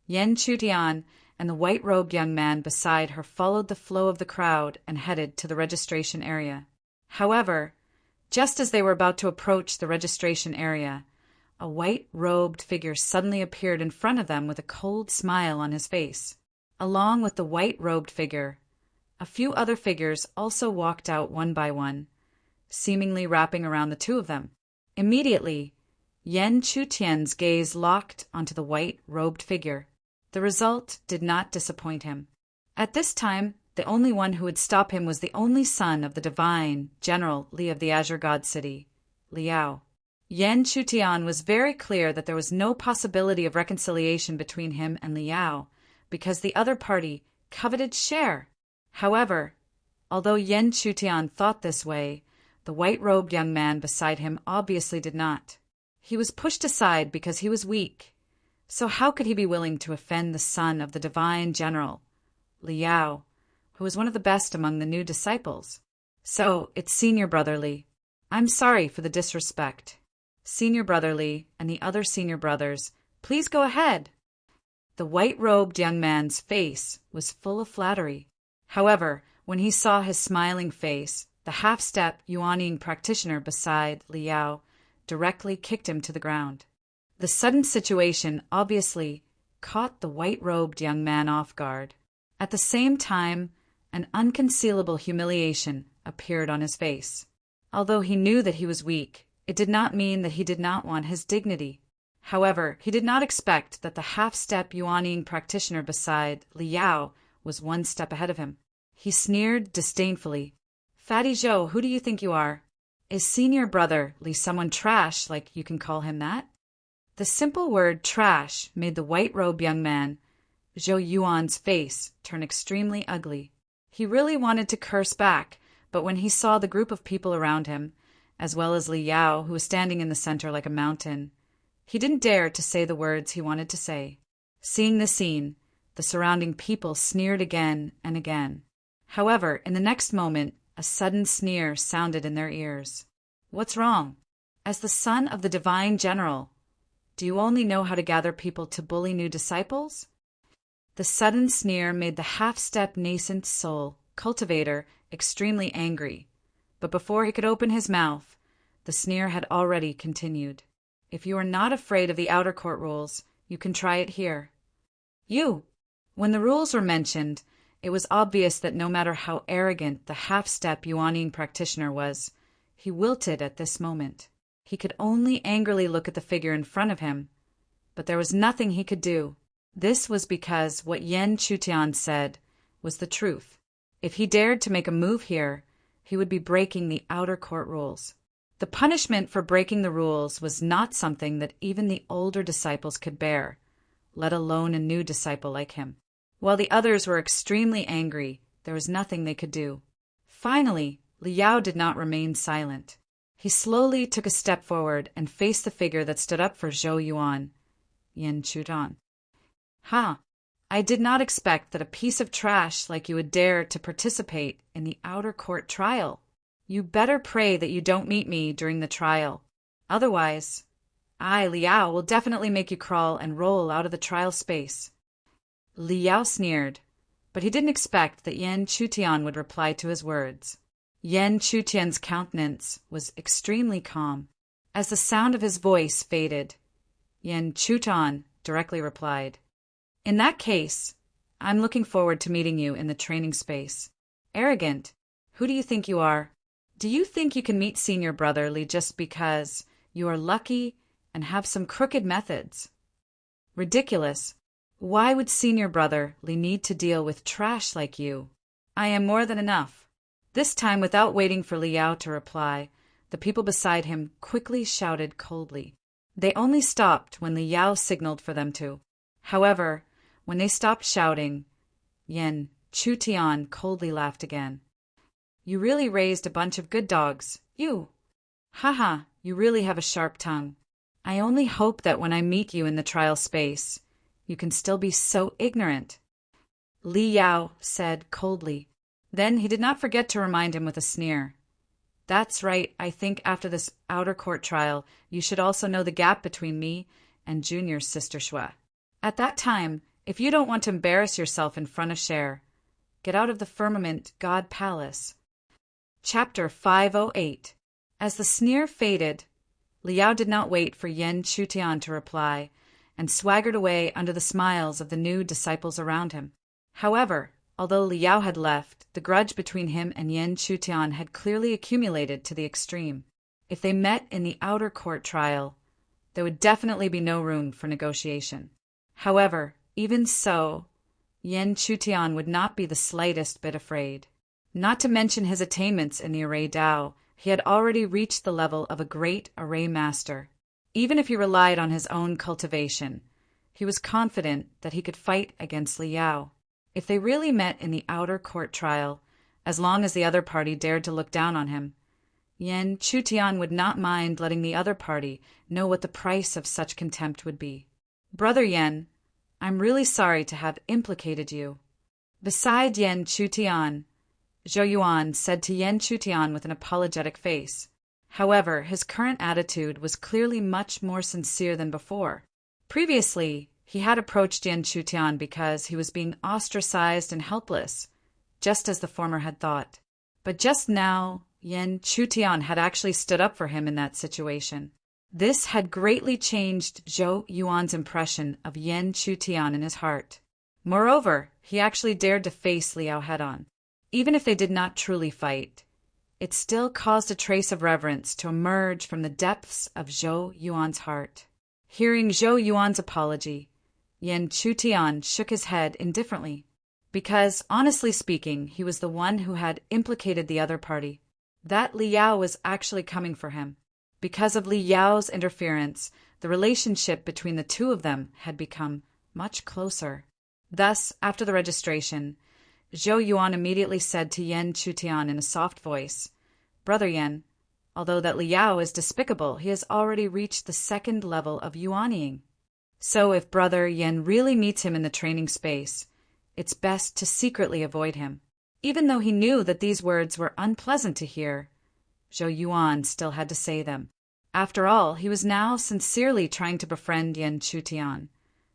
Yen Chutian and the white-robed young man beside her followed the flow of the crowd and headed to the registration area. However, just as they were about to approach the registration area, a white-robed figure suddenly appeared in front of them with a cold smile on his face. Along with the white-robed figure, a few other figures also walked out one by one, seemingly wrapping around the two of them. Immediately, Yen Chutian's gaze locked onto the white-robed figure. The result did not disappoint him. At this time, the only one who would stop him was the only son of the divine General Li of the Azure God City, Liao. Yen Chutian was very clear that there was no possibility of reconciliation between him and Liao, because the other party coveted share. However, although Yen Chutian thought this way, the white-robed young man beside him obviously did not. He was pushed aside because he was weak. So how could he be willing to offend the son of the divine general, Liao, who was one of the best among the new disciples? So it's Senior Brother Li. I'm sorry for the disrespect. Senior Brother Li and the other senior brothers, please go ahead. The white-robed young man's face was full of flattery. However, when he saw his smiling face, the half-step Yuanning practitioner beside Liao directly kicked him to the ground. The sudden situation obviously caught the white-robed young man off guard. At the same time, an unconcealable humiliation appeared on his face. Although he knew that he was weak, it did not mean that he did not want his dignity. However, he did not expect that the half-step Yuanning practitioner beside Liao was one step ahead of him. He sneered disdainfully. "Fatty Zhou, who do you think you are? Is senior brother Li someone trash, like you can call him that?" The simple word trash made the white-robed young man, Zhou Yuan's face, turn extremely ugly. He really wanted to curse back, but when he saw the group of people around him, as well as Li Yao, who was standing in the center like a mountain, he didn't dare to say the words he wanted to say. Seeing the scene, the surrounding people sneered again and again. However, in the next moment, a sudden sneer sounded in their ears. "What's wrong? As the son of the divine general, do you only know how to gather people to bully new disciples?" The sudden sneer made the half-step nascent soul cultivator extremely angry, but before he could open his mouth, the sneer had already continued. "If you are not afraid of the outer court rules, you can try it here." "You!" When the rules were mentioned, it was obvious that no matter how arrogant the half-step Yuanine practitioner was, he wilted at this moment. He could only angrily look at the figure in front of him, but there was nothing he could do. This was because what Yan Chutian said was the truth. If he dared to make a move here, he would be breaking the outer court rules. The punishment for breaking the rules was not something that even the older disciples could bear, let alone a new disciple like him. While the others were extremely angry, there was nothing they could do. Finally, Li Yao did not remain silent. He slowly took a step forward and faced the figure that stood up for Zhou Yuan, Yan Chutan. "Ha! I did not expect that a piece of trash like you would dare to participate in the outer court trial. You better pray that you don't meet me during the trial. Otherwise, I, Li Yao, will definitely make you crawl and roll out of the trial space." Li Yao sneered, but he didn't expect that Yan Chutian would reply to his words. Yan Chutian's countenance was extremely calm. As the sound of his voice faded, Yan Chutan directly replied, "In that case, I'm looking forward to meeting you in the training space. Arrogant, who do you think you are? Do you think you can meet senior brother Li just because you are lucky and have some crooked methods? Ridiculous. Why would senior brother Li need to deal with trash like you? I am more than enough." This time, without waiting for Li Yao to reply, the people beside him quickly shouted coldly. They only stopped when Li Yao signaled for them to. However, when they stopped shouting, Yan Chutian coldly laughed again. "You really raised a bunch of good dogs, you. Haha, you really have a sharp tongue. I only hope that when I meet you in the trial space, you can still be so ignorant," Li Yao said coldly. Then he did not forget to remind him with a sneer. "That's right, I think after this outer court trial, you should also know the gap between me and Junior's sister Shui. At that time, if you don't want to embarrass yourself in front of Cher, get out of the Firmament God Palace." Chapter 508. As the sneer faded, Li Yao did not wait for Yan Chutian to reply, and swaggered away under the smiles of the new disciples around him. However, although Li Yao had left, the grudge between him and Yan Chutian had clearly accumulated to the extreme. If they met in the outer court trial, there would definitely be no room for negotiation. However, even so, Yan Chutian would not be the slightest bit afraid. Not to mention his attainments in the array Dao, he had already reached the level of a great array master. Even if he relied on his own cultivation, he was confident that he could fight against Li Yao. If they really met in the outer court trial, as long as the other party dared to look down on him, Yan Chutian would not mind letting the other party know what the price of such contempt would be. "Brother Yan, I'm really sorry to have implicated you." Beside Yan Chutian, Zhou Yuan said to Yan Chutian with an apologetic face. However, his current attitude was clearly much more sincere than before. Previously, he had approached Yan Chutian because he was being ostracized and helpless, just as the former had thought. But just now, Yan Chutian had actually stood up for him in that situation. This had greatly changed Zhou Yuan's impression of Yan Chutian in his heart. Moreover, he actually dared to face Liao head-on. Even if they did not truly fight, it still caused a trace of reverence to emerge from the depths of Zhou Yuan's heart. Hearing Zhou Yuan's apology, Yan Chutian shook his head indifferently. because, honestly speaking, he was the one who had implicated the other party. That Li Yao was actually coming for him. Because of Li Yao's interference, the relationship between the two of them had become much closer. Thus, after the registration, Zhou Yuan immediately said to Yan Chutian in a soft voice, "Brother Yan, although that Li Yao is despicable, he has already reached the second level of yuanying. So if Brother Yan really meets him in the training space, it's best to secretly avoid him." Even though he knew that these words were unpleasant to hear, Zhou Yuan still had to say them. After all, he was now sincerely trying to befriend Yan Chutian,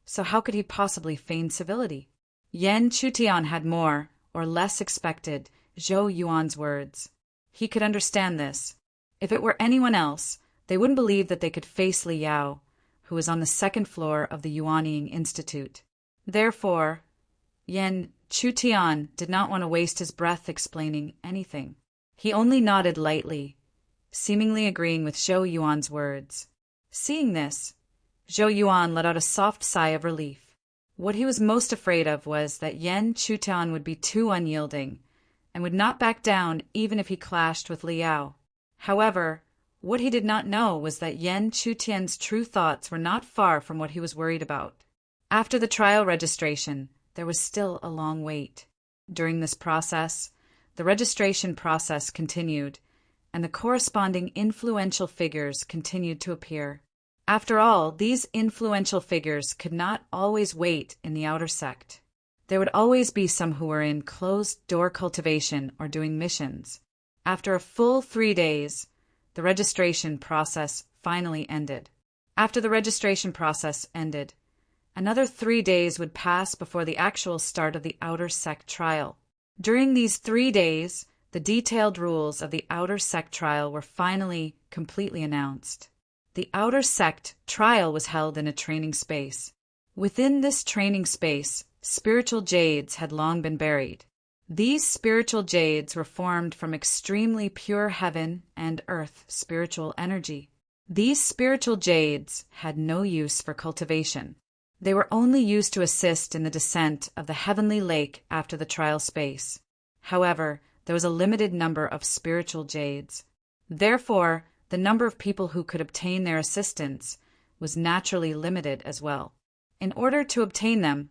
so how could he possibly feign civility? Yan Chutian had more, or less expected, Zhou Yuan's words. He could understand this. If it were anyone else, they wouldn't believe that they could face Li Yao, who was on the second floor of the Yuanying Institute. Therefore, Yan Chutian did not want to waste his breath explaining anything. He only nodded lightly, seemingly agreeing with Zhou Yuan's words. Seeing this, Zhou Yuan let out a soft sigh of relief. What he was most afraid of was that Yan Chutian would be too unyielding, and would not back down even if he clashed with Li Yao. However, what he did not know was that Yan Chutian's true thoughts were not far from what he was worried about. After the trial registration, there was still a long wait. During this process, the registration process continued, and the corresponding influential figures continued to appear. After all, these influential figures could not always wait in the outer sect. There would always be some who were in closed-door cultivation or doing missions. After a full 3 days, the registration process finally ended. After the registration process ended, another 3 days would pass before the actual start of the outer sect trial. During these 3 days, the detailed rules of the outer sect trial were finally completely announced. The outer sect trial was held in a training space. Within this training space, spiritual jades had long been buried. These spiritual jades were formed from extremely pure heaven and earth spiritual energy. These spiritual jades had no use for cultivation. They were only used to assist in the descent of the heavenly lake after the trial space. However, there was a limited number of spiritual jades. Therefore, the number of people who could obtain their assistance was naturally limited as well. In order to obtain them,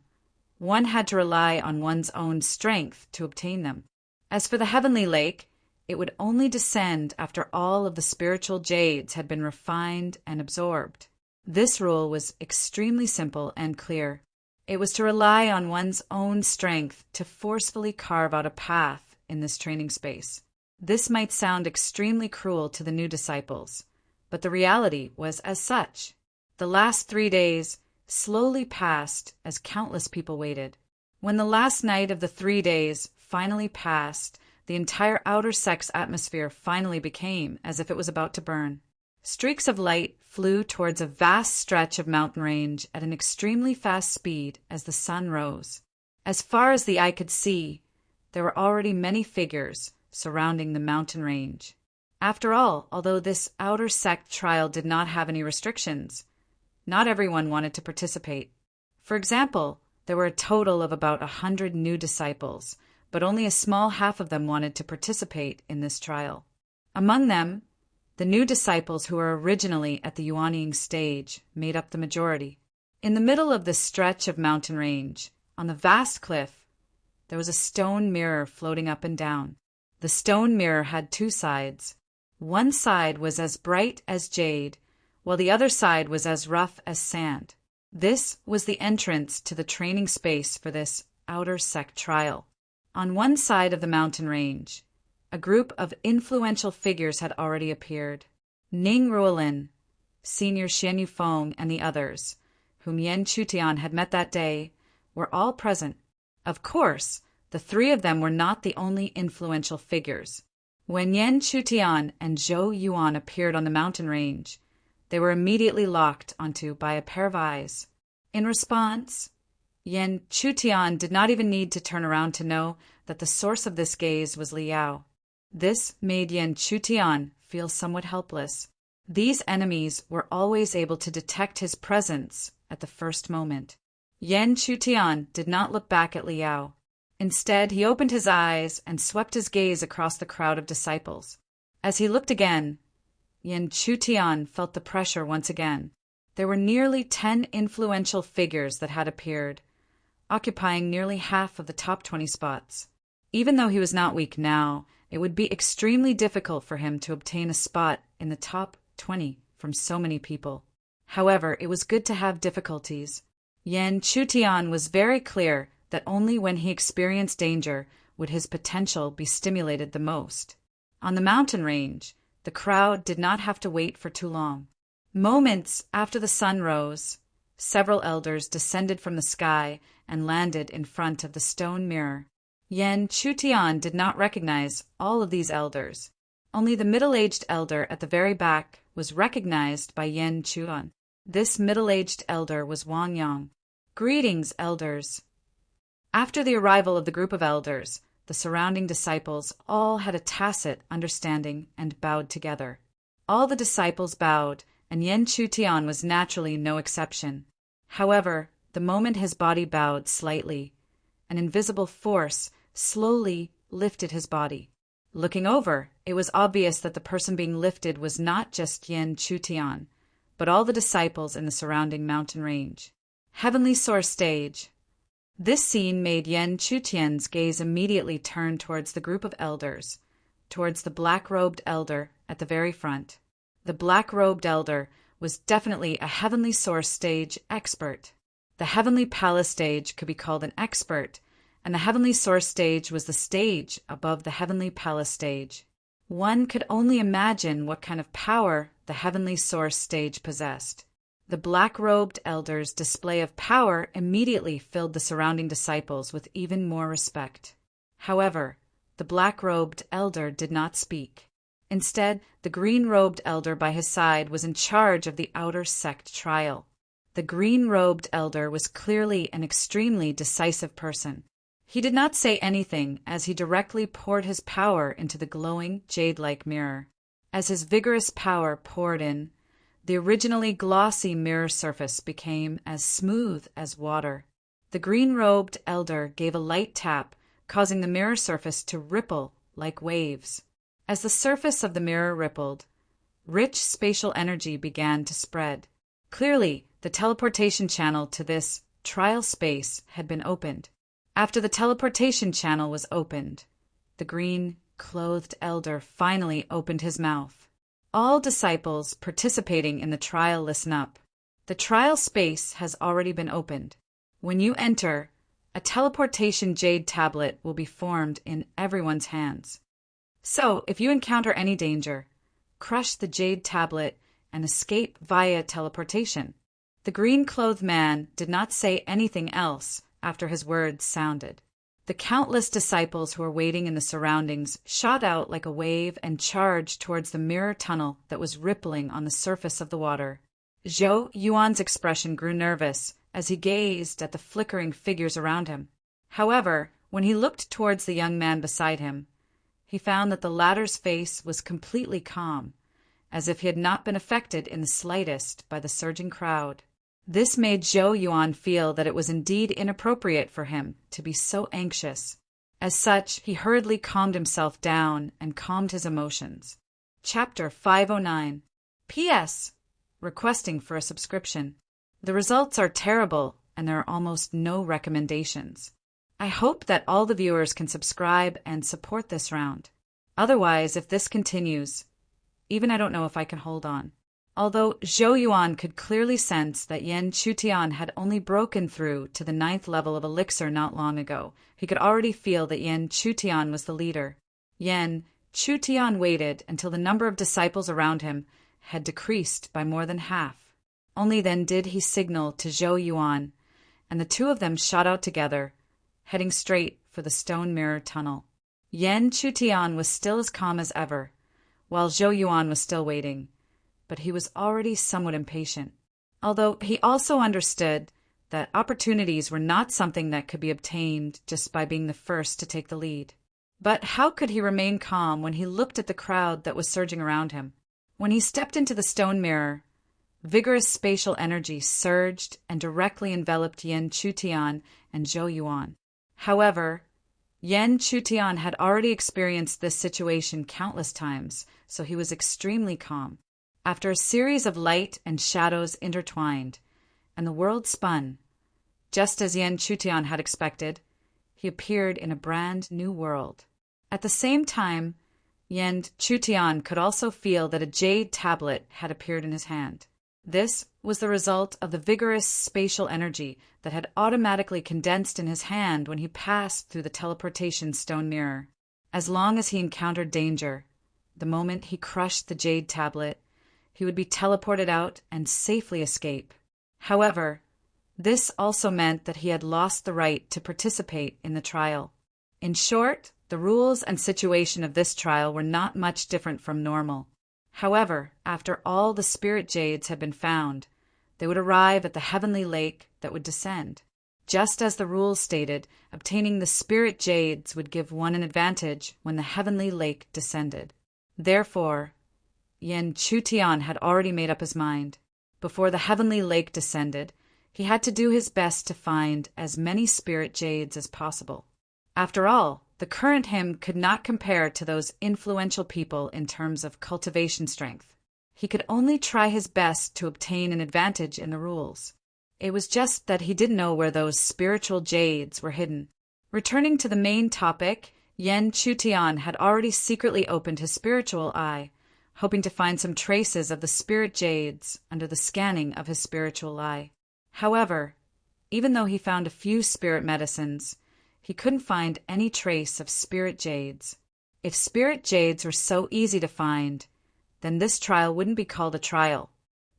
one had to rely on one's own strength to obtain them. As for the heavenly lake, it would only descend after all of the spiritual jades had been refined and absorbed. This rule was extremely simple and clear. It was to rely on one's own strength to forcefully carve out a path in this training space. This might sound extremely cruel to the new disciples, but the reality was as such. The last 3 days slowly passed as countless people waited. When the last night of the 3 days finally passed, the entire outer sect's atmosphere finally became as if it was about to burn. Streaks of light flew towards a vast stretch of mountain range at an extremely fast speed as the sun rose. As far as the eye could see, there were already many figures surrounding the mountain range. After all, although this outer sect trial did not have any restrictions, not everyone wanted to participate. For example, there were a total of about 100 new disciples, but only a small half of them wanted to participate in this trial. Among them, the new disciples who were originally at the yuanying stage made up the majority. In the middle of this stretch of mountain range, on the vast cliff, there was a stone mirror floating up and down. The stone mirror had 2 sides. One side was as bright as jade, while the other side was as rough as sand. This was the entrance to the training space for this outer sect trial. On one side of the mountain range, a group of influential figures had already appeared. Ning Ruolin, Senior Xian Yufeng, and the others, whom Yan Chutian had met that day, were all present. Of course, the 3 of them were not the only influential figures. When Yan Chutian and Zhou Yuan appeared on the mountain range, they were immediately locked onto by a pair of eyes. In response, Yan Chutian did not even need to turn around to know that the source of this gaze was Li Yao. This made Yan Chutian feel somewhat helpless. These enemies were always able to detect his presence at the first moment. Yan Chutian did not look back at Li Yao. Instead, he opened his eyes and swept his gaze across the crowd of disciples. As he looked again, Yin Chutian felt the pressure once again. There were nearly 10 influential figures that had appeared, occupying nearly half of the top 20 spots. Even though he was not weak now, it would be extremely difficult for him to obtain a spot in the top 20 from so many people. However, it was good to have difficulties. Yin Chutian was very clear that only when he experienced danger would his potential be stimulated the most. On the mountain range, the crowd did not have to wait for too long. Moments after the sun rose, several elders descended from the sky and landed in front of the stone mirror. Yin Chutian did not recognize all of these elders. Only the middle-aged elder at the very back was recognized by Yin Chutian. This middle-aged elder was Wang Yang. "Greetings, elders." After the arrival of the group of elders, the surrounding disciples all had a tacit understanding and bowed together. All the disciples bowed, and Yin Chutian was naturally no exception. However, the moment his body bowed slightly, an invisible force slowly lifted his body. Looking over, it was obvious that the person being lifted was not just Yin Chutian, but all the disciples in the surrounding mountain range. Heavenly Source Stage. This scene made Yin Chutian's gaze immediately turn towards the group of elders, towards the black-robed elder at the very front. The black-robed elder was definitely a Heavenly Source Stage expert. The Heavenly Palace Stage could be called an expert, and the Heavenly Source Stage was the stage above the Heavenly Palace Stage. One could only imagine what kind of power the Heavenly Source Stage possessed. The black-robed elder's display of power immediately filled the surrounding disciples with even more respect. However, the black-robed elder did not speak. Instead, the green-robed elder by his side was in charge of the outer sect trial. The green-robed elder was clearly an extremely decisive person. He did not say anything as he directly poured his power into the glowing, jade-like mirror. As his vigorous power poured in, the originally glossy mirror surface became as smooth as water. The green-robed elder gave a light tap, causing the mirror surface to ripple like waves. As the surface of the mirror rippled, rich spatial energy began to spread. Clearly, the teleportation channel to this trial space had been opened. After the teleportation channel was opened, the green-clothed elder finally opened his mouth. All disciples participating in the trial listen up. The trial space has already been opened. When you enter, a teleportation jade tablet will be formed in everyone's hands. So, if you encounter any danger, crush the jade tablet and escape via teleportation. The green-clothed man did not say anything else after his words sounded. The countless disciples who were waiting in the surroundings shot out like a wave and charged towards the mirror tunnel that was rippling on the surface of the water. Zhou Yuan's expression grew nervous as he gazed at the flickering figures around him. However, when he looked towards the young man beside him, he found that the latter's face was completely calm, as if he had not been affected in the slightest by the surging crowd. This made Zhou Yuan feel that it was indeed inappropriate for him to be so anxious. As such, he hurriedly calmed himself down and calmed his emotions. Chapter 509. P.S. Requesting for a subscription. The results are terrible, and there are almost no recommendations. I hope that all the viewers can subscribe and support this round. Otherwise, if this continues, even I don't know if I can hold on. Although Zhou Yuan could clearly sense that Yin Chutian had only broken through to the 9th level of elixir not long ago, he could already feel that Yin Chutian was the leader. Yin Chutian waited until the number of disciples around him had decreased by more than half. Only then did he signal to Zhou Yuan, and the two of them shot out together, heading straight for the stone mirror tunnel. Yin Chutian was still as calm as ever, while Zhou Yuan was still waiting, but he was already somewhat impatient. Although he also understood that opportunities were not something that could be obtained just by being the first to take the lead. But how could he remain calm when he looked at the crowd that was surging around him? When he stepped into the stone mirror, vigorous spatial energy surged and directly enveloped Yin Chutian and Zhou Yuan. However, Yen Chutian had already experienced this situation countless times, so he was extremely calm. After a series of light and shadows intertwined, and the world spun, just as Yen Chutian had expected, he appeared in a brand new world. At the same time, Yen Chutian could also feel that a jade tablet had appeared in his hand. This was the result of the vigorous spatial energy that had automatically condensed in his hand when he passed through the teleportation stone mirror. As long as he encountered danger, the moment he crushed the jade tablet, he would be teleported out and safely escape. However, this also meant that he had lost the right to participate in the trial. In short, the rules and situation of this trial were not much different from normal. However, after all the spirit jades had been found, they would arrive at the heavenly lake that would descend. Just as the rules stated, obtaining the spirit jades would give one an advantage when the heavenly lake descended. Therefore, Yen Chutian had already made up his mind. Before the heavenly lake descended, he had to do his best to find as many spirit jades as possible. After all, the current him could not compare to those influential people in terms of cultivation strength. He could only try his best to obtain an advantage in the rules. It was just that he didn't know where those spiritual jades were hidden. Returning to the main topic, Yen Chutian had already secretly opened his spiritual eye, hoping to find some traces of the spirit jades under the scanning of his spiritual eye. However, even though he found a few spirit medicines, he couldn't find any trace of spirit jades. If spirit jades were so easy to find, then this trial wouldn't be called a trial.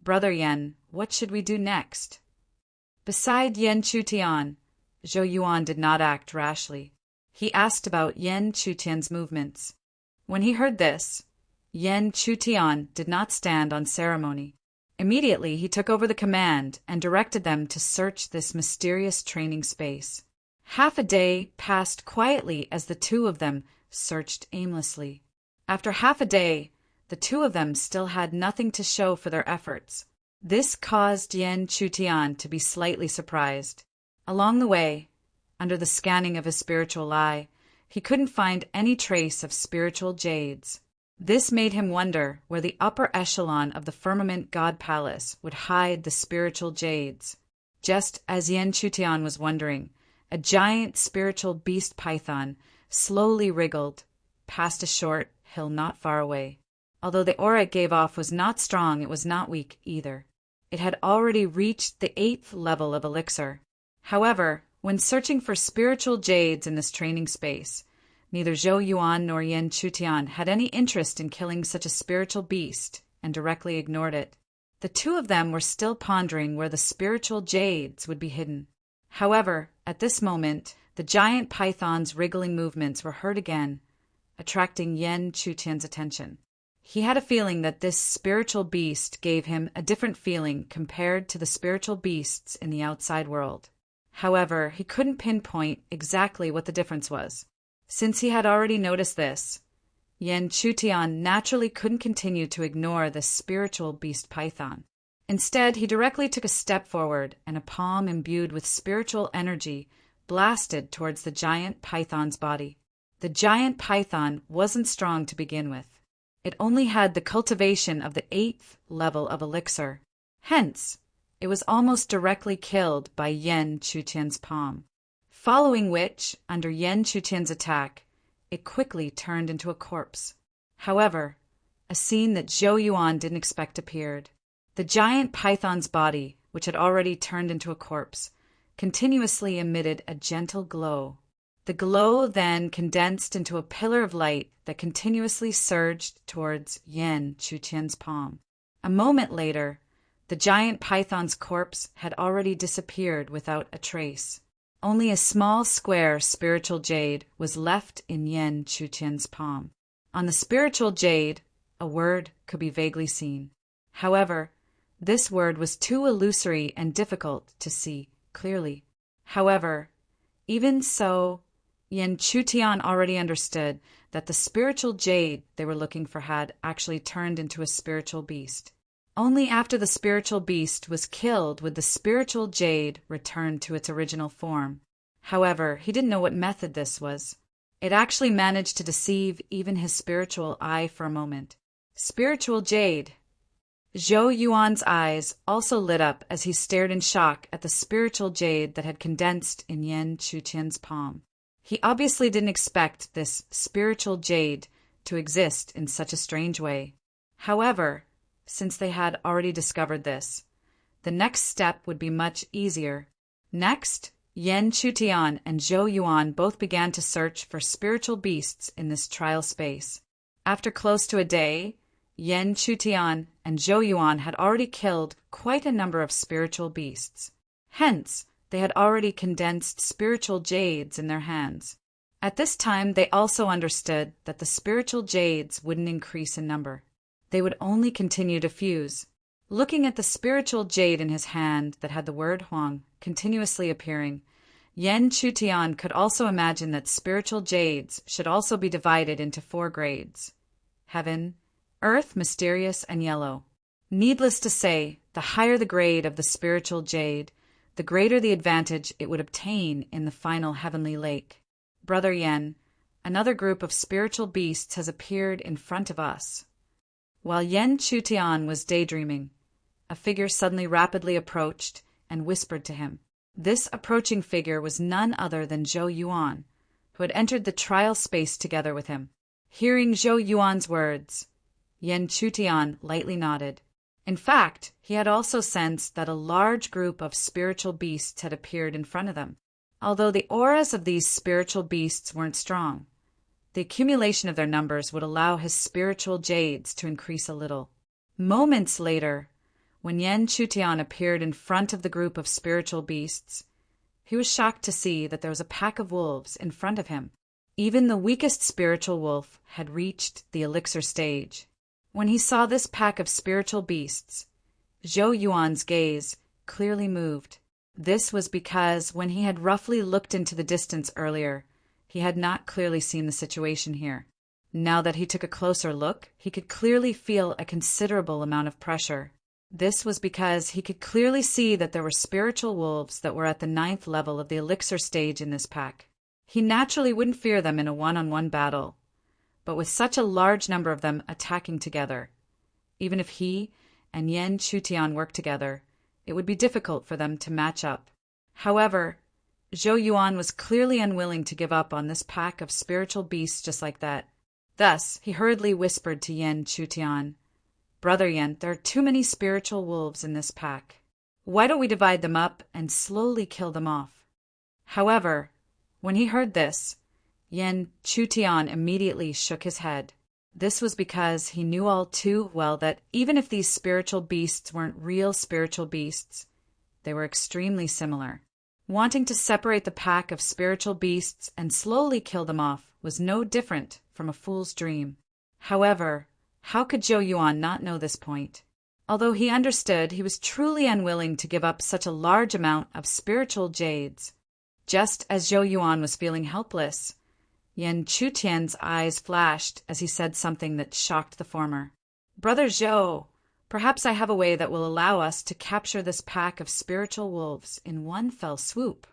Brother Yen, what should we do next? Beside Yen Chutian, Zhou Yuan did not act rashly. He asked about Yen Chutian's movements. When he heard this, Yen Chutian did not stand on ceremony. Immediately he took over the command and directed them to search this mysterious training space. Half a day passed quietly as the two of them searched aimlessly. After half a day, the two of them still had nothing to show for their efforts. This caused Yen Chutian to be slightly surprised. Along the way, under the scanning of his spiritual eye, he couldn't find any trace of spiritual jades. This made him wonder where the upper echelon of the Firmament God Palace would hide the spiritual jades. Just as Yen Chutian was wondering, a giant spiritual beast python slowly wriggled past a short hill not far away. Although the aura it gave off was not strong, it was not weak either. It had already reached the 8th level of elixir. However, when searching for spiritual jades in this training space, neither Zhou Yuan nor Yen Chutian had any interest in killing such a spiritual beast and directly ignored it. The two of them were still pondering where the spiritual jades would be hidden. However, at this moment, the giant python's wriggling movements were heard again, attracting Yen Chutian's attention. He had a feeling that this spiritual beast gave him a different feeling compared to the spiritual beasts in the outside world. However, he couldn't pinpoint exactly what the difference was. Since he had already noticed this, Yen Chutian naturally couldn't continue to ignore the spiritual beast python. Instead, he directly took a step forward, and a palm imbued with spiritual energy blasted towards the giant python's body. The giant python wasn't strong to begin with. It only had the cultivation of the 8th level of elixir. Hence, it was almost directly killed by Yen Chutian's palm. Following which, under Yen Chutian's attack, it quickly turned into a corpse. However, a scene that Zhou Yuan didn't expect appeared. The giant python's body, which had already turned into a corpse, continuously emitted a gentle glow. The glow then condensed into a pillar of light that continuously surged towards Yen Chutian's palm. A moment later, the giant python's corpse had already disappeared without a trace. Only a small square spiritual jade was left in Yen Chutian's palm. On the spiritual jade, a word could be vaguely seen. However, this word was too illusory and difficult to see clearly. However, even so, Yen Chutian already understood that the spiritual jade they were looking for had actually turned into a spiritual beast. Only after the spiritual beast was killed would the spiritual jade return to its original form. However, he didn't know what method this was. It actually managed to deceive even his spiritual eye for a moment. Spiritual jade. Zhou Yuan's eyes also lit up as he stared in shock at the spiritual jade that had condensed in Yan Chutian's palm. He obviously didn't expect this spiritual jade to exist in such a strange way. However, since they had already discovered this, the next step would be much easier. Next, Yan Chutian and Zhou Yuan both began to search for spiritual beasts in this trial space. After close to a day, Yan Chutian and Zhou Yuan had already killed quite a number of spiritual beasts. Hence, they had already condensed spiritual jades in their hands. At this time, they also understood that the spiritual jades wouldn't increase in number. They would only continue to fuse. Looking at the spiritual jade in his hand that had the word Huang continuously appearing, Yan Chutian could also imagine that spiritual jades should also be divided into 4 grades: heaven, earth, mysterious, and yellow. Needless to say, the higher the grade of the spiritual jade, the greater the advantage it would obtain in the final heavenly lake. Brother Yan, another group of spiritual beasts has appeared in front of us. While Yan Chutian was daydreaming, a figure suddenly rapidly approached and whispered to him. This approaching figure was none other than Zhou Yuan, who had entered the trial space together with him. Hearing Zhou Yuan's words, Yan Chutian lightly nodded. In fact, he had also sensed that a large group of spiritual beasts had appeared in front of them. Although the auras of these spiritual beasts weren't strong, the accumulation of their numbers would allow his spiritual jades to increase a little. Moments later, when Yan Chutian appeared in front of the group of spiritual beasts, he was shocked to see that there was a pack of wolves in front of him. Even the weakest spiritual wolf had reached the elixir stage. When he saw this pack of spiritual beasts, Zhou Yuan's gaze clearly moved. This was because when he had roughly looked into the distance earlier, he had not clearly seen the situation here. Now that he took a closer look, he could clearly feel a considerable amount of pressure. This was because he could clearly see that there were spiritual wolves that were at the 9th level of the elixir stage in this pack. He naturally wouldn't fear them in a one-on-one battle, but with such a large number of them attacking together, even if he and Yan Chutian worked together, it would be difficult for them to match up. However, Zhou Yuan was clearly unwilling to give up on this pack of spiritual beasts just like that. Thus, he hurriedly whispered to Yan Chutian, "Brother Yan, there are too many spiritual wolves in this pack. Why don't we divide them up and slowly kill them off?" However, when he heard this, Yan Chutian immediately shook his head. This was because he knew all too well that even if these spiritual beasts weren't real spiritual beasts, they were extremely similar. Wanting to separate the pack of spiritual beasts and slowly kill them off was no different from a fool's dream. However, how could Zhou Yuan not know this point? Although he understood, he was truly unwilling to give up such a large amount of spiritual jades. Just as Zhou Yuan was feeling helpless, Yan Chutian's eyes flashed as he said something that shocked the former. "Brother Zhou, perhaps I have a way that will allow us to capture this pack of spiritual wolves in one fell swoop."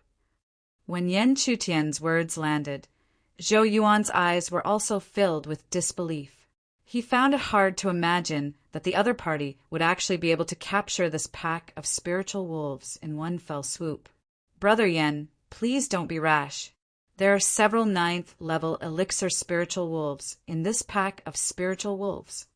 When Yan Chutian's words landed, Zhou Yuan's eyes were also filled with disbelief. He found it hard to imagine that the other party would actually be able to capture this pack of spiritual wolves in one fell swoop. "Brother Yan, please don't be rash. There are several 9th level elixir spiritual wolves in this pack of spiritual wolves.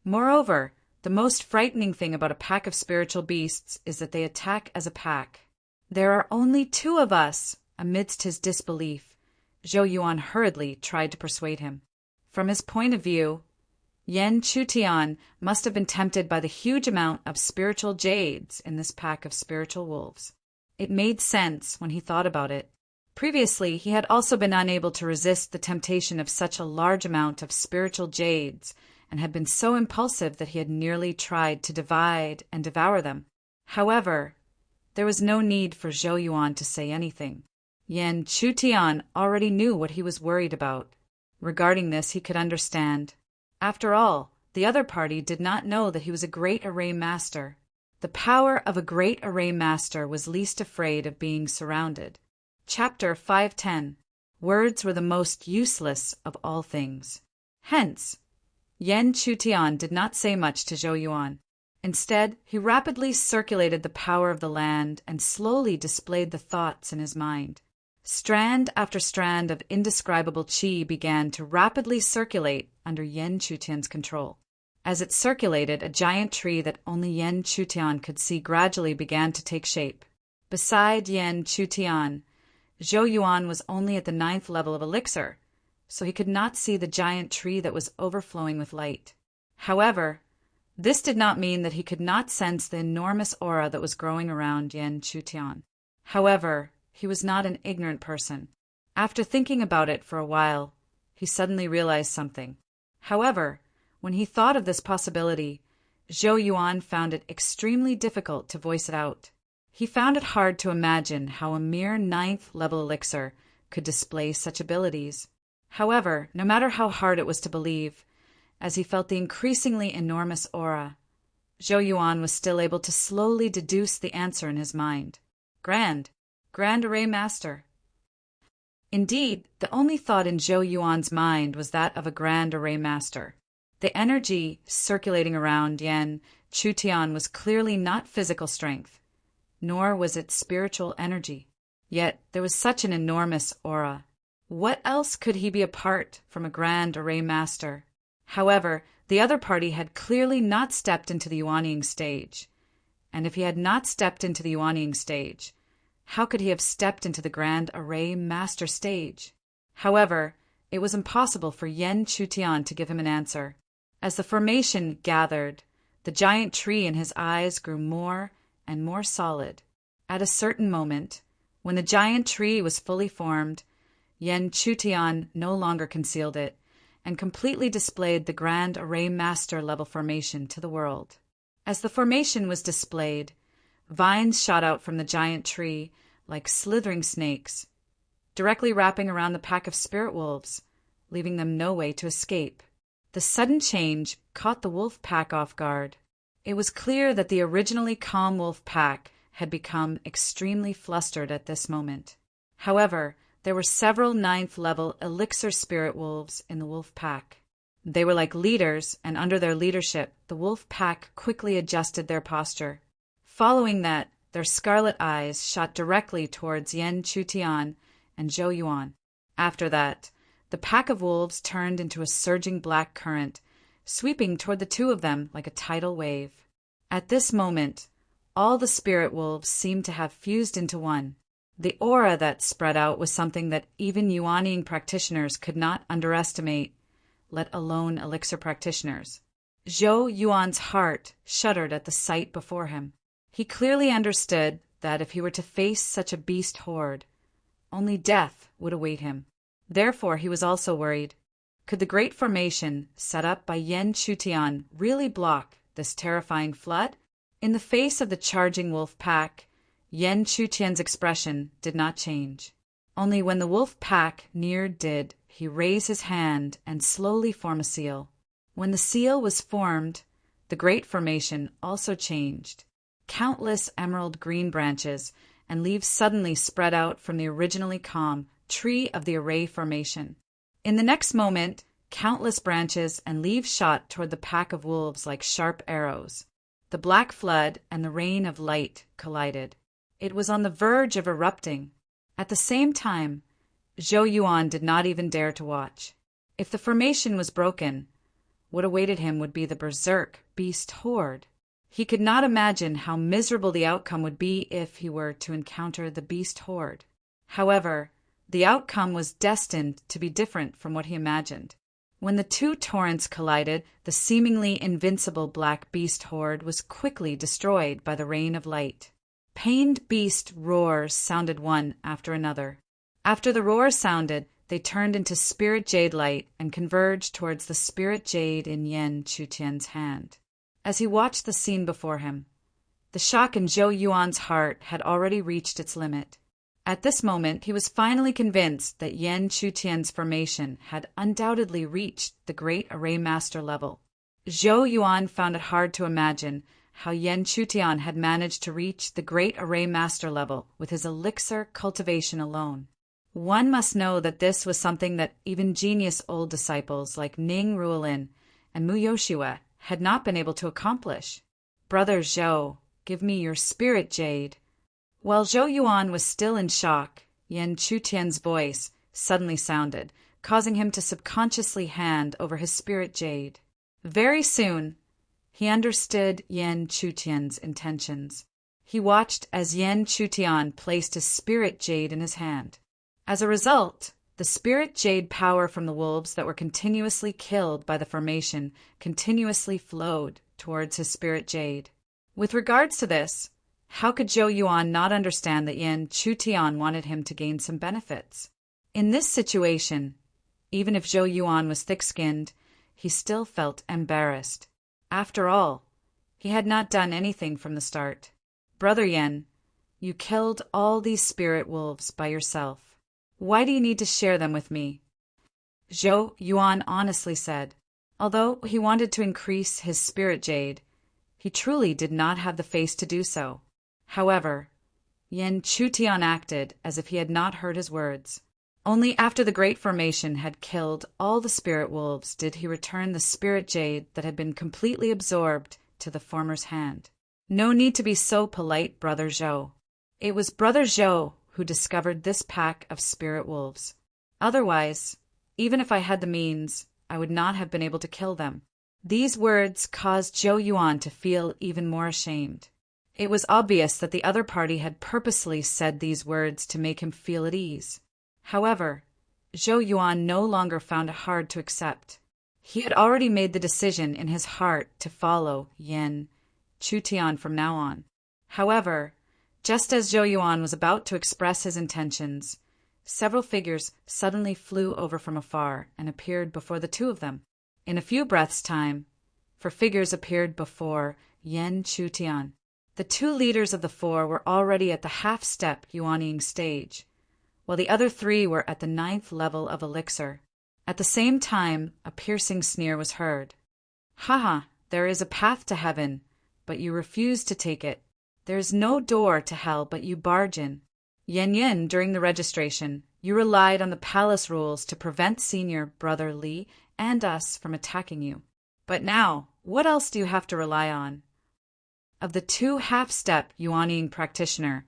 Moreover, the most frightening thing about a pack of spiritual beasts is that they attack as a pack. There are only 2 of us." Amidst his disbelief, Zhou Yuan hurriedly tried to persuade him. From his point of view, Yan Chutian must have been tempted by the huge amount of spiritual jades in this pack of spiritual wolves. It made sense when he thought about it. Previously, he had also been unable to resist the temptation of such a large amount of spiritual jades and had been so impulsive that he had nearly tried to divide and devour them. However, there was no need for Zhou Yuan to say anything. Yan Chutian already knew what he was worried about. Regarding this, he could understand. After all, the other party did not know that he was a great array master. The power of a great array master was least afraid of being surrounded. Chapter 510. Words were the most useless of all things. Hence, Yan Chutian did not say much to Zhou Yuan. Instead, he rapidly circulated the power of the land and slowly displayed the thoughts in his mind. Strand after strand of indescribable qi began to rapidly circulate under Yan Chutian's control. As it circulated, a giant tree that only Yan Chutian could see gradually began to take shape. Beside Yan Chutian, Zhou Yuan was only at the 9th level of elixir, so he could not see the giant tree that was overflowing with light. However, this did not mean that he could not sense the enormous aura that was growing around Yan Chutian. However, he was not an ignorant person. After thinking about it for a while, he suddenly realized something. However, when he thought of this possibility, Zhou Yuan found it extremely difficult to voice it out. He found it hard to imagine how a mere 9th level elixir could display such abilities. However, no matter how hard it was to believe, as he felt the increasingly enormous aura, Zhou Yuan was still able to slowly deduce the answer in his mind. Grand Array Master. Indeed, the only thought in Zhou Yuan's mind was that of a Grand Array Master. The energy circulating around Yan Chutian was clearly not physical strength, nor was it spiritual energy. Yet there was such an enormous aura. What else could he be apart from a Grand Array Master? However, the other party had clearly not stepped into the Yuanying stage. And if he had not stepped into the Yuanying stage, how could he have stepped into the Grand Array Master stage? However, it was impossible for Yan Chutian to give him an answer. As the formation gathered, the giant tree in his eyes grew more and more solid. At a certain moment, when the giant tree was fully formed, Yan Chutian no longer concealed it, and completely displayed the Grand Array Master level formation to the world. As the formation was displayed, vines shot out from the giant tree like slithering snakes, directly wrapping around the pack of spirit wolves, leaving them no way to escape. The sudden change caught the wolf pack off guard. It was clear that the originally calm wolf pack had become extremely flustered at this moment. However, there were several 9th level elixir spirit wolves in the wolf pack. They were like leaders, and under their leadership, the wolf pack quickly adjusted their posture. Following that, their scarlet eyes shot directly towards Yan Chutian and Zhou Yuan. After that, the pack of wolves turned into a surging black current, sweeping toward the two of them like a tidal wave. At this moment, all the spirit wolves seemed to have fused into one. The aura that spread out was something that even Yuanying practitioners could not underestimate, let alone elixir practitioners. Zhou Yuan's heart shuddered at the sight before him. He clearly understood that if he were to face such a beast horde, only death would await him. Therefore, he was also worried. Could the great formation set up by Yan Chutian really block this terrifying flood? In the face of the charging wolf pack, Yan Chutian's expression did not change. Only when the wolf pack neared did he raise his hand and slowly form a seal. When the seal was formed, the great formation also changed. Countless emerald green branches and leaves suddenly spread out from the originally calm tree of the array formation. In the next moment, countless branches and leaves shot toward the pack of wolves like sharp arrows. The black flood and the rain of light collided. It was on the verge of erupting. At the same time, Zhou Yuan did not even dare to watch. If the formation was broken, what awaited him would be the berserk beast horde. He could not imagine how miserable the outcome would be if he were to encounter the beast horde. However, the outcome was destined to be different from what he imagined. When the two torrents collided, the seemingly invincible black beast horde was quickly destroyed by the rain of light. Pained beast roars sounded one after another. After the roar sounded, they turned into spirit jade light and converged towards the spirit jade in Yan Chutian's hand. As he watched the scene before him, the shock in Zhou Yuan's heart had already reached its limit. At this moment, he was finally convinced that Yan Chutian's formation had undoubtedly reached the Great Array Master level. Zhou Yuan found it hard to imagine how Yan Chutian had managed to reach the Great Array Master level with his elixir cultivation alone. One must know that this was something that even genius old disciples like Ning Ruolin and Mu Yoshue had not been able to accomplish. Brother Zhou, give me your spirit jade. While Zhou Yuan was still in shock, Yan Chutian's voice suddenly sounded, causing him to subconsciously hand over his spirit jade. Very soon, he understood Yan Chutian's intentions. He watched as Yan Chutian placed his spirit jade in his hand. As a result, the spirit jade power from the wolves that were continuously killed by the formation continuously flowed towards his spirit jade. With regards to this, how could Zhou Yuan not understand that Yan Chutian wanted him to gain some benefits? In this situation, even if Zhou Yuan was thick-skinned, he still felt embarrassed. After all, he had not done anything from the start. Brother Yan, you killed all these spirit wolves by yourself. Why do you need to share them with me? Zhou Yuan honestly said. Although he wanted to increase his spirit jade, he truly did not have the face to do so. However, Yan Chutian acted as if he had not heard his words. Only after the Great Formation had killed all the spirit wolves did he return the spirit jade that had been completely absorbed to the former's hand. No need to be so polite, Brother Zhou. It was Brother Zhou who discovered this pack of spirit wolves. Otherwise, even if I had the means, I would not have been able to kill them. These words caused Zhou Yuan to feel even more ashamed. It was obvious that the other party had purposely said these words to make him feel at ease. However, Zhou Yuan no longer found it hard to accept. He had already made the decision in his heart to follow Yan Chutian from now on. However, just as Zhou Yuan was about to express his intentions, several figures suddenly flew over from afar and appeared before the two of them. In a few breaths' time, 4 figures appeared before Yan Chutian. The 2 leaders of the 4 were already at the half-step Yuanying stage, while the other 3 were at the 9th level of elixir. At the same time, a piercing sneer was heard. Haha, there is a path to heaven, but you refuse to take it. There is no door to hell, but you barge in. Yin, during the registration, you relied on the palace rules to prevent senior brother Li and us from attacking you. But now, what else do you have to rely on? Of the 2 half-step Yuanying practitioner,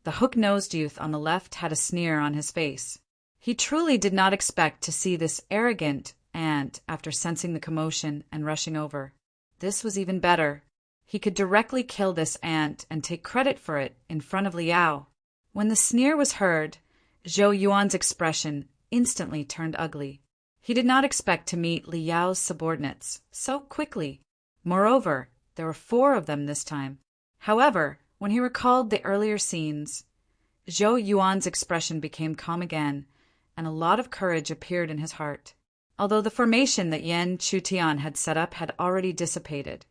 the hook-nosed youth on the left had a sneer on his face. He truly did not expect to see this arrogant ant after sensing the commotion and rushing over. This was even better. He could directly kill this ant and take credit for it in front of Liao. When the sneer was heard, Zhou Yuan's expression instantly turned ugly. He did not expect to meet Liao's subordinates so quickly. Moreover, there were 4 of them this time. However, when he recalled the earlier scenes, Zhou Yuan's expression became calm again, and a lot of courage appeared in his heart. Although the formation that Yan Chutian had set up had already dissipated,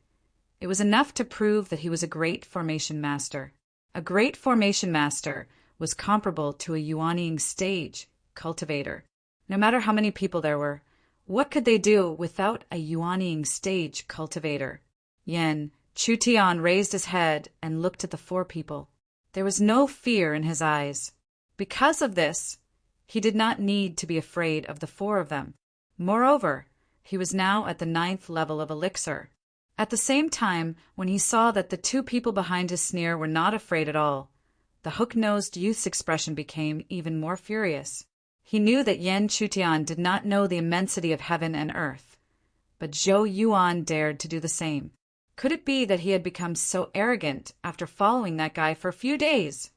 it was enough to prove that he was a great formation master. A great formation master was comparable to a Yuanying stage cultivator. No matter how many people there were, what could they do without a Yuanying stage cultivator? Yan Chutian raised his head and looked at the 4 people. There was no fear in his eyes. Because of this, he did not need to be afraid of the 4 of them. Moreover, he was now at the 9th level of elixir. At the same time, when he saw that the 2 people behind his sneer were not afraid at all, the hook-nosed youth's expression became even more furious. He knew that Yan Chutian did not know the immensity of heaven and earth, but Zhou Yuan dared to do the same. Could it be that he had become so arrogant after following that guy for a few days?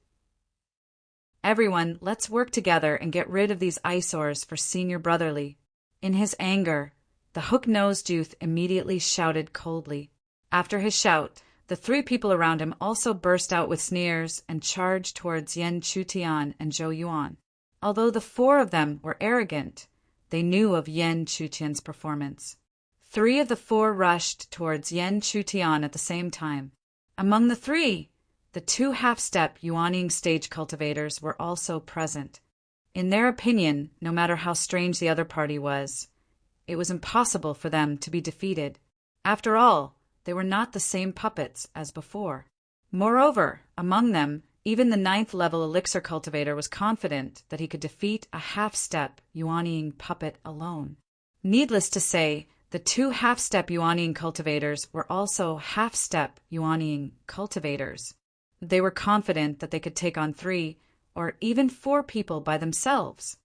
Everyone, let's work together and get rid of these eyesores for Senior Brotherly. In his anger, the hook-nosed youth immediately shouted coldly. After his shout, the 3 people around him also burst out with sneers and charged towards Yan Chutian and Zhou Yuan. Although the 4 of them were arrogant, they knew of Yan Chutian's performance. 3 of the 4 rushed towards Yan Chutian at the same time. Among the 3, the 2 half-step Yuanying stage cultivators were also present. In their opinion, no matter how strange the other party was, it was impossible for them to be defeated. After all, they were not the same puppets as before. Moreover, among them, Even the 9th-level elixir cultivator was confident that he could defeat a half-step Yuaniing puppet alone. Needless to say, the 2 half-step Yuaniing cultivators were also half-step Yuaniing cultivators. They were confident that they could take on 3 or even 4 people by themselves.